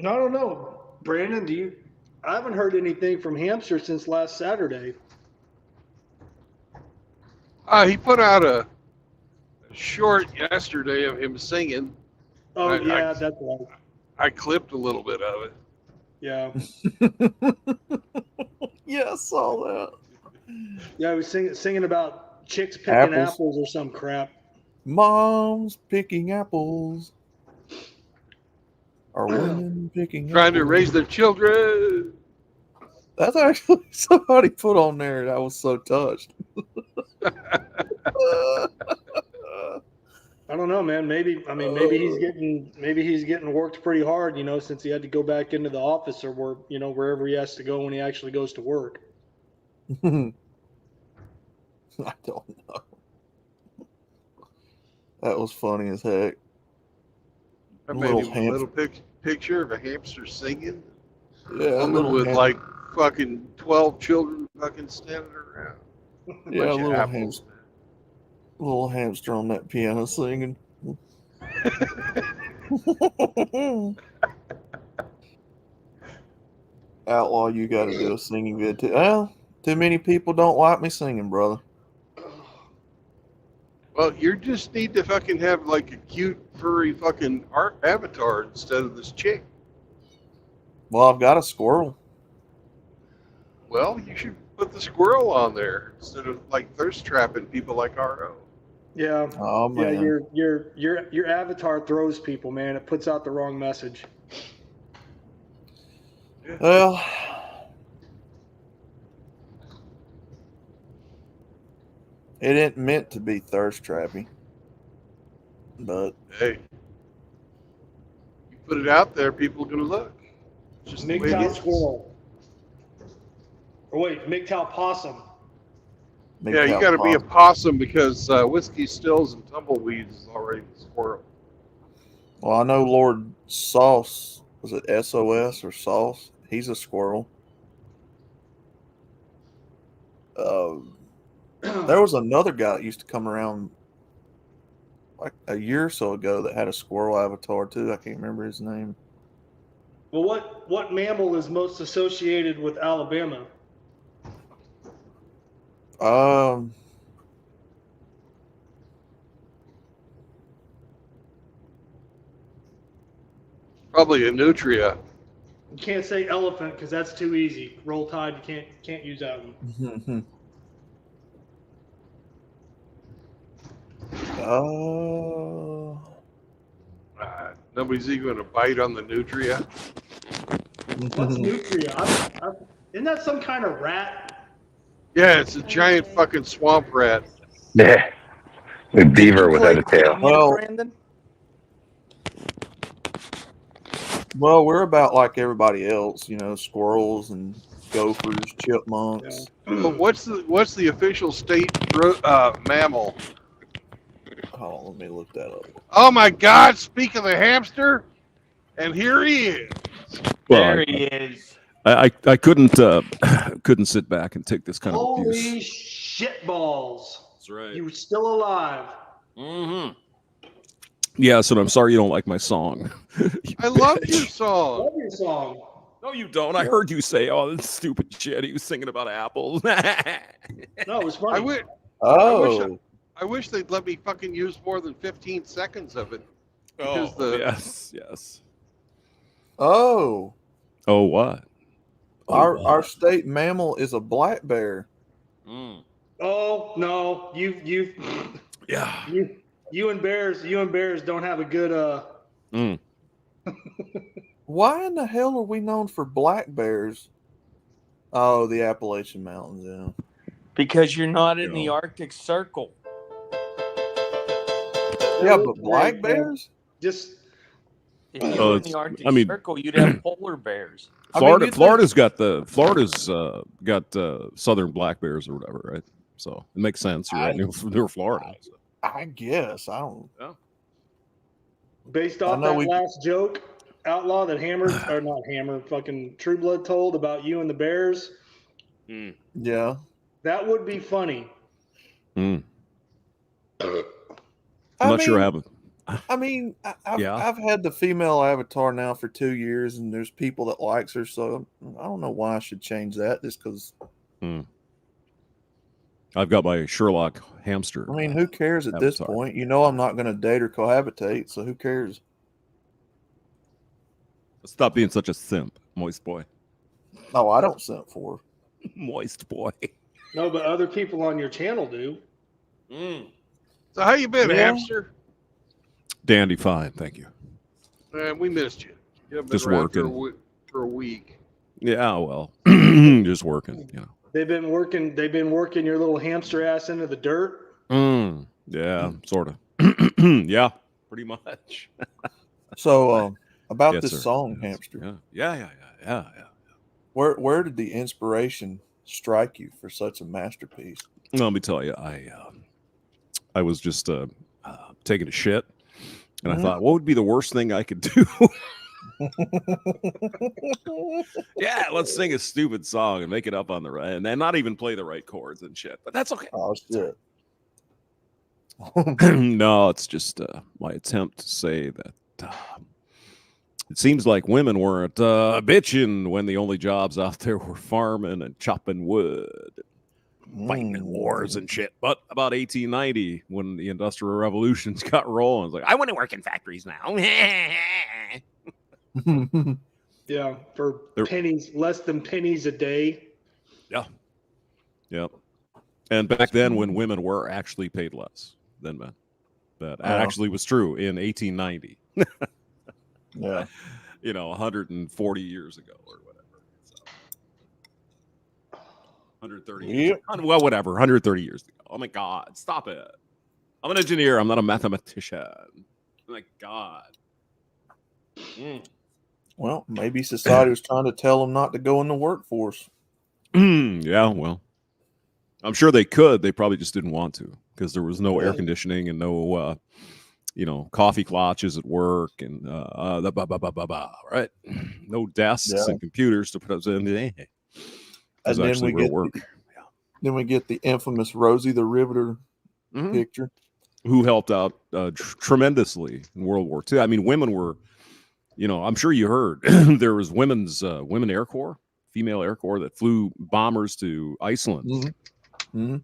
I don't know, Brandon. I haven't heard anything from Hampshire since last Saturday.
He put out a short yesterday of him singing.
Oh, that's right.
I clipped a little bit of it.
Yeah.
Yeah, I saw that.
Yeah, I was singing about chicks picking apples or some crap.
Mom's picking apples. Are women picking
Trying to
apples?
raise their children.
That's actually somebody put on there. And I was so touched.
I don't know, man. Maybe he's getting worked pretty hard, since he had to go back into the office or wherever he has to go when he actually goes to work.
I don't know. That was funny as heck.
I made him a little picture of a hamster singing.
Yeah,
woman with like fucking 12 children fucking standing around.
Yeah, little hamster on that piano singing. Outlaw, you got to do a singing vid too. Well, too many people don't like me singing, brother.
Well, you just need to fucking have like a cute, furry fucking art avatar instead of this chick.
Well, I've got a squirrel.
Well, you should put the squirrel on there instead of like thirst trapping people like RO.
Yeah.
Oh man.
Yeah, your avatar throws people, man. It puts out the wrong message.
Well, it ain't meant to be thirst trapping. But
hey, you put it out there, people are gonna look. It's just the way it
MGTOW
is.
squirrel. Or wait, MGTOW possum.
Yeah, you got to be a possum because whiskey stills and tumbleweeds is already a squirrel.
Well, I know Lord Sauce, was it SOS or Sauce? He's a squirrel. There was another guy that used to come around like a year or so ago that had a squirrel avatar too. I can't remember his name.
Well, what mammal is most associated with Alabama?
Probably a nutria.
You can't say elephant because that's too easy. Roll Tide, you can't use that one.
Nobody's even going to bite on the nutria.
What's nutria? Isn't that some kind of rat?
Yeah, it's a giant fucking swamp rat.
Yeah. A beaver without a tail.
Well, we're about like everybody else, squirrels and gophers, chipmunks.
Yeah. But what's the official state mammal?
Oh, let me look that up.
Oh my God! Speak of the hamster, and here he is.
Well, there he is.
I couldn't sit back and take this kind of abuse.
Holy shit balls!
That's right.
You were still alive.
Mm-hmm. Yeah, so I'm sorry you don't like my song.
I love your song.
Love your song.
No, you don't. I heard you say, "Oh, this stupid shit." He was singing about apples.
No, it was funny.
I wish they'd let me fucking use more than 15 seconds of it.
Because yes.
Oh,
what?
Our state mammal is a black bear.
Mm.
Oh no, you
yeah.
You and bears don't have a good
Why in the hell are we known for black bears? Oh, the Appalachian Mountains, yeah.
Because you're not in the Arctic Circle.
Yeah, but black bears?
Just
if you were in the Arctic Circle, you'd have polar bears.
Florida's got southern black bears or whatever, right? So it makes sense. You're right near Florida. So.
I guess I don't.
Yeah.
Based off that last joke, Outlaw, that fucking True Blood told about you and the Bears.
Mm.
Yeah.
That would be funny.
Mm. I'm not sure I have it.
I've had the female avatar now for 2 years, and there's people that likes her, so I don't know why I should change that just because.
I've got my Sherlock hamster.
I mean, who cares at this point? I'm not going to date or cohabitate, so who cares?
Stop being such a simp, moist boy.
Oh, I don't simp for her.
Moist boy.
No, but other people on your channel do.
So how you been,
Yeah.
hamster?
Dandy fine, thank you.
Man, we missed you. You haven't been
Just
around
working.
for a week.
Yeah, well, just working, you know.
They've been working your little hamster ass into the dirt.
Yeah, sort of. Yeah, pretty much.
So, about
Yes,
this
sir.
song,
Yes.
Hamster,
Yeah.
where did the inspiration strike you for such a masterpiece?
Let me tell you, I was just taking a shit, and I thought, what would be the worst thing I could do? Yeah, let's sing a stupid song and make it up on the right, and then not even play the right chords and shit. But that's okay.
Oh shit!
No, it's just my attempt to say that it seems like women weren't bitching when the only jobs out there were farming and chopping wood, fighting in wars and shit. But about 1890, when the Industrial Revolutions got rolling, it's like, I want to work in factories now.
Yeah, for pennies, less than pennies a day.
Yeah. Yep. And back then, when women were actually paid less than men, that actually was true in 1890.
Yeah.
140 years ago or whatever. So, 130 years.
Yep.
Well, whatever. 130 years ago. Oh my God. Stop it. I'm an engineer. I'm not a mathematician. Oh my God.
Well, maybe society was trying to tell them not to go in the workforce.
Yeah, well, I'm sure they could. They probably just didn't want to because there was no air conditioning and no, coffee clutches at work and right? No desks and computers to put us in. It was actually real work.
Then we get the infamous Rosie the Riveter picture,
who helped out tremendously in World War II. I mean, women were. I'm sure you heard there was women Air Corps, female Air Corps that flew bombers to Iceland.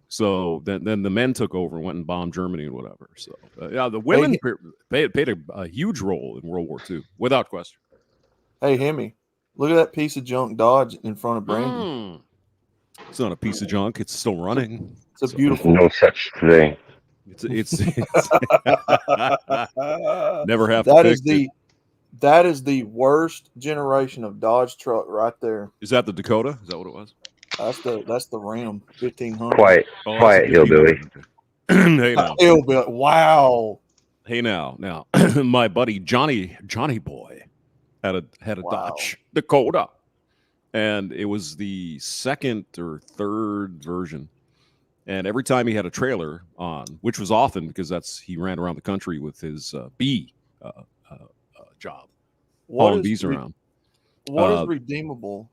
So then the men took over and went and bombed Germany and whatever. So the women played a huge role in World War II, without question.
Hey, Hemi, look at that piece of junk Dodge in front of Brandon.
It's not a piece of junk. It's still running.
It's a beautiful.
No such thing.
It's never have to fix it.
That is the worst generation of Dodge truck right there.
Is that the Dakota? Is that what it was?
That's the Ram 1500.
Quiet hillbilly.
Hey now.
Hillbilly. Wow.
Hey now. My buddy Johnny Boy had a Dodge Dakota, and it was the second or third version. And every time he had a trailer on, which was often because he ran around the country with his bee job, hauling bees around.
What is redeemable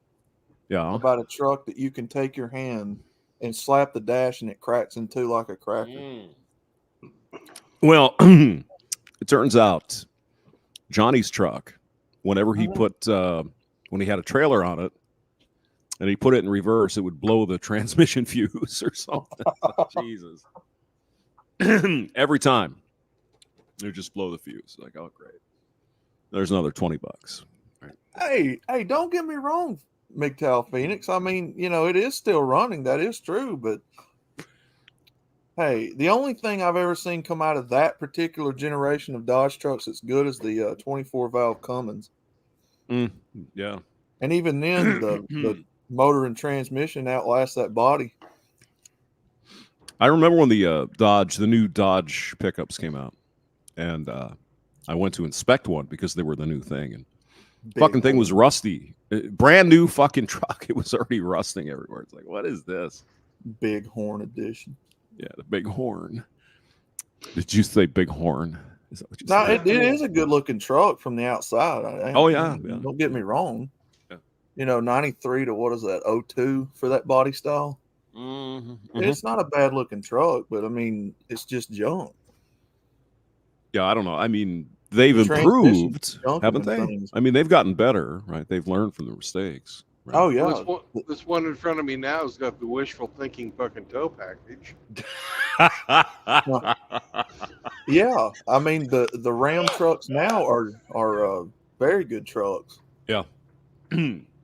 about a truck that you can take your hand and slap the dash and it cracks in two like a cracker?
Well, it turns out Johnny's truck, whenever he when he had a trailer on it and he put it in reverse, it would blow the transmission fuse or something. Jesus. Every time it would just blow the fuse. Like, oh, great. There's another $20.
Right. Hey, don't get me wrong, MGTOW Phoenix. I mean, it is still running. That is true. But hey, the only thing I've ever seen come out of that particular generation of Dodge trucks that's good is the 24 valve Cummins.
Yeah.
And even then, the motor and transmission outlasts that body.
I remember when the new Dodge pickups came out, and I went to inspect one because they were the new thing, and fucking thing was rusty. Brand new fucking truck. It was already rusting everywhere. It's like, what is this?
Big horn edition.
Yeah, the big horn. Did you say big horn? Is that what you said?
It is a good looking truck from the outside. Don't get me wrong. Yeah. 93 to what is that? 02 for that body style. It's not a bad looking truck, but I mean, it's just junk.
Yeah, I don't know. I mean, they've improved, haven't they?
Things.
I mean, they've gotten better, right? They've learned from the mistakes. Right?
Oh, yeah.
This one in front of me now has got the wishful thinking fucking tow package.
Yeah, I mean the Ram trucks now are very good trucks.
Yeah,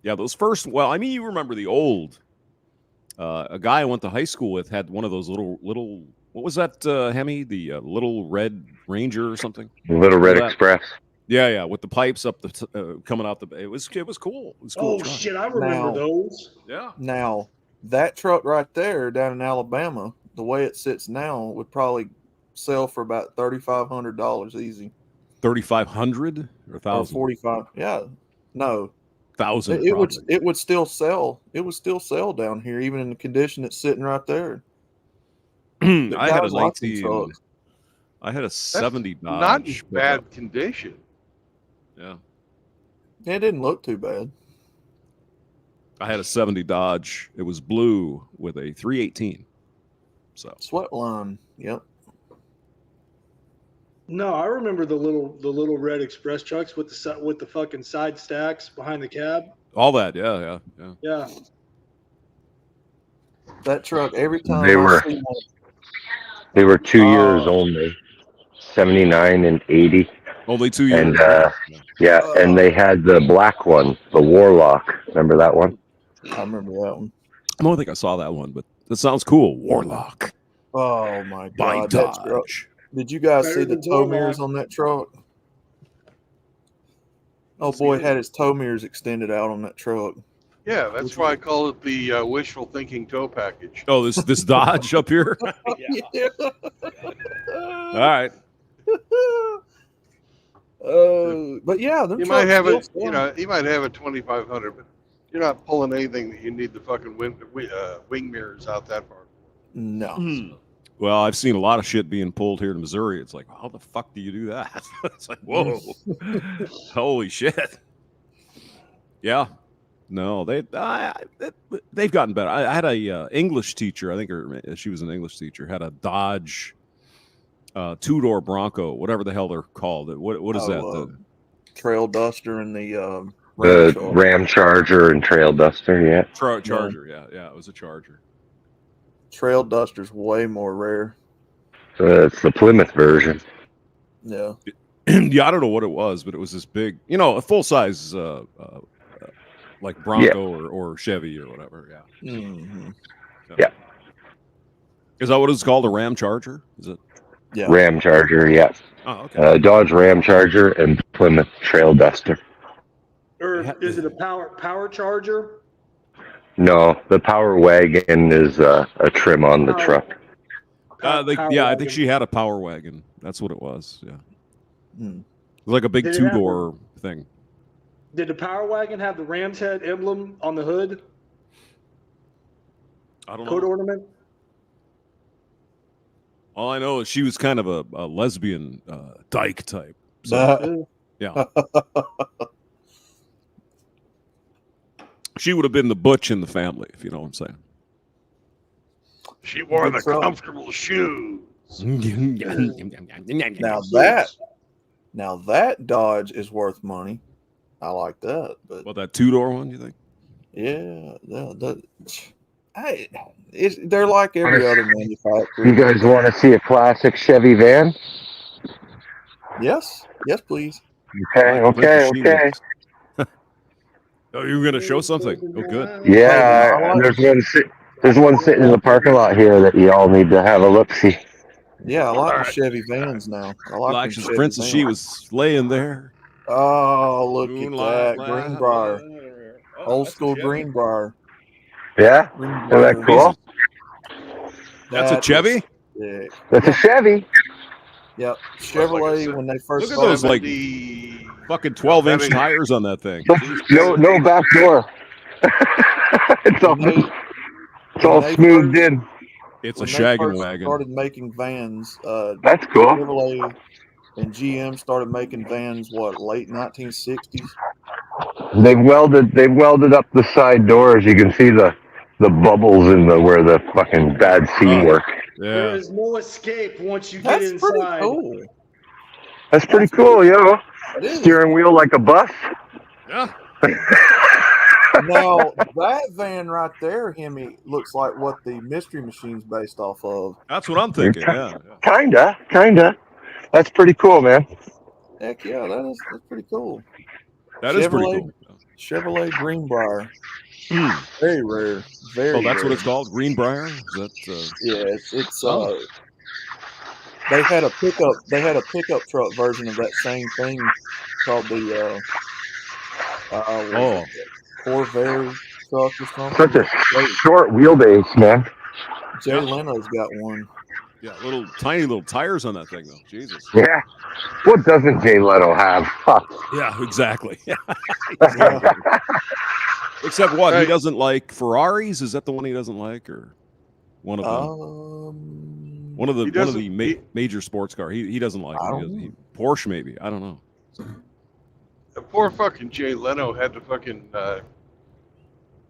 yeah. Those first, well, I mean, you remember the old A guy I went to high school with had one of those little. What was that, Hemi? The little red Ranger or something.
Little Red
Remember that?
Express.
Yeah, with the pipes up the coming out the. It was cool. It was cool.
Oh
truck.
shit, I remember
Now-
those.
Yeah.
Now, that truck right there down in Alabama, the way it sits now, would probably sell for about $3,500 easy.
3,500 or
Or
1,000?
45. Yeah. No.
1,000.
It would still sell. It would still sell down here, even in the condition it's sitting right there. The
I had a
guys like them
19.
trucks.
I had a 70 Dodge.
Not in
pickup.
bad condition.
Yeah.
It didn't look too bad.
I had a 70 Dodge. It was blue with a 318. So
Sweat line. Yep.
No, I remember the little red express trucks with the fucking side stacks behind the cab.
all that, yeah.
Yeah.
That truck, every time
They
I
were-
see one,
They were 2 years
Oh.
only, 79 and 80.
Only 2 years.
And yeah, and they had the black one, the Warlock. Remember that one?
I remember that one.
I don't think I saw that one, but that sounds cool. Warlock
Oh my
by
god, that truck.
Dodge.
Did you guys
Better
see the
than
tow
Warlock.
mirrors on that truck? Oh boy, it had his tow mirrors extended out on that truck.
Yeah, that's why I call it the wishful thinking tow package.
Oh, this Dodge up here.
Yeah.
All right.
But yeah, them
You might
trucks
have
still
it,
sell.
you might have a 2,500, but you're not pulling anything that you need the fucking wing mirrors out that far.
No.
Well, I've seen a lot of shit being pulled here in Missouri. It's like, how the fuck do you do that? It's like, whoa, holy shit. Yeah. No, they've gotten better. I had a English teacher, I think she was an English teacher, had a Dodge two-door Bronco, whatever the hell they're called. What is that? The
Trail Duster and the
The Ram Charger and Trail Duster, yeah.
Charger, yeah, it was a Charger.
Trail Duster's way more rare.
It's the Plymouth version.
Yeah.
Yeah, I don't know what it was, but it was this big, a full size, like Bronco or Chevy or whatever. Yeah.
Mm-hmm.
Yeah.
Is that what it's called? A Ram Charger? Is it?
Yeah.
Ram Charger, yeah.
Oh, okay.
Dodge Ram Charger and Plymouth Trail Duster.
Or is it a power charger?
No, the Power Wagon is a trim on the truck.
I
wagon.
think she had a Power Wagon. That's what it was. Yeah.
Hmm.
It was like a big
Did it have
two-door thing.
Did the power wagon have the Ram's head emblem on the hood?
I don't
Coat
know.
ornament?
All I know is she was kind of a lesbian dyke type. So, yeah. She would have been the butch in the family, if you know what I'm saying.
She wore the
Good truck.
comfortable shoes.
Now that Dodge is worth money. I like that, but
Well, that two-door one, you think?
yeah, they're like every other manufacturer.
You guys want to see a classic Chevy van?
Yes, please.
Okay.
Oh, you were going to show something? Oh, good.
Yeah, there's one sitting in the parking lot here that you all need to have a look see.
Yeah, I like the Chevy vans now. I like them
Actually,
Chevy
Princess,
vans.
she was laying there.
Oh, look
Moonlight
at that Greenbrier, old school Greenbrier.
Yeah,
Greenbrier.
isn't that cool?
That's a Chevy?
Yeah.
That's a Chevy.
Yep. Chevrolet when they first
Look at those, like,
70
fucking 12-inch tires on that thing.
No back door. it's all smoothed in.
It's a
when they
shaggin'
first
wagon.
started making vans.
That's cool.
Chevrolet and GM started making vans. What, late 1960s?
They welded up the side doors. You can see the bubbles in where the fucking bad seam work.
There
Yeah.
is no escape once you get
That's
inside.
pretty cool.
That's pretty cool, yo.
It is.
Steering wheel like a bus.
Yeah.
Now that van right there, Hemi, looks like what the Mystery Machine's based off of.
That's what I'm thinking. Yeah.
Kinda. That's pretty cool, man.
Heck yeah, that's pretty cool.
That is pretty cool.
Chevrolet Greenbrier. Very rare. Very.
Oh, that's
rare.
what it's called, Greenbrier. Is that?
Yeah, it's
Oh.
They had a pickup truck version of that same thing called the Corvair truck or something.
Such a short wheelbase, man.
Jay Leno's got one.
Yeah, tiny little tires on that thing, though. Jesus.
Yeah. What doesn't Jay Leno have? Huh.
Yeah, exactly. Exactly. Except what? He doesn't like Ferraris? Is that the one he doesn't like, or one of them? One of the major sports car. He doesn't like it. Porsche, maybe. I don't know.
The poor fucking Jay Leno had to fucking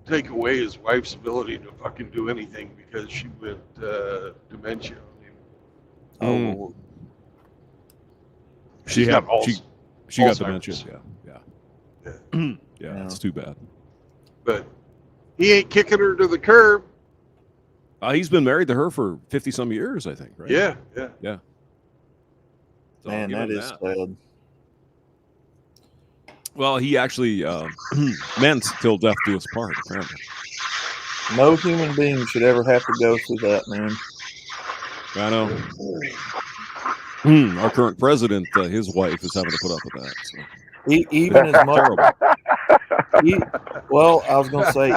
take away his wife's ability to fucking do anything because she went dementia.
Oh,
She got dementia.
Yeah.
Yeah, it's too bad.
But he ain't kicking her to the curb.
He's been married to her for 50-some years, I think, right?
Yeah.
So
man, that is sad.
Well, he actually meant till death do us part, apparently.
No human being should ever have to go through that, man.
I know. Our current president, his wife is having to put up with that. So.
Even as much. Well, I was going to say,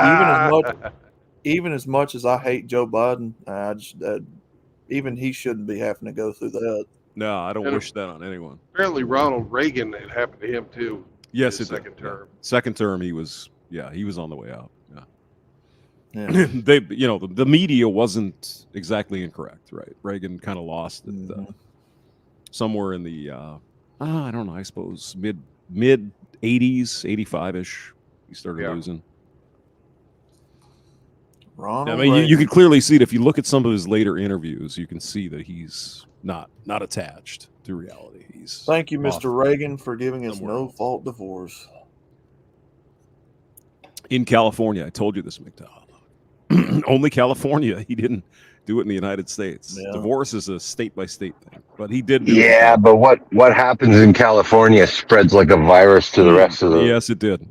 even as much as I hate Joe Biden, even he shouldn't be having to go through that.
No, I don't wish that on anyone.
Apparently, Ronald Reagan, it happened to him too.
Yes,
his second term.
Second term, he was on the way out.
Yeah.
The media wasn't exactly incorrect, right? Reagan kind of lost it somewhere in the I don't know, I suppose mid 80s, 85ish. He started losing.
Ronald
you could clearly see it if you look at some of his later interviews. You can see that he's not attached to reality.
Thank you, Mr. Reagan, for giving us no-fault divorce.
In California, I told you this, MGTOW. Only California. He didn't do it in the United States. Yeah. Divorce is a state-by-state thing, but he did.
But what happens in California spreads like a virus to the rest of the.
Yes, it did.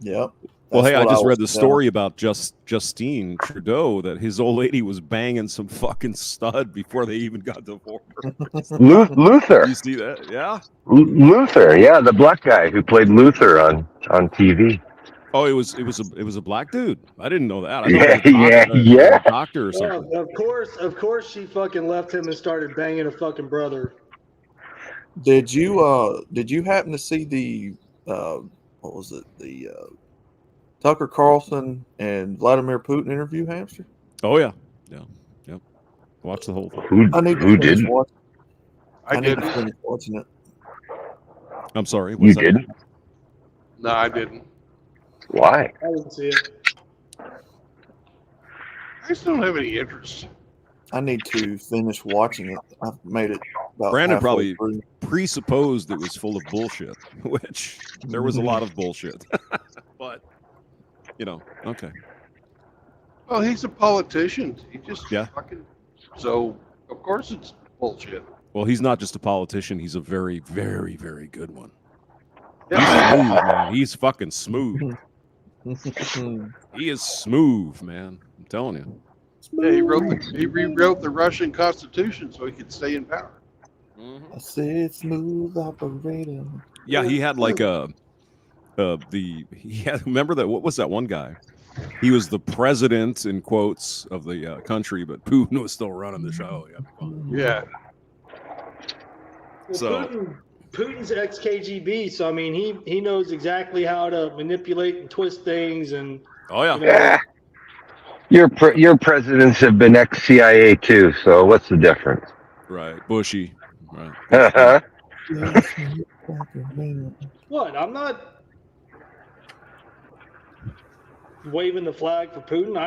Yep.
Well, hey, I just read the story about Justine Trudeau that his old lady was banging some fucking stud before they even got divorced.
Luther.
You see that? Yeah.
Luther, yeah, the black guy who played Luther on TV.
Oh, it was a black dude. I didn't know that. I
Yeah.
A doctor or something.
Of course, she fucking left him and started banging a fucking brother.
Did you happen to see the what was it, the Tucker Carlson and Vladimir Putin interview, Hamster?
Oh yeah. Watch the whole thing.
Who didn't?
I didn't.
Finish watching it.
I'm sorry.
You didn't?
No, I didn't.
Why?
I didn't see it.
I just don't have any interest.
I need to finish watching it. I've made it about
Brandon probably
through.
presupposed it was full of bullshit, which there was a lot of bullshit. But, okay.
Well, he's a politician. He just fucking... So, of course it's bullshit.
Well, he's not just a politician. He's a very, very, very good one. He's smooth, man. He's fucking smooth. He is smooth, man. I'm telling you.
Yeah, he rewrote the Russian Constitution so he could stay in power.
I said smooth operator.
Yeah, he had like remember that? What was that one guy? He was the president in quotes of the country, but Putin was still running the show.
Yeah.
Well,
So
Putin's ex-KGB, so I mean, he knows exactly how to manipulate and twist things, and
Yeah. Your presidents have been ex-CIA too, so what's the difference?
Right, Bushy. Right.
What? I'm not waving the flag for Putin.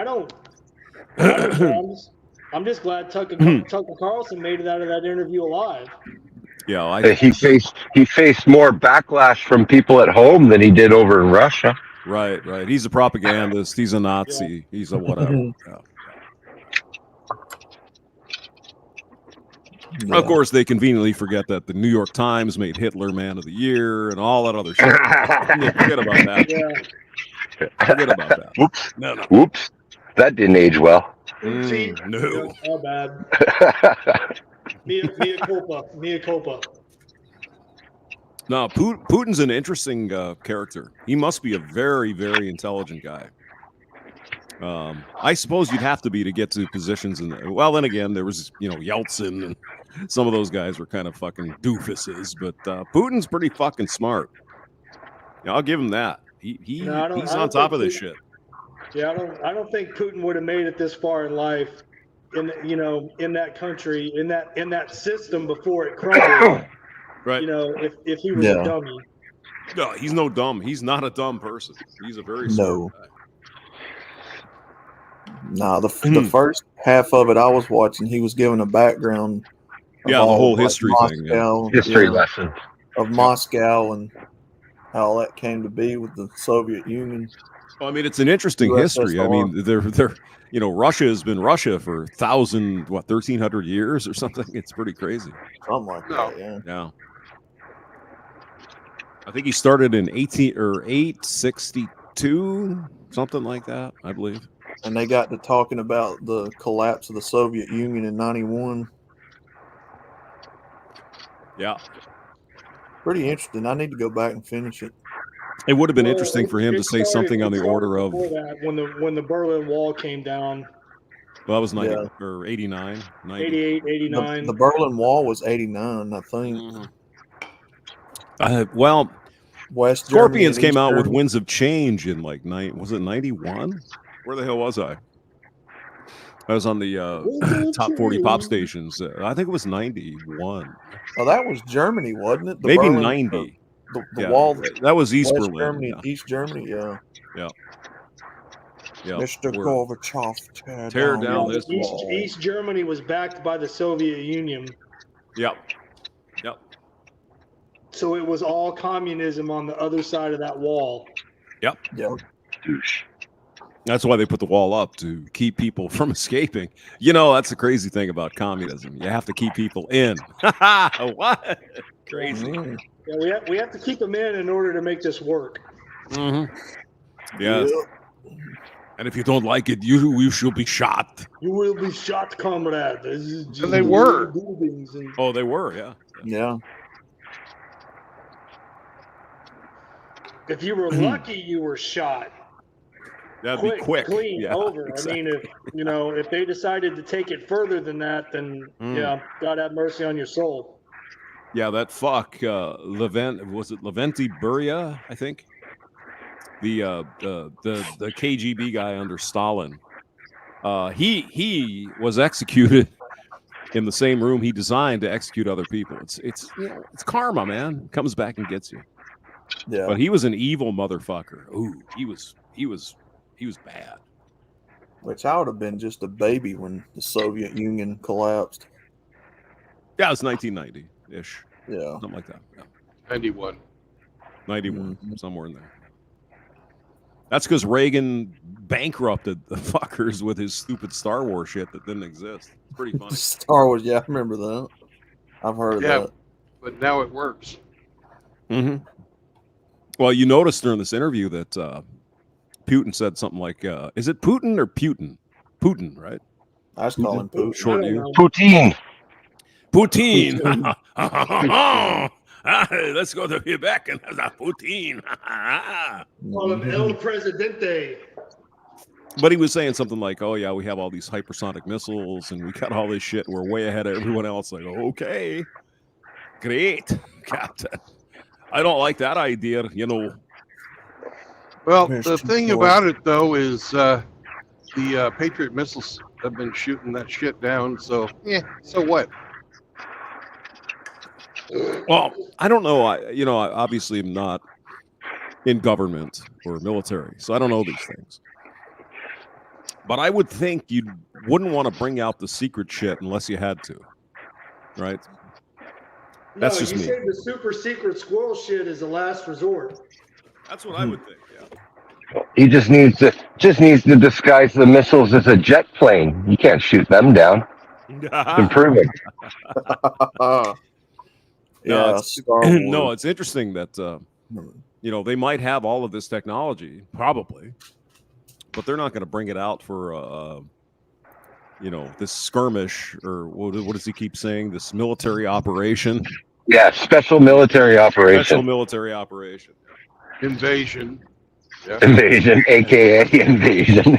I'm just glad Tucker Carlson made it out of that interview alive.
Yeah,
he faced more backlash from people at home than he did over in Russia.
Right. He's a propagandist. He's a Nazi. He's a whatever. Yeah. Yeah. Of course, they conveniently forget that the New York Times made Hitler Man of the Year and all that other shit. Forget about that. Forget about that.
Whoops.
No.
Whoops. That didn't age well.
Oopsie.
No.
Yeah, all bad. Mea culpa. Mea culpa.
No, Putin's an interesting character. He must be a very, very intelligent guy. I suppose you'd have to be to get to positions in the, well, then again, there was, Yeltsin and some of those guys were kind of fucking doofuses, but Putin's pretty fucking smart. Yeah, I'll give him that. He's on top of this shit.
Yeah, I don't think Putin would have made it this far in life, in that country, in that system before it crumbled.
Right.
If he was a dummy.
No, he's no dumb. He's not a dumb person. He's a very smart guy.
Nah, the first half of it I was watching, he was giving a background.
The whole history thing.
History lesson
of Moscow and how that came to be with the Soviet Union.
Well, I mean, it's an interesting history. I mean, they're Russia has been Russia for 1,300 years or something. It's pretty crazy.
Something like that,
Yeah. I think he started in 862, something like that, I believe.
And they got to talking about the collapse of the Soviet Union in 91.
Yeah.
Pretty interesting. I need to go back and finish it.
It would have been interesting for him to say something on the order of
that, when the Berlin Wall came down.
Well, that was 90 or 89, 90.
88, 89.
The Berlin Wall was 89, I think.
Well,
West
Scorpions
Germany
came out with
Germany.
Winds of Change in was it 91? Where the hell was I? I was on the top 40 pop stations. I think it was 91.
Oh, that was Germany, wasn't it?
Maybe
Berlin,
90.
The wall.
That was East
West
Berlin.
Germany, East Germany, yeah. Mr. Gorbachev,
tear down this
East,
wall.
East Germany was backed by the Soviet Union.
Yep.
So it was all communism on the other side of that wall.
Yep.
Douche.
That's why they put the wall up, to keep people from escaping. That's the crazy thing about communism. You have to keep people in. What? Crazy.
Yeah, we have to keep them in order to make this work.
Mm-hmm. Yes. And if you don't like it, you shall be shot.
You will be shot, comrade.
And they were.
Oh, they were, yeah.
Yeah.
If you were lucky, you were shot.
That'd be quick.
Clean,
Yeah,
over.
exactly.
I mean, if they decided to take it further than that, then God have mercy on your soul.
Yeah, that fuck Leventi Beria, I think. The KGB guy under Stalin. He was executed in the same room he designed to execute other people. It's karma, man. It comes back and gets you.
Yeah.
But he was an evil motherfucker. Ooh, he was bad.
Which I would have been just a baby when the Soviet Union collapsed.
Yeah, it was 1990-ish.
Yeah.
Something like that. Yeah.
91.
91, somewhere in there. That's because Reagan bankrupted the fuckers with his stupid Star Wars shit that didn't exist. It's pretty funny.
Star Wars, yeah, I remember that. I've heard of that.
But now it works.
Mm-hmm. Well, you noticed during this interview that Putin said something like, is it Putin or Putin? Putin, right?
I just call him Putin.
Short U.
Poutine.
Poutine. Let's go to Quebec and have a poutine.
Call him El Presidente.
But he was saying something like, oh, yeah, we have all these hypersonic missiles and we got all this shit. We're way ahead of everyone else. Like, okay, great, Captain. I don't like that idea,
Well, the thing about it, though, is the Patriot missiles have been shooting that shit down. So, so what?
Well, I don't know. I obviously am not in government or military, so I don't know these things. But I would think you wouldn't want to bring out the secret shit unless you had to, right? That's just me.
You say the super secret squirrel shit is the last resort.
That's what I would think. Yeah.
He just needs to disguise the missiles as a jet plane. You can't shoot them down. Improving.
Yeah, Star Wars.
No, it's interesting that you know, they might have all of this technology, probably, but they're not going to bring it out for, you know, this skirmish, or what does he keep saying? This military operation.
Yeah, special military operation.
Special military operation.
Invasion. Yeah.
Invasion, aka invasion.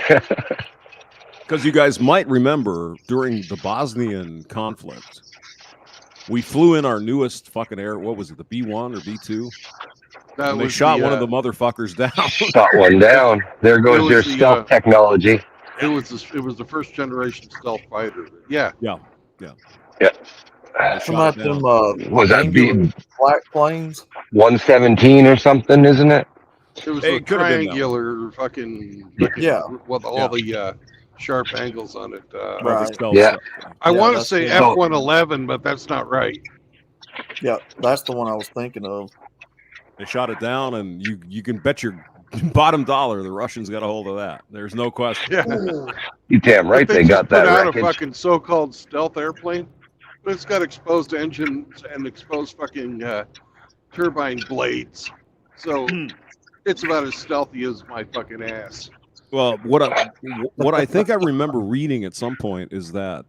Because you guys might remember during the Bosnian conflict, we flew in our newest fucking what was it, the B-1 or B-2?
That
And they
was
shot
the,
one of the motherfuckers down.
Shot one down. There goes your stealth technology.
It was the first generation stealth fighter. Yeah.
Yeah.
Some of them
Was that
angular black planes?
117 or something, isn't it?
It was
It
a
could have been that
triangular fucking with all the sharp angles on it.
Right.
Yeah.
I want to
that's
say
the-
F-111, but that's not right.
Yeah, that's the one I was thinking of.
They shot it down, and you can bet your bottom dollar the Russians got a hold of that. There's no question.
Yeah.
You damn right
But
they got
put
that
out
wreckage.
a fucking so-called stealth airplane, but it's got exposed engines and exposed fucking turbine blades. So it's about as stealthy as my fucking ass.
Well, what I think I remember reading at some point is that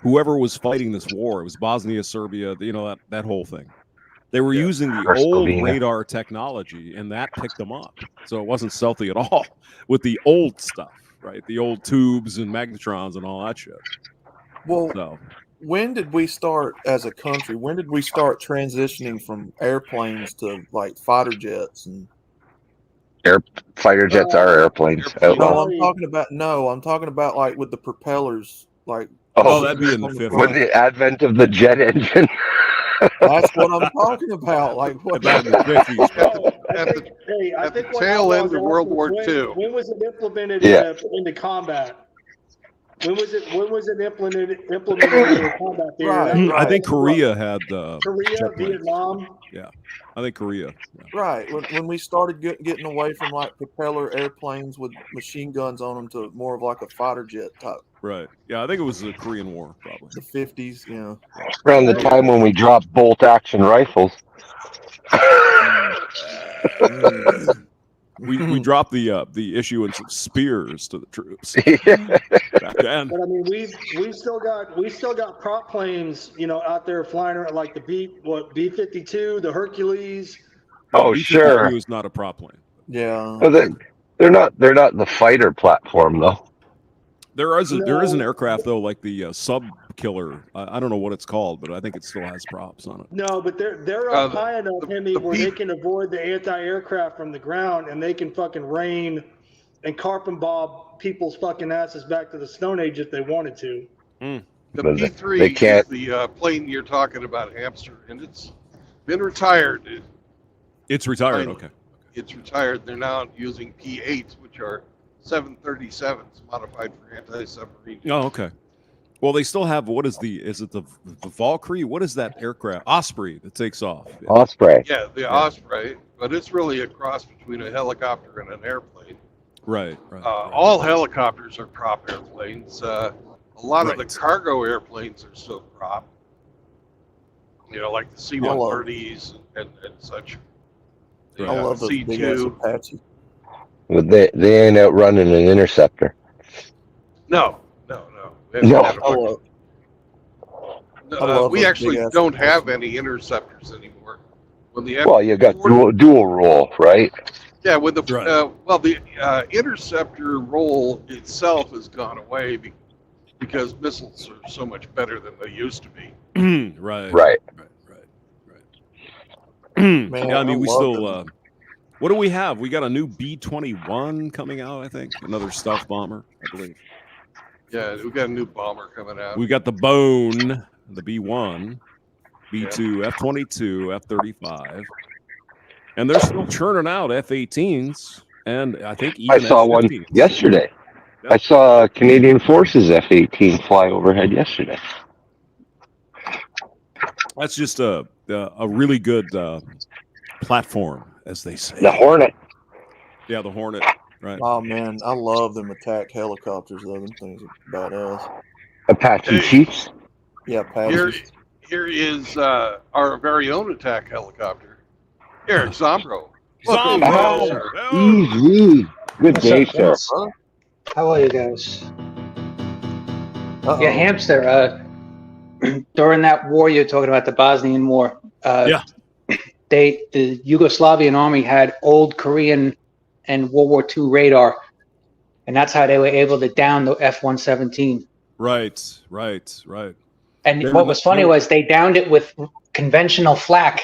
whoever was fighting this war, it was Bosnia, Serbia, you know, that whole thing. They were using the old
Herzegovina.
radar technology, and that picked them up. So it wasn't stealthy at all with the old stuff, right? The old tubes and magnetrons and all that shit.
Well,
So
when did we start as a country? When did we start transitioning from airplanes to like fighter jets and?
Fighter jets are airplanes. Outlaw.
I'm talking about like with the propellers, like.
Oh, that'd be in the 50s.
With the advent of the jet engine.
That's what I'm talking about. Like what?
Back in the 50s.
At the tail end of World War II.
When was it implemented into combat? When was it implemented into combat theory?
Right.
I think Korea had
Korea,
jet planes.
Vietnam.
Yeah, I think Korea. Yeah.
Right. When we started getting away from like propeller airplanes with machine guns on them to more of like a fighter jet type.
Right. Yeah, I think it was the Korean War, probably.
The 50s, yeah.
Around the time when we dropped bolt action rifles.
We dropped the issuance of spears to the troops back then.
But I mean, we still got prop planes, you know, out there flying around like the B-52, the Hercules.
Oh,
B-52
sure.
is not a prop plane.
Yeah.
Well, they're not the fighter platform though.
There is an aircraft though, like the Sub Killer. I don't know what it's called, but I think it still has props on it.
No, but they're up high enough, Hemi, where they can avoid the anti-aircraft from the ground, and they can fucking rain and carp and bob people's fucking asses back to the Stone Age if they wanted to.
The
But
P-3
they can't.
is the plane you're talking about, Hamster, and it's been retired.
It's retired. Okay.
It's retired. They're now using P-8s, which are 737s modified for anti-submarine.
Oh, okay. Well, they still have is it the Valkyrie? What is that aircraft? Osprey that takes off. Yeah.
Osprey.
Yeah, the Osprey, but it's really a cross between a helicopter and an airplane.
Right.
All helicopters are prop airplanes. A lot of the
Right.
cargo airplanes are still prop. You know, like the C-130s and such.
Right.
I love those big ass
C2.
Apaches.
But they ain't outrunning an interceptor.
No.
No.
I love
We
those
actually
big-ass
don't have
Apaches.
any interceptors anymore. When the
Well, you got dual role, right?
Yeah, with the
Right.
the interceptor role itself has gone away because missiles are so much better than they used to be.
Right.
Right.
Man,
Yeah, I mean, we
love
still.
them.
What do we have? We got a new B-21 coming out. I think another stealth bomber. I believe.
Yeah, we got a new bomber coming out.
We got the Bone, the B-1, B-2, F-22, F-35, and they're still churning out F-18s, and I think even
I saw one
F-15s.
yesterday.
Yep.
I saw Canadian Forces F-18 fly overhead yesterday.
That's just a really good platform, as they say.
The Hornet.
Yeah, the Hornet. Right.
Oh man, I love them attack helicopters. Though them things are badass.
Apache Chiefs.
Yeah,
Here,
Apaches.
here is our very own attack helicopter, Eric Zombro.
Zombie.
Easy. Good day, sir.
How are you guys?
Uh-oh.
Yeah, Hamster. During that war you're talking about, the Bosnian War,
Yeah.
the Yugoslavian army had old Korean and World War II radar, and that's how they were able to down the F-117.
Right.
And
They
what
were-
was funny
they were-
was they downed it with conventional flak.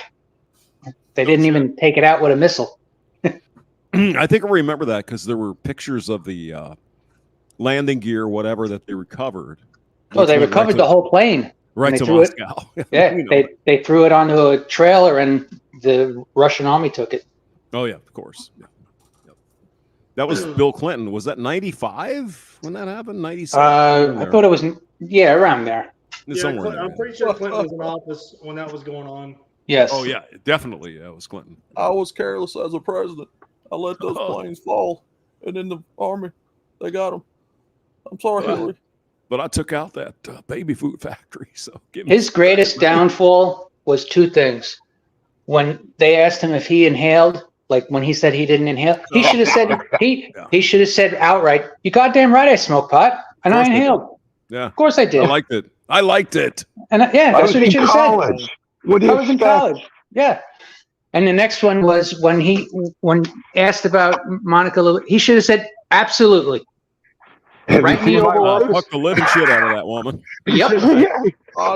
They didn't even take it out with a missile.
I think I remember that because there were pictures of the landing gear, whatever, that they recovered.
Oh, they
which went
recovered the whole plane.
right
they
to
threw it-
Moscow.
Yeah,
You know it.
they threw it onto a trailer, and the Russian army took it.
Oh yeah, of course. Yeah. Yep. That was Bill Clinton. Was that 95 when that happened? 97.
I thought it was around there.
Yeah,
Somewhere in there.
I'm pretty sure Clinton was in office when that was going on.
Yes.
Oh yeah, definitely. Yeah, it was Clinton.
I was careless as a president. I let those planes fall, and then the army, they got them. I'm sorry, Hillary.
But I took out that baby food factory. So give me
His greatest downfall was two things. When they asked him if he inhaled, like when he said he didn't inhale, he should have said he should have said outright, "You goddamn right, I smoke pot and I
course I did.
inhaled."
Yeah,
Of course I did.
I liked it.
And yeah, that's what he should have said.
What do you
I was in
expect?
college. Yeah. And the next one was when asked about Monica Lewinsky, he should have said absolutely.
Have
Right
you seen
in the
my
Oval
wife?
Fuck the living shit out of that woman.
Yep.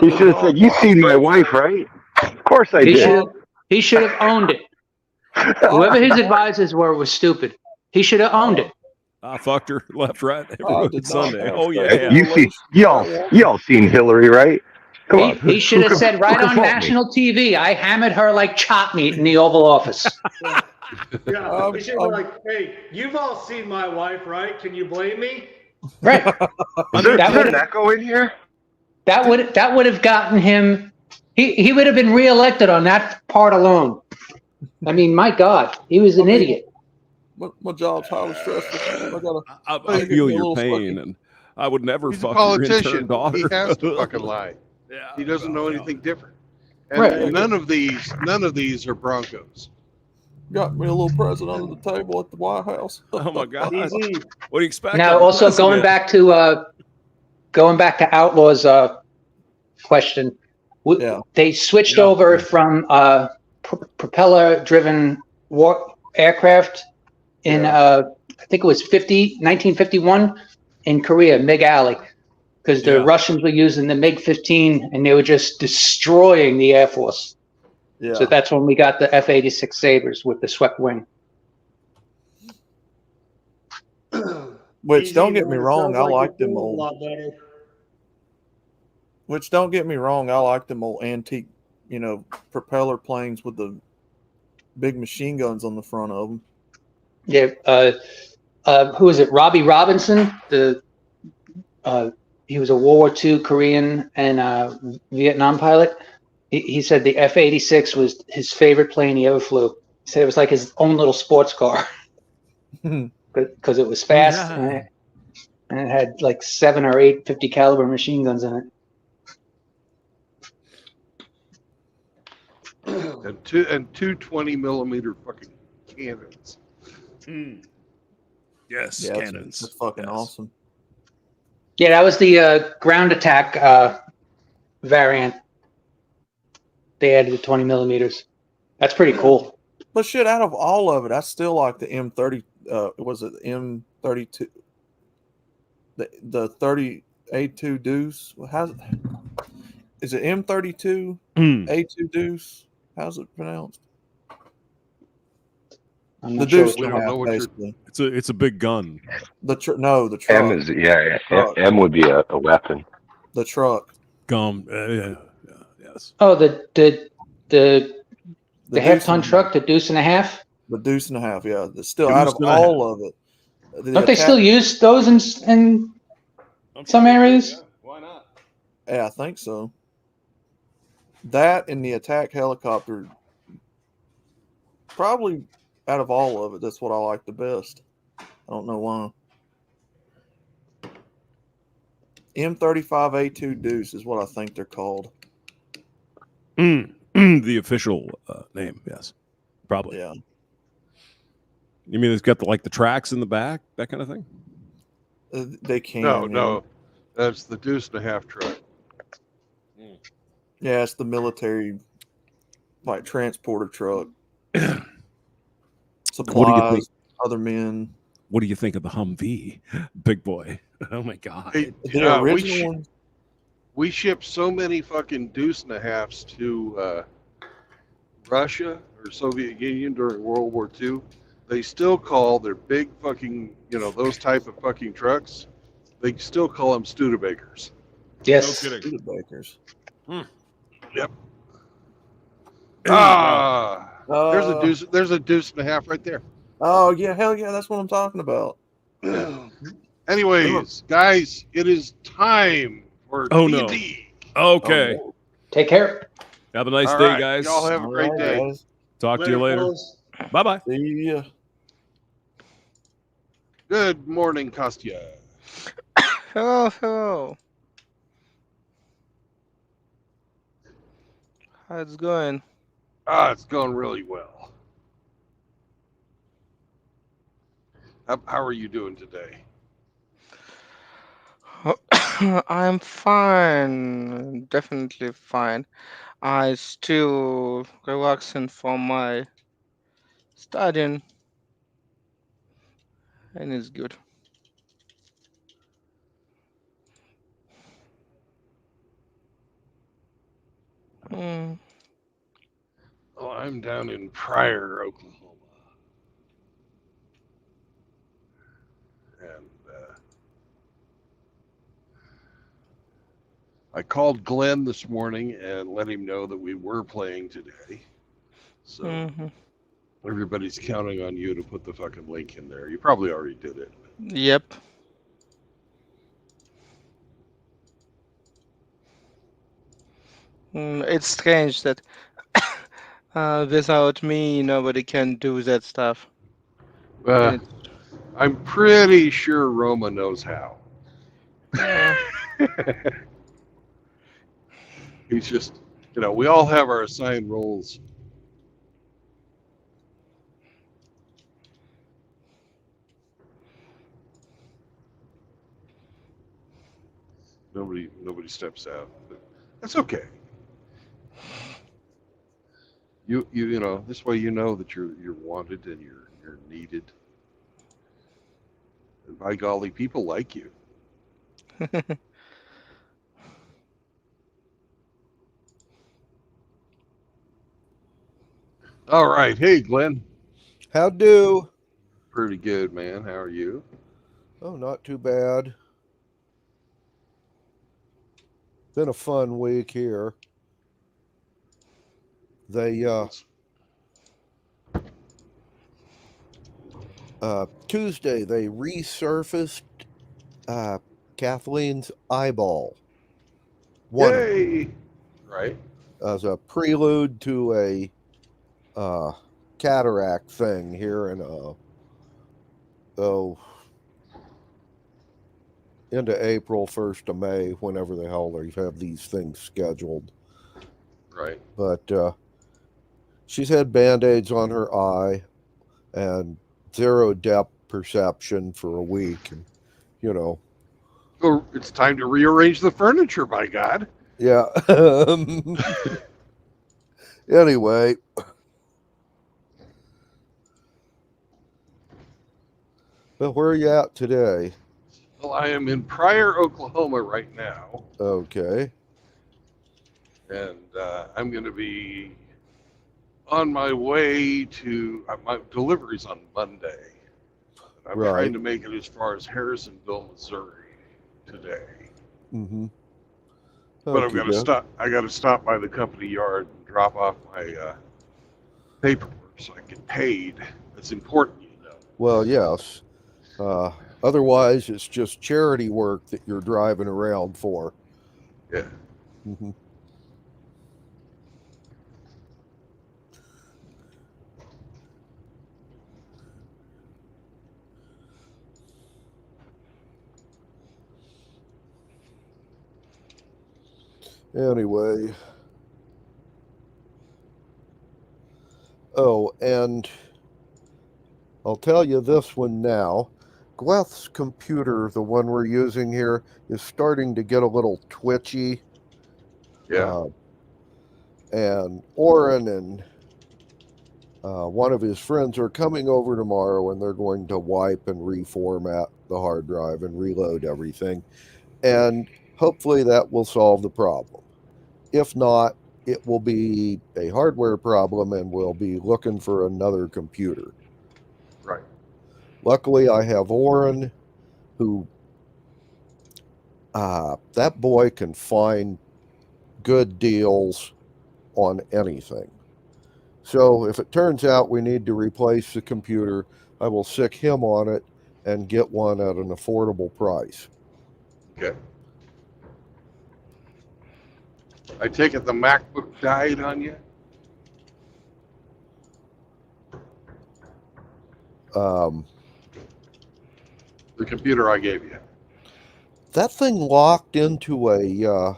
He should have said, "You seen my wife, right?" Of course I did.
He should have owned it. Whoever his advisors were was stupid. He should have owned it.
I fucked her left, right, every
I
fucking
did not
Sunday.
have
Oh
that.
yeah.
Y'all seen Hillary, right? Come on.
He should have said right
who can
on
fault me?
national TV, I hammered her like chop meat in the Oval Office.
Yeah, we should be like, hey, you've all seen my wife, right? Can you blame me?
Right.
Is there
That
an
would-
echo in here?
That would have gotten him. He would have been reelected on that part alone. I mean, my God, he was an idiot.
My job's highly stressful. I gotta.
I
Give
feel
me a
your
little
pain,
fucking-
and I would never
He's a
fuck your intern
politician.
daughter.
He has to fucking lie.
Yeah,
He doesn't know
well,
anything different. And
Right.
none of these are Broncos.
Got me a little present under the table at the White House.
Oh my God!
Easy.
What do you expect?
Now,
of a
also
president?
going back to Outlaw's question,
Yeah.
they switched
Yeah.
over from propeller-driven war aircraft in I think it was 1951 in Korea, MiG Alley, because the
Yeah.
Russians were using the MiG-15 and they were just destroying the Air Force.
Yeah.
So that's when we got the F-86 Sabres with the swept wing.
Which
Easy,
don't get me
man. It
wrong,
sounds
I
like
like
you're
them
doing a
old.
lot better.
Which don't get me wrong, I like them old antique, propeller planes with the big machine guns on the front of them.
Yeah, who is it? Robbie Robinson. He was a World War II Korean and Vietnam pilot. He said the F-86 was his favorite plane he ever flew. He said it was like his own little sports car because it was fast and it had like 7 or 8 50 caliber machine guns in it.
And two 20 millimeter fucking cannons.
Yes,
Yeah,
cannons.
That's fucking
Yes.
awesome.
Yeah, that was the ground attack variant. They added the 20 millimeters. That's pretty cool.
But shit, out of all of it, I still like the M30. Was it M32? The 30 A2 Deuce. Is it M32 A2 Deuce? How's it pronounced?
I'm
The
not sure
Deuce
what
we
you
don't
half,
know what you're-
basically.
It's a big gun.
The truck.
M is
Truck.
M would be a weapon.
The truck.
Gum. Yes.
Oh, the
The
half-ton
Deuce
truck, the Deuce and a half.
The Deuce and a half. Yeah. It's still
Deuce
out of
and a
all of it.
Don't they still use those in some areas?
Why not?
Yeah, I think so. That and the attack helicopter, probably out of all of it, that's what I like the best. I don't know why. M35A2 Deuce is what I think they're called.
The official name, yes, probably.
Yeah.
You mean it's got the tracks in the back, that kind of thing?
They can.
No, that's the Deuce and a Half truck.
Yeah, it's the military, like transporter truck. Supplies, other men.
What do you think of the Humvee, big boy? Oh my God!
Hey,
The original one.
We shipped so many fucking Deuce and a Halves to Russia or Soviet Union during World War II. They still call their big fucking, those type of fucking trucks. They still call them Studebakers.
Yes.
No kidding.
Studebakers.
Yep.
Wow.
There's a Deuce and a Half right there.
Oh yeah, hell yeah, that's what I'm talking about.
Anyways, guys, it is time for D&D.
Okay.
Oh,
Take care.
Have a nice
All
day,
right.
guys.
Y'all have a great day.
guys.
Talk to you later.
fellas.
Bye bye.
See ya.
Good morning, Kostya.
Hello. How's it going?
It's going really well. How are you doing today?
I'm fine. Definitely fine. I still relaxing from my studying, and it's good. Mm.
Oh, I'm down in Pryor, Oklahoma. And I called Glenn this morning and let him know that we were playing today. So
Mhm.
everybody's counting on you to put the fucking link in there. You probably already did it.
Yep. It's strange that without me, nobody can do that stuff.
Uh, I'm pretty sure Roma knows how.
Uh,
He's just, we all have our assigned roles. Nobody steps out. But that's okay. You this way you know that you're wanted and you're needed. And by golly, people like you. All right, hey Glenn.
How do?
Pretty good, man. How are you?
Oh, not too bad. Been a fun week here. They Tuesday they resurfaced Kathleen's eyeball.
Yay! Right.
As a prelude to a cataract thing here in into April, 1st of May, whenever the hell they have these things scheduled.
Right.
But she's had Band-Aids on her eye and zero depth perception for a week. And,
So it's time to rearrange the furniture, by God.
Yeah. Anyway. Well, where are you at today?
Well, I am in Pryor, Oklahoma right now.
Okay.
And I'm going to be on my way to my deliveries on Monday. I'm trying to make it as far as Harrisonville, Missouri today.
Mm-hmm.
But I've got to stop. I got to stop by the company yard and drop off my paperwork so I get paid. That's important,
Well, yes. Otherwise, it's just charity work that you're driving around for.
Yeah.
Mm-hmm. Anyway. Oh, and I'll tell you this one now. Gleth's computer, the one we're using here, is starting to get a little twitchy.
Yeah.
And Orrin and one of his friends are coming over tomorrow, and they're going to wipe and reformat the hard drive and reload everything. And hopefully that will solve the problem. If not, it will be a hardware problem, and we'll be looking for another computer.
Right.
Luckily, I have Orrin, who that boy can find good deals on anything. So if it turns out we need to replace the computer, I will sick him on it and get one at an affordable price.
Okay. I take it the MacBook died on you? The computer I gave you.
That thing locked into a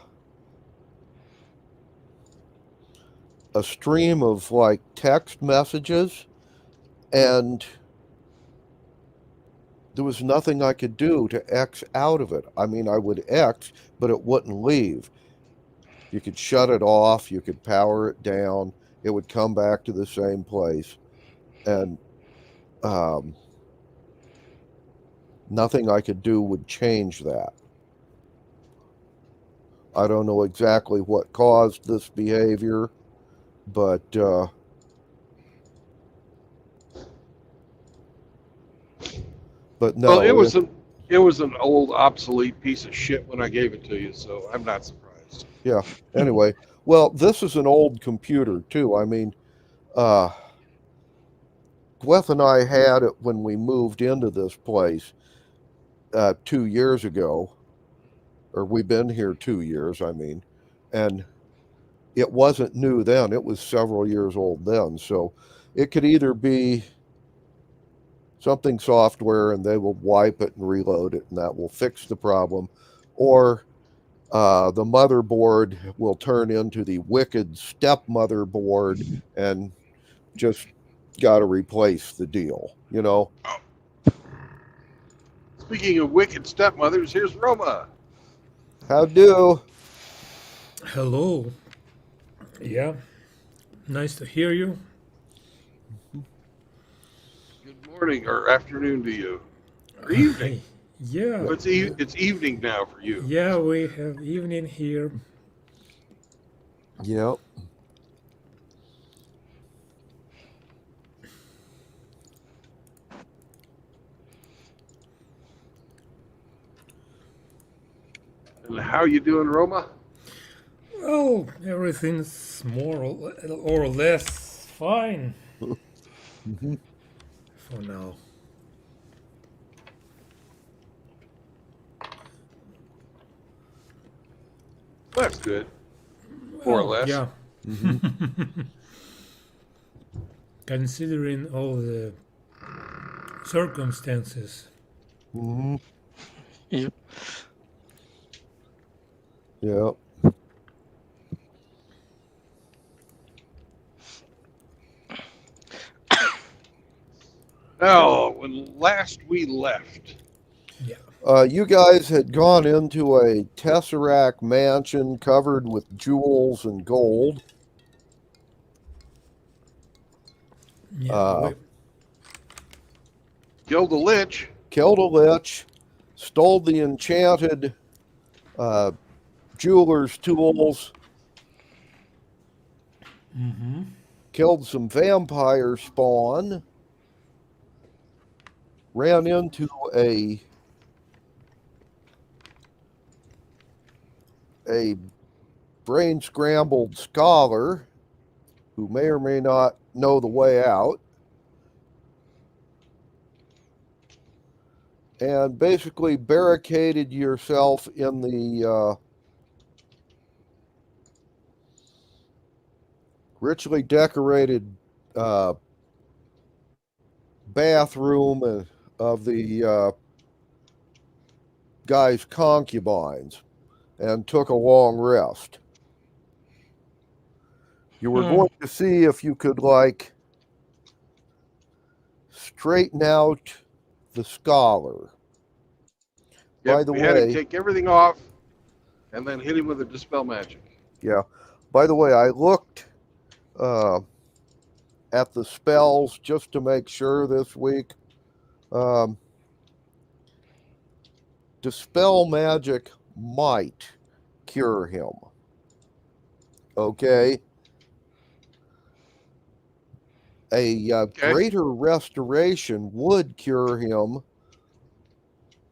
stream of like text messages, and there was nothing I could do to X out of it. I mean, I would X, but it wouldn't leave. You could shut it off, you could power it down, it would come back to the same place. And nothing I could do would change that. I don't know exactly what caused this behavior, but no.
Well, it was an old, obsolete piece of shit when I gave it to you, so I'm not surprised.
Yeah. Anyway, well, this is an old computer too. I mean, Gleth and I had it when we moved into this place 2 years ago, or we've been here 2 years, I mean, and it wasn't new then. It was several years old then. So it could either be something software and they will wipe it and reload it, and that will fix the problem, or the motherboard will turn into the wicked stepmother board and just got to replace the deal, you know?
Speaking of wicked stepmothers, here's Roma.
How do?
Hello. Yeah. Nice to hear you.
Good morning or afternoon to you. Or evening.
Yeah.
Well, it's evening now for you.
Yeah, we have evening here.
Yep.
And how you doing, Roma?
Well, everything's more or less fine for now.
That's good. More or less.
Yeah. Considering all the circumstances.
Yep.
Yep.
Oh, when last we left.
Yeah.
You guys had gone into a Tesseract mansion covered with jewels and gold.
Yeah.
Killed a lich.
Killed a lich. Stole the enchanted jeweler's tools. Killed some vampire spawn. Ran into a brain scrambled scholar who may or may not know the way out, and basically barricaded yourself in the richly decorated bathroom of the guy's concubines and took a long rest. You were going to see if you could, like, straighten out the scholar. By
Yep,
the
we had him
way,
take everything off and then hit him with a dispel magic.
yeah. By the way, I looked at the spells just to make sure this week. Dispel magic might cure him. Okay. A
Okay.
greater restoration would cure him.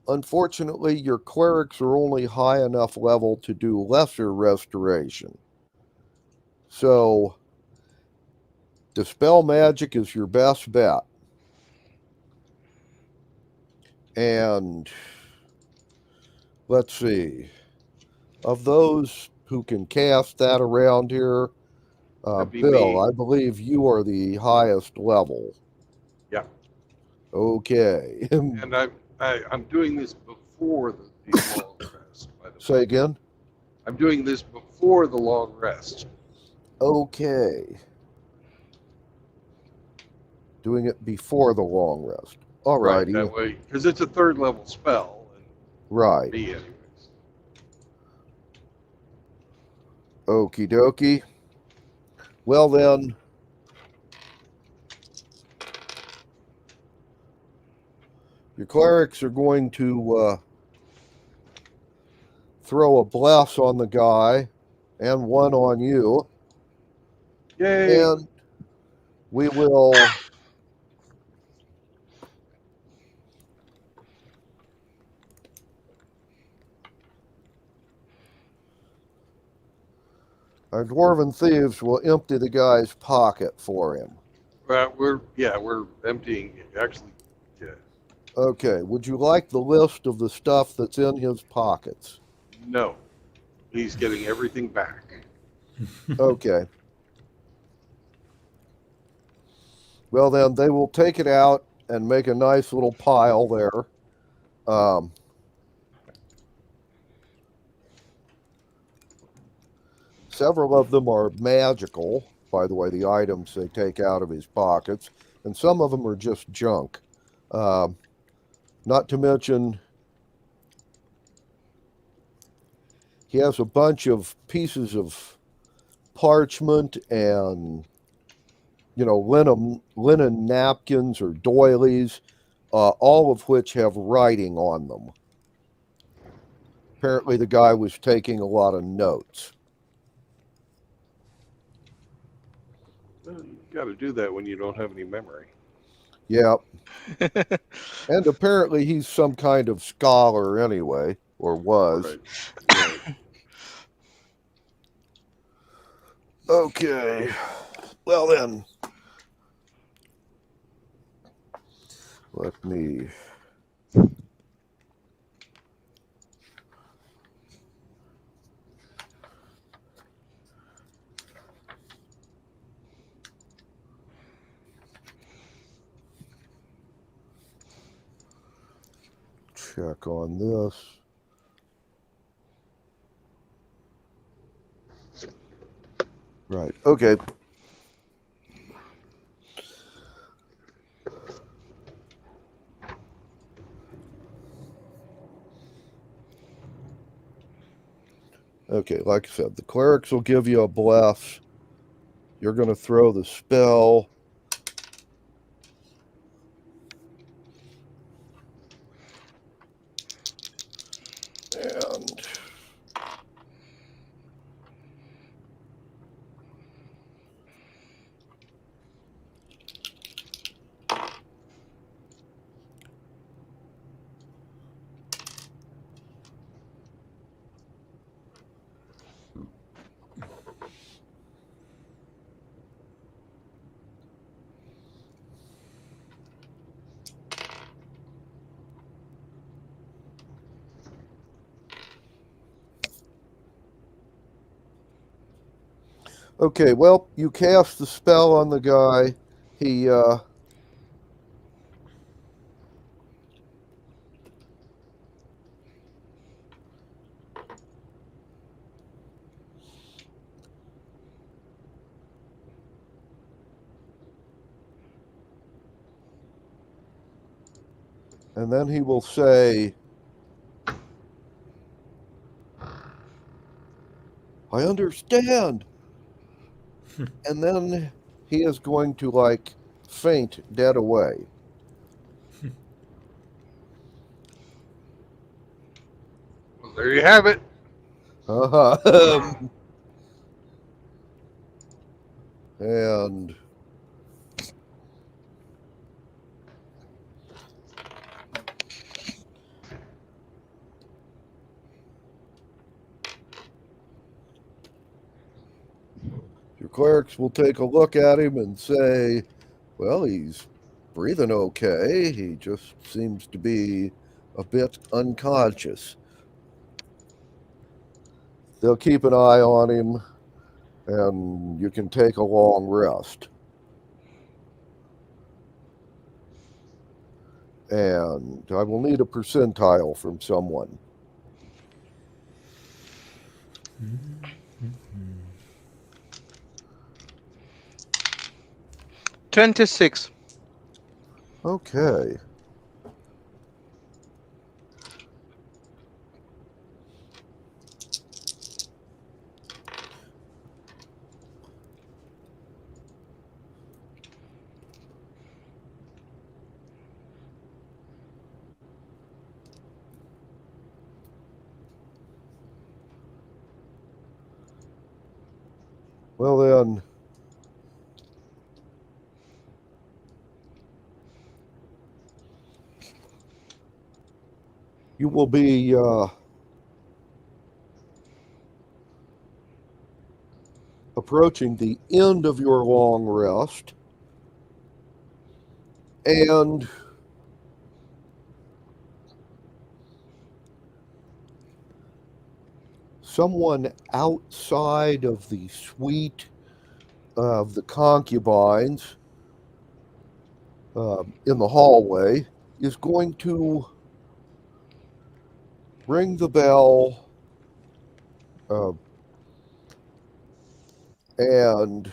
Unfortunately, your clerics are only high enough level to do lesser restoration. So, dispel magic is your best bet. And let's see. Of those who can cast that around here,
That'd be
Bill,
me.
I believe you are the highest level.
Yeah.
Okay.
And I'm doing this before the long rest, by the way.
Say again?
I'm doing this before the long rest.
Okay. Doing it before the long rest. All
Right,
righty.
that way, because it's a third level spell. And
Right.
me, anyways.
Okie dokie. Well then, your clerics are going to throw a bless on the guy and one on you.
Yay!
And we will our dwarven thieves will empty the guy's pocket for him.
We're emptying it. Actually, yeah.
Okay, would you like the list of the stuff that's in his pockets?
No, he's getting everything back.
Okay. Well, then they will take it out and make a nice little pile there. Several of them are magical, by the way, the items they take out of his pockets, and some of them are just junk. Not to mention, he has a bunch of pieces of parchment and, linen napkins or doilies, all of which have writing on them. Apparently, the guy was taking a lot of notes.
Well, you got to do that when you don't have any memory.
Yep. And apparently he's some kind of scholar anyway, or was.
Right.
Okay. Well then, let me check on this. Right. Okay. Okay, like I said, the clerics will give you a bless. You're going to throw the spell. And okay, well, you cast the spell on the guy. He And then he will say, I understand. And then he is going to, like, faint dead away.
Well, there you have it.
Uh-huh. And your clerics will take a look at him and say, well, he's breathing okay. He just seems to be a bit unconscious. They'll keep an eye on him, and you can take a long rest. And I will need a percentile from someone.
26.
Okay. Well, then, you will be approaching the end of your long rest, and someone outside of the suite of the concubines in the hallway is going to ring the bell and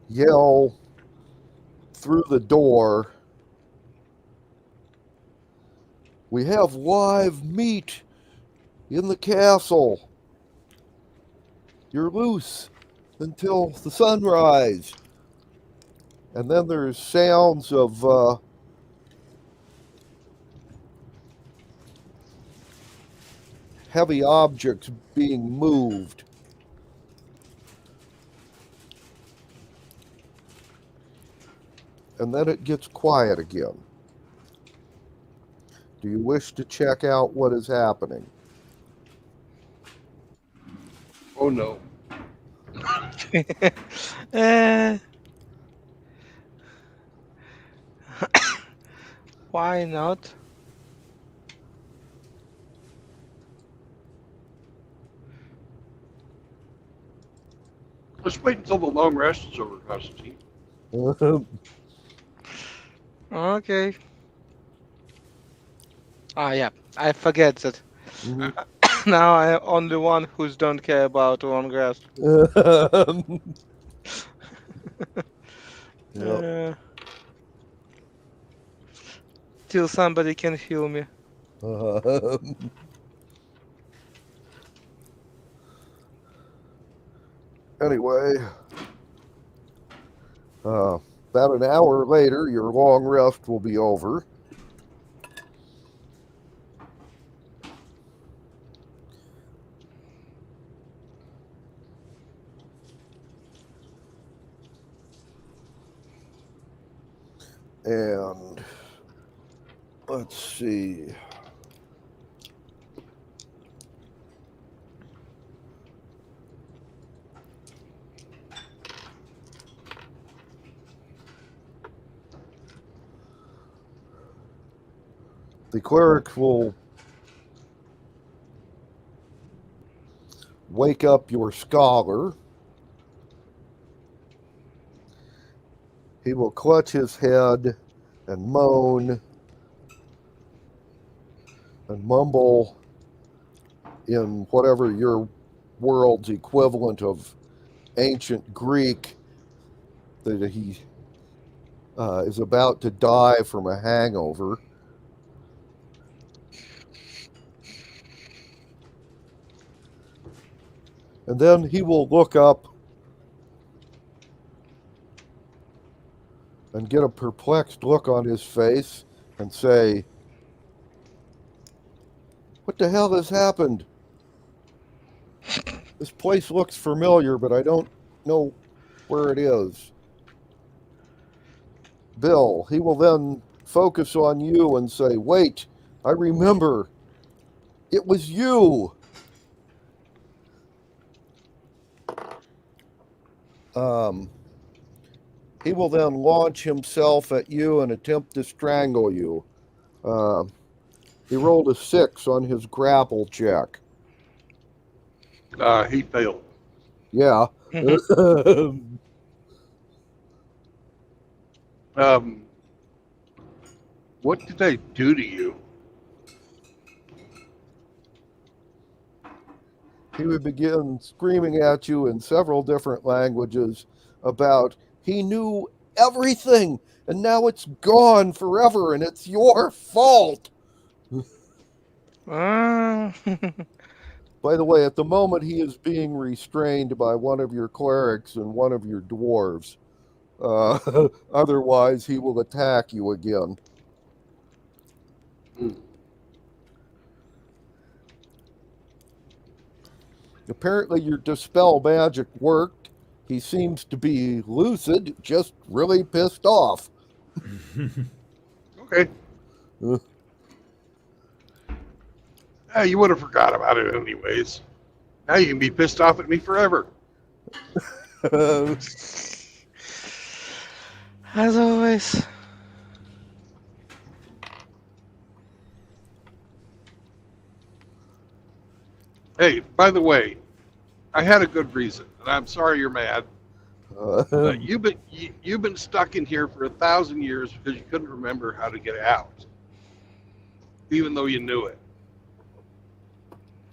yell through the door, we have live meat in the castle. You're loose until the sunrise. And then there's sounds of heavy objects being moved. And then it gets quiet again. Do you wish to check out what is happening?
Oh no.
Why not?
Let's wait until the long rest is over, Constantine.
Okay. Ah, yeah. I forget that. Now I'm only one who's don't care about long rest.
Yep.
Till somebody can heal me.
Anyway, about an hour later, your long rest will be over. And let's see. The cleric will wake up your scholar. He will clutch his head and moan and mumble in whatever your world's equivalent of ancient Greek that he is about to die from a hangover. And then he will look up and get a perplexed look on his face and say, "What the hell has happened? This place looks familiar, but I don't know where it is." Bill, he will then focus on you and say, "Wait, I remember. It was you." He will then launch himself at you and attempt to strangle you. He rolled a 6 on his grapple check.
He failed.
Yeah.
What did I do to you?
He would begin screaming at you in several different languages about he knew everything and now it's gone forever and it's your fault. By the way, at the moment he is being restrained by one of your clerics and one of your dwarves. Otherwise, he will attack you again. Apparently your dispel magic worked. He seems to be lucid, just really pissed off.
Okay. You would have forgot about it anyways. Now you can be pissed off at me forever.
As always.
Hey, by the way, I had a good reason, and I'm sorry you're mad. You've been stuck in here for 1,000 years because you couldn't remember how to get out, even though you knew it.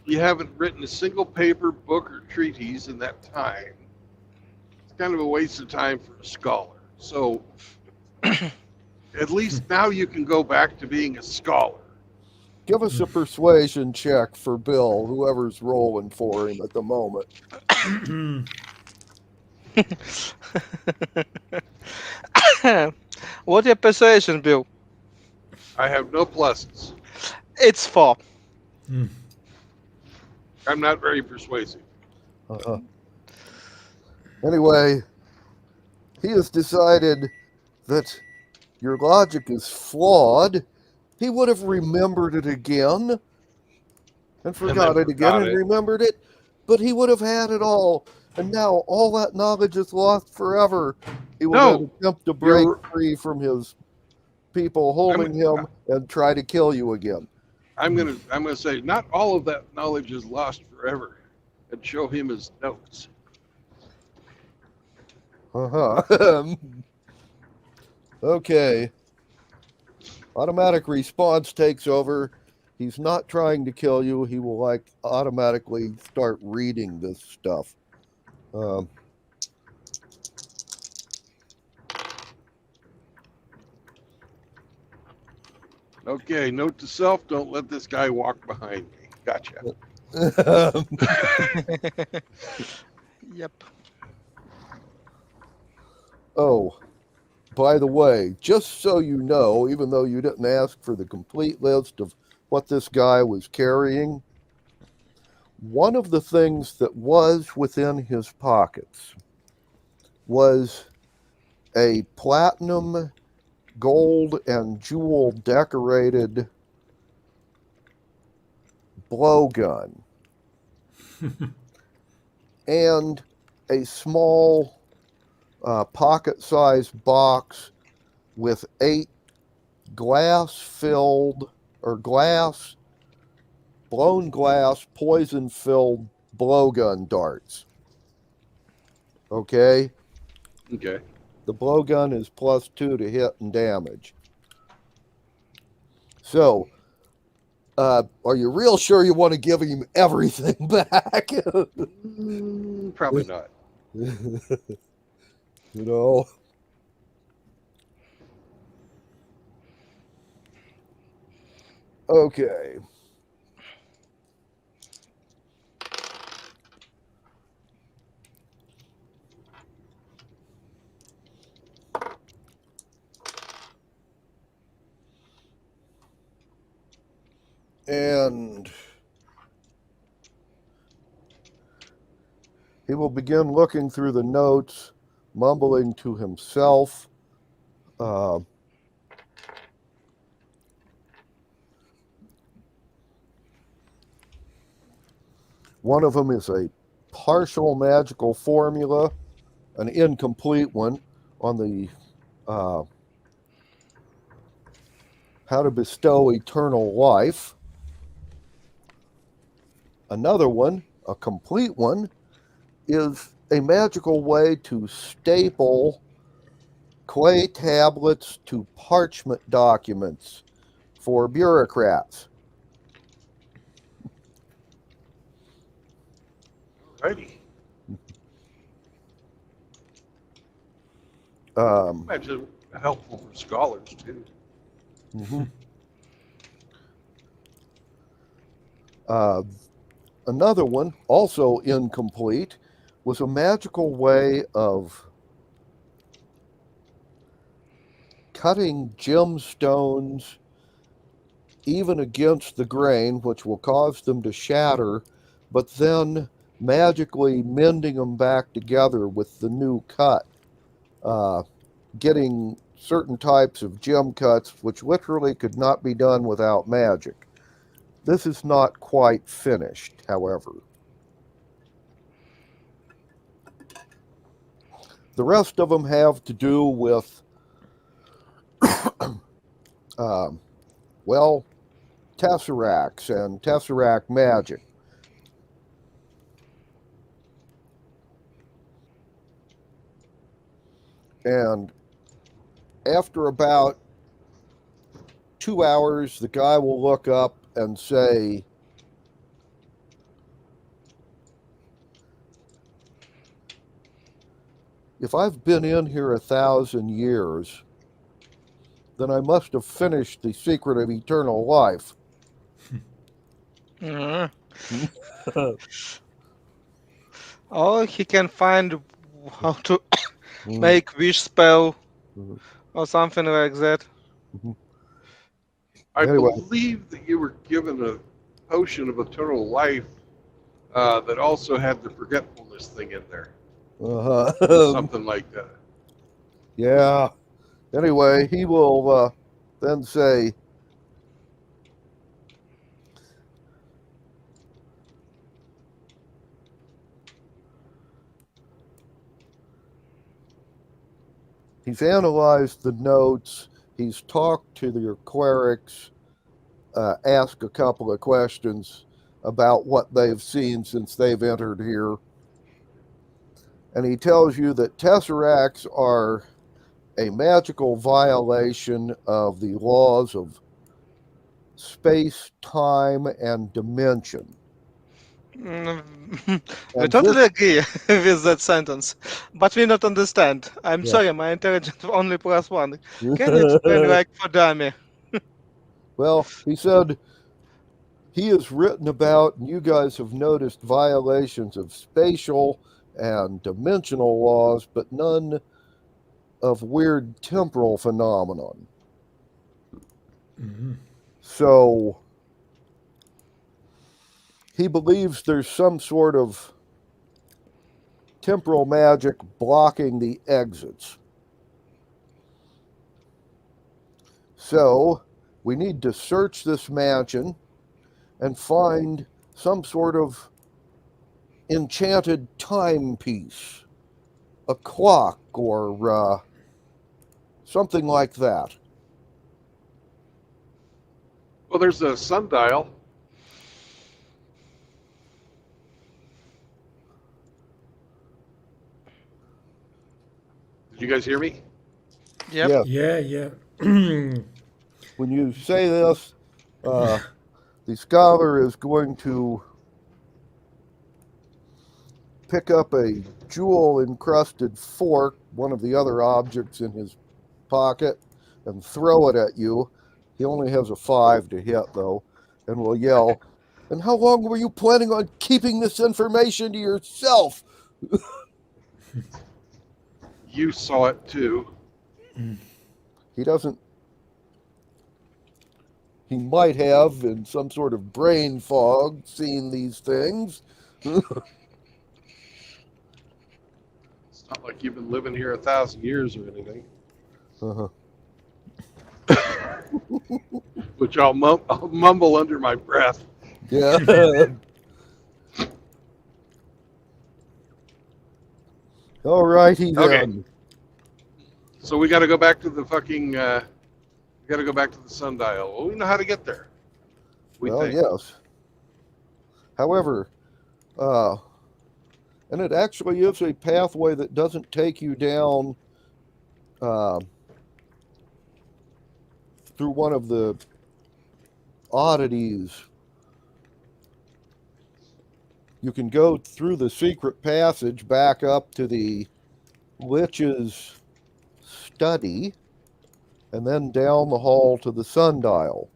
You haven't written a single paper, book, or treatise in that time. It's kind of a waste of time for a scholar. So at least now you can go back to being a scholar.
Give us a persuasion check for Bill, whoever's rolling for him at the moment.
What's your persuasion, Bill?
I have no pluses.
It's 4.
I'm not very persuasive.
Anyway, he has decided that your logic is flawed. He would have remembered it again and forgot it again and remembered it, but he would have had it all. And now all that knowledge is lost forever. He will then attempt to break free from his people holding him and try to kill you again.
I'm gonna say not all of that knowledge is lost forever, and show him his notes.
Okay. Automatic response takes over. He's not trying to kill you. He will automatically start reading this stuff.
Okay, note to self, don't let this guy walk behind me. Gotcha.
Yep.
Oh, by the way, just so you know, even though you didn't ask for the complete list of what this guy was carrying, one of the things that was within his pockets was a platinum, gold, and jewel decorated blowgun and a small pocket-sized box with 8 blown glass, poison-filled blowgun darts. Okay?
Okay.
The blowgun is +2 to hit and damage. So, are you real sure you want to give him everything back?
Probably not.
You know? Okay. And he will begin looking through the notes, mumbling to himself. One of them is a partial magical formula, an incomplete one on the how to bestow eternal life. Another one, a complete one, is a magical way to staple clay tablets to parchment documents for bureaucrats.
Alrighty. Imagine helpful for scholars too.
Mhm. Another one, also incomplete, was a magical way of cutting gemstones even against the grain, which will cause them to shatter, but then magically mending them back together with the new cut, getting certain types of gem cuts which literally could not be done without magic. This is not quite finished, however. The rest of them have to do with, well, tesseracts and tesseract magic. And after about 2 hours, the guy will look up and say, if I've been in here 1,000 years, then I must have finished the secret of eternal life.
Mhm. Or he can find how to make wish spell or something like that.
I
Anyway.
believe that you were given a potion of eternal life that also had the forgetfulness thing in there. Something like that.
Yeah. Anyway, he will then say, he's analyzed the notes, he's talked to your clerics, asked a couple of questions about what they've seen since they've entered here. And he tells you that tesseracts are a magical violation of the laws of space, time, and dimension.
We totally agree with that sentence, but we not understand. I'm sorry, my intelligence only +1. Can you explain like for dummy?
Well, he said he has written about, and you guys have noticed violations of spatial and dimensional laws, but none of weird temporal phenomenon. So he believes there's some sort of temporal magic blocking the exits. So we need to search this mansion and find some sort of enchanted timepiece, a clock, or something like that.
Well, there's a sundial. Did you guys hear me?
Yep.
Yeah.
When you say this, the scholar is going to pick up a jewel-encrusted fork, one of the other objects in his pocket, and throw it at you. He only has a 5 to hit, though, and will yell, "And how long were you planning on keeping this information to yourself?"
You saw it too.
He doesn't. He might have, in some sort of brain fog, seen these things.
It's not like you've been living here 1,000 years or anything.
Uh-huh.
Which I'll mumble under my breath.
Yeah. All righty then.
Okay.
So we got to go back to the fucking. We got to go back to the sundial. Well, we know how to get there. We
Well,
think.
yes. However, and it actually is a pathway that doesn't take you down through one of the oddities. You can go through the secret passage back up to the Lich's study, and then down the hall to the sundial.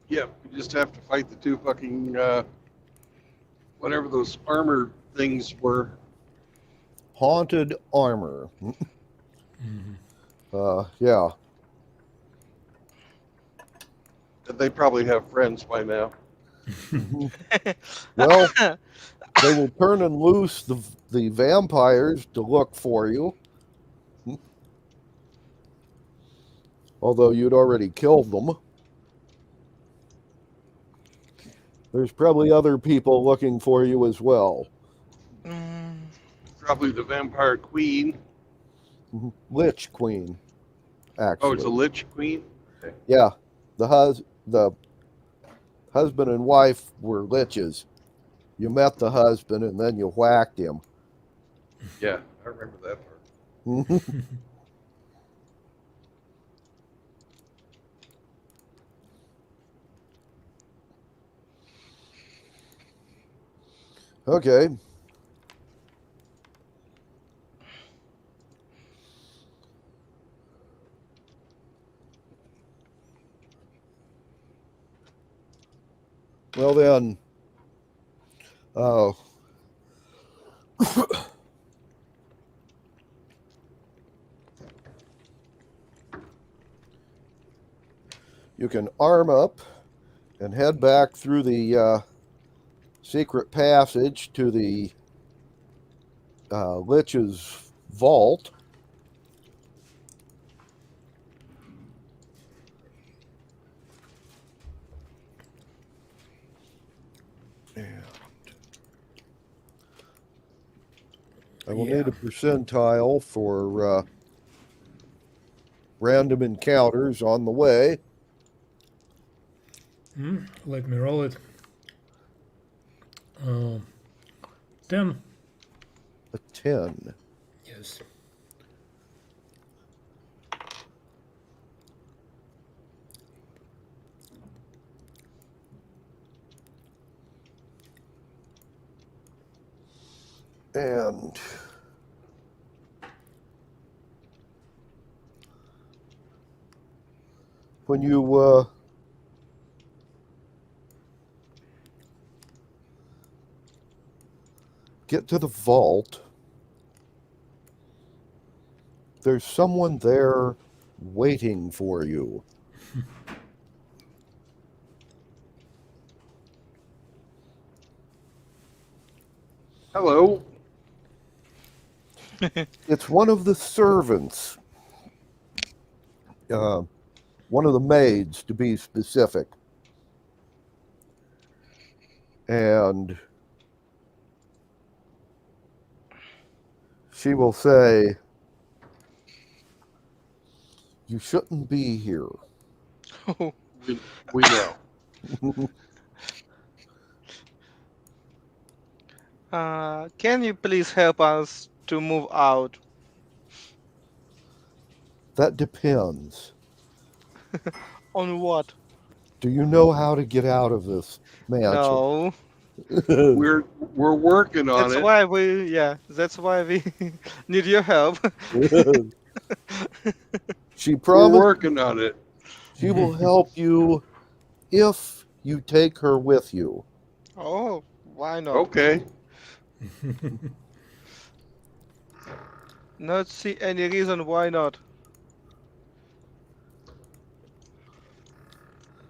Yeah, we just have to fight the two fucking whatever those armor things were.
Haunted armor. Yeah.
They probably have friends by now.
Well, they will turn and loose the vampires to look for you. Although you'd already killed them. There's probably other people looking for you as well.
Probably the vampire queen.
Lich queen, actually.
Oh, it's a lich queen? Okay.
Yeah. The husband and wife were liches. You met the husband and then you whacked him.
Yeah, I remember that part.
Okay. Well then, you can arm up and head back through the secret passage to the Lich's vault. I will need a percentile for random encounters on the way.
Let me roll it. 10.
A 10.
Yes.
And when you get to the vault, there's someone there waiting for you.
Hello.
It's one of the servants. One of the maids, to be specific. And she will say, "You shouldn't be here."
We know.
Can you please help us to move out?
That depends.
On what?
Do you know how to get out of this mansion?
No.
We're working on
That's
it.
why that's why we need your help.
She
We're
promised.
working on it.
She will help you if you take her with you.
Oh, why not?
Okay.
Not see any reason why not.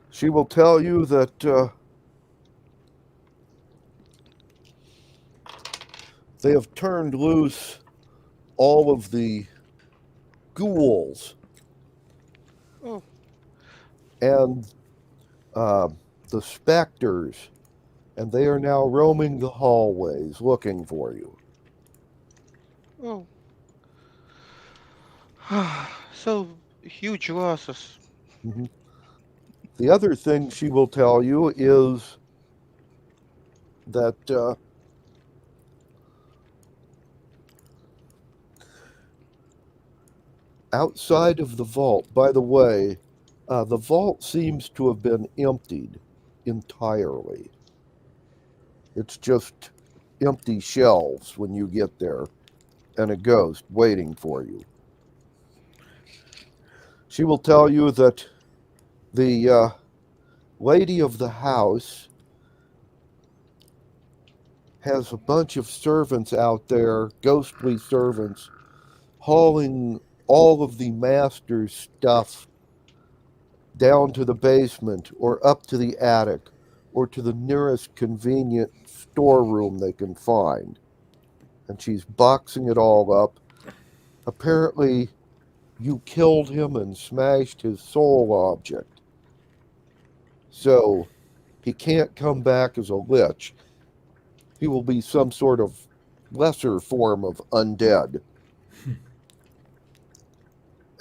She will tell you that they have turned loose all of the ghouls
Oh,
and the specters, and they are now roaming the hallways looking for you.
oh. So huge losses.
Mhm. The other thing she will tell you is that outside of the vault, by the way, the vault seems to have been emptied entirely. It's just empty shelves when you get there and a ghost waiting for you. She will tell you that the lady of the house has a bunch of servants out there, ghostly servants, hauling all of the master's stuff down to the basement or up to the attic or to the nearest convenient storeroom they can find. And she's boxing it all up. Apparently, you killed him and smashed his soul object. So he can't come back as a lich. He will be some sort of lesser form of undead.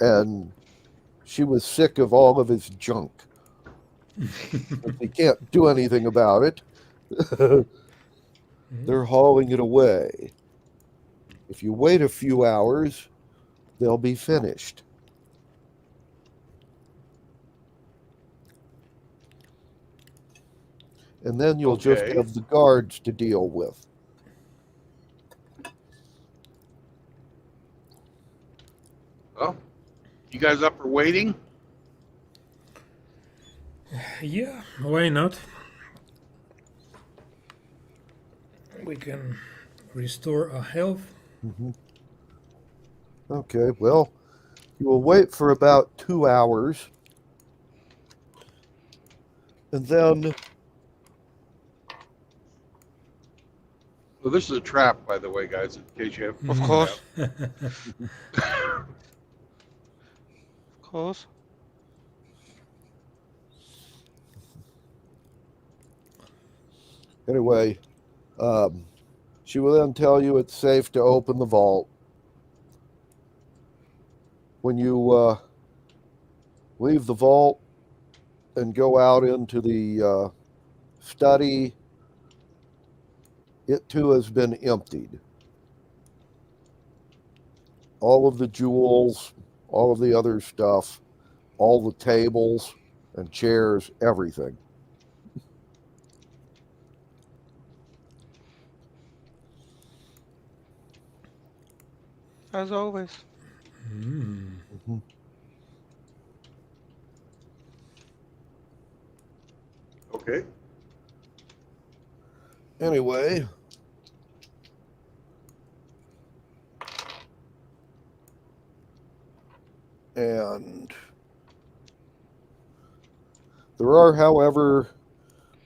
And she was sick of all of his junk. But they can't do anything about it. They're hauling it away. If you wait a few hours, they'll be finished. And then you'll just
Okay.
have the guards to deal with.
Well, you guys up for waiting?
Yeah, why not? We can restore our health.
Mm-hmm. Okay, well, you will wait for about 2 hours. And then
Well, this is a trap, by the way, guys, in case you have.
Of course. Of course.
anyway, she will then tell you it's safe to open the vault. When you leave the vault and go out into the study, it too has been emptied. All of the jewels, all of the other stuff, all the tables and chairs, everything.
As always.
Mm-hmm.
Okay.
Anyway, and there are, however,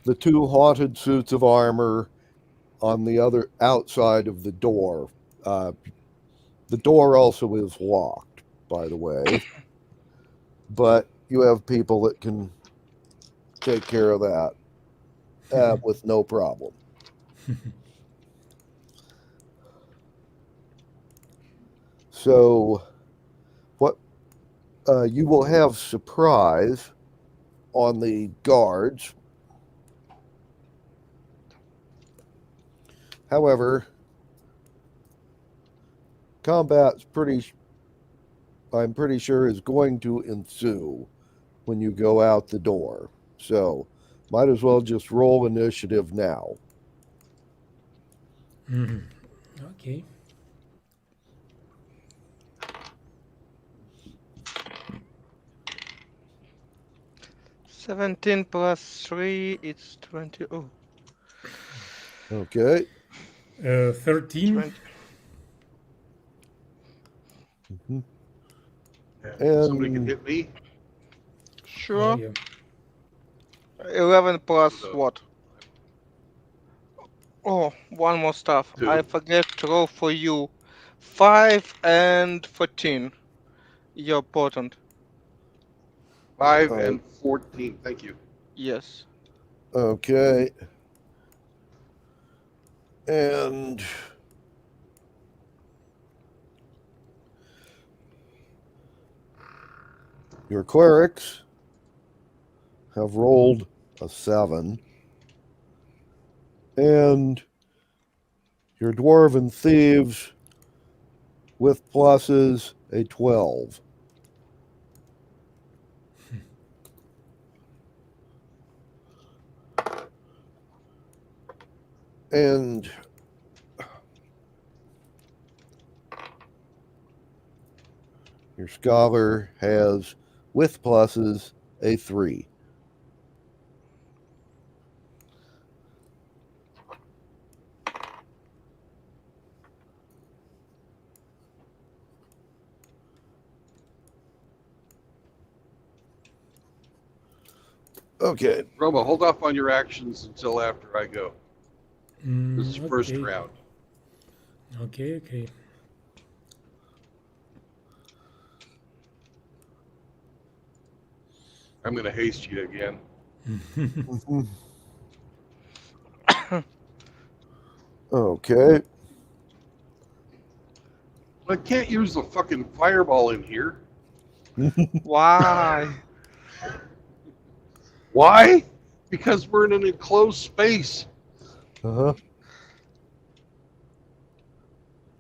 the 2 haunted suits of armor on the other outside of the door. The door also is locked, by the way, but you have people that can take care of that with no problem. So, what you will have surprise on the guards. However, combat's I'm pretty sure is going to ensue when you go out the door. So, might as well just roll initiative now.
Okay.
17 plus 3, it's 20. Oh,
Okay.
13.
20.
Mhm.
Somebody can
And
hit me.
Oh,
Sure.
yeah.
11 plus
So,
what? Oh, one more stuff. I
2.
forget to roll for you. 5 and 14. You're important.
5
uh,
and 14. Thank you.
Yes.
okay. And your clerics have rolled a 7. And your dwarven thieves with pluses a 12. And your scholar has with pluses a 3. Okay.
Roma, hold off on your actions until after I go. This is first
Okay.
round.
Okay.
I'm going to haste you again.
Okay.
I can't use the fucking fireball in here.
Why?
Why? Because we're in an enclosed space.
Uh-huh.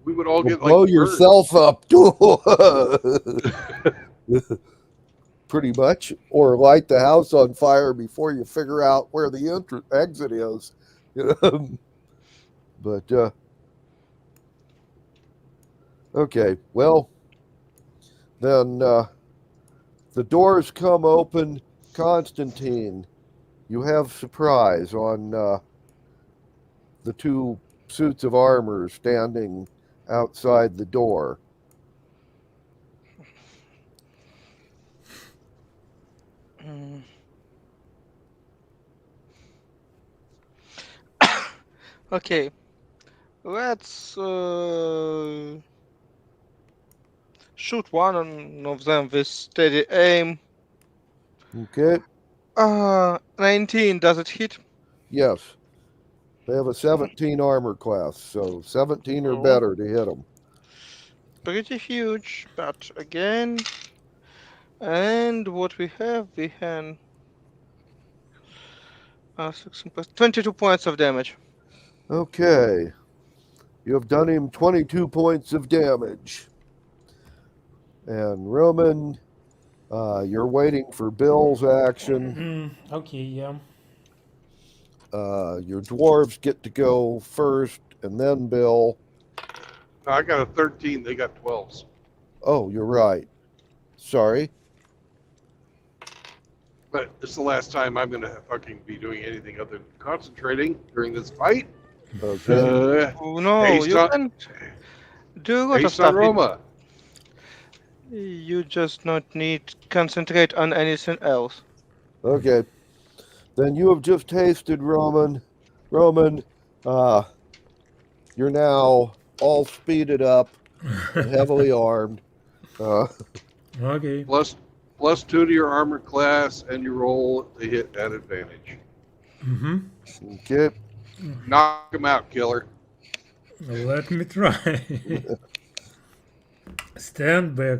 We would all
Well,
get
blow
like
yourself up. Pretty much. Or light the house on fire before you figure out where the exit is. But, okay. Well, then the doors come open. Constantine, you have surprise on the 2 suits of armor standing outside the door.
Mm. Okay. Let's shoot one of them with steady aim.
Okay.
19. Does it hit?
Yes. They have a 17 armor class, so 17 or
Oh,
better to hit them.
pretty huge, but again. And what we have? We have 16 plus 22 points of damage.
Okay. You have done him 22 points of damage. And Roman, you're waiting for Bill's action.
Okay, yeah.
Your dwarves get to go first, and then Bill.
No, I got a 13. They got 12s.
Oh, you're right. Sorry.
But it's the last time I'm going to fucking be doing anything other than concentrating during this fight.
Okay.
Oh no,
Haste
you
on,
can do a lot of
haste on
stuff.
Roma.
You just not need concentrate on anything else.
Okay. Then you have just tasted Roman. Roman, you're now all speeded up and heavily armed.
Okay.
Plus 2 to your armor class, and you roll to hit at advantage.
Okay.
Knock him out, killer.
Let me try. Stand back.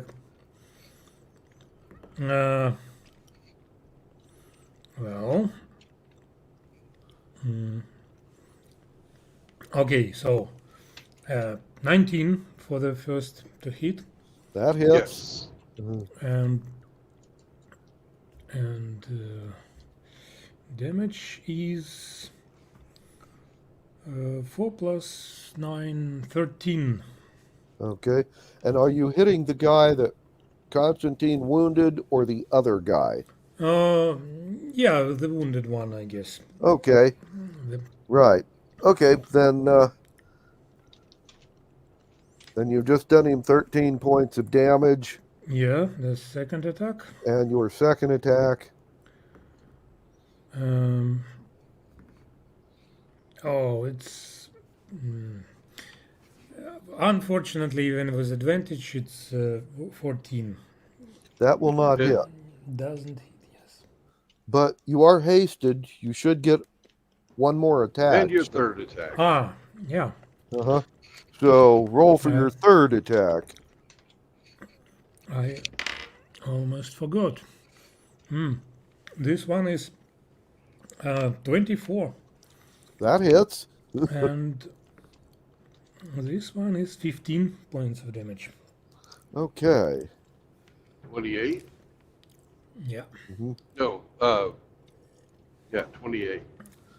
Well. Okay, so 19 for the first to hit.
That hits.
Yes.
And damage is 4 plus 9, 13.
Okay. And are you hitting the guy that Constantine wounded or the other guy?
Yeah, the wounded one, I guess.
Okay,
The,
right. Okay, then you've just done him 13 points of damage,
yeah, the second attack.
and your second attack.
Oh, it's unfortunately, even with advantage, it's 14.
That will not
Hit.
hit.
Doesn't hit, yes.
But you are hasted. You should get one more attack.
And your third attack.
Ah, yeah.
Uh-huh. So roll for your third attack.
I almost forgot. This one is 24.
That hits.
And this one is 15 points of damage.
Okay.
28?
Yeah.
Mm-hmm.
No, yeah, 28.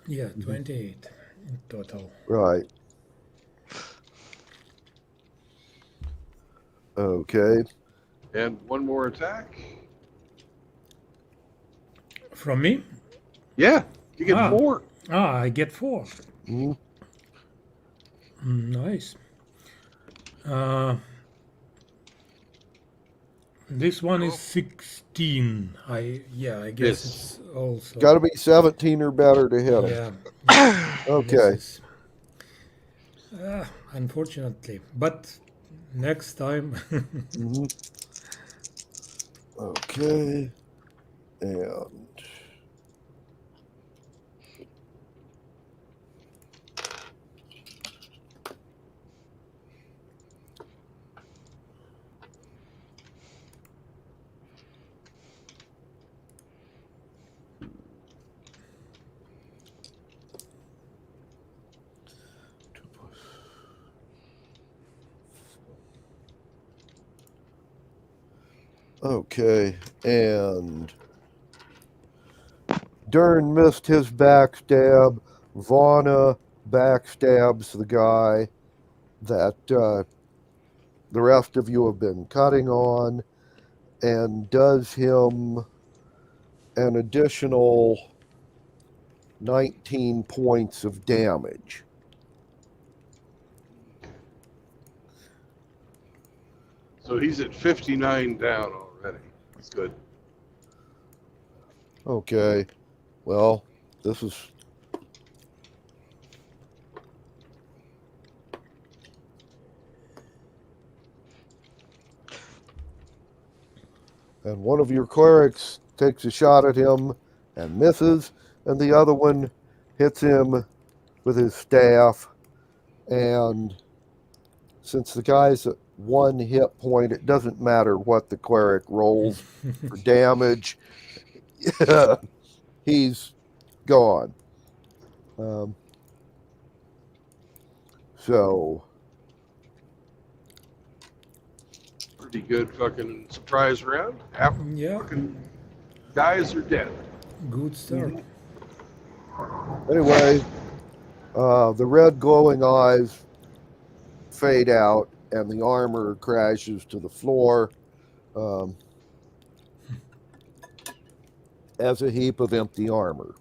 Yeah, 28 in total.
Right. Okay.
And one more attack?
From me?
Yeah, you get 4.
I get 4.
Mm-hmm.
Nice. This one is 16. I guess it's also
Got to be 17 or better to hit him.
Yeah.
Okay.
Unfortunately, but next time.
Mm-hmm. Okay. And okay, and Dern missed his backstab. Vana backstabs the guy that the rest of you have been cutting on and does him an additional 19 points of damage.
So he's at 59 down already. That's good.
Okay. Well, this is... And one of your clerics takes a shot at him and misses, and the other one hits him with his staff. And since the guy's at 1 hit point, it doesn't matter what the cleric rolls for damage. He's gone. So
Pretty good fucking surprise round. Half fucking guys are dead.
Good start.
anyway, the red glowing eyes fade out and the armor crashes to the floor as a heap of empty armor.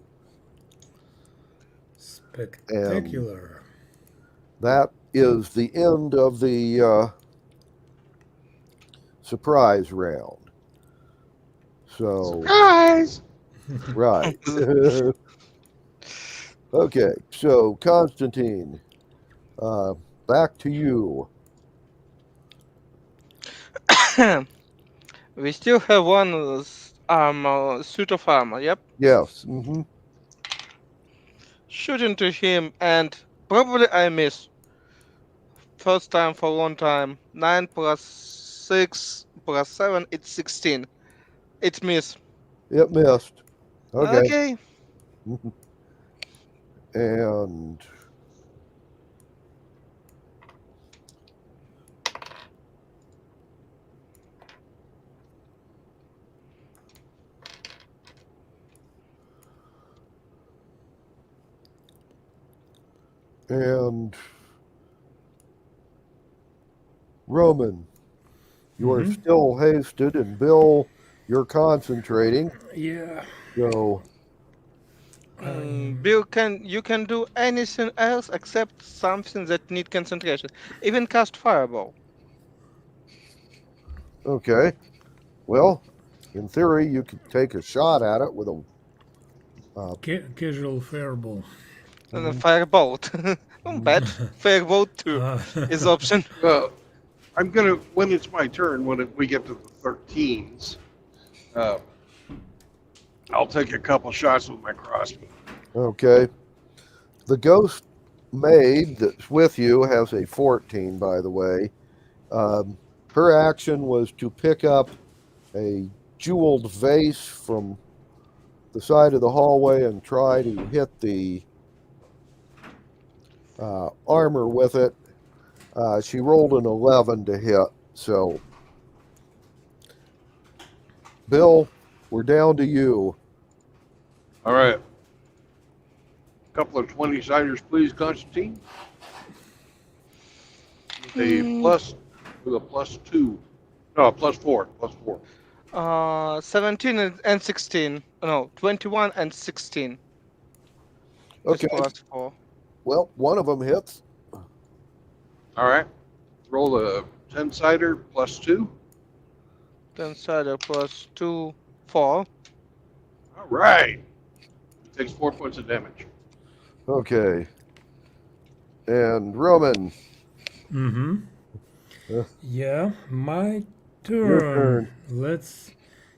Spectacular.
And that is the end of the surprise round. So
surprise.
Right. Okay, so Constantine, back to you.
We still have one suit of armor, yep.
Yes. Mm-hmm.
Shoot into him, and probably I miss. First time for a long time. 9 plus 6 plus 7, it's 16. It's miss.
It missed. Okay.
Okay.
And Roman, you are still hasted, and Bill, you're concentrating.
Yeah.
So
Bill, you can do anything else except something that need concentration. Even cast fireball.
okay. Well, in theory, you could take a shot at it with a
Casual fireball.
And a firebolt. Not bad. Firebolt too is option.
I'm gonna when it's my turn when we get to the 13s. I'll take a couple shots with my crossbow.
Okay. The ghost maid that's with you has a 14, by the way. Her action was to pick up a jeweled vase from the side of the hallway and try to hit the armor with it. She rolled an 11 to hit. So, Bill, we're down to you.
All right. Couple of 20-siders, please, Constantine. With a plus 2. No, a plus 4. Plus 4.
17 and 16. No, 21 and 16.
Okay.
Plus 4.
Well, one of them hits.
All right. Roll a 10-sider plus 2.
10-sider plus 2, 4.
All right. It takes 4 points of damage.
Okay. And Roman.
Mm-hmm. Yeah, my
Your
turn.
turn.
Let's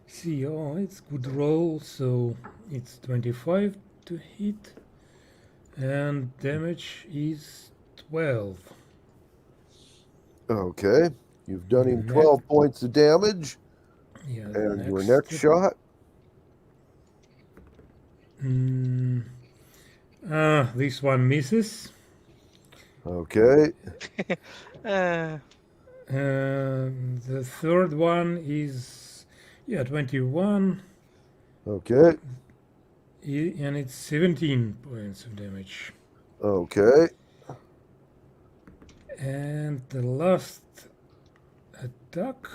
see. Oh, it's good roll. So it's 25 to hit, and damage is 12.
Okay. You've done him 12 points of damage.
Yeah.
And your next shot.
This one misses.
Okay.
The third one is 21.
Okay.
And it's 17 points of damage.
Okay.
And the last attack.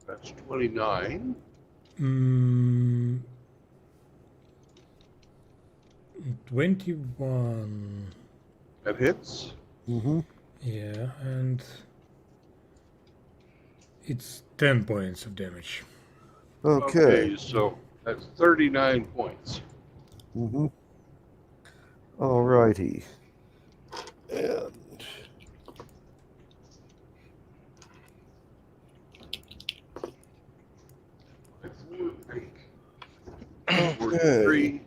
That's 29.
21.
That hits.
Mm-hmm.
Yeah, and it's 10 points of damage.
Okay.
So that's 39 points.
Mm-hmm. All righty. And okay.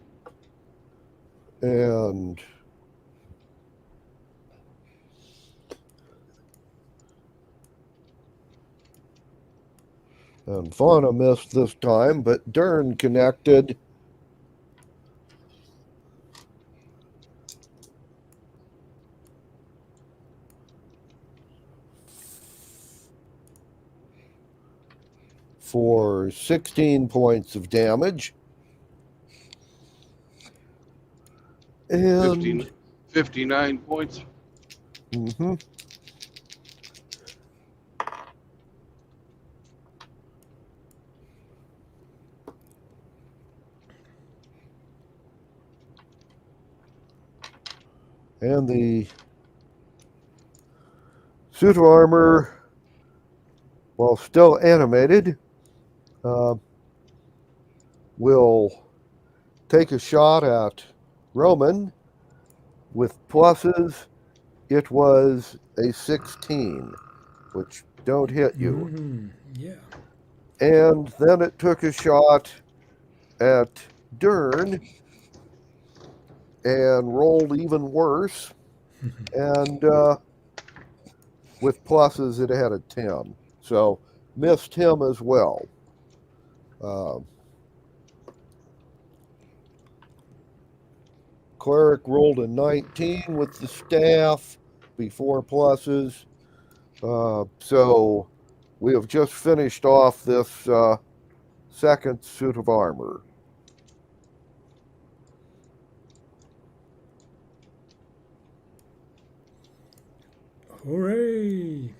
And Fauna missed this time, but Dern connected. For 16 points of damage. And
59 points.
Mm-hmm. And the suit of armor, while still animated, will take a shot at Roman. With pluses, it was a 16, which don't hit you.
Yeah.
And then it took a shot at Dern and rolled even worse. And with pluses, it had a 10. So missed him as well. Cleric rolled a 19 with the staff before pluses. So we have just finished off this second suit of armor.
Hooray!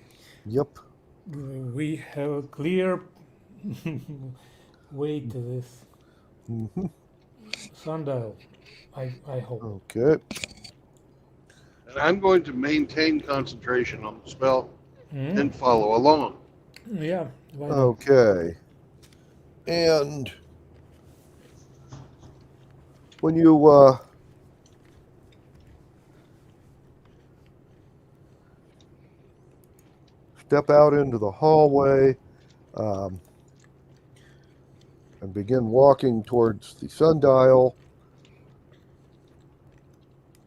Yep.
We have a clear Wait to this
Mm-hmm.
sundial. I hope.
Okay.
And I'm going to maintain concentration on the spell
Mm,
and follow along.
yeah, why not?
Okay. And when you step out into the hallway um, and begin walking towards the sundial,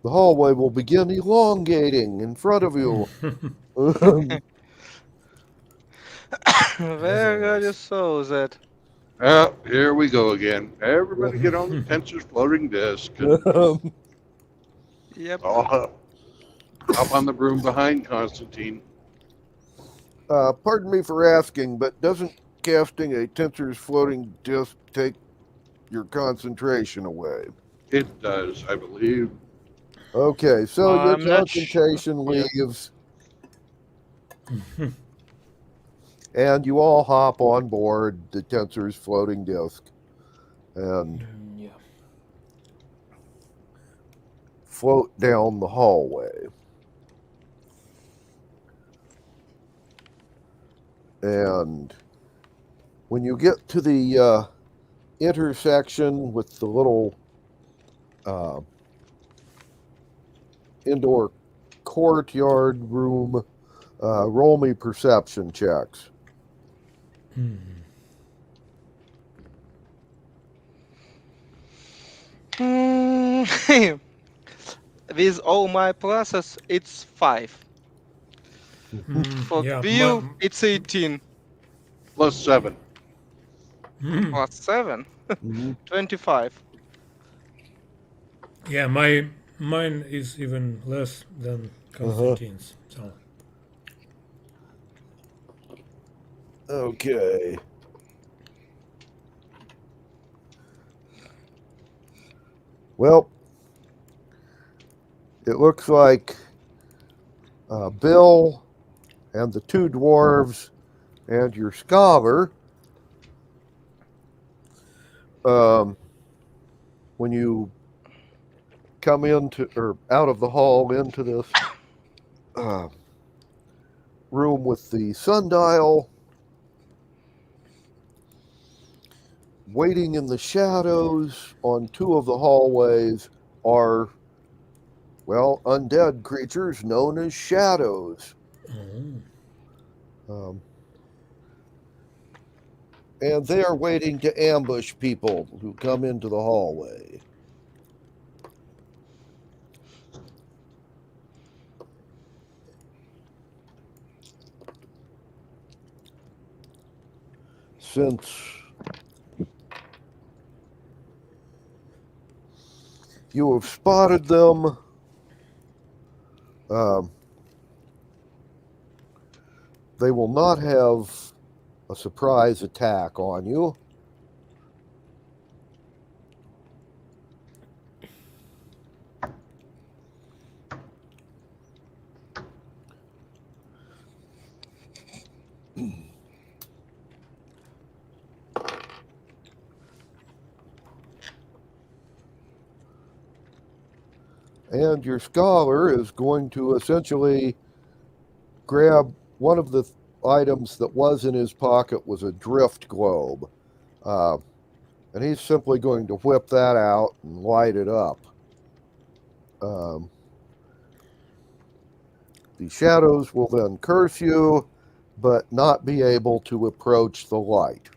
the hallway will begin elongating in front of you.
Where are you so that?
Oh, here we go again. Everybody get on the tensor's floating disc and
Yep.
all up on the broom behind Constantine.
Pardon me for asking, but doesn't casting a tensor's floating disc take your concentration away?
It does, I believe.
Okay, so your
I'm not sure.
concentration
Yeah.
leaves, and you all hop on board the tensor's floating disc and
Yeah.
float down the hallway. And when you get to the intersection with the little indoor courtyard room, roll me perception checks.
With all my pluses, it's 5. For
Yeah,
view, it's 18.
Plus 7.
Plus 7.
Mhm.
25.
yeah, mine is even less than Constantine's. So
Okay. Well, it looks like Bill and the two dwarves and your scholar, when you come into or out of the hall into this room with the sundial, waiting in the shadows on two of the hallways are, well, undead creatures known as shadows. And they are waiting to ambush people who come into the hallway. Since you have spotted them, they will not have a surprise attack on you. And your scholar is going to essentially grab one of the items that was in his pocket was a drift globe. And he's simply going to whip that out and light it up. The shadows will then curse you, but not be able to approach the light.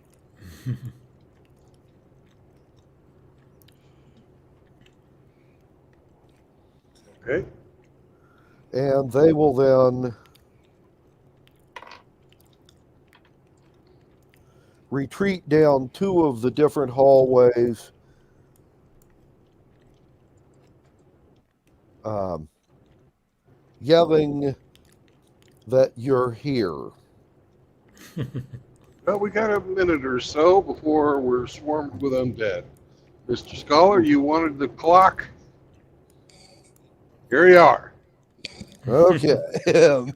Okay.
And they will then retreat down two of the different hallways, yelling that you're here.
Well, we got a minute or so before we're swarmed with undead. Mr. Scholar, you wanted the clock? Here you are.
Okay.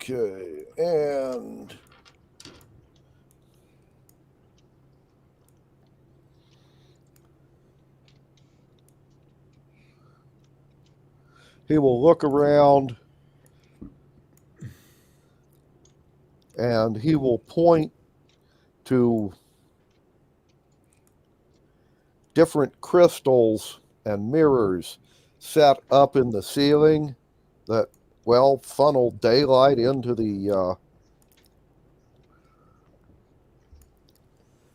Okay, and he will look around and he will point to different crystals and mirrors set up in the ceiling that, well, funnel daylight into the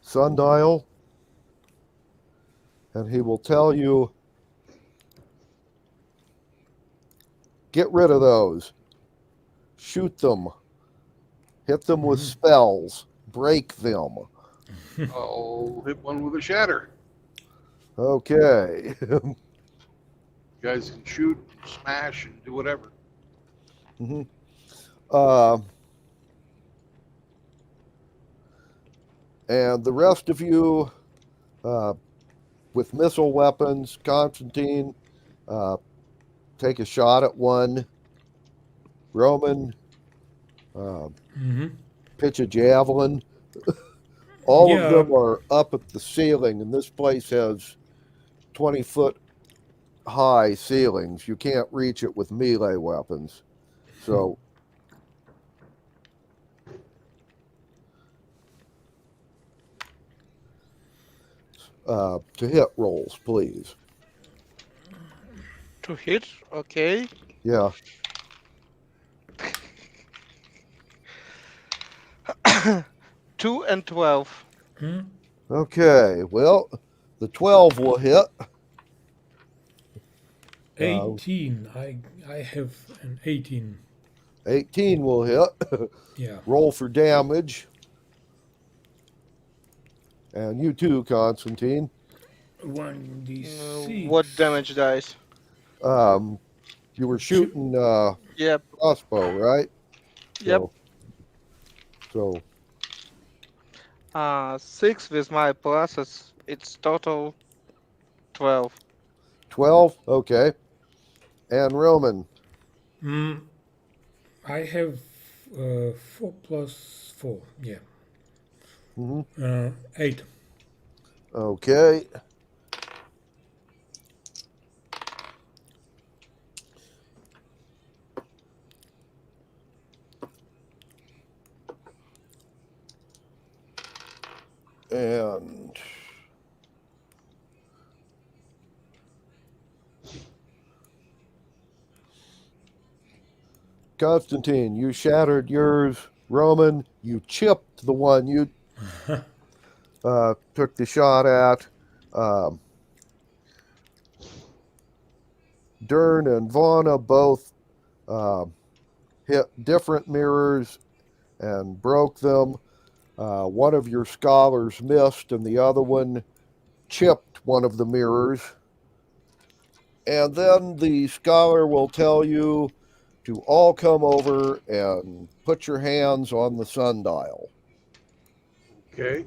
sundial. And he will tell you, get rid of those, shoot them, hit them with spells, break them.
I'll hit one with a shatter.
Okay.
You guys can shoot, smash, and do whatever.
Mhm. And the rest of you, with missile weapons, Constantine, take a shot at one. Roman, pitch a javelin. All of
Yeah.
them are up at the ceiling, and this place has 20-foot high ceilings. You can't reach it with melee weapons. So to hit rolls, please.
To hit, okay.
Yeah.
2 and 12.
Okay. Well, the 12 will hit.
18. I have an 18.
18 will hit.
Yeah.
Roll for damage. And you too, Constantine.
1d6.
What damage dice?
You were shooting
Yep.
crossbow, right?
Yep.
So
6 with my pluses. It's total 12.
12. Okay. And Roman.
I have 4 plus 4. Yeah. 8.
Okay. And Constantine, you shattered yours. Roman, you chipped the one you took the shot at. Dern and Vana both hit different mirrors and broke them. One of your scholars missed, and the other one chipped one of the mirrors. And then the scholar will tell you to all come over and put your hands on the sundial.
Okay.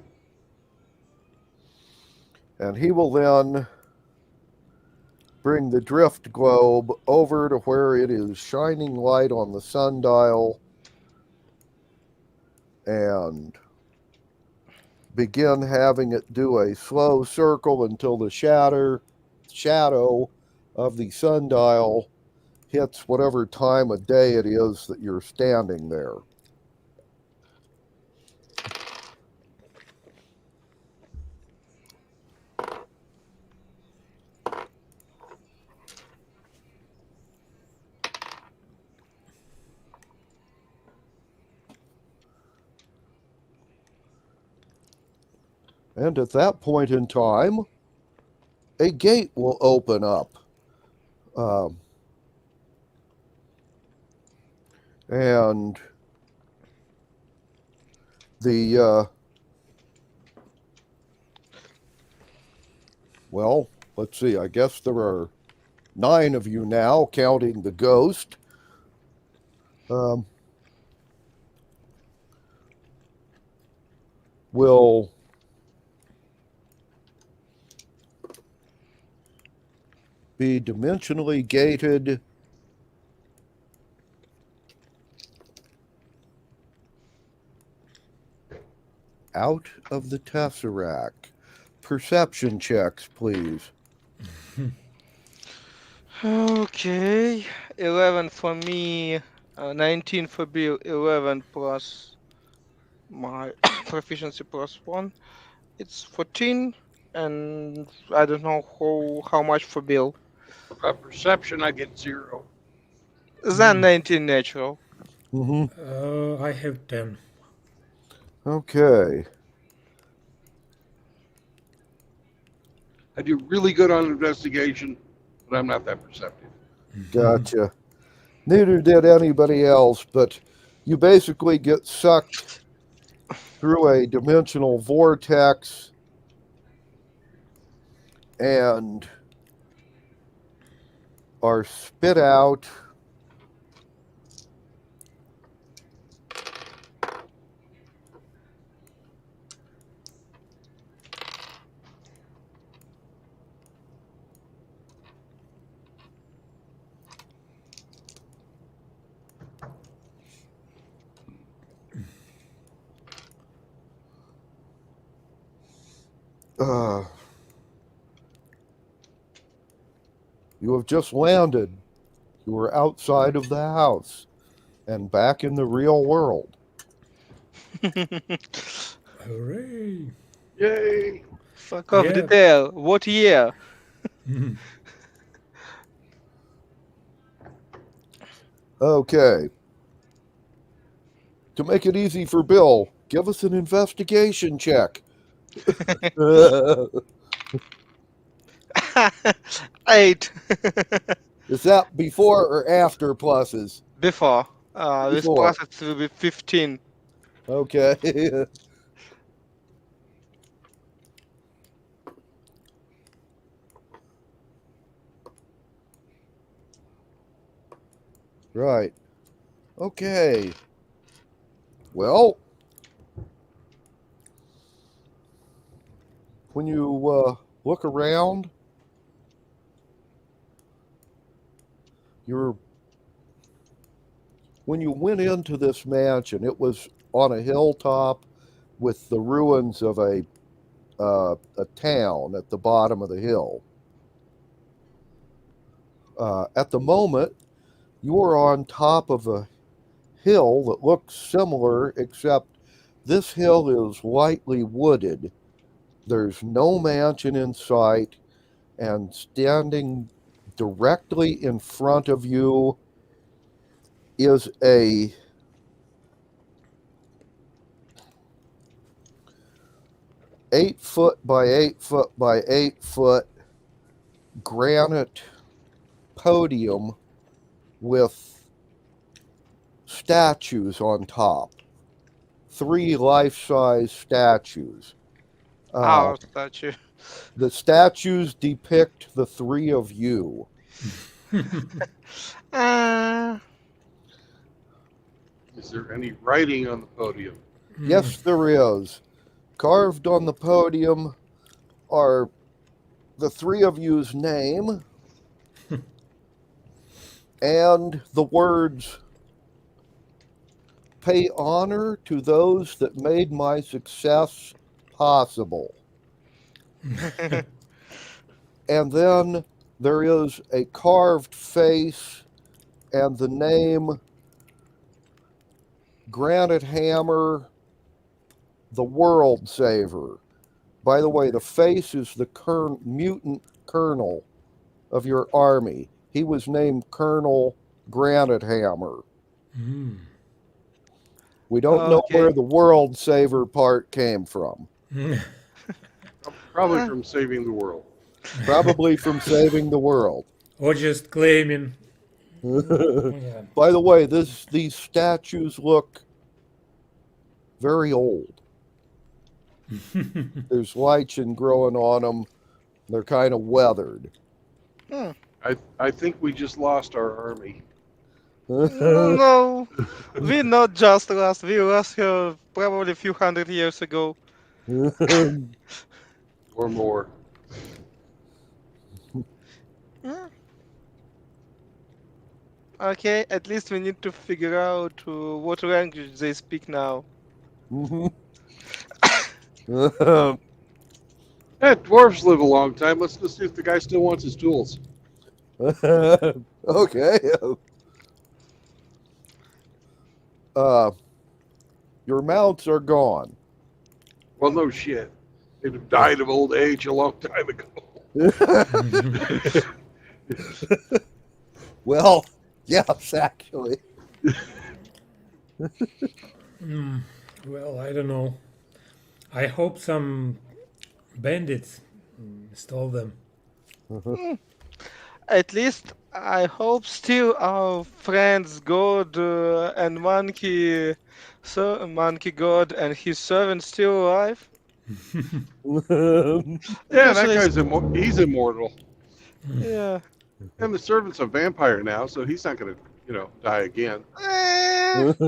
And he will then bring the drift globe over to where it is shining light on the sundial and begin having it do a slow circle until the shadow of the sundial hits whatever time of day it is that you're standing there. And at that point in time, a gate will open up. And the, well, let's see, I guess there are 9 of you now, counting the ghost. Will be dimensionally gated out of the Tesseract. Perception checks, please.
Okay, 11 for me, 19 for Bill, 11 plus my proficiency plus 1. It's 14, and I don't know how much for Bill.
Perception, I get 0.
Then 19 natural.
Mm-hmm.
I have 10.
Okay.
I do really good on investigation, but I'm not that perceptive.
Gotcha. Neither did anybody else, but you basically get sucked through a dimensional vortex and are spit out. You have just landed. You are outside of the house and back in the real world.
Hooray!
Yay! Fuck off
Yeah.
detail. What year?
Okay. To make it easy for Bill, give us an investigation check.
8.
Is that before or after pluses?
Before. With
Before.
plus it will be 15.
Okay. Right. Okay. Well, when you look around, when you went into this mansion, it was on a hilltop with the ruins of a town at the bottom of the hill. At the moment, you are on top of a hill that looks similar, except this hill is lightly wooded. There's no mansion in sight, and standing directly in front of you is a 8-foot by 8-foot by 8-foot granite podium with statues on top. 3 life-size statues.
Our statue.
The statues depict the 3 of you.
Is there any writing on the podium?
Yes, there is. Carved on the podium are the 3 of you's name and the words, "Pay honor to those that made my success possible." And then there is a carved face and the name Granite Hammer, the World Saver. By the way, the face is the mutant colonel of your army. He was named Colonel Granite Hammer. We don't know where the World Saver part came from.
Probably from saving the world.
Probably from saving the world.
Or just claiming. Yeah.
By the way, these statues look very old. There's lichen growing on them. They're kind of weathered.
I think we just lost our army.
No, we not just lost. We lost her probably a few hundred years ago.
Or more.
Okay, at least we need to figure out what language they speak now.
Dwarves live a long time. Let's see if the guy still wants his tools.
Okay. Your mounts are gone.
Well, no shit. They'd have died of old age a long time ago.
Well, yes, actually.
Well, I don't know. I hope some bandits stole them.
At least I hope still our friends God and Monkey, so Monkey God and his servant still alive.
Yeah, that guy's he's immortal.
Yeah.
And the servant's a vampire now, so he's not going to, die again.
With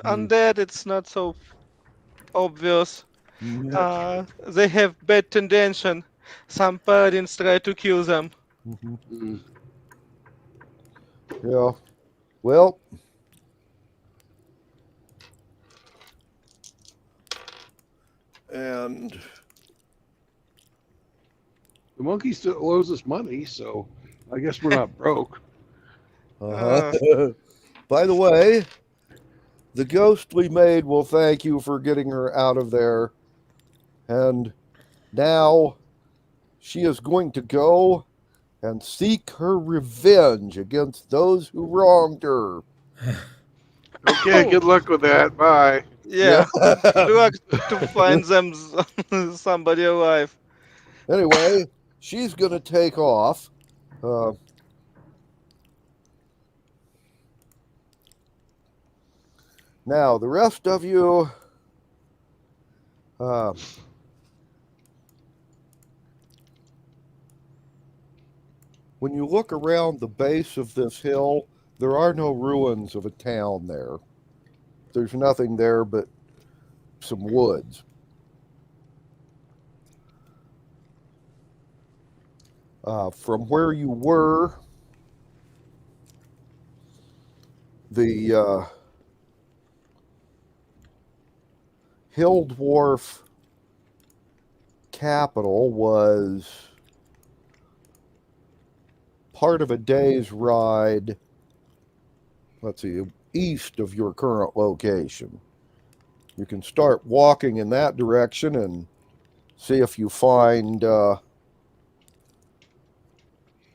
undead, it's not so obvious. They have bad tendency. Some paladins try to kill them.
Yeah. Well, and
the monkey still owes us money, so I guess we're not broke.
By the way, the ghostly maid will thank you for getting her out of there. And now she is going to go and seek her revenge against those who wronged her.
Okay, good luck with that. Bye.
Yeah. Good luck to find them somebody alive.
Anyway, she's going to take off. Now, the rest of you, when you look around the base of this hill, there are no ruins of a town there. There's nothing there but some woods. From where you were, the Hill Dwarf capital was part of a day's ride, let's see, east of your current location. You can start walking in that direction and see if you find your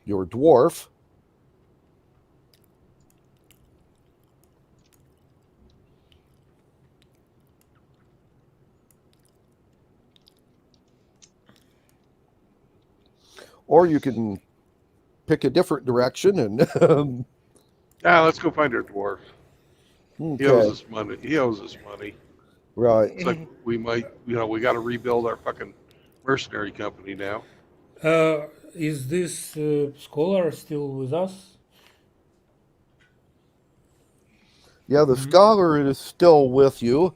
dwarf. Or you can pick a different direction and
let's go find our dwarf.
Okay.
He owes us money.
Right.
It's like we might, we got to rebuild our fucking mercenary company now.
Is this scholar still with us?
Yeah, the scholar is still with you.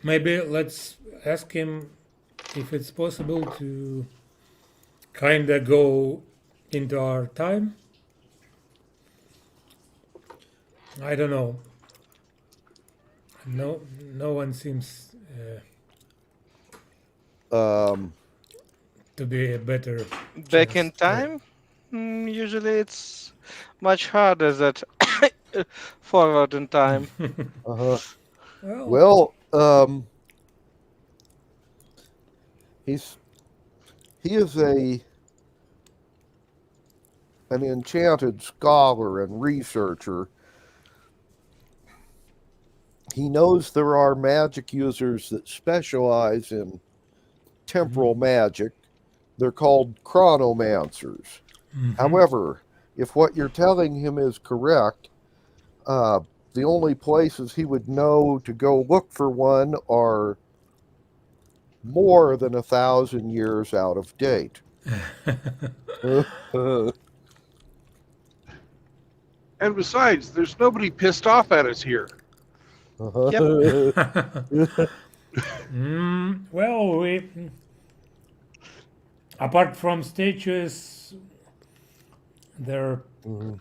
Maybe let's ask him if it's possible to kind of go into our time. I don't know. No one seems to be a better
Back in time? Usually it's much harder that forward in time.
Well, he is an enchanted scholar and researcher. He knows there are magic users that specialize in temporal magic. They're called chronomancers. However, if what you're telling him is correct, the only places he would know to go look for one are more than 1,000 years out of date.
And besides, there's nobody pissed off at us here.
Well, apart from statues, there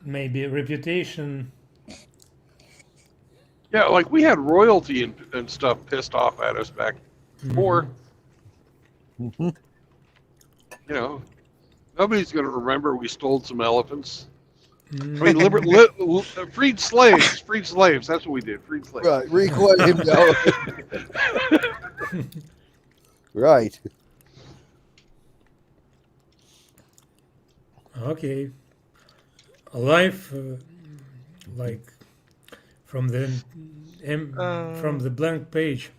may be reputation.
Yeah, like we had royalty and stuff pissed off at us back before.
Mhm.
You know, nobody's going to remember we stole some elephants. I
Mm,
mean, freed slaves. Freed slaves. That's what we did. Freed slaves.
Right, reclaim the elephant. Right.
okay. A life like from the from the blank page.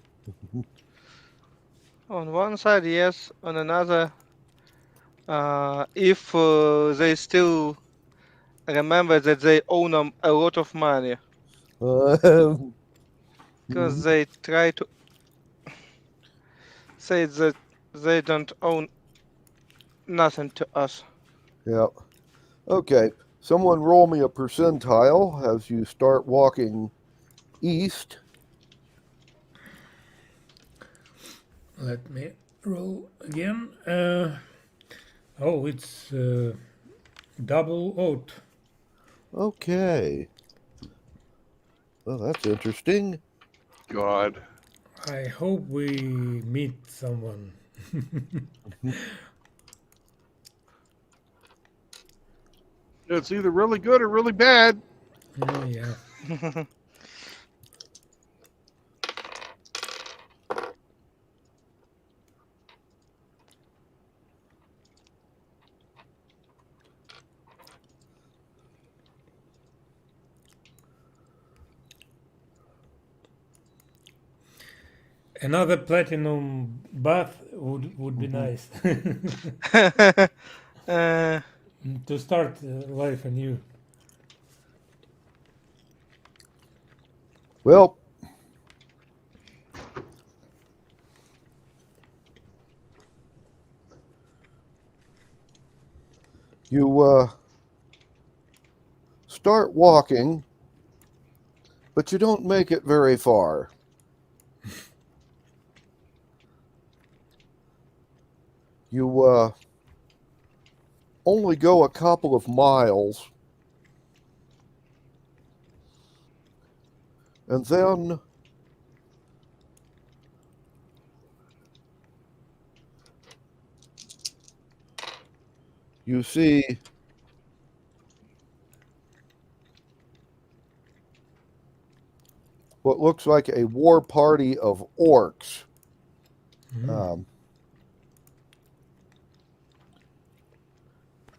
On one side, yes. On another, if they still remember that they own a lot of money, because they try to say that they don't own nothing to us.
Yeah. Okay. Someone roll me a percentile as you start walking east.
Let me roll again. Oh, it's double oat.
Okay. Well, that's interesting.
God.
I hope we meet someone.
It's either really good or really bad.
Oh yeah. Another platinum bath would be nice. To start life anew.
Well, you start walking, but you don't make it very far. You only go a couple of miles, and then you see what looks like a war party of orcs.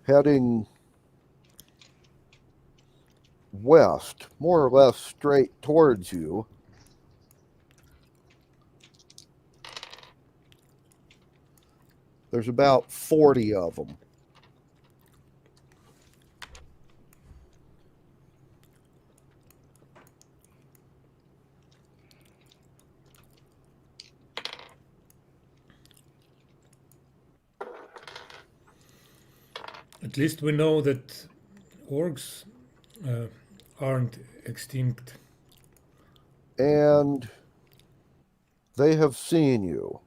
Heading west, more or less straight towards you. There's about 40 of them.
At least we know that orcs aren't extinct.
And they have seen you.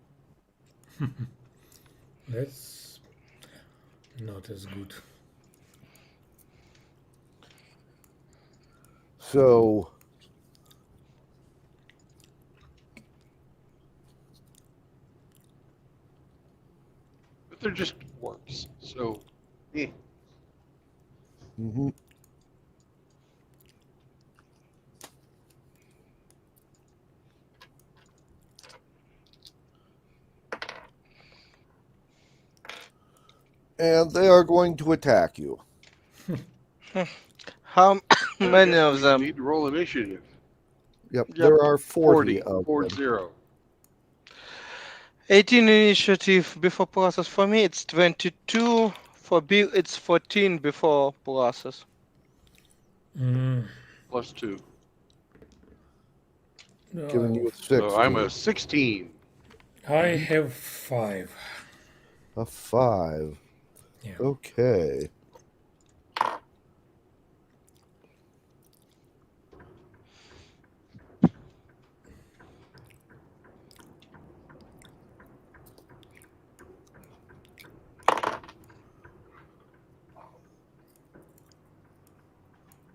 That's not as good.
So
But they're just orcs. So, eh.
Mm-hmm. And they are going to attack you.
How many of them?
Need to roll initiative.
Yep, there are 40 of
40,
them.
40.
18 initiative before process. For me, it's 22. For Bill, it's 14 before process.
Plus 2.
Giving you a 16.
So I'm a 16.
I have 5.
A 5.
Yeah.
Okay.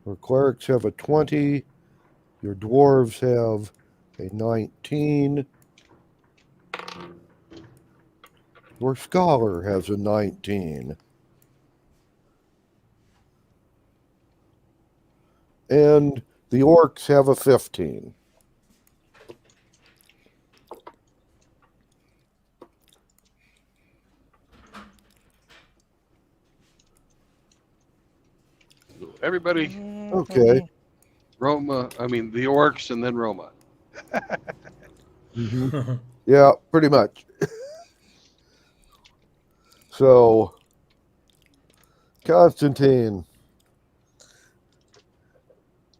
Our clerics have a 20, Your dwarves have a 19. Your scholar has a 19. And the orcs have a 15.
Everybody,
Okay.
Roma. I mean, the orcs and then Roma.
Mhm. Yeah, pretty much. So, Constantine,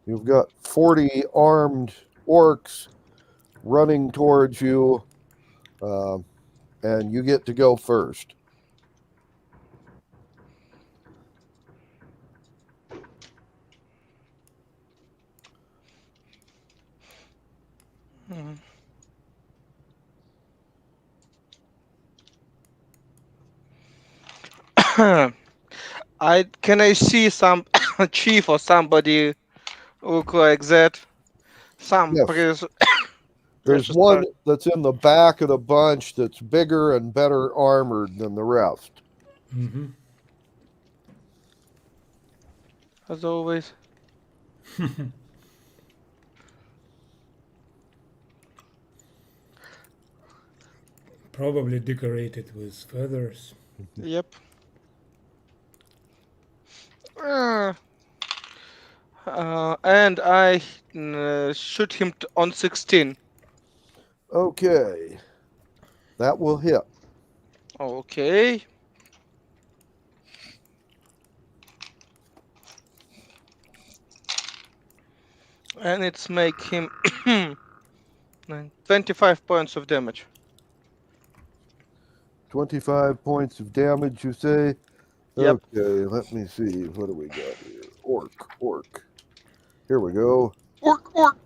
you've got 40 armed orcs running towards you, and you get to go first.
Mhm. I see some chief or somebody look like that. Some
Yes.
precious
There's one that's in the back of the bunch that's bigger and better armored than the rest.
Mm-hmm.
as always.
Probably decorated with feathers.
Yep. Uh, and I shoot him on 16.
Okay. That will hit.
Okay. And it's make him 25 points of damage.
25 points of damage, you say?
Yep.
Okay, let me see. What do we got here? Orc. Here we go.
Orc.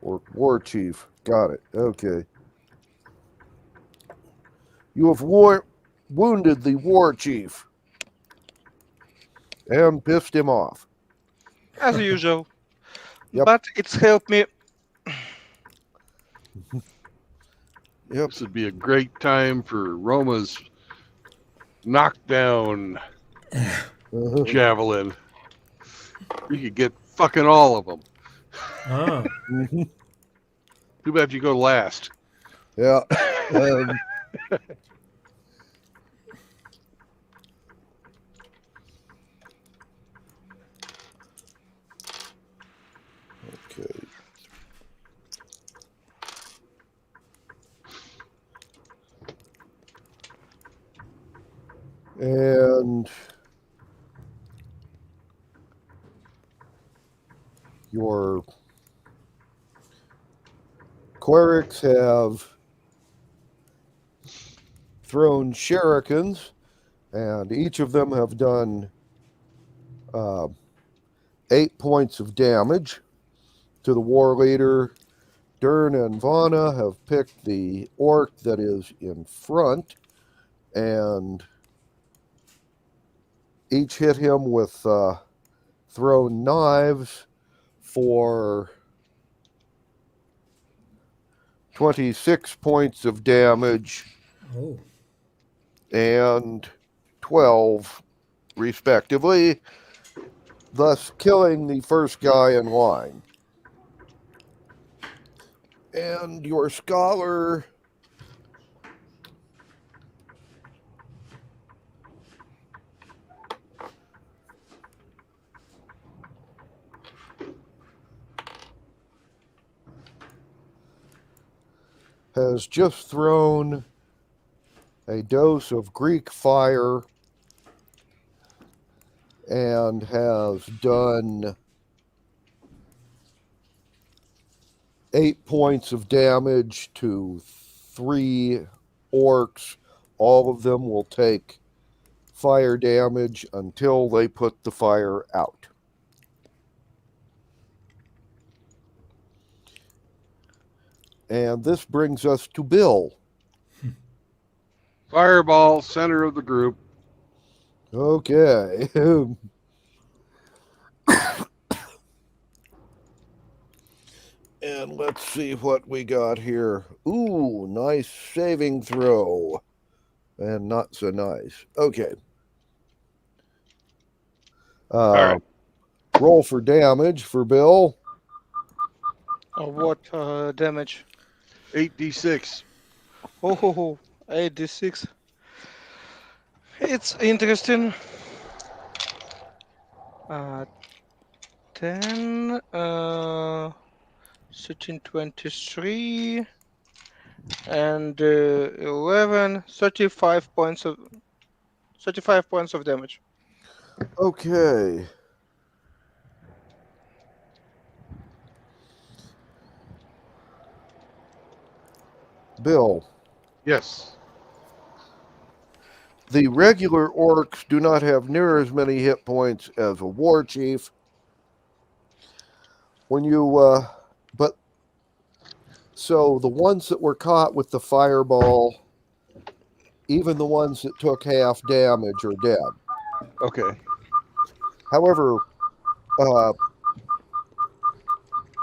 Orc War Chief. Got it. Okay. You have wounded the War Chief and pissed him off.
As usual.
Yep.
But it's helped me.
Yep.
This would be a great time for Roma's knockdown javelin. You could get fucking all of them.
Ah,
Too bad you go last.
Yeah. Okay. And your clerics have thrown shurikens, and each of them have done 8 points of damage to the war leader. Dern and Vana have picked the orc that is in front and each hit him with thrown knives for 26 points of damage
oh,
and 12 respectively, thus killing the first guy in line. And your scholar has just thrown a dose of Greek fire and has done 8 points of damage to 3 orcs. All of them will take fire damage until they put the fire out. And this brings us to Bill.
Fireball, center of the group.
Okay. And let's see what we got here. Ooh, nice saving throw. And not so nice. Okay.
All right.
Roll for damage for Bill.
What damage?
8d6.
Oh, 86. It's interesting. 10, 13, 23, and 11, 35 points of 35 points of damage.
Okay. Bill,
Yes.
the regular orcs do not have near as many hit points as a war chief. When you, but so the ones that were caught with the fireball, even the ones that took half damage are dead.
Okay.
However,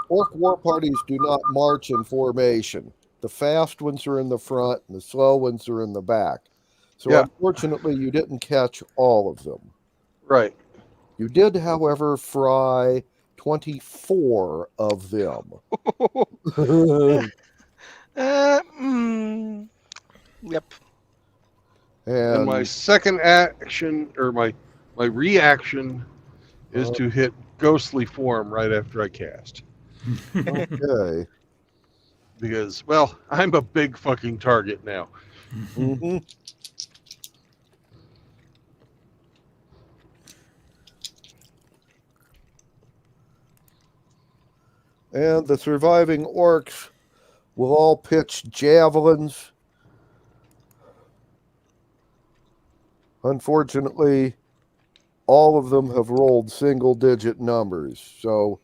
orc war parties do not march in formation. The fast ones are in the front and the slow ones are in the back. So
Yeah.
unfortunately, you didn't catch all of them.
Right.
You did, however, fry 24 of them.
Yep.
And my
And
second action, or my reaction, is to hit ghostly form right after I cast.
okay.
Because, well, I'm a big fucking target now.
Mm-hmm. And the surviving orcs will all pitch javelins. Unfortunately, all of them have rolled single-digit numbers. So,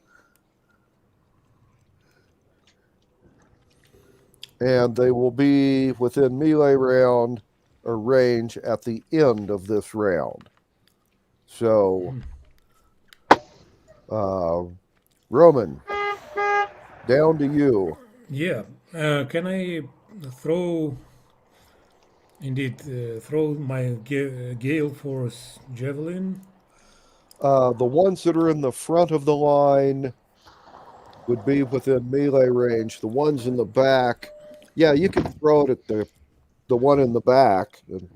and they will be within melee round or range at the end of this round. So, Roman, down to you.
Yeah. Can I throw, indeed, throw my Gale Force Javelin?
The ones that are in the front of the line would be within melee range. The ones in the back, yeah, you can throw it at the one in the back and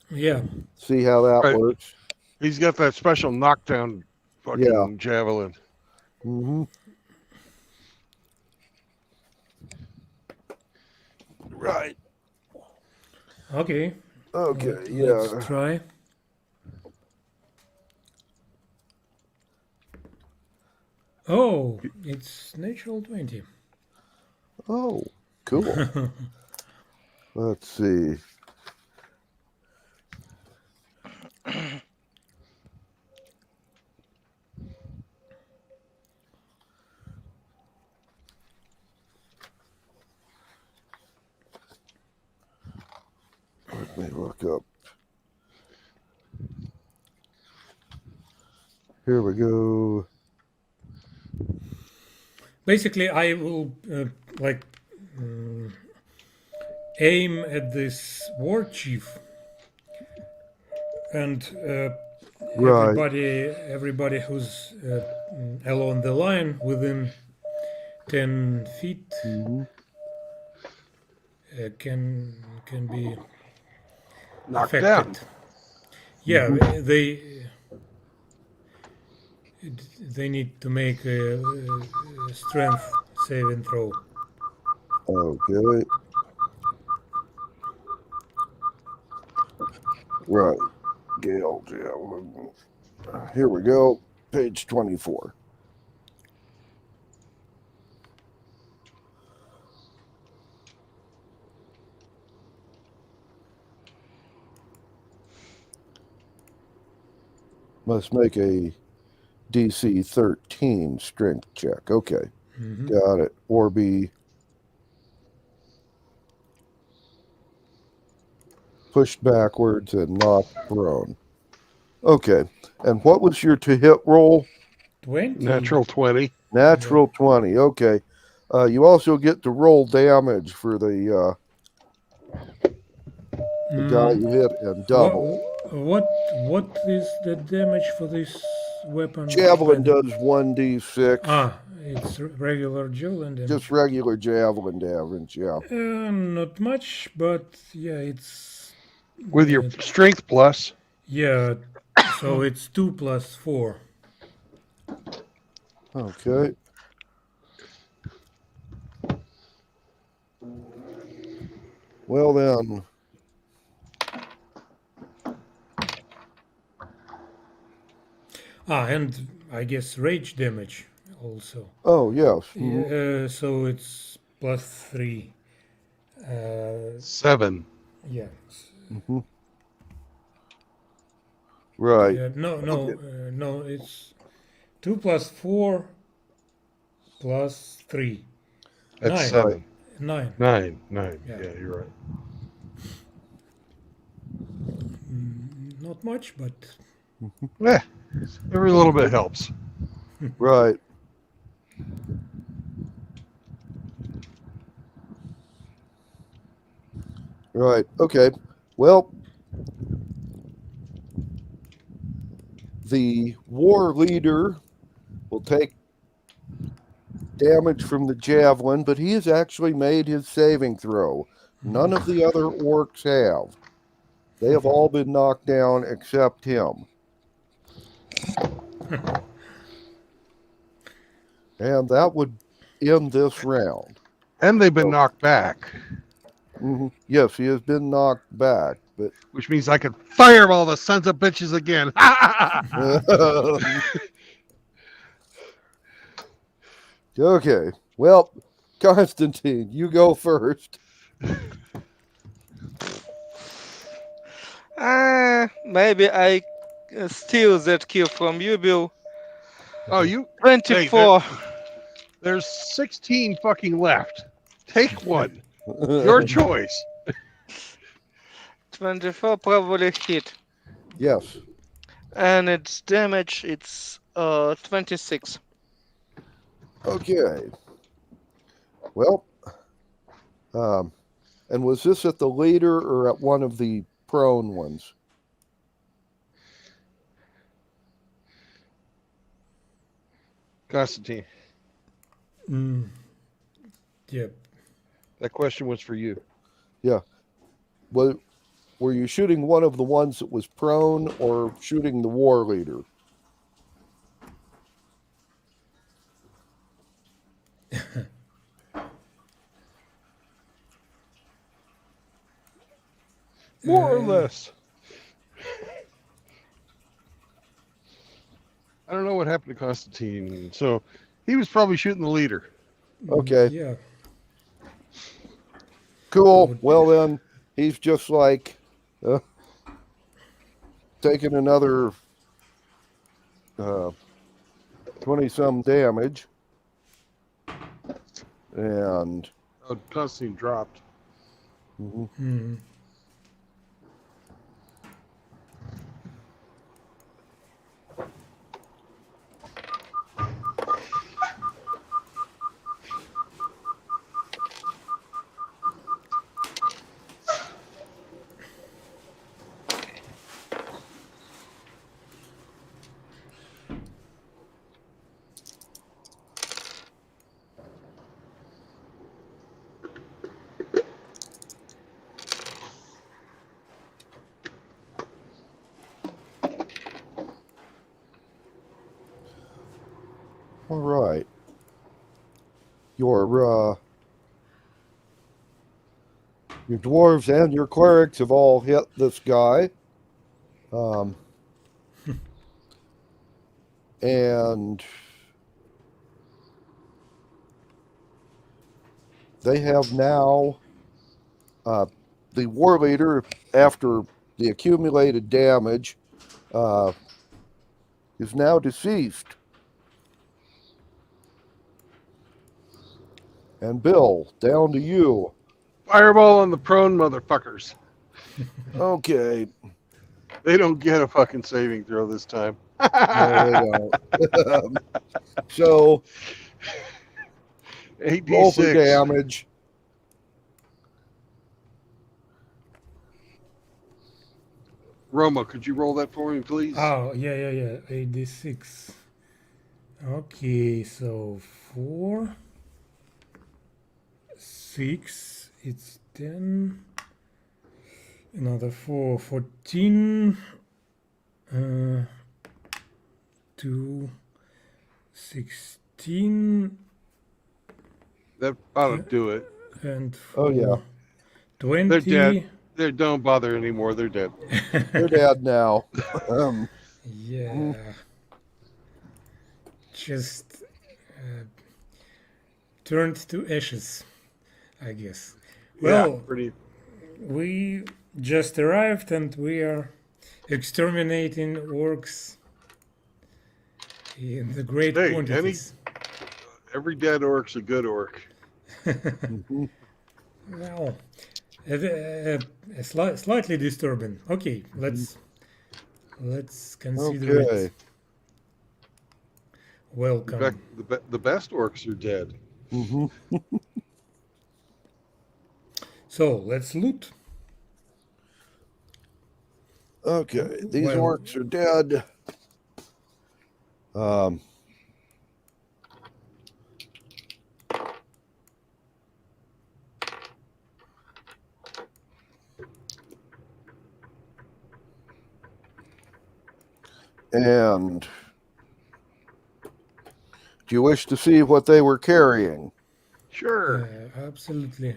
Yeah.
see how that
Right.
works.
He's got that special knockdown fucking javelin.
Mm-hmm.
Right.
Okay.
Okay,
Let's
yeah.
try. Oh, it's natural 20.
Oh, cool. Let's see. Let me look up. Here we go.
Basically, I will aim at this war chief, and
Right.
everybody who's along the line within 10 feet can be
Knocked
affected.
down.
Yeah, they need to make a strength saving throw.
Okay. Right. Gale Javelin. Here we go. Page 24. Must make a DC 13 strength check. Okay. Got it. Or be pushed backwards and knocked prone. Okay. And what was your to hit roll?
20.
Natural 20.
Natural 20. Okay. You also get to roll damage for the guy you hit and double.
What is the damage for this weapon?
Javelin does 1d6.
It's regular javelin damage.
Just regular javelin damage, yeah.
Not much, but yeah, it's
With your strength plus.
yeah. So it's 2 plus 4.
Okay. Well then.
And I guess rage damage also.
Oh yes.
Yeah, so it's plus 3.
7.
Yeah.
Mm-hmm. Right.
No. It's 2 plus 4 plus 3.
That's
9.
7.
9.
9. Yeah, you're right.
Not much, but
every little bit helps.
Right. Right. Okay. Well, the war leader will take damage from the javelin, but he has actually made his saving throw. None of the other orcs have. They have all been knocked down except him. And that would end this round.
And they've been knocked back.
Mm-hmm. Yes, he has been knocked back, but
which means I can fireball the sons of bitches again.
Okay. Well, Constantine, you go first.
Maybe I steal that kill from you, Bill.
Oh, you
24.
Hey, there's 16 fucking left. Take one. Your choice.
24 probably hit.
Yes.
And its damage, it's 26.
Okay. Well, and was this at the leader or at one of the prone ones?
Constantine.
Yep.
That question was for you.
Yeah. Well, were you shooting one of the ones that was prone or shooting the war leader?
More or less. I don't know what happened to Constantine. So he was probably shooting the leader.
Okay.
Yeah.
Cool. Well, then he's just like taking another 20-some damage. And
Constantine dropped.
Mm-hmm.
all right. Your dwarves and your clerics have all hit this guy. And they have now the war leader, after the accumulated damage, is now deceased. And Bill, down to you.
Fireball on the prone motherfuckers.
Okay.
They don't get a fucking saving throw this time.
No, they don't. So roll for
8d6.
damage.
Roma, could you roll that for me, please?
Oh, yeah. 8d6. Okay, so 4, 6, it's 10. Another 4, 14. 2, 16.
That ought to do it.
And
Oh, yeah.
20.
They're dead. They don't bother anymore. They're dead.
They're dead now.
Yeah. Just turned to ashes, I guess. Well,
Yeah, pretty.
we just arrived and we are exterminating orcs in the great
Hey,
quantities.
every dead orc's a good orc.
Well, slightly disturbing. Okay, let's consider
Okay.
it. Welcome.
The best orcs are dead.
So let's loot.
Okay, these
Well-
orcs are dead. And do you wish to see what they were carrying?
Sure.
Absolutely.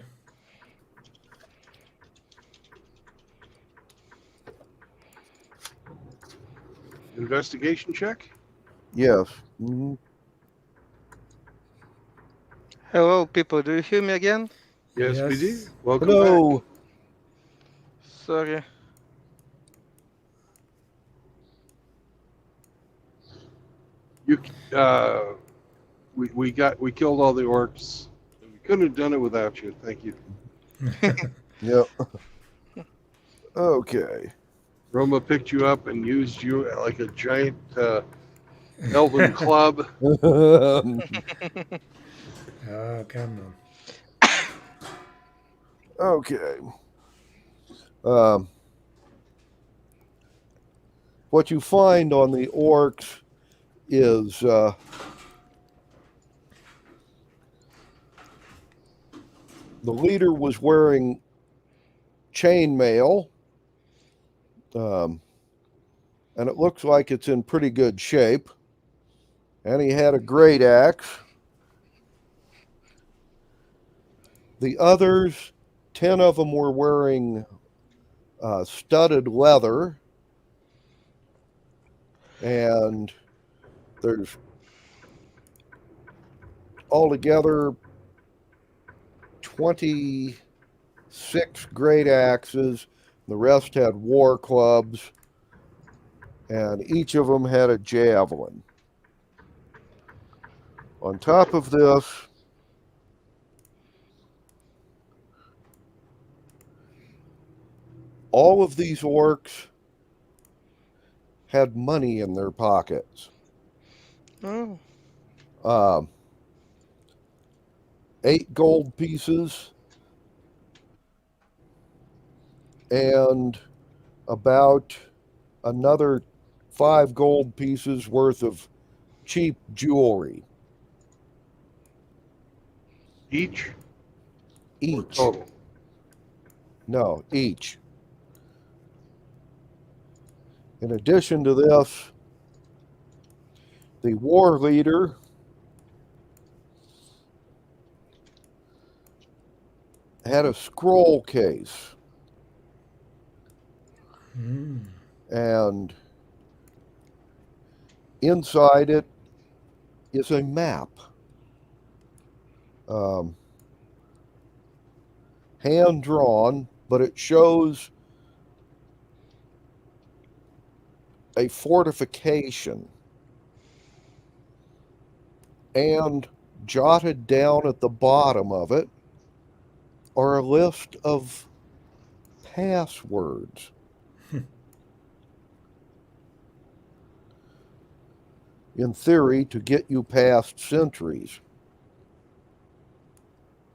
Investigation check?
Yes.
Hello, people. Do you hear me again?
Yes, we do.
Yes.
Welcome
Hello.
back.
Sorry.
You, we killed all the orcs. We couldn't have done it without you. Thank you.
Yep. Okay.
Roma picked you up and used you like a giant elven club.
Oh, come on.
Okay. What you find on the orcs is the leader was wearing chainmail, and it looks like it's in pretty good shape. And he had a great axe. The others, 10 of them were wearing studded leather, and there's altogether 26 great axes. The rest had war clubs, and each of them had a javelin. On top of this, all of these orcs had money in their pockets.
Oh.
8 gold pieces and about another 5 gold pieces worth of cheap jewelry.
Each? Or
Each.
total?
No, each. In addition to this, the war leader had a scroll case. And inside it is a map. Hand drawn, but it shows a fortification, and jotted down at the bottom of it are a list of passwords. in theory, to get you past sentries.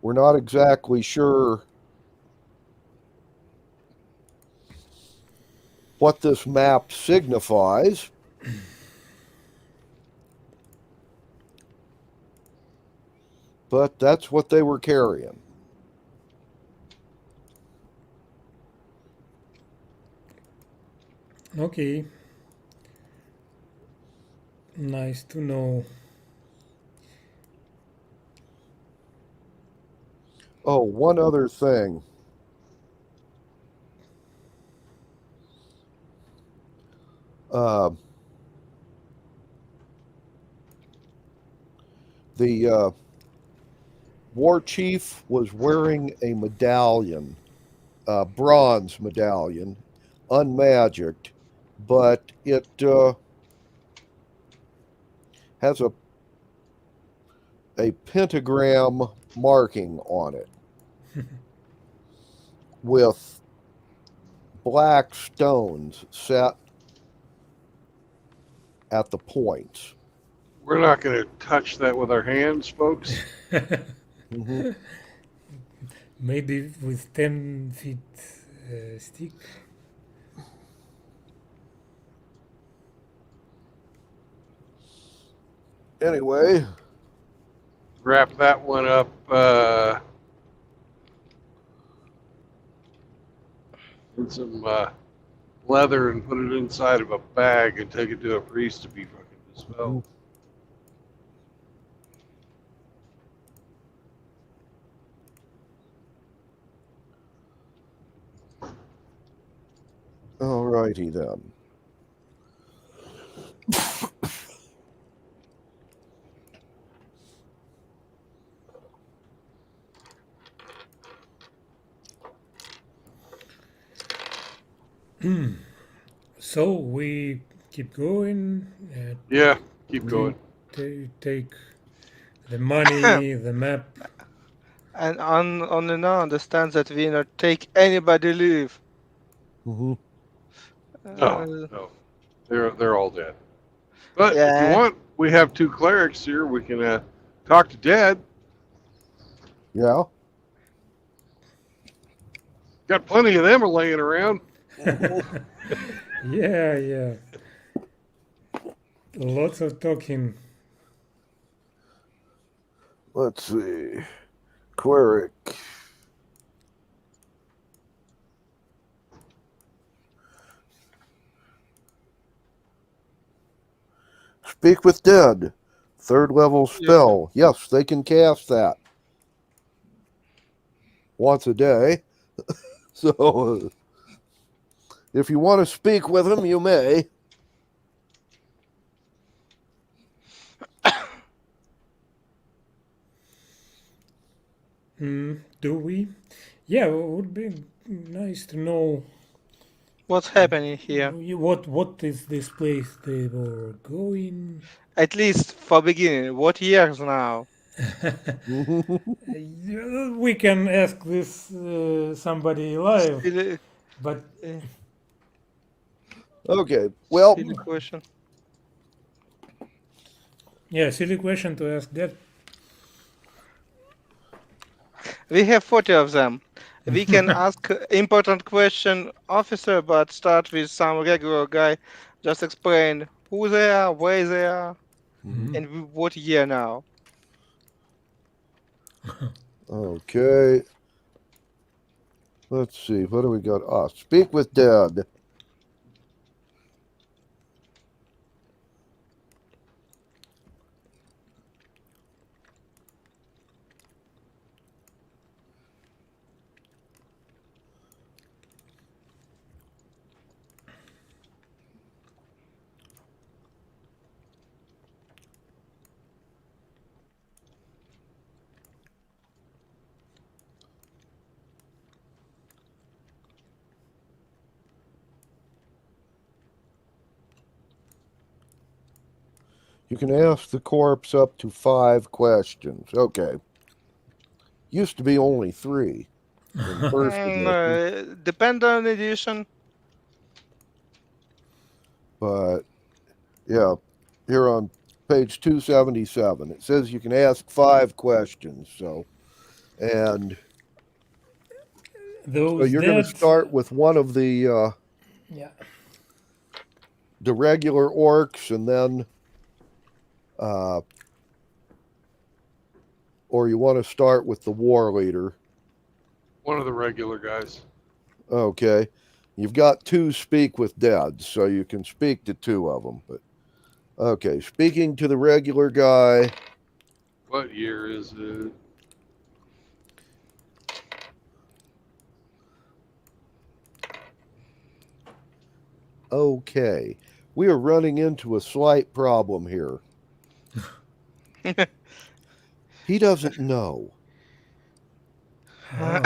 We're not exactly sure what this map signifies. But that's what they were carrying.
Okay. Nice to know.
Oh, one other thing. The war chief was wearing a medallion, bronze medallion, unmagicked, but it has a pentagram marking on it with black stones set at the points.
We're not going to touch that with our hands, folks.
Mm-hmm.
Maybe with 10 feet stick.
Anyway,
Wrap that one up. In some leather and put it inside of a bag and take it to a priest to be fucking dispelled.
all righty then.
So we keep going.
Yeah, keep going.
Take the money, the map.
And only now understand that we not take anybody leave.
Mm-hmm.
No, they're all dead. But if you
Yeah.
want, we have 2 clerics here. We can talk to Dad.
Yeah.
Got plenty of them laying around.
Yeah. Lots of talking.
Let's see. Cleric. Speak with dead. 3rd level spell. Yes, they can cast that once a day. So, if you want to speak with him, you may.
Do we? Yeah, it would be nice to know
What's happening here?
what is this place they were going.
At least for beginning. What years now?
We can ask this somebody alive,
Silly,
but
Okay, well,
silly question.
yeah, silly question to ask that.
We have 40 of them. We can ask important question, officer, but start with some regular guy. Just explain who they are, where they are, and what year now.
okay. Let's see. What do we got? Speak with dead. You can ask the corpse up to 5 questions. Okay. Used to be only 3 in first edition,
Depend on edition.
but yeah, here on page 277. It says you can ask 5 questions. So, and so
Those
you're going to
dead.
start with one of
Yeah.
the regular orcs, and then, or you want to start with the war leader.
One of the regular guys.
Okay. You've got 2 speak with dead, so you can speak to 2 of them. But okay, speaking to the regular guy.
What year is it?
Okay. We are running into a slight problem here. He doesn't know.
Oh.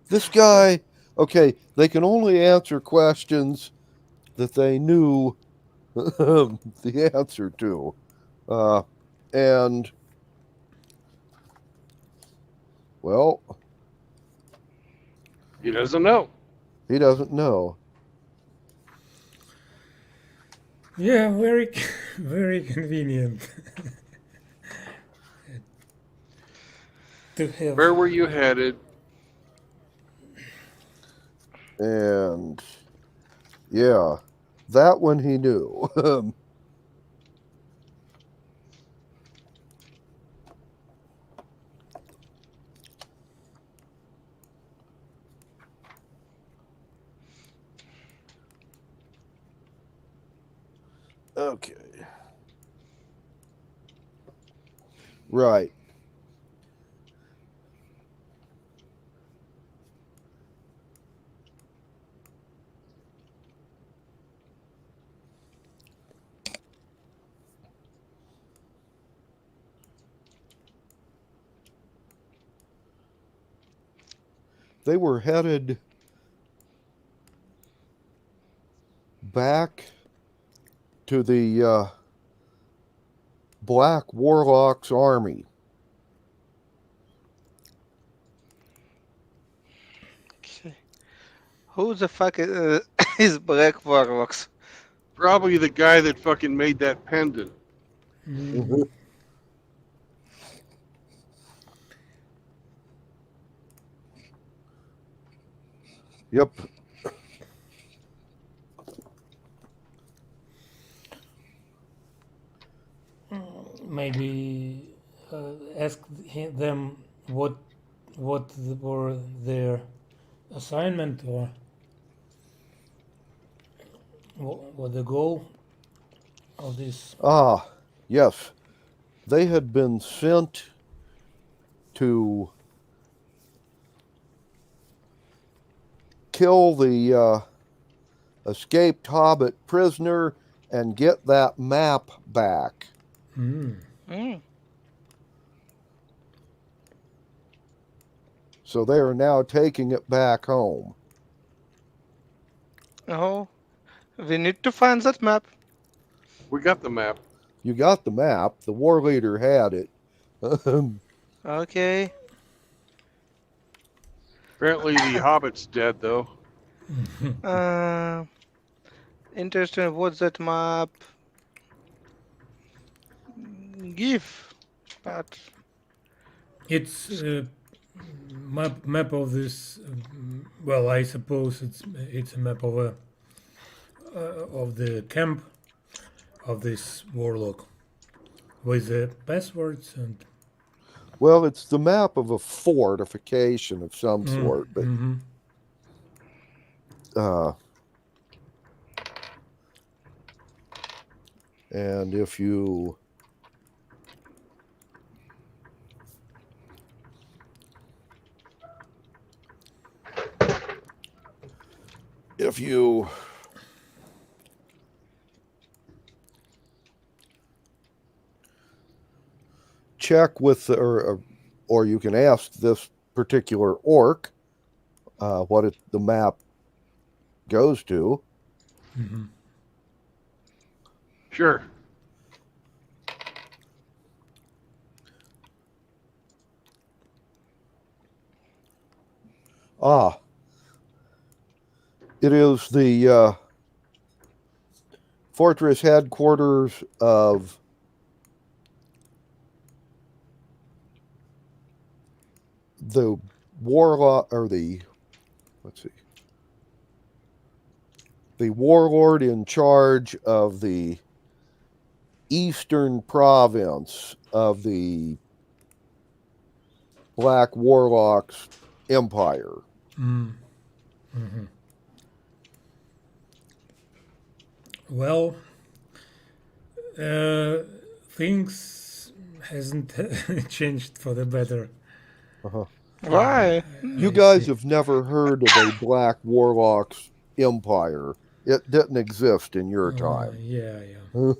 This guy, okay, they can only answer questions that they knew the answer to. And, well,
He doesn't know.
he doesn't know.
Yeah, very, very convenient to have.
Where were you headed?
And, yeah, that one he knew. Okay. Right. They were headed back to the Black Warlock's army.
Okay. Who the fuck is Black Warlocks?
Probably the guy that fucking made that pendant.
Mm-hmm. Yep.
Maybe ask them what were their assignment, or what the goal of this.
Ah, yes. They had been sent to kill the escaped Hobbit prisoner and get that map back.
Mm.
So they are now taking it back home.
Oh, we need to find that map.
We got the map.
You got the map. The war leader had it.
Okay.
Apparently the Hobbit's dead, though.
Interesting. What's that map? Give, but
It's map of this. Well, I suppose it's a map of the camp of this warlock with the passwords and.
Well, it's the map of a fortification of some sort, but and if you check with or you can ask this particular orc what the map goes to.
Sure.
It is the fortress headquarters of the warlock, or the, let's see, the warlord in charge of the eastern province of the Black Warlocks Empire.
Mm. Mhm. Well, things hasn't changed for the better.
Uh-huh.
Why?
You
I
guys
see.
have never heard of a Black Warlocks Empire. It didn't exist in your time.
Yeah.
Huh?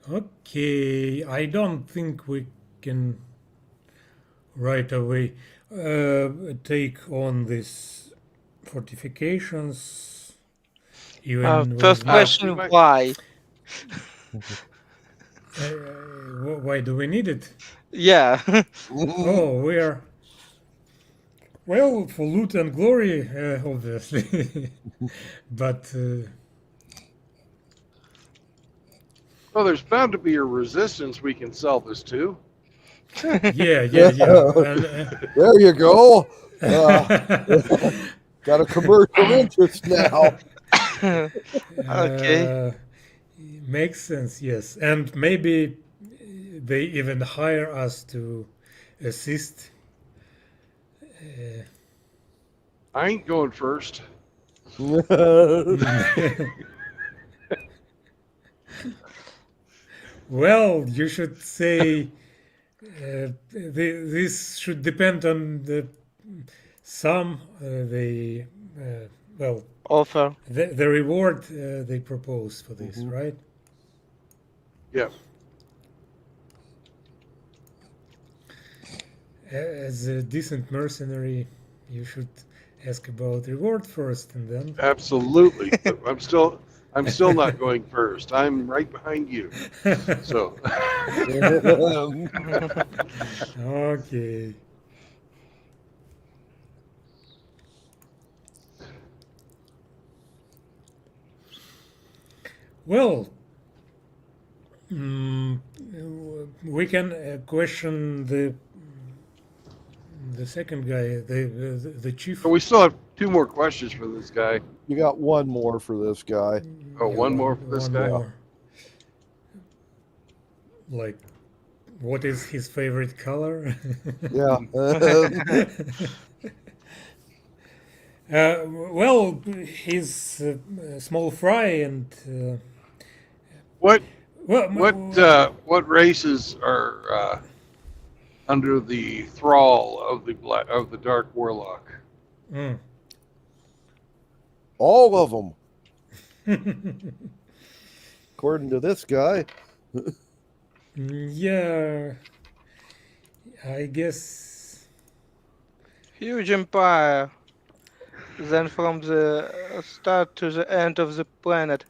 Okay, I don't think we can right away take on these fortifications, even
First
with
question,
You might.
why?
why do we need it?
Yeah.
Oh, we're well for loot and glory, obviously, but
Well, there's bound to be a resistance we can sell this to.
yeah. And,
There you go. Got a commercial interest now.
Okay.
Makes sense, yes, and maybe they even hire us to assist.
I ain't going first.
Well, you should say this should depend on the sum they well
Offer.
the reward they propose for this,
Mhm.
right?
Yeah.
As a decent mercenary, you should ask about reward first, and then.
Absolutely. But I'm still not going first. I'm right behind you. So
Okay. Well, we can question the second guy, the chief.
we still have 2 more questions for this guy.
You got one more for this guy.
Oh, one more for this
one
guy?
more. Like, what is his favorite color?
Yeah.
Well, he's small fry and
What
well,
what races are under the thrall of the Dark Warlock?
mm.
All of them, according to this guy.
Yeah, I guess.
Huge empire. Then from the start to the end of the planet.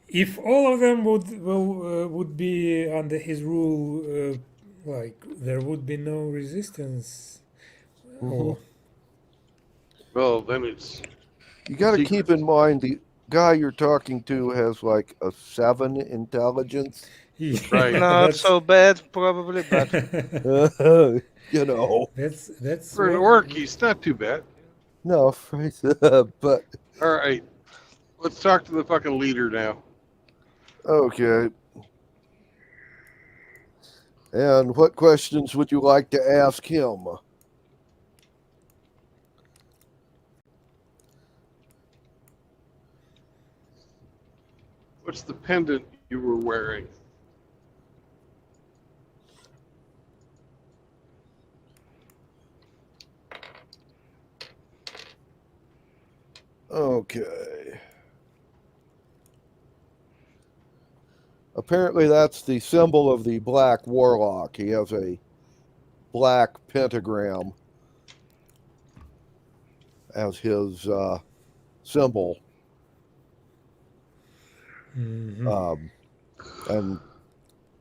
If all of them would be under his rule, like there would be no resistance. Or
Well, then it's
You got to
secret.
keep in mind the guy you're talking to has like a 7 intelligence.
yeah,
Right.
Not
that's
so bad, probably, but
You know,
that's
For an
what.
orc, he's not too bad.
no, but
All right, let's talk to the fucking leader now.
okay. And what questions would you like to ask him?
What's the pendant you were wearing?
Okay. Apparently, that's the symbol of the Black Warlock. He has a black pentagram as his symbol.
Mhm.
And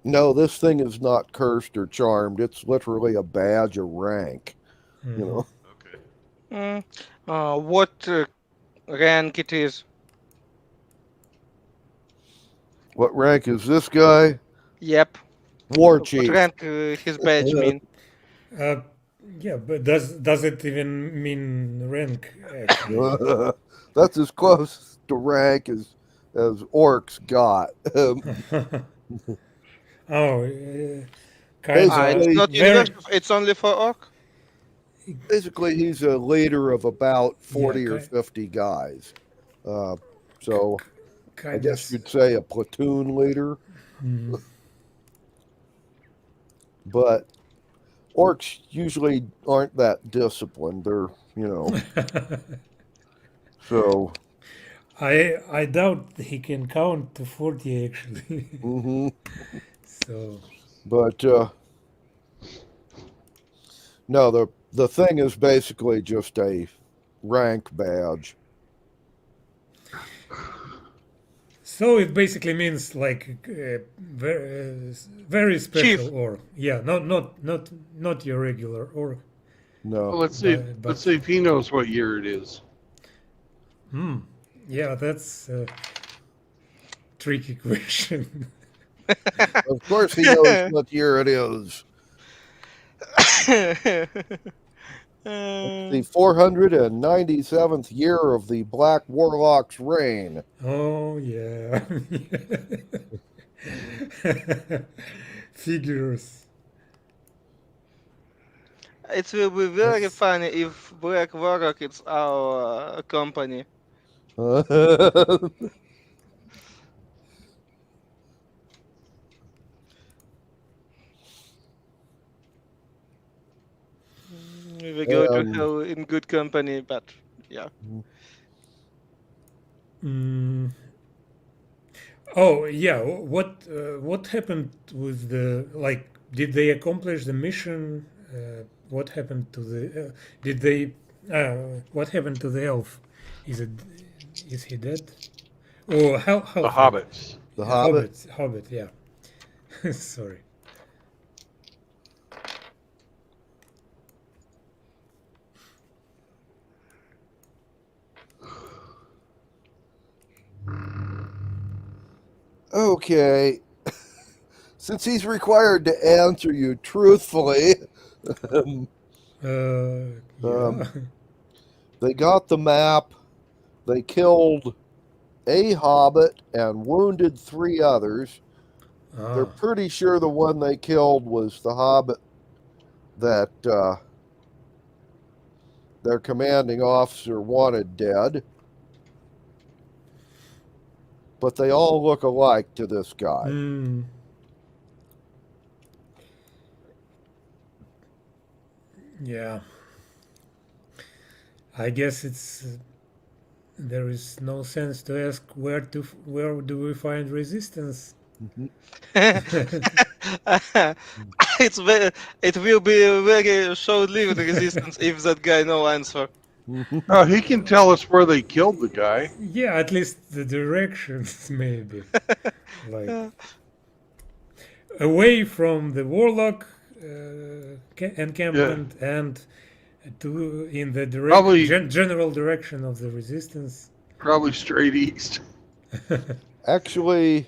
No, this thing is not cursed or charmed. It's literally a badge of rank.
Mhm.
You know,
Okay.
What rank it is?
what rank is this guy?
Yep.
War
What
chief.
rank his badge mean?
Yeah, but does it even mean rank actually?
That's as close to rank as orcs got.
Oh, kind
It's
of
Basically,
not
very.
universal. It's only for orc.
basically, he's a leader of about
Yeah,
40 or 50 guys. So I
kind
guess
of.
you'd say a platoon leader,
Mm.
but orcs usually aren't that disciplined. They're, so.
I doubt he can count to 40 actually.
hmm
So
But no, the thing is basically just a rank badge.
so it basically means like very special
Chief.
orc. Yeah, not your regular orc,
No.
Well, let's see. Let's
but
see if he knows what year it is.
yeah, that's a tricky question.
Of course he knows what year it is. It's the 497th year of the Black Warlock's reign.
Oh yeah. Figures.
It will be very
That's
funny if Black Warlock is our company. We go to hell in good company, but yeah.
mm, oh yeah. What happened with the like? Did they accomplish the mission? What happened to the? Did they? What happened to the elf? Is he dead? Or how?
The hobbits.
The Hobbit?
Hobbit. Yeah. Sorry.
Okay. Since he's required to answer you truthfully,
Yeah.
they got the map. They killed a hobbit and wounded 3 others. They're pretty sure the one they killed was the hobbit that their commanding officer wanted dead. But they all look alike to this guy.
Yeah. I guess it's there is no sense to ask where do we find resistance.
It will be a very short-lived resistance if that guy no answer.
Oh, he can tell us where they killed the guy.
Yeah, at least the directions maybe. Like away from the warlock encampment and to in the general direction of the resistance.
Probably straight east.
Actually,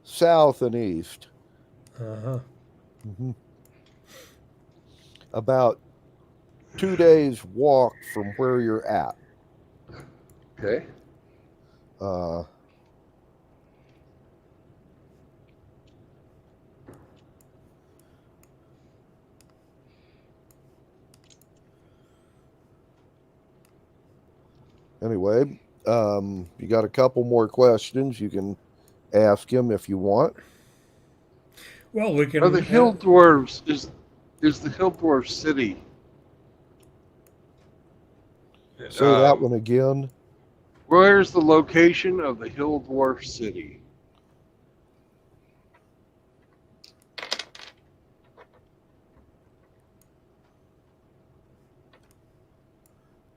south and east. About 2 days walk from where you're at.
Okay.
Anyway, you got a couple more questions you can ask him if you want.
Well, we can.
Are the hill dwarves is the hill dwarf city?
Say that one again.
Where's the location of the hill dwarf city?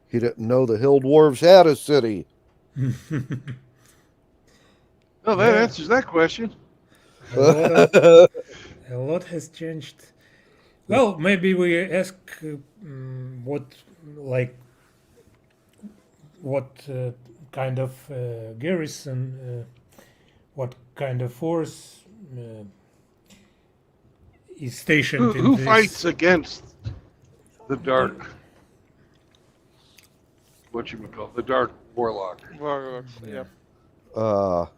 He didn't know the hill dwarves had a city.
Oh, that answers that question.
A lot has changed. Well, maybe we ask what, like, what kind of garrison, what kind of force is stationed in
Who fights
this.
against the dark? What you would call the dark warlock?
Warlocks.
Yeah.
Yep.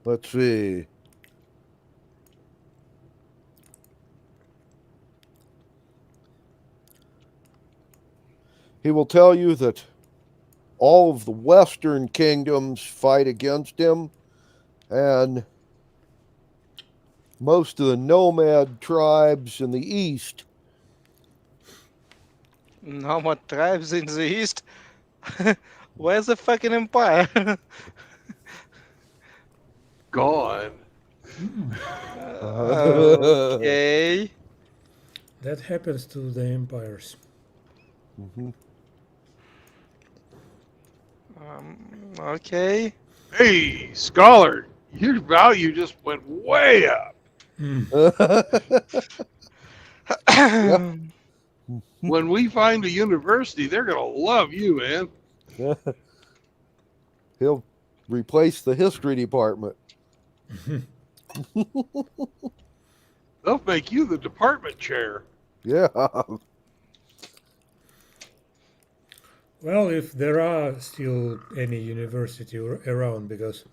Let's see. He will tell you that all of the western kingdoms fight against him, and most of the nomad tribes in the east.
Nomad tribes in the east. Where's the fucking empire?
Gone.
Okay.
That happens to the empires.
Mhm.
Okay.
Hey, scholar, your value just went way up.
Yeah.
When we find a university, they're gonna love you, man.
He'll replace the history department.
They'll make you the department chair.
Yeah.
Well, if there are still any university around, because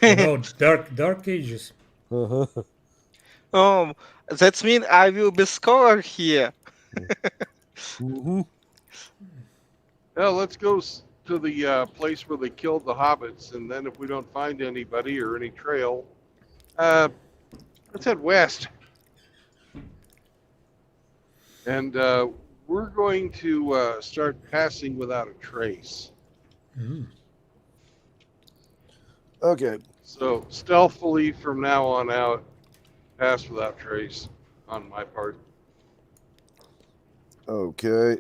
you know, dark ages.
Uh-huh.
Oh, that means I will be scholar here.
Mm-hmm.
Well, let's go to the place where they killed the hobbits, and then if we don't find anybody or any trail, let's head west. And we're going to start passing without a trace.
Mm.
Okay.
So stealthily from now on out, pass without trace on my part.
Okay.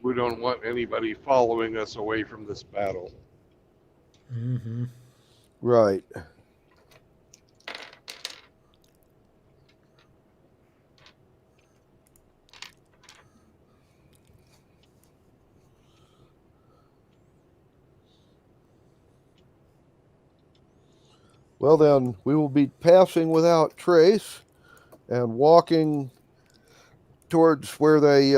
We don't want anybody following us away from this battle.
Mm-hmm.
Right. Well, then, we will be passing without trace and walking towards where they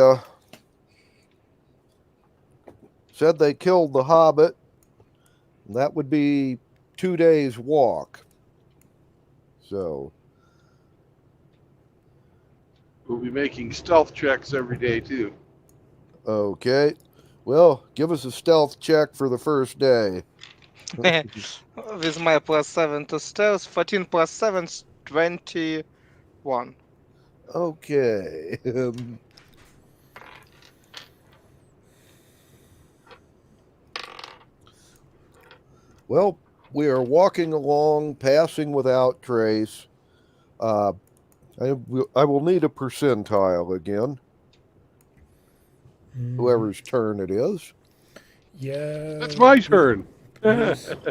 said they killed the hobbit. That would be 2 days' walk. So,
We'll be making stealth checks every day, too.
okay. Well, give us a stealth check for the first day.
With my +7 to stealth, 14 plus 7 is 21.
Okay. Well, we are walking along, passing without trace. I will need a percentile again.
Mm-hmm.
Whoever's turn it is.
Yeah.
That's my turn.
Yes.
Okay.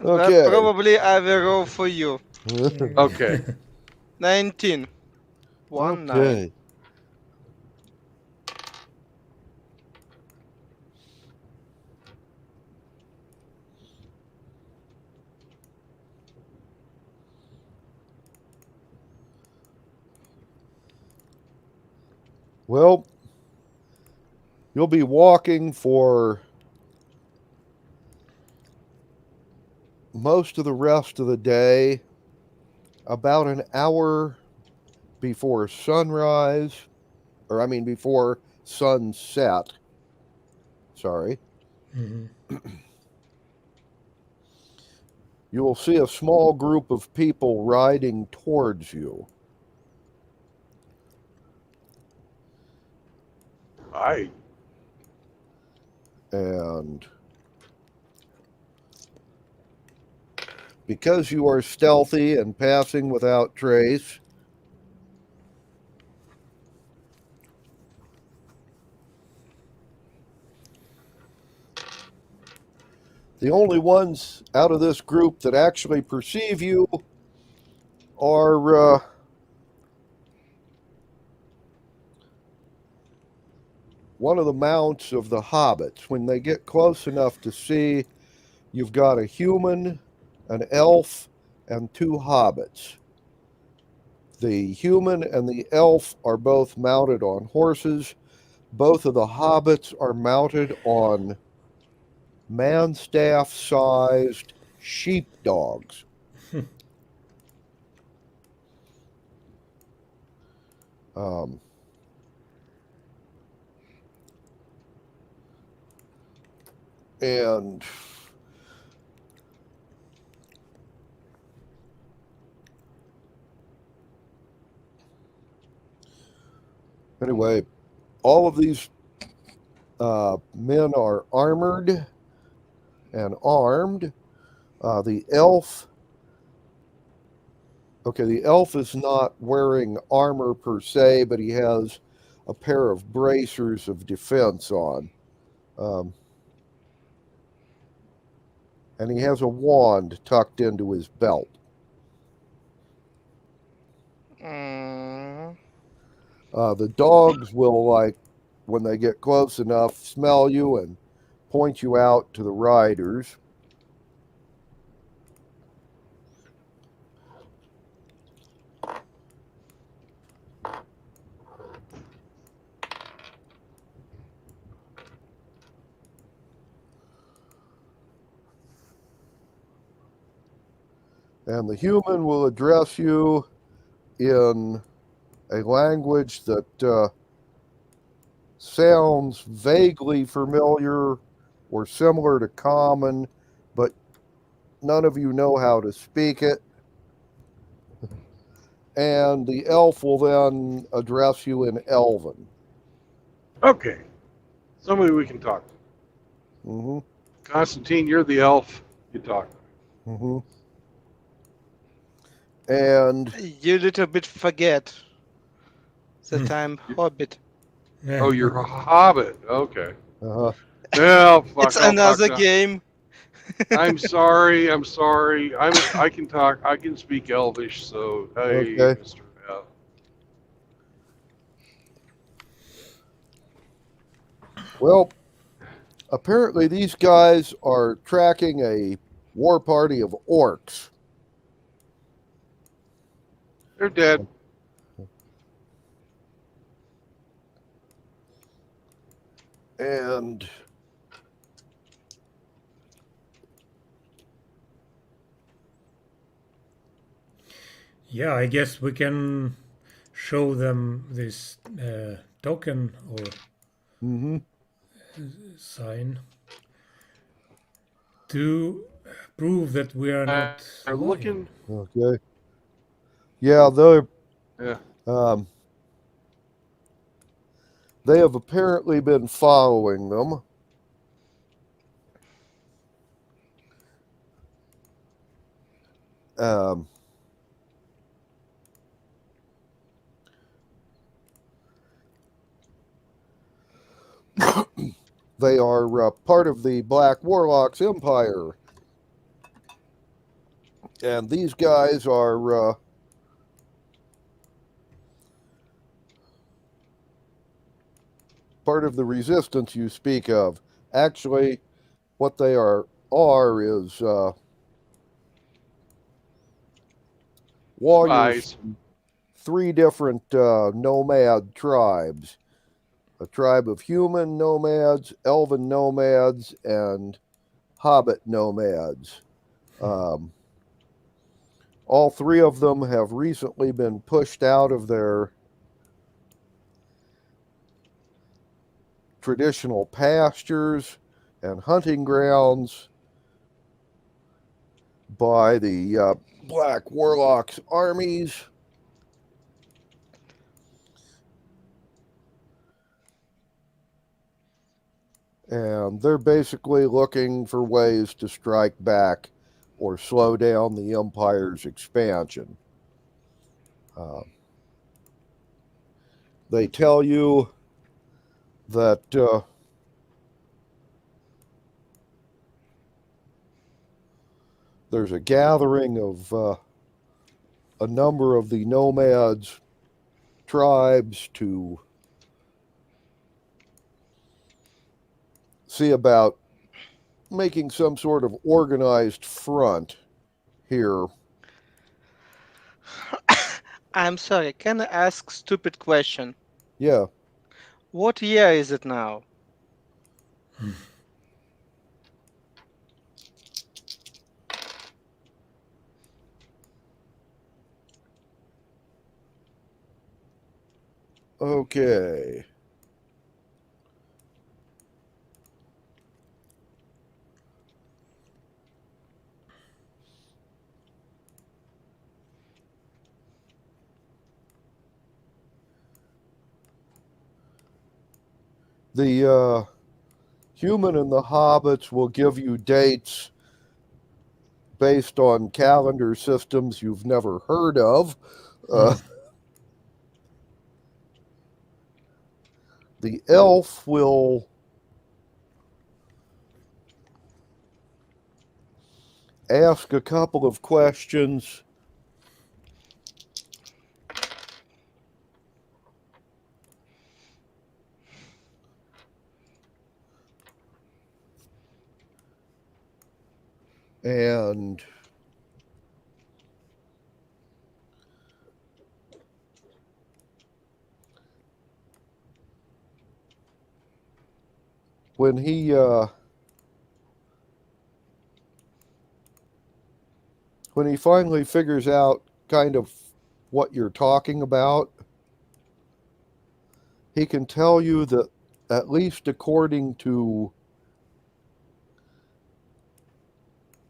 That probably I will roll for you.
Okay.
19. 1 9.
Okay. Well, you'll be walking for most of the rest of the day, about an hour before sunrise, or I mean before sunset. Sorry.
Mm-hmm.
You will see a small group of people riding towards you.
Aye.
And because you are stealthy and passing without trace, the only ones out of this group that actually perceive you are one of the mounts of the hobbits. When they get close enough to see, you've got a human, an elf, and two hobbits. The human and the elf are both mounted on horses. Both of the hobbits are mounted on man-staff-sized sheepdogs. Um, and anyway, all of these men are armored and armed. The elf is not wearing armor per se, but he has a pair of bracers of defense on. And he has a wand tucked into his belt. The dogs will, like, when they get close enough, smell you and point you out to the riders. And the human will address you in a language that sounds vaguely familiar or similar to common, but none of you know how to speak it. And the elf will then address you in Elven.
Okay. Somebody we can talk to.
Mm-hmm.
Constantine, you're the elf. You talk.
Mm-hmm. And
you little bit forget that I'm Hobbit.
Oh, you're a hobbit. Okay.
Uh-huh.
Well, fuck,
It's
I'll
another
talk
game.
I'm sorry. I'm sorry. I can talk. I can speak Elvish. So hey,
Okay.
Mr. Elf.
Well, apparently these guys are tracking a war party of orcs.
They're dead.
And
yeah, I guess we can show them this token or sign to prove that we are not
I'm
lying.
looking.
Okay. Yeah, they're.
Yeah.
They have apparently been following them. They are part of the Black Warlocks Empire. And these guys are part of the resistance you speak of. Actually, what they are is warriors from 3 different nomad tribes. A tribe of human nomads, elven nomads, and hobbit nomads. All 3 of them have recently been pushed out of their traditional pastures and hunting grounds by the Black Warlocks armies. And they're basically looking for ways to strike back or slow down the Empire's expansion. They tell you that there's a gathering of a number of the nomads tribes to see about making some sort of organized front here.
I'm sorry, can I ask stupid question?
Yeah.
What year is it now?
Okay. The human and the hobbits will give you dates based on calendar systems you've never heard of. The elf will ask a couple of questions and when he finally figures out kind of what you're talking about, he can tell you that, at least according to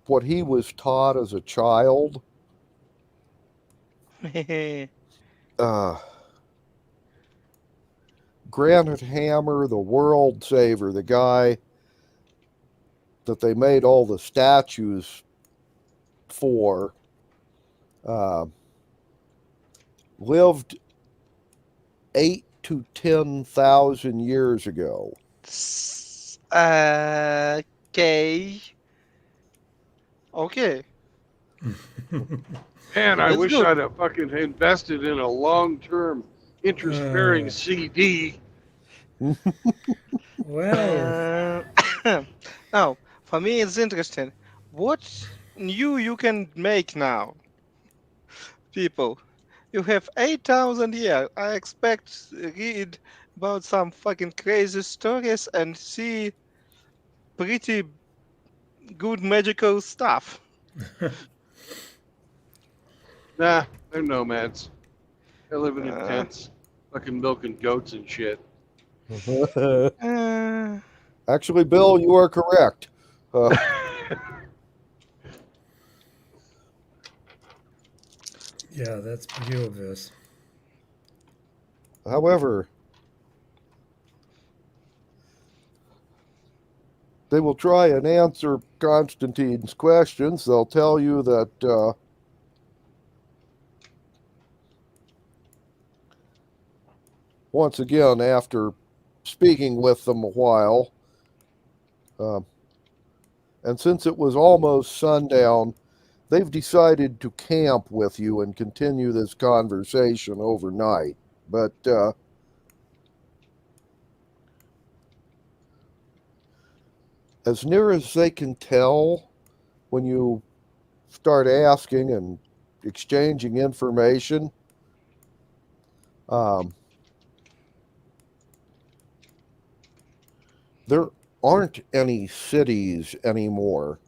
what he was taught as a child, Granite Hammer, the world saver, the guy that they made all the statues for, lived 8 to 10,000 years ago.
Okay. Okay.
Man, I
That's
wish
good.
I'd have fucking invested in a long-term interest-bearing CD.
Well,
Now, for me, it's interesting. What new you can make now, people? You have 8,000 years. I expect read about some fucking crazy stories and see pretty good magical stuff.
Nah, they're nomads. They're living in tents, fucking milking goats and shit.
Actually, Bill, you are correct.
yeah, that's pretty obvious.
However, they will try and answer Constantine's questions. They'll tell you that once again, after speaking with them a while, and since it was almost sundown, they've decided to camp with you and continue this conversation overnight. But as near as they can tell, when you start asking and exchanging information, there aren't any cities anymore.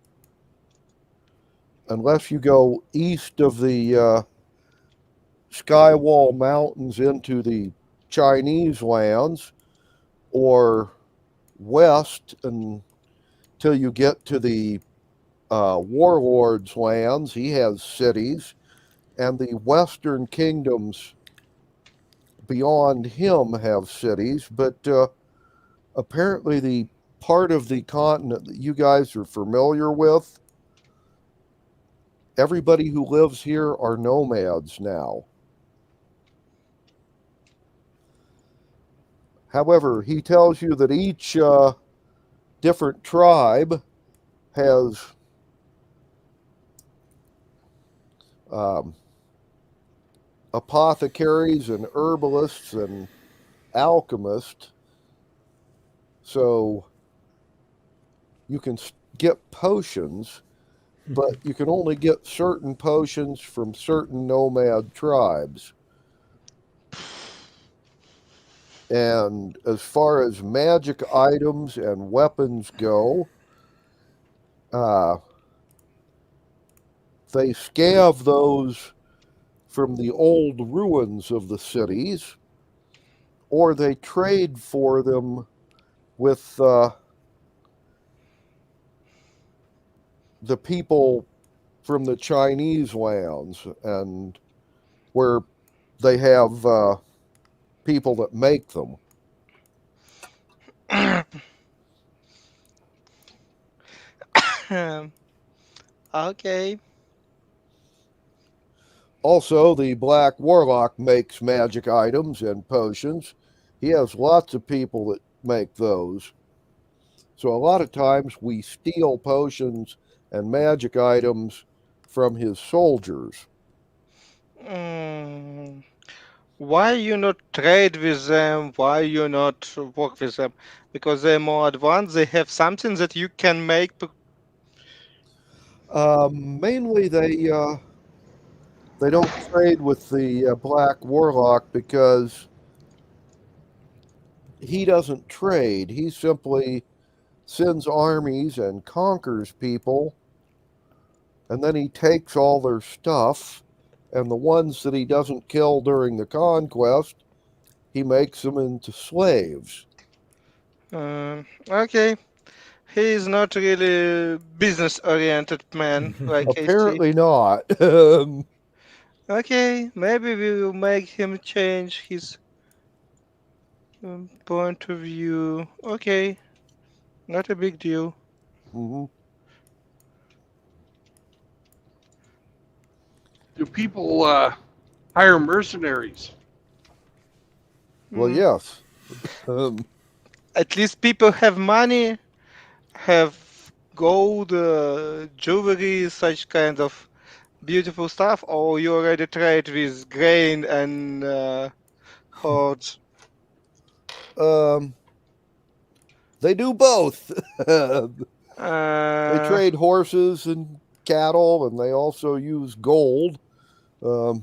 Unless you go east of the Skywall Mountains into the Chinese lands, or west until you get to the Warlord's lands. He has cities, and the western kingdoms beyond him have cities, but apparently the part of the continent that you guys are familiar with everybody who lives here are nomads now. However, he tells you that each different tribe has apothecaries and herbalists and alchemists. So you can get potions, but you can only get certain potions from certain nomad tribes. And as far as magic items and weapons go, they scav those from the old ruins of the cities, or they trade for them with the people from the Chinese lands, and where they have people that make them.
Okay.
Also, the Black Warlock makes magic items and potions. He has lots of people that make those. So a lot of times we steal potions and magic items from his soldiers.
Why you not trade with them? Why you not work with them? Because they're more advanced. They have something that you can make.
Mainly, they don't trade with the Black Warlock because he doesn't trade. He simply sends armies and conquers people, and then he takes all their stuff, and the ones that he doesn't kill during the conquest, he makes them into slaves.
Okay. He is not really business-oriented man like I see.
Apparently not.
Okay, maybe we will make him change his point of view. Okay, not a big deal.
Mhm.
Do people hire mercenaries?
Well, yes. Um,
At least people have money, have gold, jewelry, such kind of beautiful stuff, or you already trade with grain and hordes?
they do both. They
Uh,
trade horses and cattle, and they also use gold.
mm,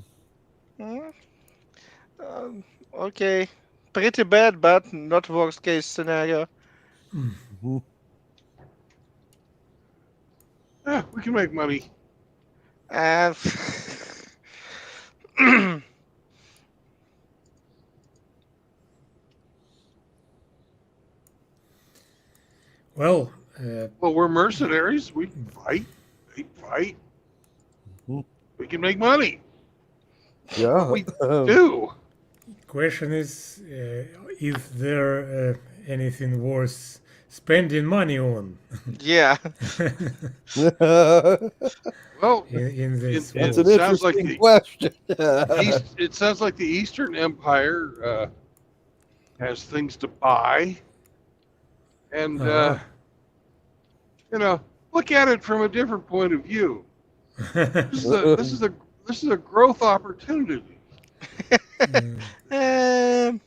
okay, pretty bad, but not worst case scenario.
Yeah, we can make money.
And
Well,
Well, we're mercenaries. We fight. They fight. We can make money.
Yeah.
We do.
question is there anything worth spending money on?
yeah.
Well,
in this
That's
world?
an
sounds like
interesting question.
it sounds like the Eastern Empire has things to buy, and
Uh-huh.
look at it from a different point of view. This is a growth opportunity.
Um,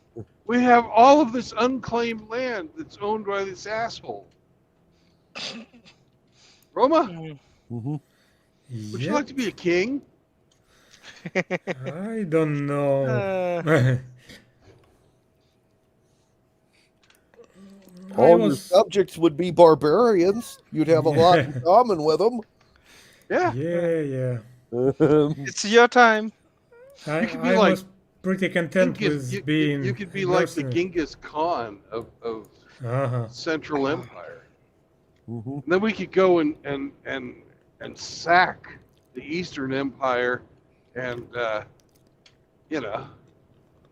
We have all of this unclaimed land that's owned by this asshole. Roma, would you
Yep.
like to be a king?
I don't know.
All your subjects would be barbarians. You'd have a lot in common with them.
Yeah.
Yeah.
it's your time.
You could be
I
like
was pretty content
Genghis,
with being.
you could be
a
like the
mercenary.
Genghis Khan of Central Empire. And then we could go and sack the Eastern Empire and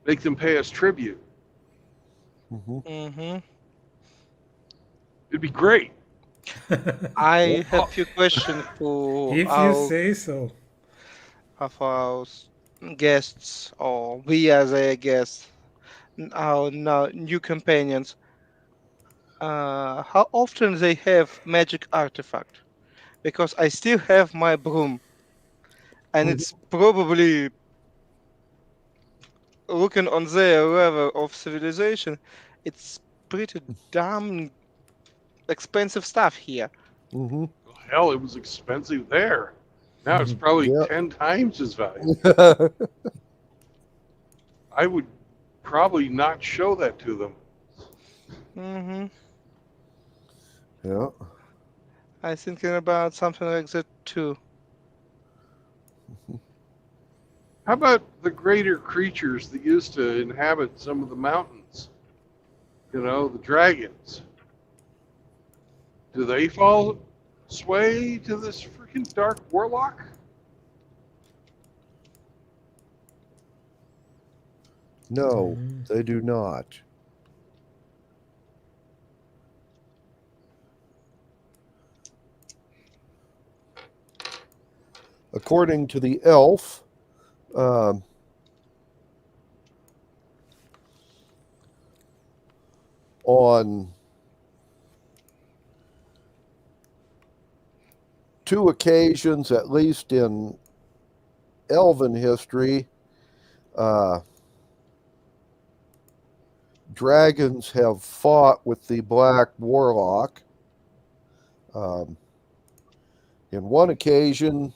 make them pay us tribute.
Mm-hmm.
It'd be great.
I have few questions
If you say so.
of our guests, or we as a guest, our now new companions. How often they have magic artifact? Because I still have my broom, and it's probably looking on their level of civilization. It's pretty damn expensive stuff here.
Mm-hmm.
Hell, it was expensive there. Now it's probably
Yep.
10 times as valuable. I would probably not show that to them.
Mm-hmm.
Yeah.
I'm thinking about something like that too.
How about the greater creatures that used to inhabit some of the mountains? You know, the dragons. Do they fall sway to this freaking dark warlock?
No, they do not. According to the elf, on 2 occasions, at least in elven history, dragons have fought with the black warlock. In one occasion,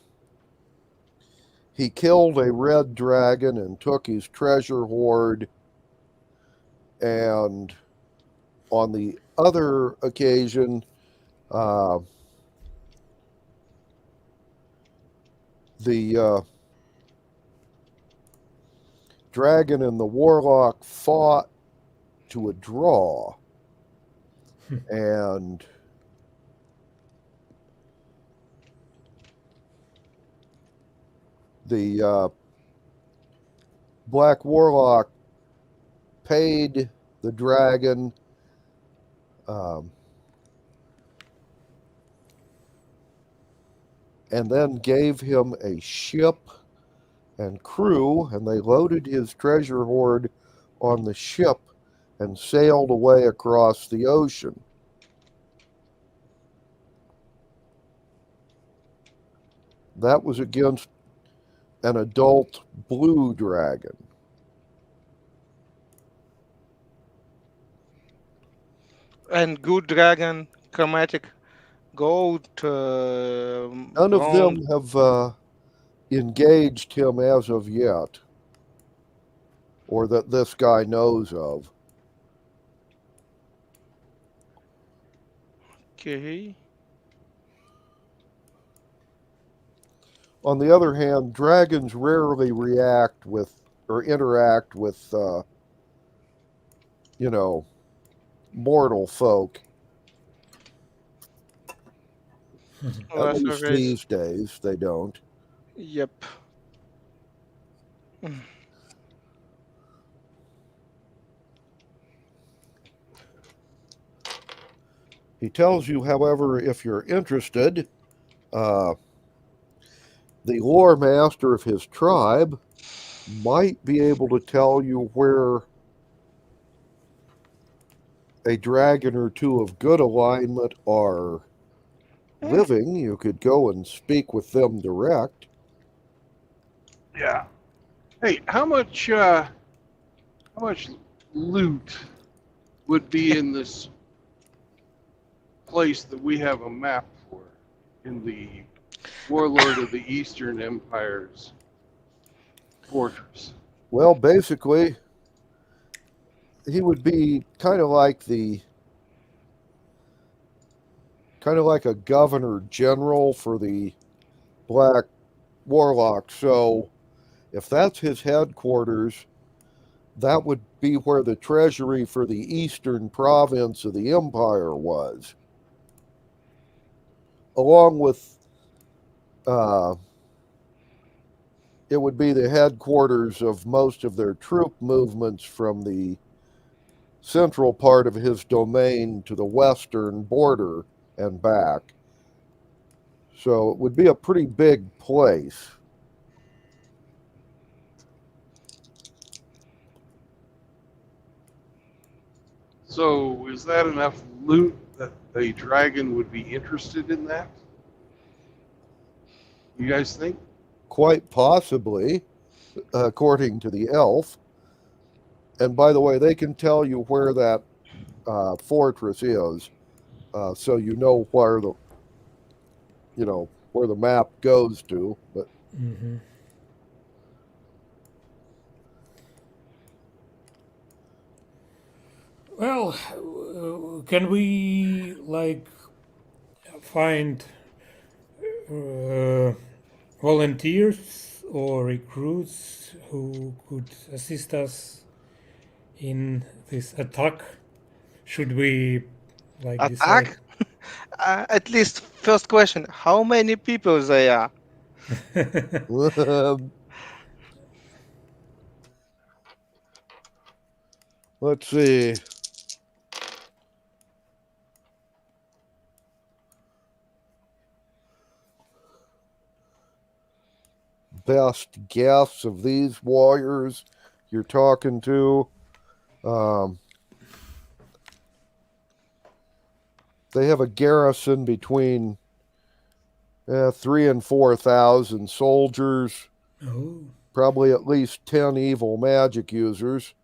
he killed a red dragon and took his treasure hoard, and on the other occasion, the dragon and the warlock fought to a draw, and the black warlock paid the dragon and then gave him a ship and crew, and they loaded his treasure hoard on the ship and sailed away across the ocean. That was against an adult blue dragon.
And good dragon, chromatic gold,
None of
brown.
them have engaged him as of yet, or that this guy knows of.
Okay.
On the other hand, dragons rarely react with or interact with, mortal folk.
Oh,
At
that's
least
okay.
these days, they don't.
Yep.
He tells you, however, if you're interested, the lore master of his tribe might be able to tell you where a dragon or two of good alignment are living. You could go and speak with them direct.
Yeah. Hey, how much loot would be in this place that we have a map for in the Warlord of the Eastern Empire's fortress?
Well, basically, he would be kind of like a governor general for the Black Warlock. So if that's his headquarters, that would be where the treasury for the eastern province of the empire was, along with it would be the headquarters of most of their troop movements from the central part of his domain to the western border and back. So it would be a pretty big place.
So is that enough loot that a dragon would be interested in that? You guys think?
Quite possibly, according to the elf. And by the way, they can tell you where that fortress is, so you know where the map goes to. But
Mm-hmm. Well, can we find volunteers or recruits who could assist us in this attack? Should we decide?
Attack? At least first question, how many people they are?
let's see. Best guess of these warriors you're talking to. They have a garrison between 3,000 and 4,000 soldiers.
Oh.
Probably at least 10 evil magic users.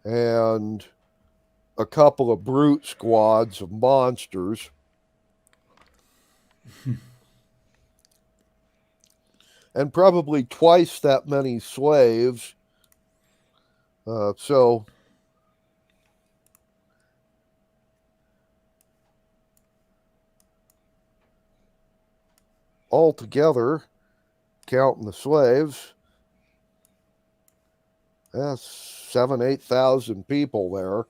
And a couple of brute squads of monsters. And probably twice that many slaves. So altogether, counting the slaves, 7,000-8,000 people there.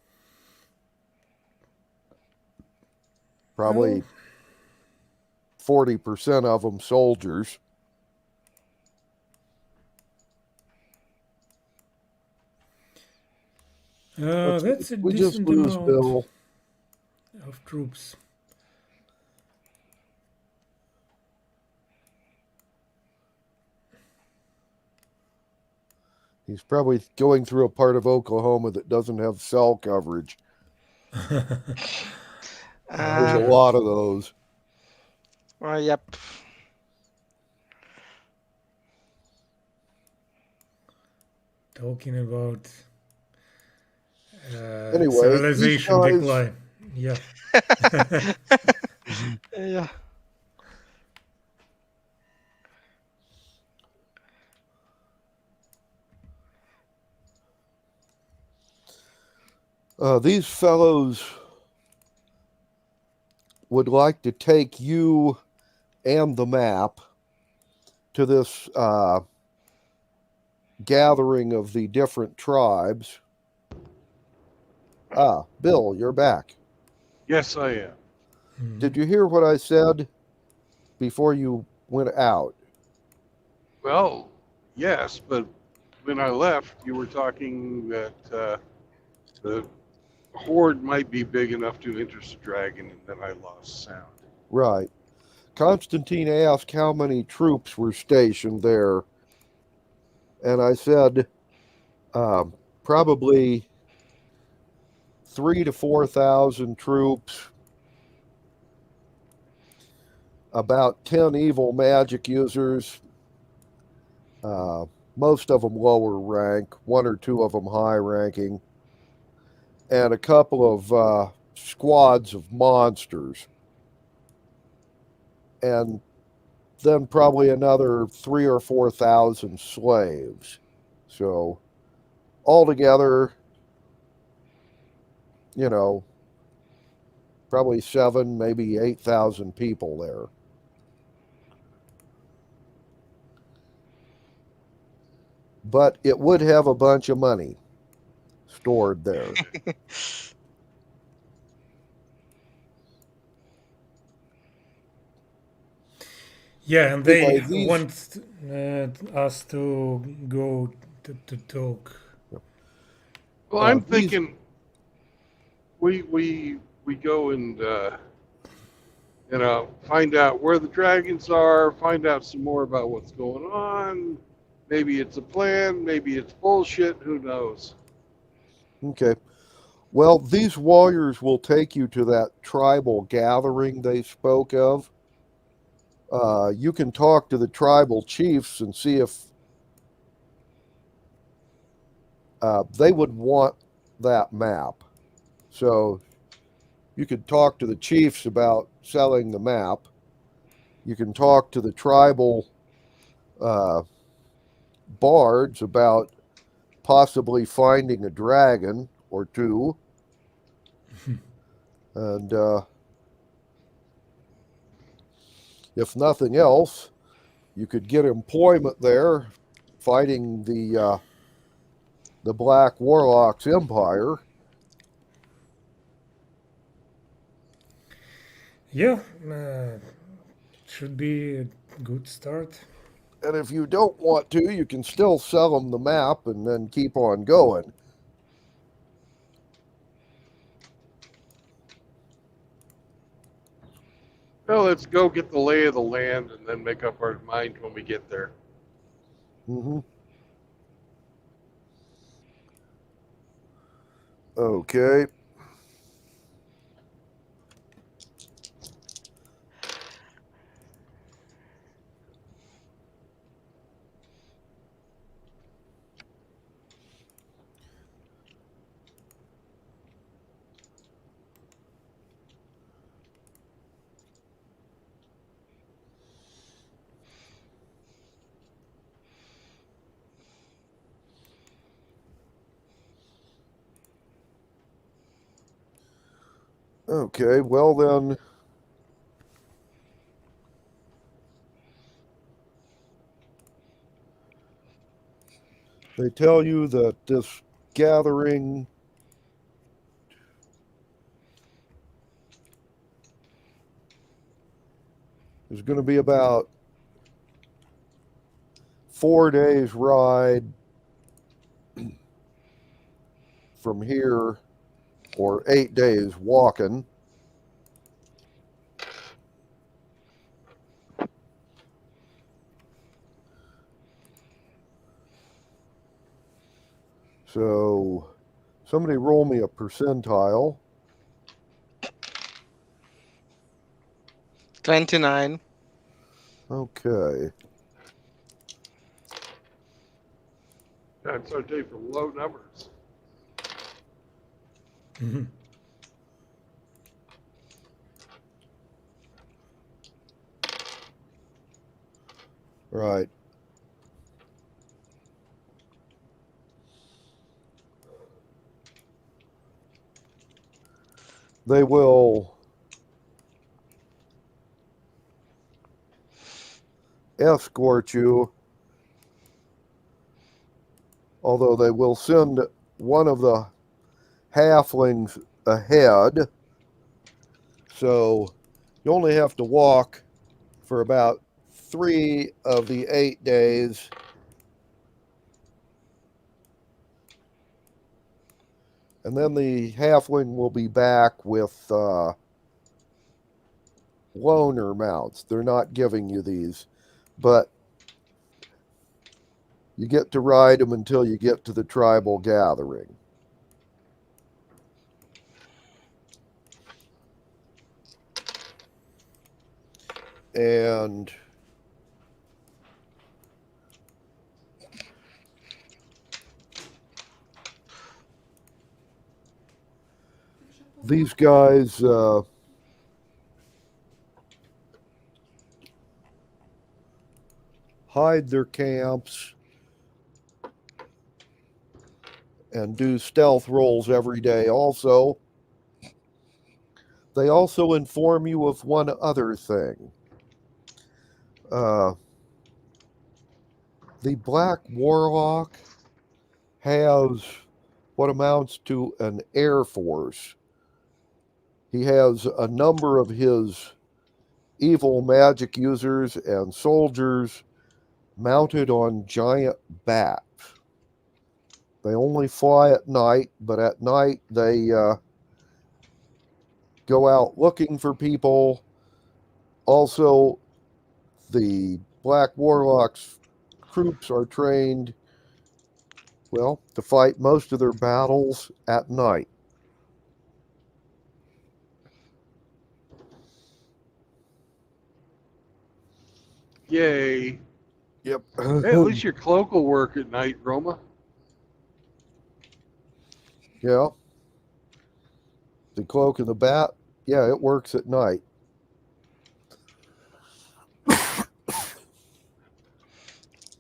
Probably 40% of them soldiers.
That's a
we just
decent
lose
amount
Bill.
of troops.
He's probably going through a part of Oklahoma that doesn't have cell coverage. There's a lot of those.
Yep.
Talking about
Anyway,
civilization
these guys-
decline. Yeah.
Yeah.
These fellows would like to take you and the map to this gathering of the different tribes. Bill, you're back.
Yes, I am.
Did you hear what I said before you went out?
Well, yes, but when I left, you were talking that the horde might be big enough to interest a dragon, and then I lost sound.
Right. Constantine asked how many troops were stationed there. And I said, probably 3,000 to 4,000 troops, about 10 evil magic users, most of them lower rank, one or two of them high ranking, and a couple of squads of monsters. And then probably another 3,000 or 4,000 slaves. So altogether, probably 7,000, maybe 8,000 people there. But it would have a bunch of money stored there.
Yeah, and they
Anyway,
want us to go to talk.
Well, I'm thinking we we go and find out where the dragons are, find out some more about what's going on. Maybe it's a plan, maybe it's bullshit, who knows?
Okay. Well, these warriors will take you to that tribal gathering they spoke of. You can talk to the tribal chiefs and see if they would want that map. So you could talk to the chiefs about selling the map. You can talk to the tribal bards about possibly finding a dragon or two. And if nothing else, you could get employment there fighting the Black Warlocks Empire.
Yeah, should be a good start.
And if you don't want to, you can still sell them the map and then keep on going.
Well, let's go get the lay of the land and then make up our mind when we get there.
Mm-hmm. Okay. Okay, well then, they tell you that this gathering is going to be about 4 days ride from here, or 8 days walking. So somebody roll me a percentile.
29.
Okay.
That's our day for low numbers.
Mhm.
Right. They will escort you, although they will send one of the halflings ahead. So you only have to walk for about 3 of the 8 days. And then the halfling will be back with loaner mounts. They're not giving you these, but you get to ride them until you get to the tribal gathering. And these guys hide their camps and do stealth rolls every day. Also, they also inform you of one other thing. The Black Warlock has what amounts to an air force. He has a number of his evil magic users and soldiers mounted on giant bats. They only fly at night, but at night they go out looking for people. Also, the Black Warlock's troops are trained, well, to fight most of their battles at night.
Yay.
Yep.
Hey, at least your cloak will work at night, Roma.
Yeah. The cloak and the bat, yeah, it works at night.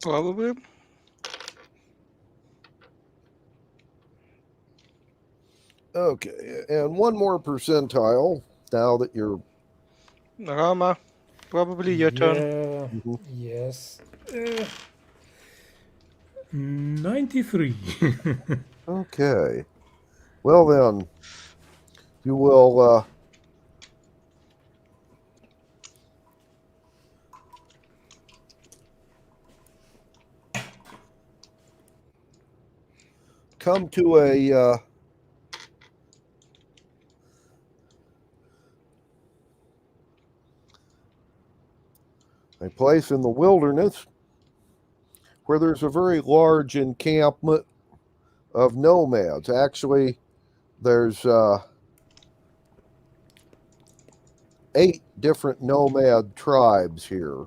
Probably.
Okay, and one more percentile now that you're.
Rama, probably your turn.
Yeah. Yes. 93.
Okay. Well, then, you will come to a place in the wilderness where there's a very large encampment of nomads. Actually, there's 8 different nomad tribes here,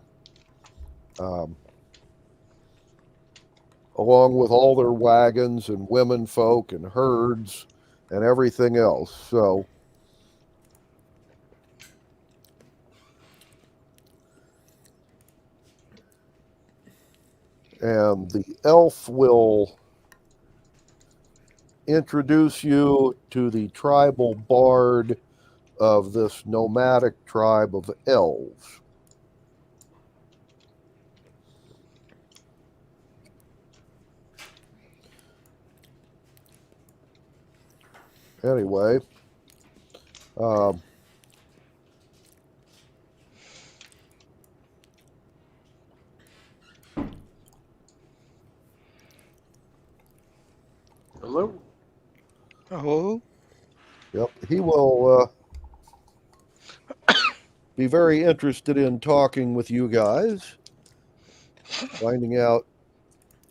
along with all their wagons and women folk and herds and everything else. So, and the elf will introduce you to the tribal bard of this nomadic tribe of elves. Anyway,
Hello?
Oh.
Yep, he will be very interested in talking with you guys, finding out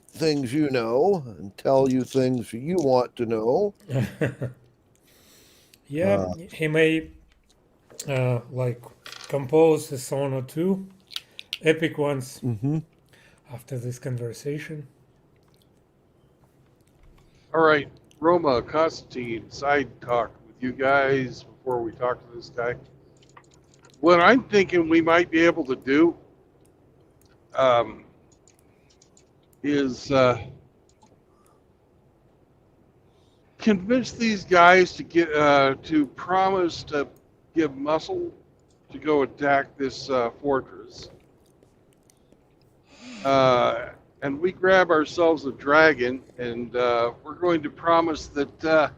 things you know and tell you things you want to know.
Yeah, he may like compose a song or two, epic ones, after this conversation.
All right, Roma, Constantine, side talk with you guys before we talk to this guy. What I'm thinking we might be able to do is convince these guys to get to promise to give muscle to go attack this fortress. And we grab ourselves a dragon, and we're going to promise that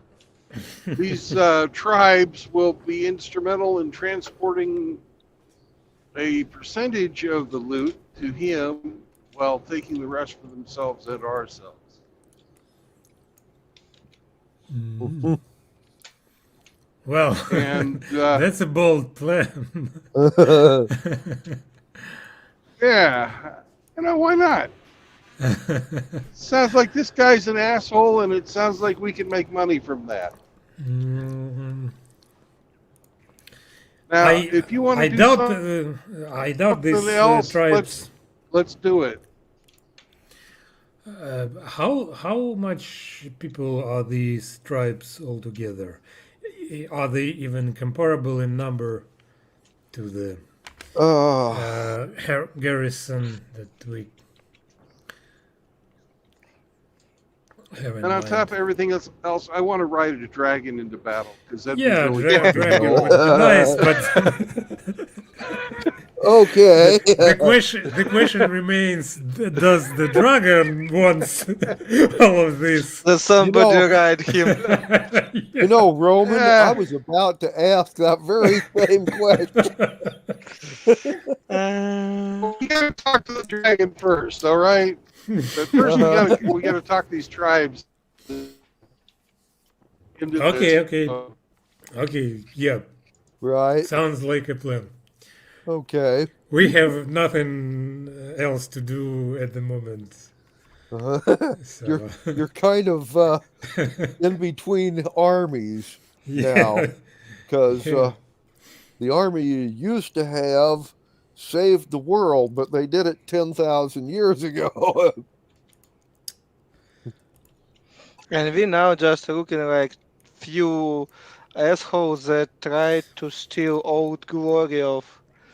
these tribes will be instrumental in transporting a percentage of the loot to him while taking the rest for themselves and ourselves.
Well,
And
that's a bold plan.
yeah, you know, why not? Sounds like this guy's an asshole, and it sounds like we can make money from that. Now, if you want to do something
I doubt these
else,
tribes.
Let's do it.
How much people are these tribes altogether? Are they even comparable in number to the garrison that we have in
And on
mind?
top of everything else, I want to ride a dragon into battle because that'd
Yeah,
be really
dragon would be nice, but
okay.
the question remains: does the dragon wants all of this?
Does somebody ride him?
You know, Roman, I was about to ask that very same question.
We gotta talk to the dragon first, all right? But first, we gotta talk these tribes. Into
Okay,
this.
okay, yeah.
Right.
Sounds like a plan.
Okay.
We have nothing else to do at the moment.
You're
So
you're kind of in between armies now,
yeah,
because
yeah.
the army you used to have saved the world, but they did it 10,000 years ago.
And we now just looking like few assholes that try to steal old glory of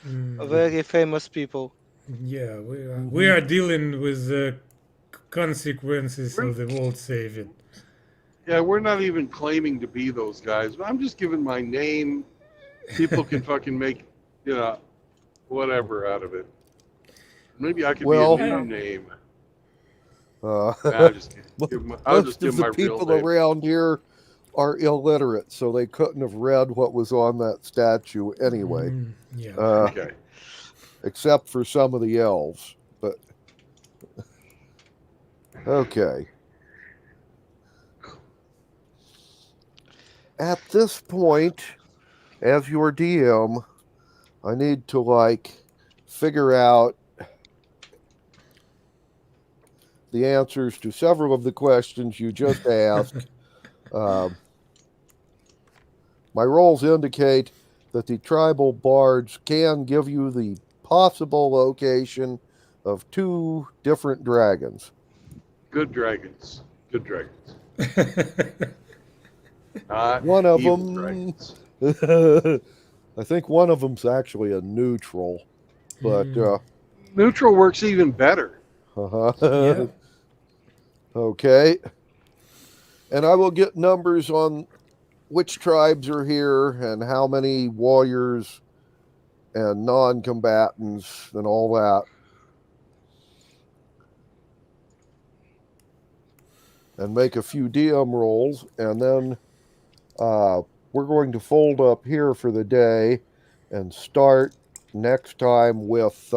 very famous people.
Yeah, we
Mhm.
are dealing with the consequences
We're,
of the world saving.
yeah, we're not even claiming to be those guys. I'm just giving my name. People can fucking make, whatever out of it. Maybe I could be a
Well,
new name.
uh,
Nah, I'll just
most
give
of the
my real
people
name.
around here are illiterate, so they couldn't have read what was on that statue anyway,
Yeah.
Okay.
except for some of the elves. But okay. At this point, as your DM, I need to figure out the answers to several of the questions you just asked. Um, my rolls indicate that the tribal bards can give you the possible location of 2 different dragons.
Good dragons. Good dragons. Not
One of
evil
them,
dragons.
I think one of them's actually a neutral, but
Neutral works even better.
Yeah.
okay. And I will get numbers on which tribes are here and how many warriors and non-combatants and all that. And make a few DM rolls, and then we're going to fold up here for the day and start next time with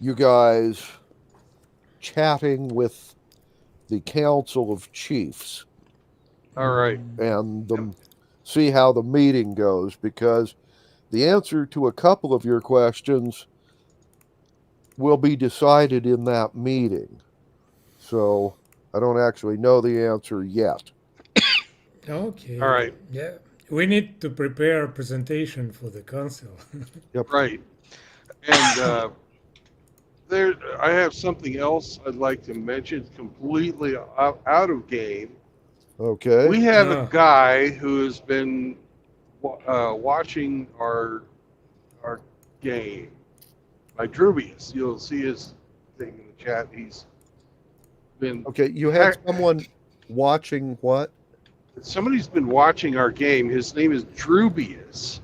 you guys chatting with the Council of Chiefs.
All right.
And see how the meeting goes, because the answer to a couple of your questions will be decided in that meeting. So I don't actually know the answer yet.
Okay.
All right.
Yeah. We need to prepare a presentation for the council.
Yep.
Right. And I have something else I'd like to mention, completely out of game.
Okay.
We have a guy who has been watching our game. By Drubius. You'll see his thing in the chat. He's been
Okay, you had someone watching what?
Somebody's been watching our game. His name is Drubius.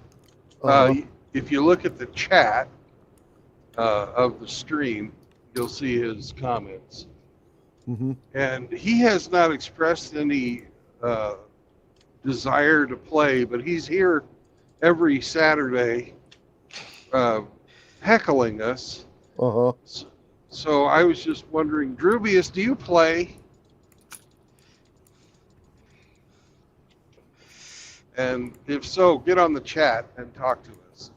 If you look at the chat of the stream, you'll see his comments.
Mm-hmm.
And he has not expressed any desire to play, but he's here every Saturday heckling us.
Uh-huh.
So I was just wondering, Drubius, do you play? And if so, get on the chat and talk to us.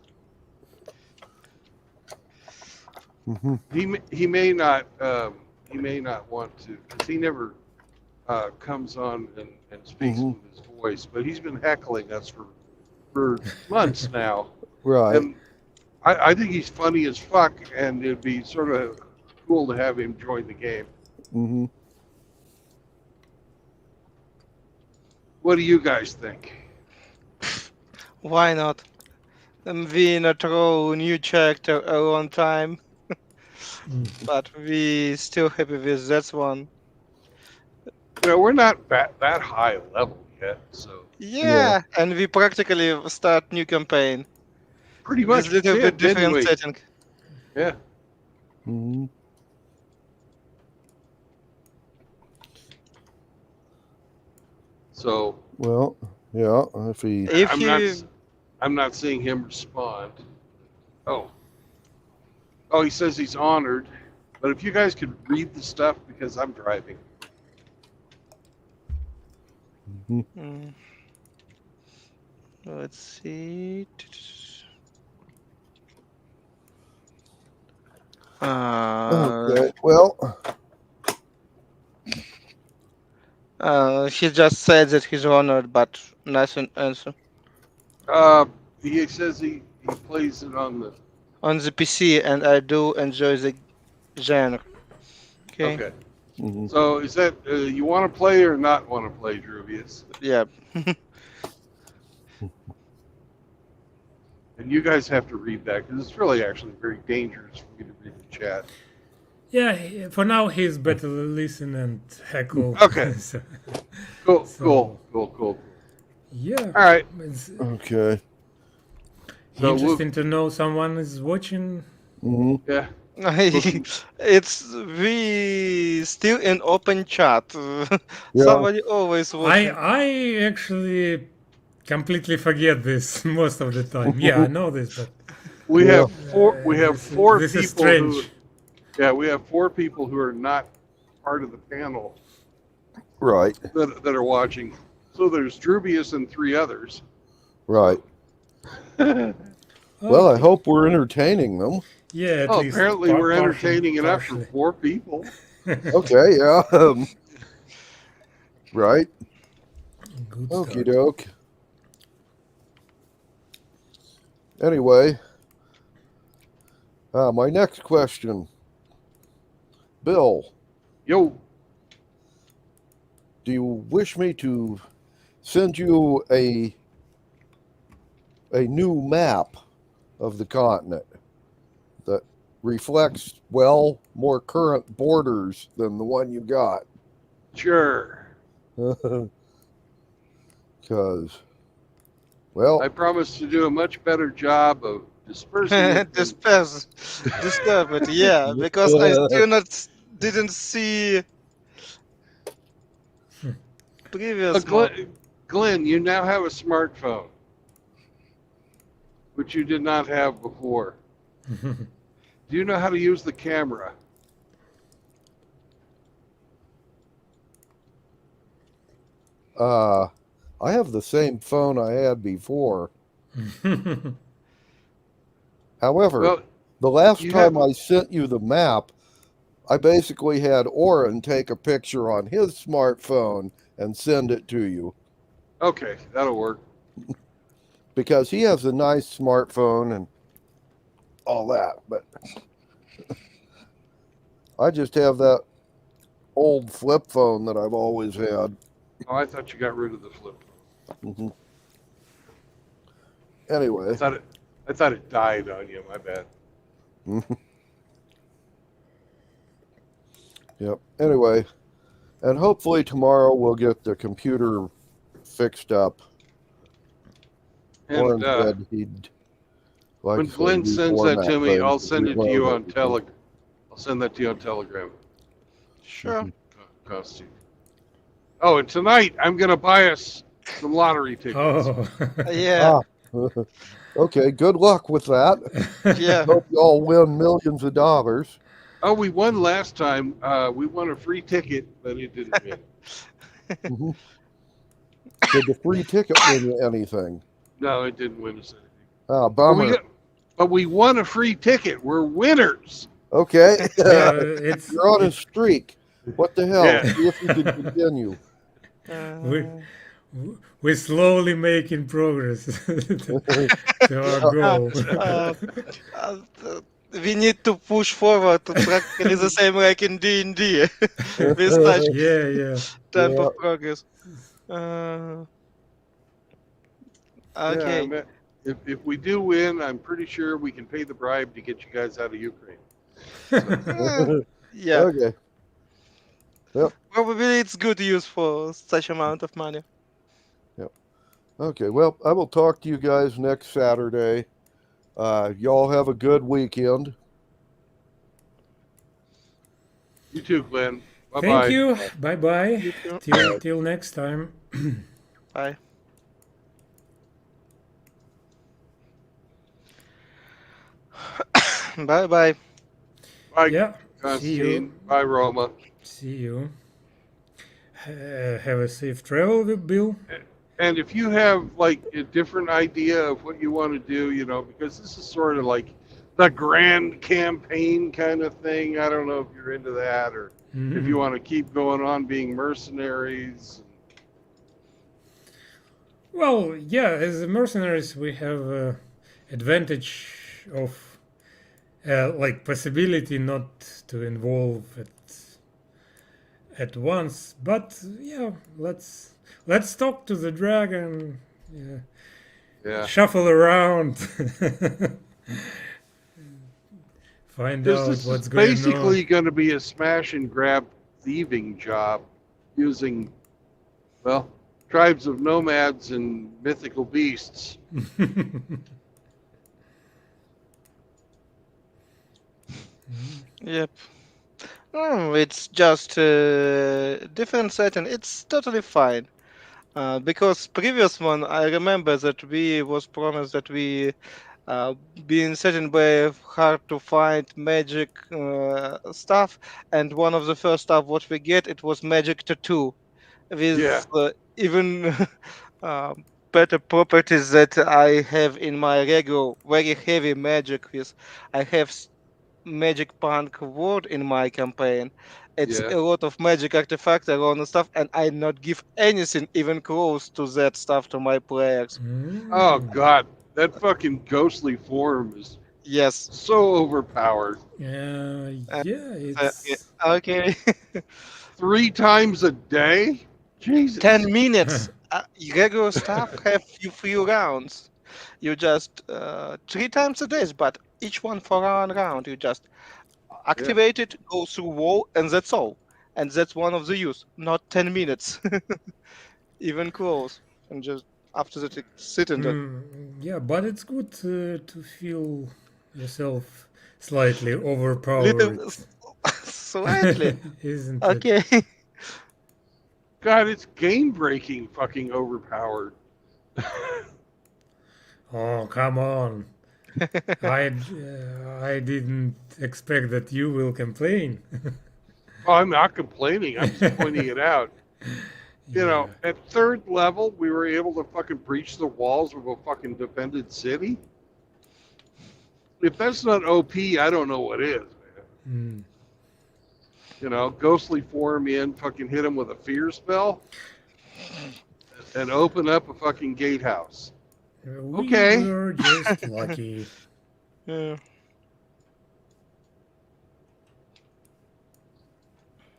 Mm-hmm.
He may not want to, because he never comes on and speaks with his voice. But he's been heckling us for months now.
Right.
And I think he's funny as fuck, and it'd be sort of cool to have him join the game.
Mm-hmm.
What do you guys think?
Why not? We in a troll new chapter a long time, but we still happy with that one.
We're not that high level yet, so
Yeah, and we practically start new campaign.
pretty much
with little bit
didn't
different
we?
setting.
Yeah.
Mm-hmm.
So
Well, yeah. If he,
I'm not seeing him respond. Oh, he says he's honored, but if you guys could read the stuff, because I'm driving.
Let's see.
Okay. Well,
He just said that he's honored, but nothing answer.
He says he plays it on the.
On the PC, and I do enjoy the genre. Okay.
Okay.
mhm.
So is that you want to play or not want to play, Druvius?
Yeah.
And you guys have to read that because it's really actually very dangerous for me to read the chat.
Yeah, for now he's better listen and heckle.
Okay.
So-
Cool,
so,
cool.
Yeah.
All right.
It's
Okay.
So
interesting to know someone is watching.
hmm
Yeah.
It's we still in open chat.
Yeah.
Somebody always
I
watching.
I actually completely forget this most of the time. Yeah, I know this, but
We
Yeah.
have four. We have four
this is
people who.
strange.
Yeah, we have four people who are not part of the panel
Right.
that are watching. So there's Druvius and three others.
Right. Well, I hope we're entertaining them.
Yeah, at
Oh,
least
apparently we're
partially-
entertaining enough for
partially.
four people.
Okay. Yeah. Right.
Good
Okie
start.
doke. Anyway, my next question, Bill.
Yo.
Do you wish me to send you a new map of the continent that reflects, well, more current borders than the one you got?
Sure.
Because, well,
I promise to do a much better job of dispersing it.
Disperse it, yeah, because I still didn't see previous map.
Glenn, you now have a smartphone, which you did not have before. Do you know how to use the camera?
I have the same phone I had before. However,
Well,
the last
you
time
have-
I sent you the map, I basically had Oren take a picture on his smartphone and send it to you
Okay, that'll work.
because he has a nice smartphone and all that. But I just have that old flip phone that I've always had.
Oh, I thought you got rid of the flip.
Mhm. Anyway,
I thought it died on you. My bad.
Yep. Anyway, and hopefully tomorrow we'll get the computer fixed up.
And
Oren said he'd like
when
to
Glenn sends that to me,
reformat
I'll
things,
send it to
reload
you on
everything.
Telegram. I'll send that to you on Telegram.
Sure.
Cost you. Oh, and tonight I'm gonna buy us some lottery tickets.
Oh,
Yeah.
Okay, good luck with that.
Yeah.
Hope you all win millions of dollars.
Oh, we won last time. We won a free ticket, but it didn't win.
Mhm. Did the free ticket win you anything?
No, it didn't win us anything.
Ah,
But we,
bummer.
got, but we won a free ticket. We're winners.
Okay.
yeah, it's
You're on a streak. What the hell?
Yeah.
See if you can continue.
we're slowly making progress to our goal.
We need to push forward to practically the same like in D&D with such
Yeah.
type
Yeah.
of progress. Okay.
Yeah, if we do win, I'm pretty sure we can pay the bribe to get you guys out of Ukraine.
Yeah.
Okay.
Probably it's good use for such amount of money.
Okay. Well, I will talk to you guys next Saturday. Y'all have a good weekend.
You too, Glenn. Bye-bye.
Thank you. Bye bye.
You too.
Till next time.
Bye. Bye bye.
Bye,
Yeah. See
Constantine.
you.
Bye, Roma.
See you. Have a safe travel with Bill.
And if you have like a different idea of what you want to do, you know, because this is sort of like the grand campaign kind of thing. I don't know if you're into that or if you want to keep going on being mercenaries.
Well, yeah, as mercenaries, we have advantage of like possibility not to involve at once. But yeah, let's talk to the dragon. Yeah.
Yeah.
Shuffle around. Find
Because
out
this is
what's going
basically
on.
going to be a smash and grab thieving job using, well, tribes of nomads and mythical beasts.
Yep. Oh, it's just a different setting. It's totally fine. Because previous one, I remember that we was promised that we being certain way hard to find magic stuff, and one of the first stuff what we get it was magic tattoo
Yeah.
with even uh, better properties that I have in my regular very heavy magic with. I have magic punk word in my campaign. It's
Yeah.
a lot of magic artifacts around and stuff, and I not give anything even close to that stuff to my players.
Oh God, that fucking ghostly form is
Yes.
so overpowered.
Yeah,
Uh, yeah,
it's
okay.
3 times a day?
10
Jesus.
minutes. Regular stuff have few rounds. You just 3 times a day, but each one for one round. You just
Yeah.
activate it, go through wall, and that's all. And that's one of the use. Not 10 minutes, even close. And just after that, sit in that.
yeah, but it's good to feel yourself slightly overpowered,
Little slightly.
isn't it?
Okay.
God, it's game breaking fucking overpowered.
Oh, come on. I didn't expect that you will complain.
Oh, I'm not complaining. I'm just pointing it out. You
Yeah.
know, at 3rd level, we were able to fucking breach the walls of a fucking defended city. If that's not OP, I don't know what is, man. You know, ghostly form in, fucking hit him with a fear spell, and open up a fucking gatehouse.
We
Okay.
were just lucky.
Yeah.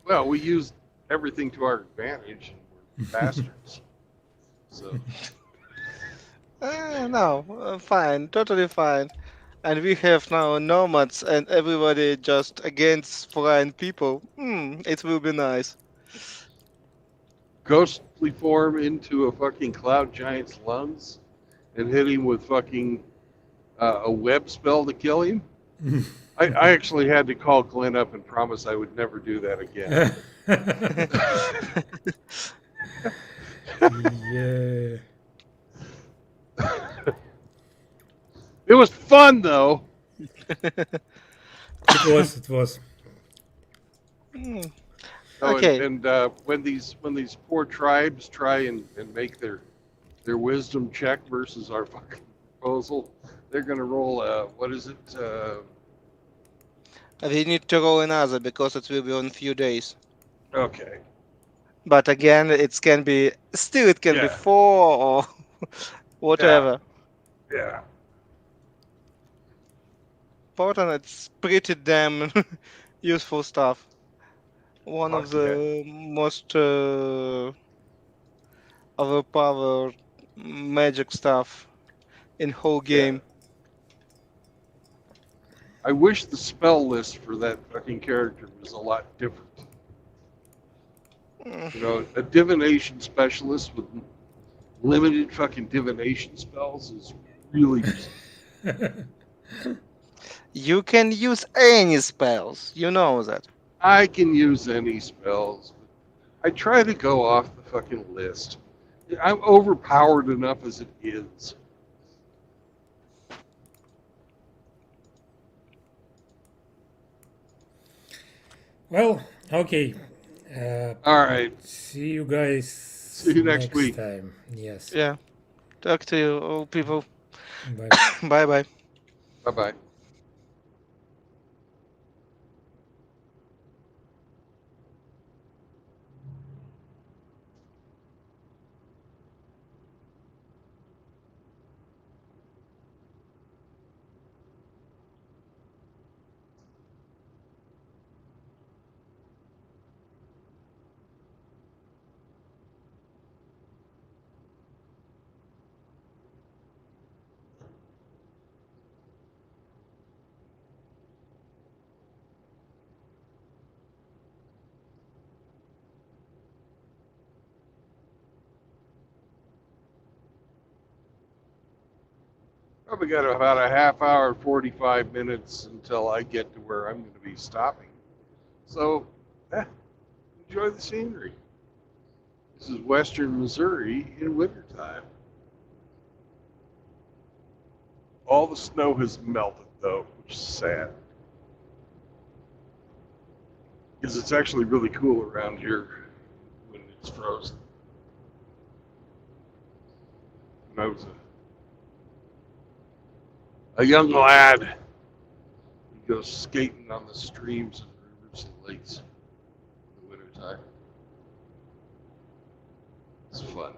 Well, we used everything to our advantage, and we're bastards. So.
No, fine, totally fine. And we have now nomads and everybody just against flying people. It will be nice.
Ghostly form into a fucking cloud giant's lungs and hit him with fucking a web spell to kill him. I actually had to call Glenn up and promise I would never do that again.
Yeah.
It was fun though.
It was.
Oh,
Okay.
and when these poor tribes try and make their wisdom check versus our fucking proposal, they're gonna roll what is it?
We need to roll another because it will be on few days.
Okay.
But again, it can be still it can be
Yeah.
4 or whatever.
Yeah.
Important, it's pretty damn useful stuff. One of
Fuck yeah.
the most overpowered magic stuff in whole game.
I wish the spell list for that fucking character was a lot different. You know, a divination specialist with limited fucking divination spells is really
You can use any spells. You know that.
I can use any spells. I try to go off the fucking list. I'm overpowered enough as it is.
Well, okay.
All right.
See you guys
See you next week.
time. Yes.
Yeah. Talk to you, all people.
Bye.
Bye bye.
Bye bye. Probably got about a half hour, 45 minutes until I get to where I'm going to be stopping. So, enjoy the scenery. This is western Missouri in wintertime. All the snow has melted, though, which is sad. Because it's actually really cool around here when it's frozen. When I was a young lad, we'd go skating on the streams and rivers and lakes in the wintertime. It's fun.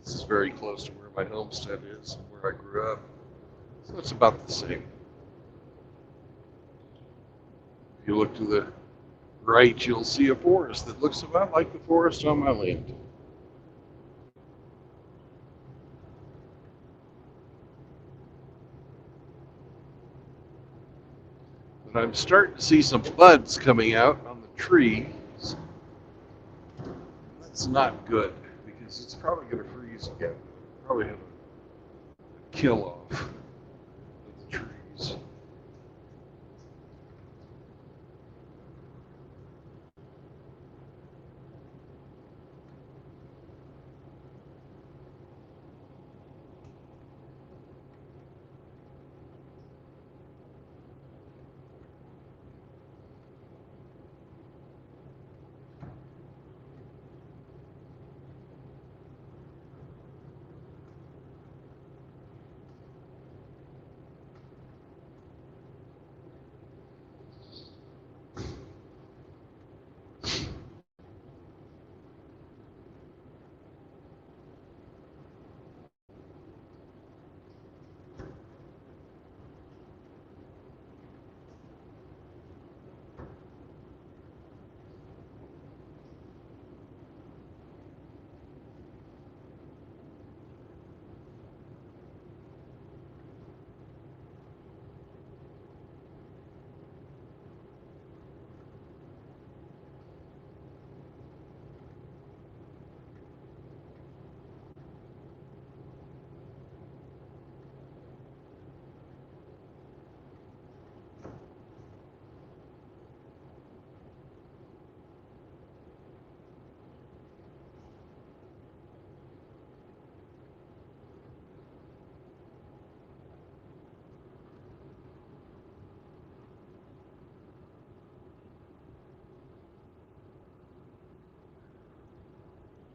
This is very close to where my homestead is and where I grew up. So it's about the same. If you look to the right, you'll see a forest that looks about like the forest on my land. But I'm starting to see some buds coming out on the trees. That's not good because it's probably going to freeze again. Probably have a kill off of the trees.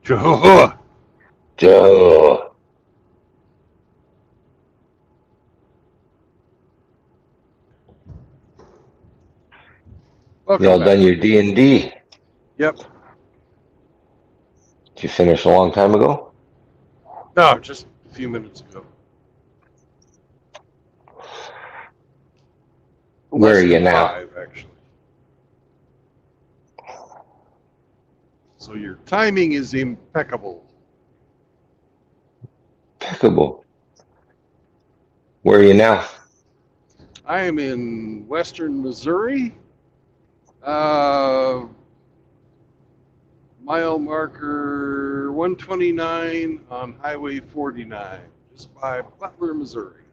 Joe.
Joe.
Welcome
Y'all
back.
done your D&D?
Yep.
Did you finish a long time ago?
No, just a few minutes ago.
Where
Less
are you
than
now?
5, actually. So your timing is impeccable.
Impeccable. Where are you now?
I am in western Missouri. Mile marker 129 on Highway 49, just by Butler, Missouri.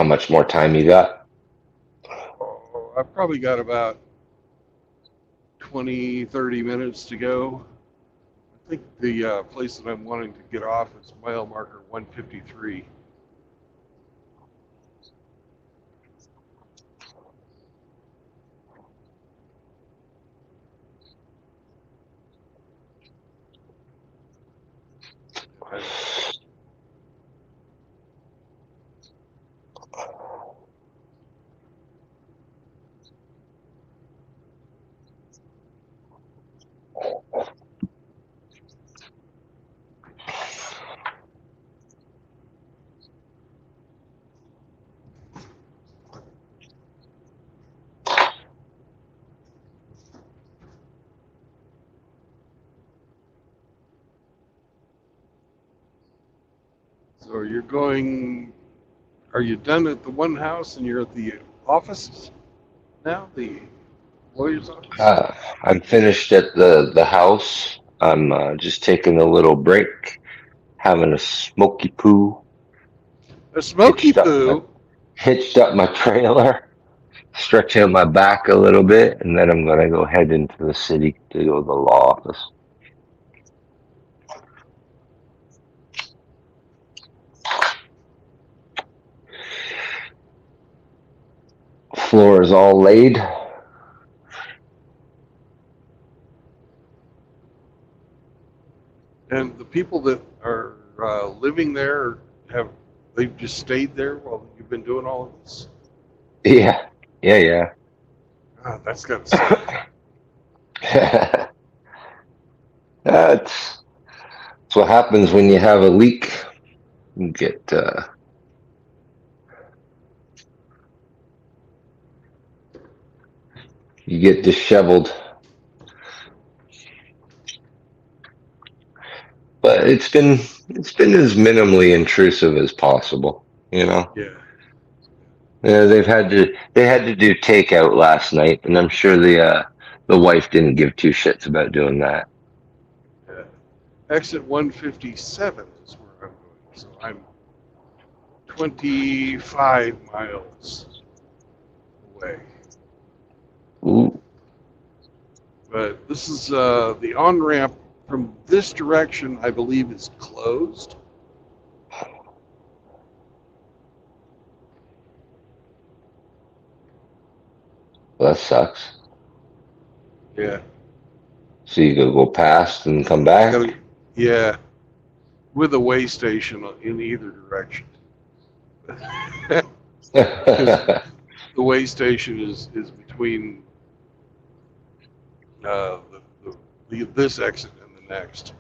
how much more time you got?
Oh, I've probably got about 20, 30 minutes to go. I think the place that I'm wanting to get off is mile marker 153. So you're going, are you done at the one house and you're at the office now, the lawyer's office?
I'm finished at the house. I'm just taking a little break, having a smoky poo.
A smoky poo?
Hitched up my trailer, stretching out my back a little bit, and then I'm gonna go head into the city to go to the law office. Floor is all laid.
And the people that are living there they've just stayed there while you've been doing all of this?
Yeah, yeah.
God, that's gotta suck.
That's what happens when you have a leak. You get disheveled. But it's been as minimally intrusive as possible, you know.
Yeah.
Yeah, they had to do takeout last night, and I'm sure the wife didn't give two shits about doing that.
Yeah. Exit 157 is where I'm going. So I'm 25 miles away.
Ooh,
But this is the on-ramp from this direction, I believe, is closed.
well, that sucks.
Yeah.
So you gotta go past and come back.
Yeah. With a way station in either direction. Because the way station is between this exit and the next.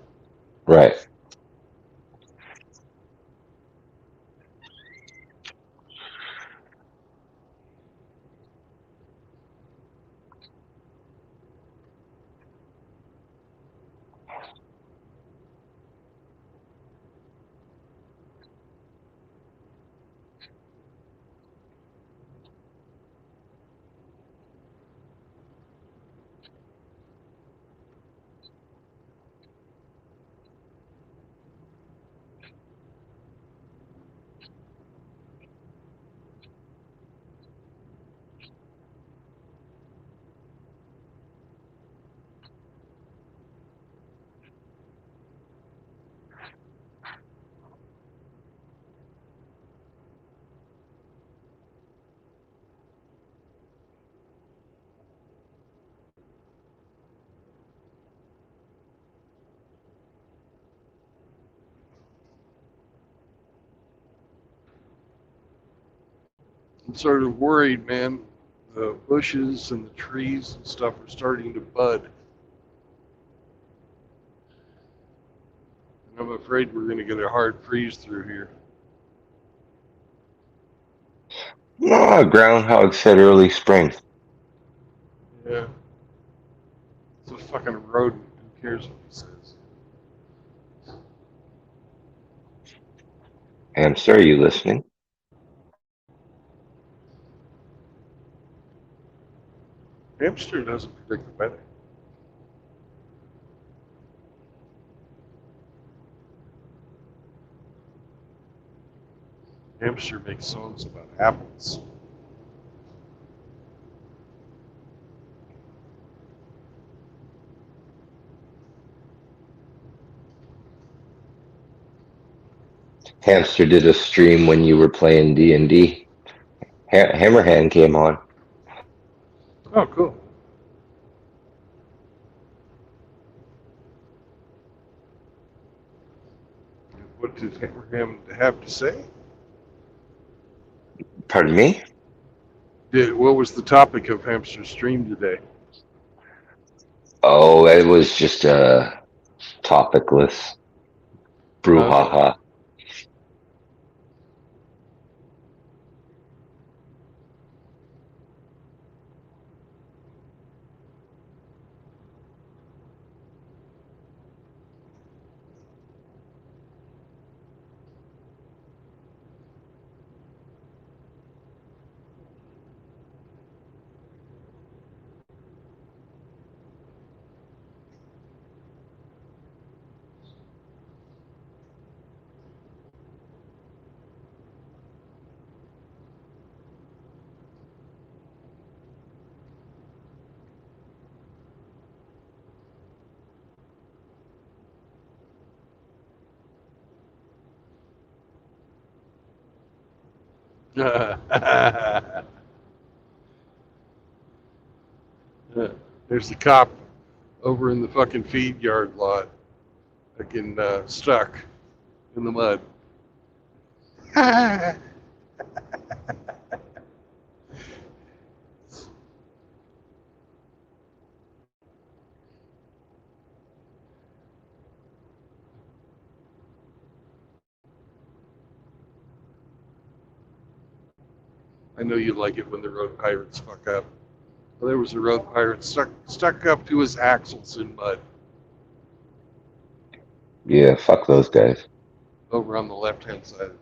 Right.
I'm sort of worried, man. The bushes and the trees and stuff are starting to bud. And I'm afraid we're going to get a hard freeze through here.
No, Groundhog said early spring.
Yeah. It's a fucking rodent. Who cares what he says?
Hamster, are you listening?
Hamster doesn't predict the weather. Hamster makes songs about apples.
Hamster did a stream when you were playing D&D. Hammerhand came on.
Oh, cool. What did Abraham have to say?
Pardon me?
What was the topic of Hamster's stream today?
Oh, it was just a topicless
Okay.
brouhaha.
There's the cop over in the fucking feed yard lot, fucking stuck in the mud. I know you like it when the road pirates fuck up. Well, there was a road pirate stuck up to his axles in mud
Yeah, fuck those guys.
over on the left-hand side.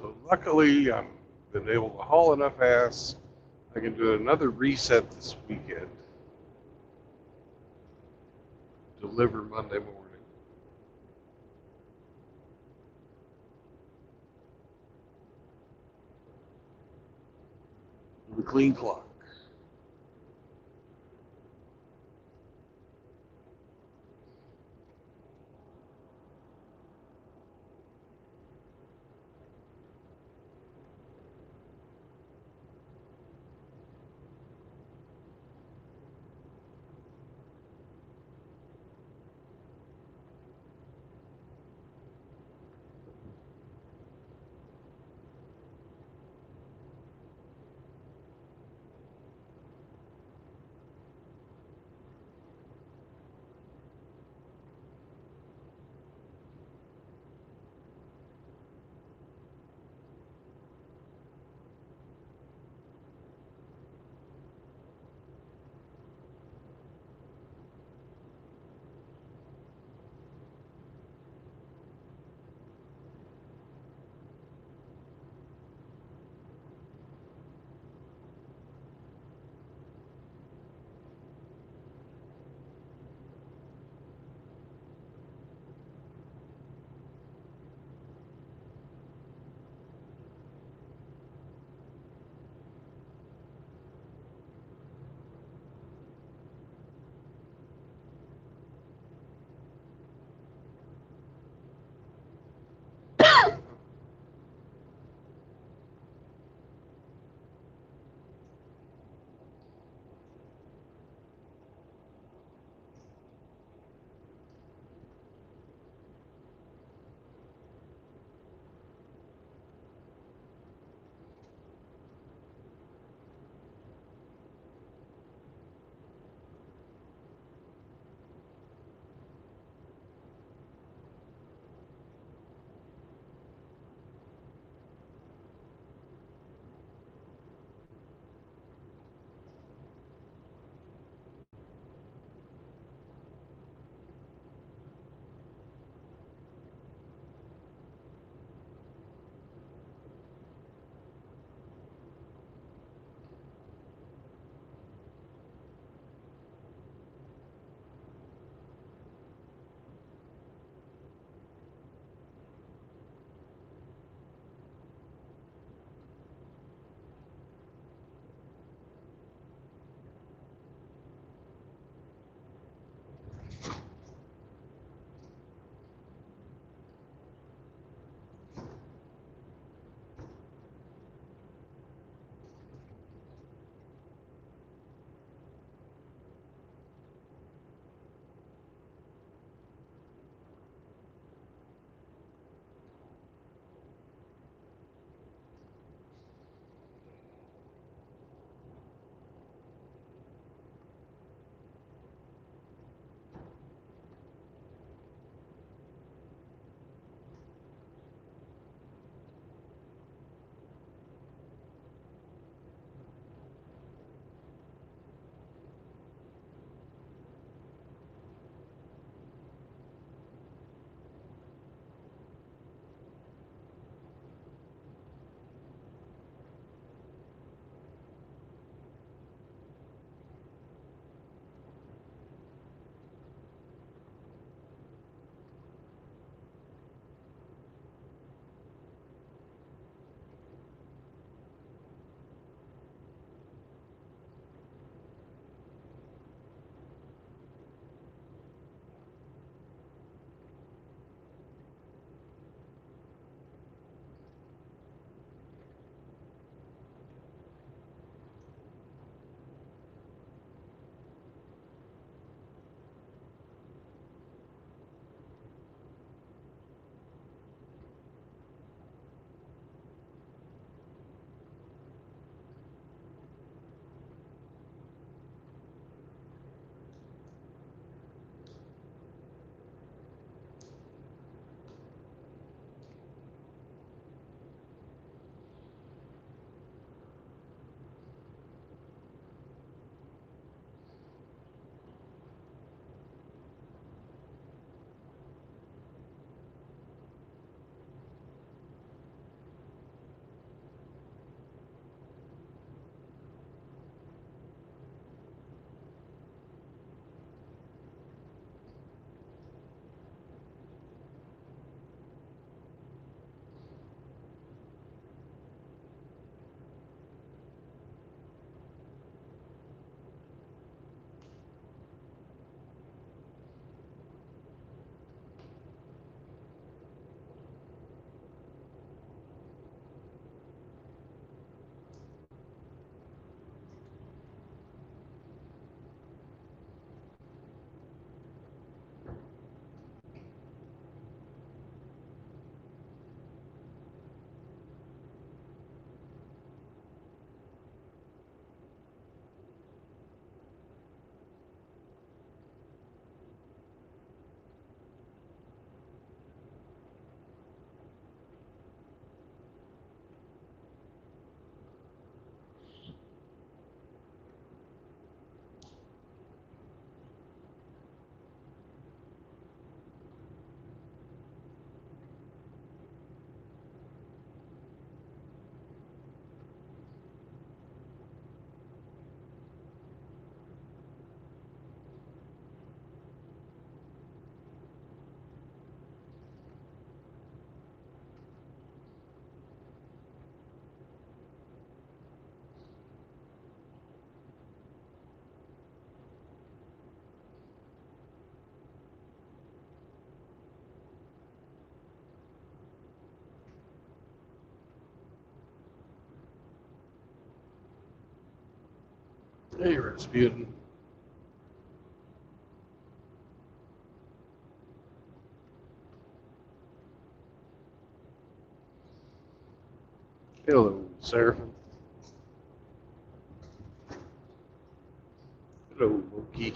So luckily, I've been able to haul enough ass. I can do another reset this weekend. Deliver Monday morning. With a clean clock. Hey, Rasputin. Hello, Seraphim. Hello, Loki.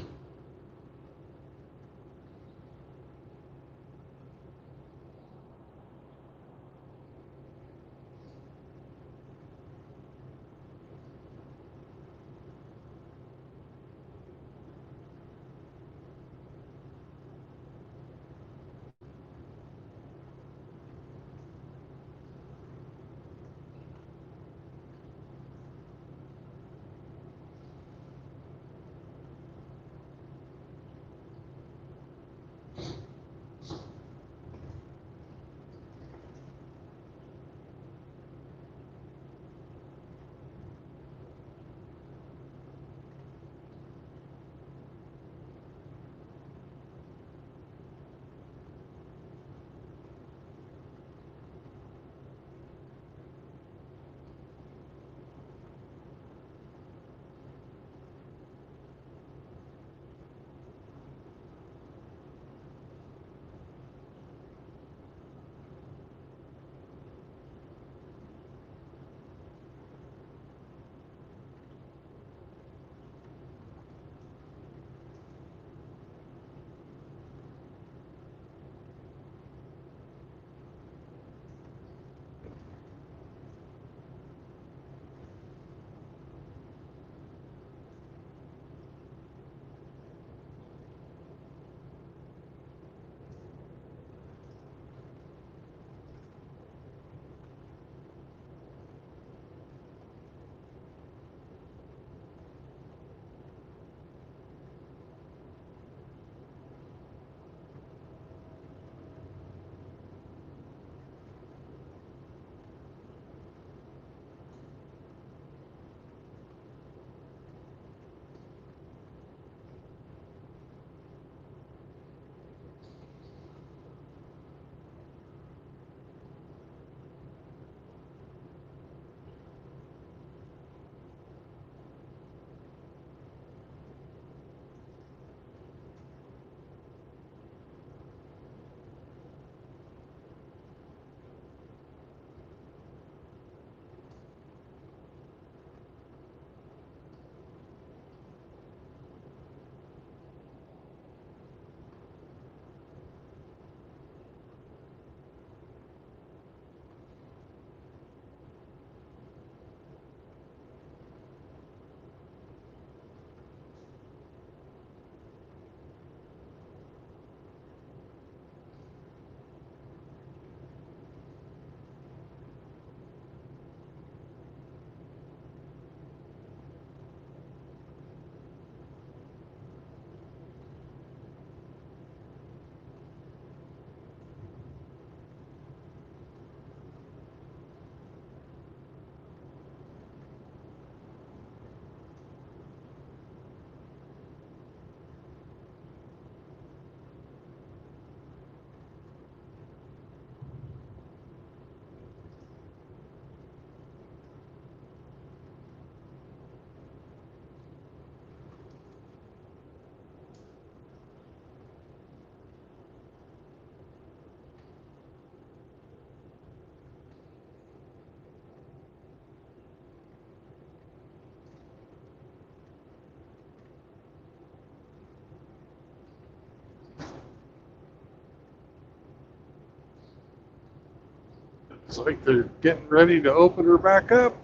It's like they're getting ready to open her back up.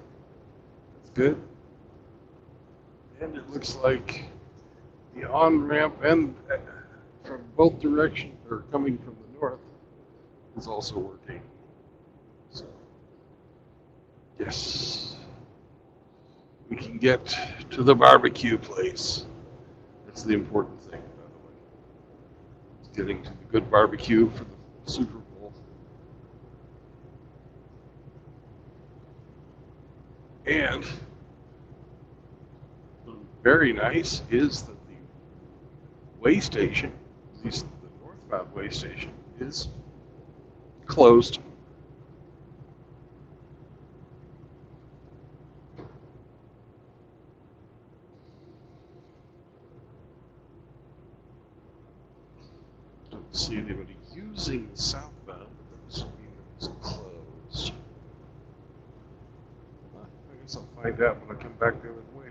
That's good. And it looks like the on-ramp and from both directions, or coming from the north, is also working. So, yes, we can get to the barbecue place. That's the important thing, by the way. It's getting to the good barbecue for the Super Bowl. And very nice is that the way station, at least the northbound way station, is closed. see anybody using the southbound, but that doesn't mean it was closed. I guess I'll find out when I come back the other way.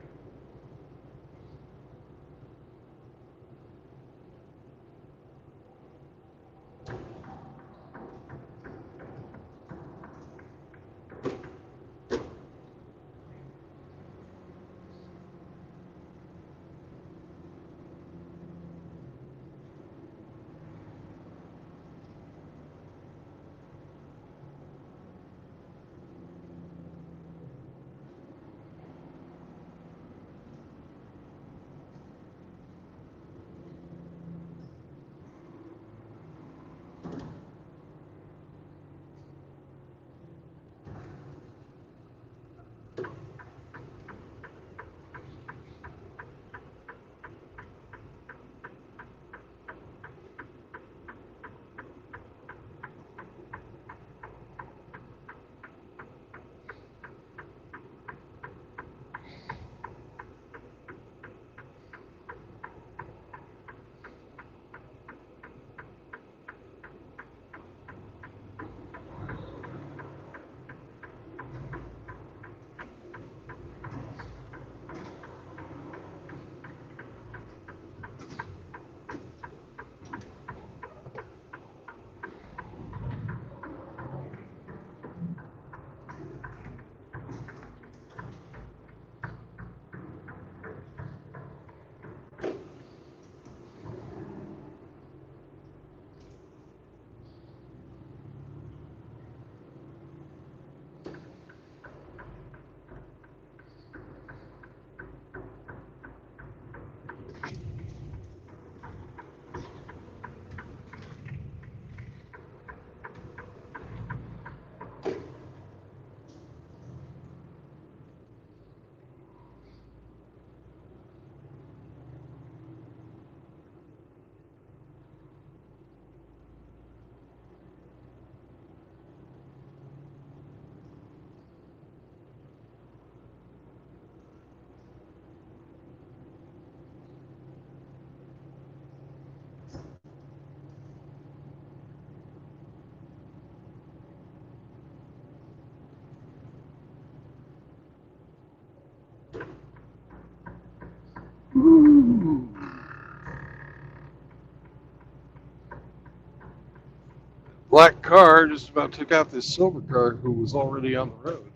Black car just about took out this silver car who was already on the road.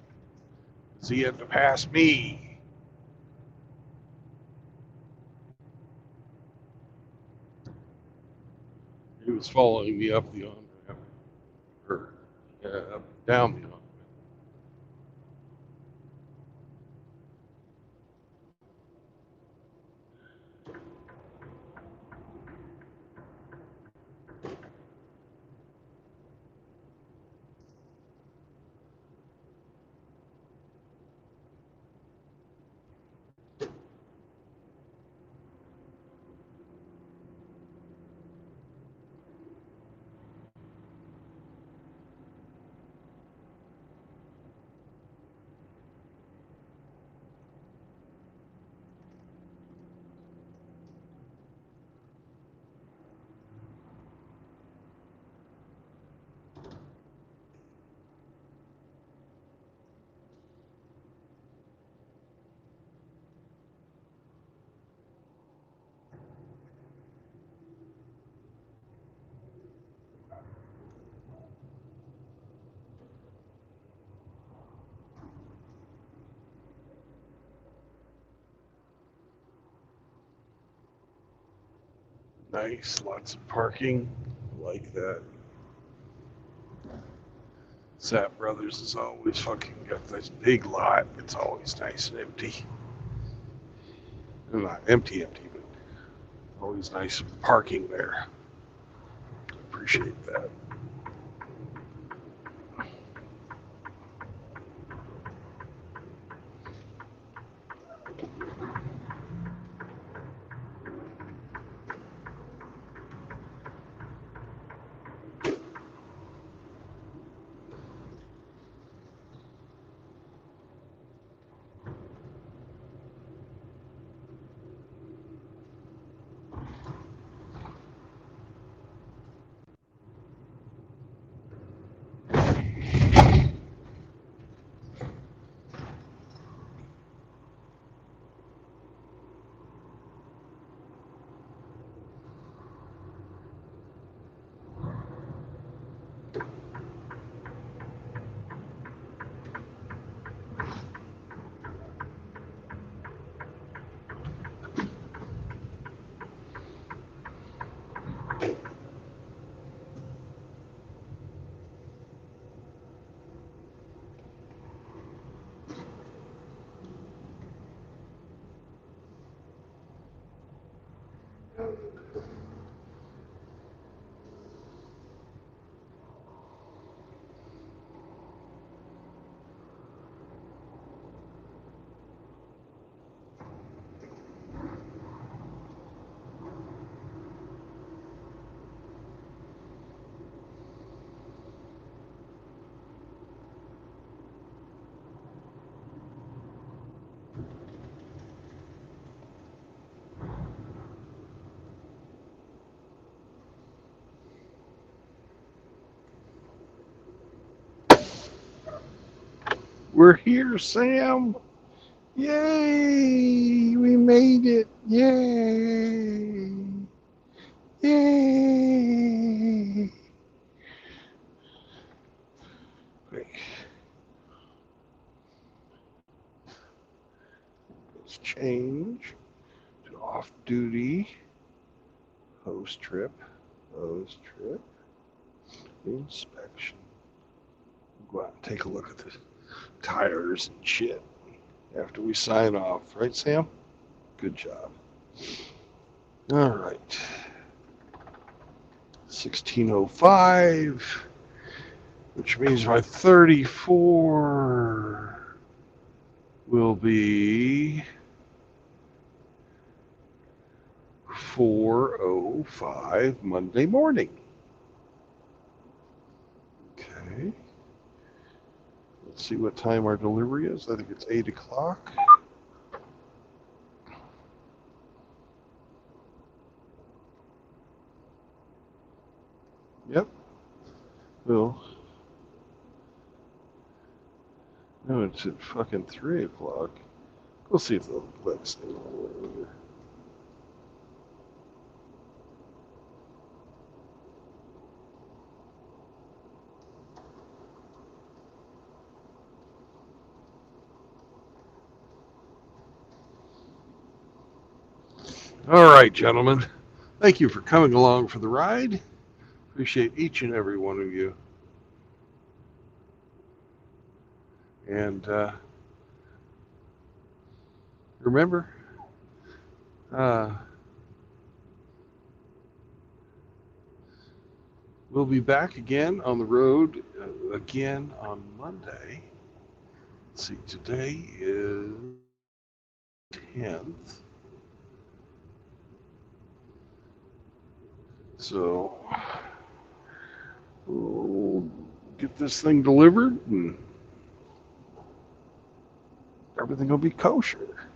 Because he had to pass me. He was following me up the on ramp. Or up down the on ramp. Nice, lots of parking. Like that. Zap Brothers has always fucking got this big lot. It's always nice and empty. Not empty, but always nice parking there. Appreciate that. We're here, Sam. Yay! We made it. Yay! Yay! Okay. Let's change to off duty. Host trip. Host trip. Inspection. Go out and take a look at the tires and shit after we sign off. Right, Sam? Good job. All right. 1605, which means my 34 will be 4:05 Monday morning. Okay. Let's see what time our delivery is. I think it's 8 o'clock. Yep. Well, no, it's at fucking 3 o'clock. We'll see if they'll let us stay over. All right, gentlemen. Thank you for coming along for the ride. Appreciate each and every one of you. And remember, we'll be back again on the road again on Monday. Let's see, today is 10th. So we'll get this thing delivered and everything will be kosher.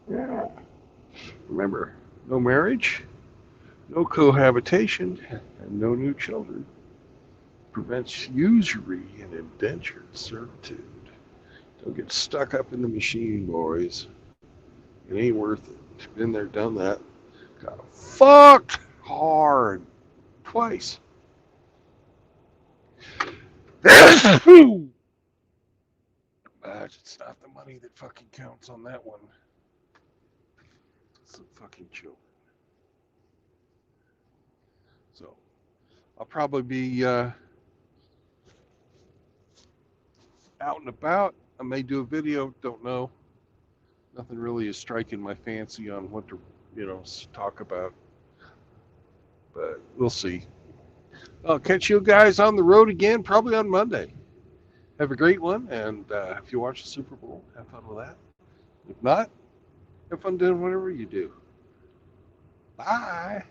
Yeah. Remember, no marriage, no cohabitation, and no new children. Prevents usury and indentured servitude. Don't get stuck up in the machine, boys. It ain't worth it. Been there, done that. Got fucked hard. Twice. It's not the money that fucking counts on that one. It's the fucking children. So, I'll probably be out and about. I may do a video, don't know. Nothing really is striking my fancy on what to, talk about. But we'll see. I'll catch you guys on the road again, probably on Monday. Have a great one, and if you watch the Super Bowl, have fun with that. If not, have fun doing whatever you do. Bye.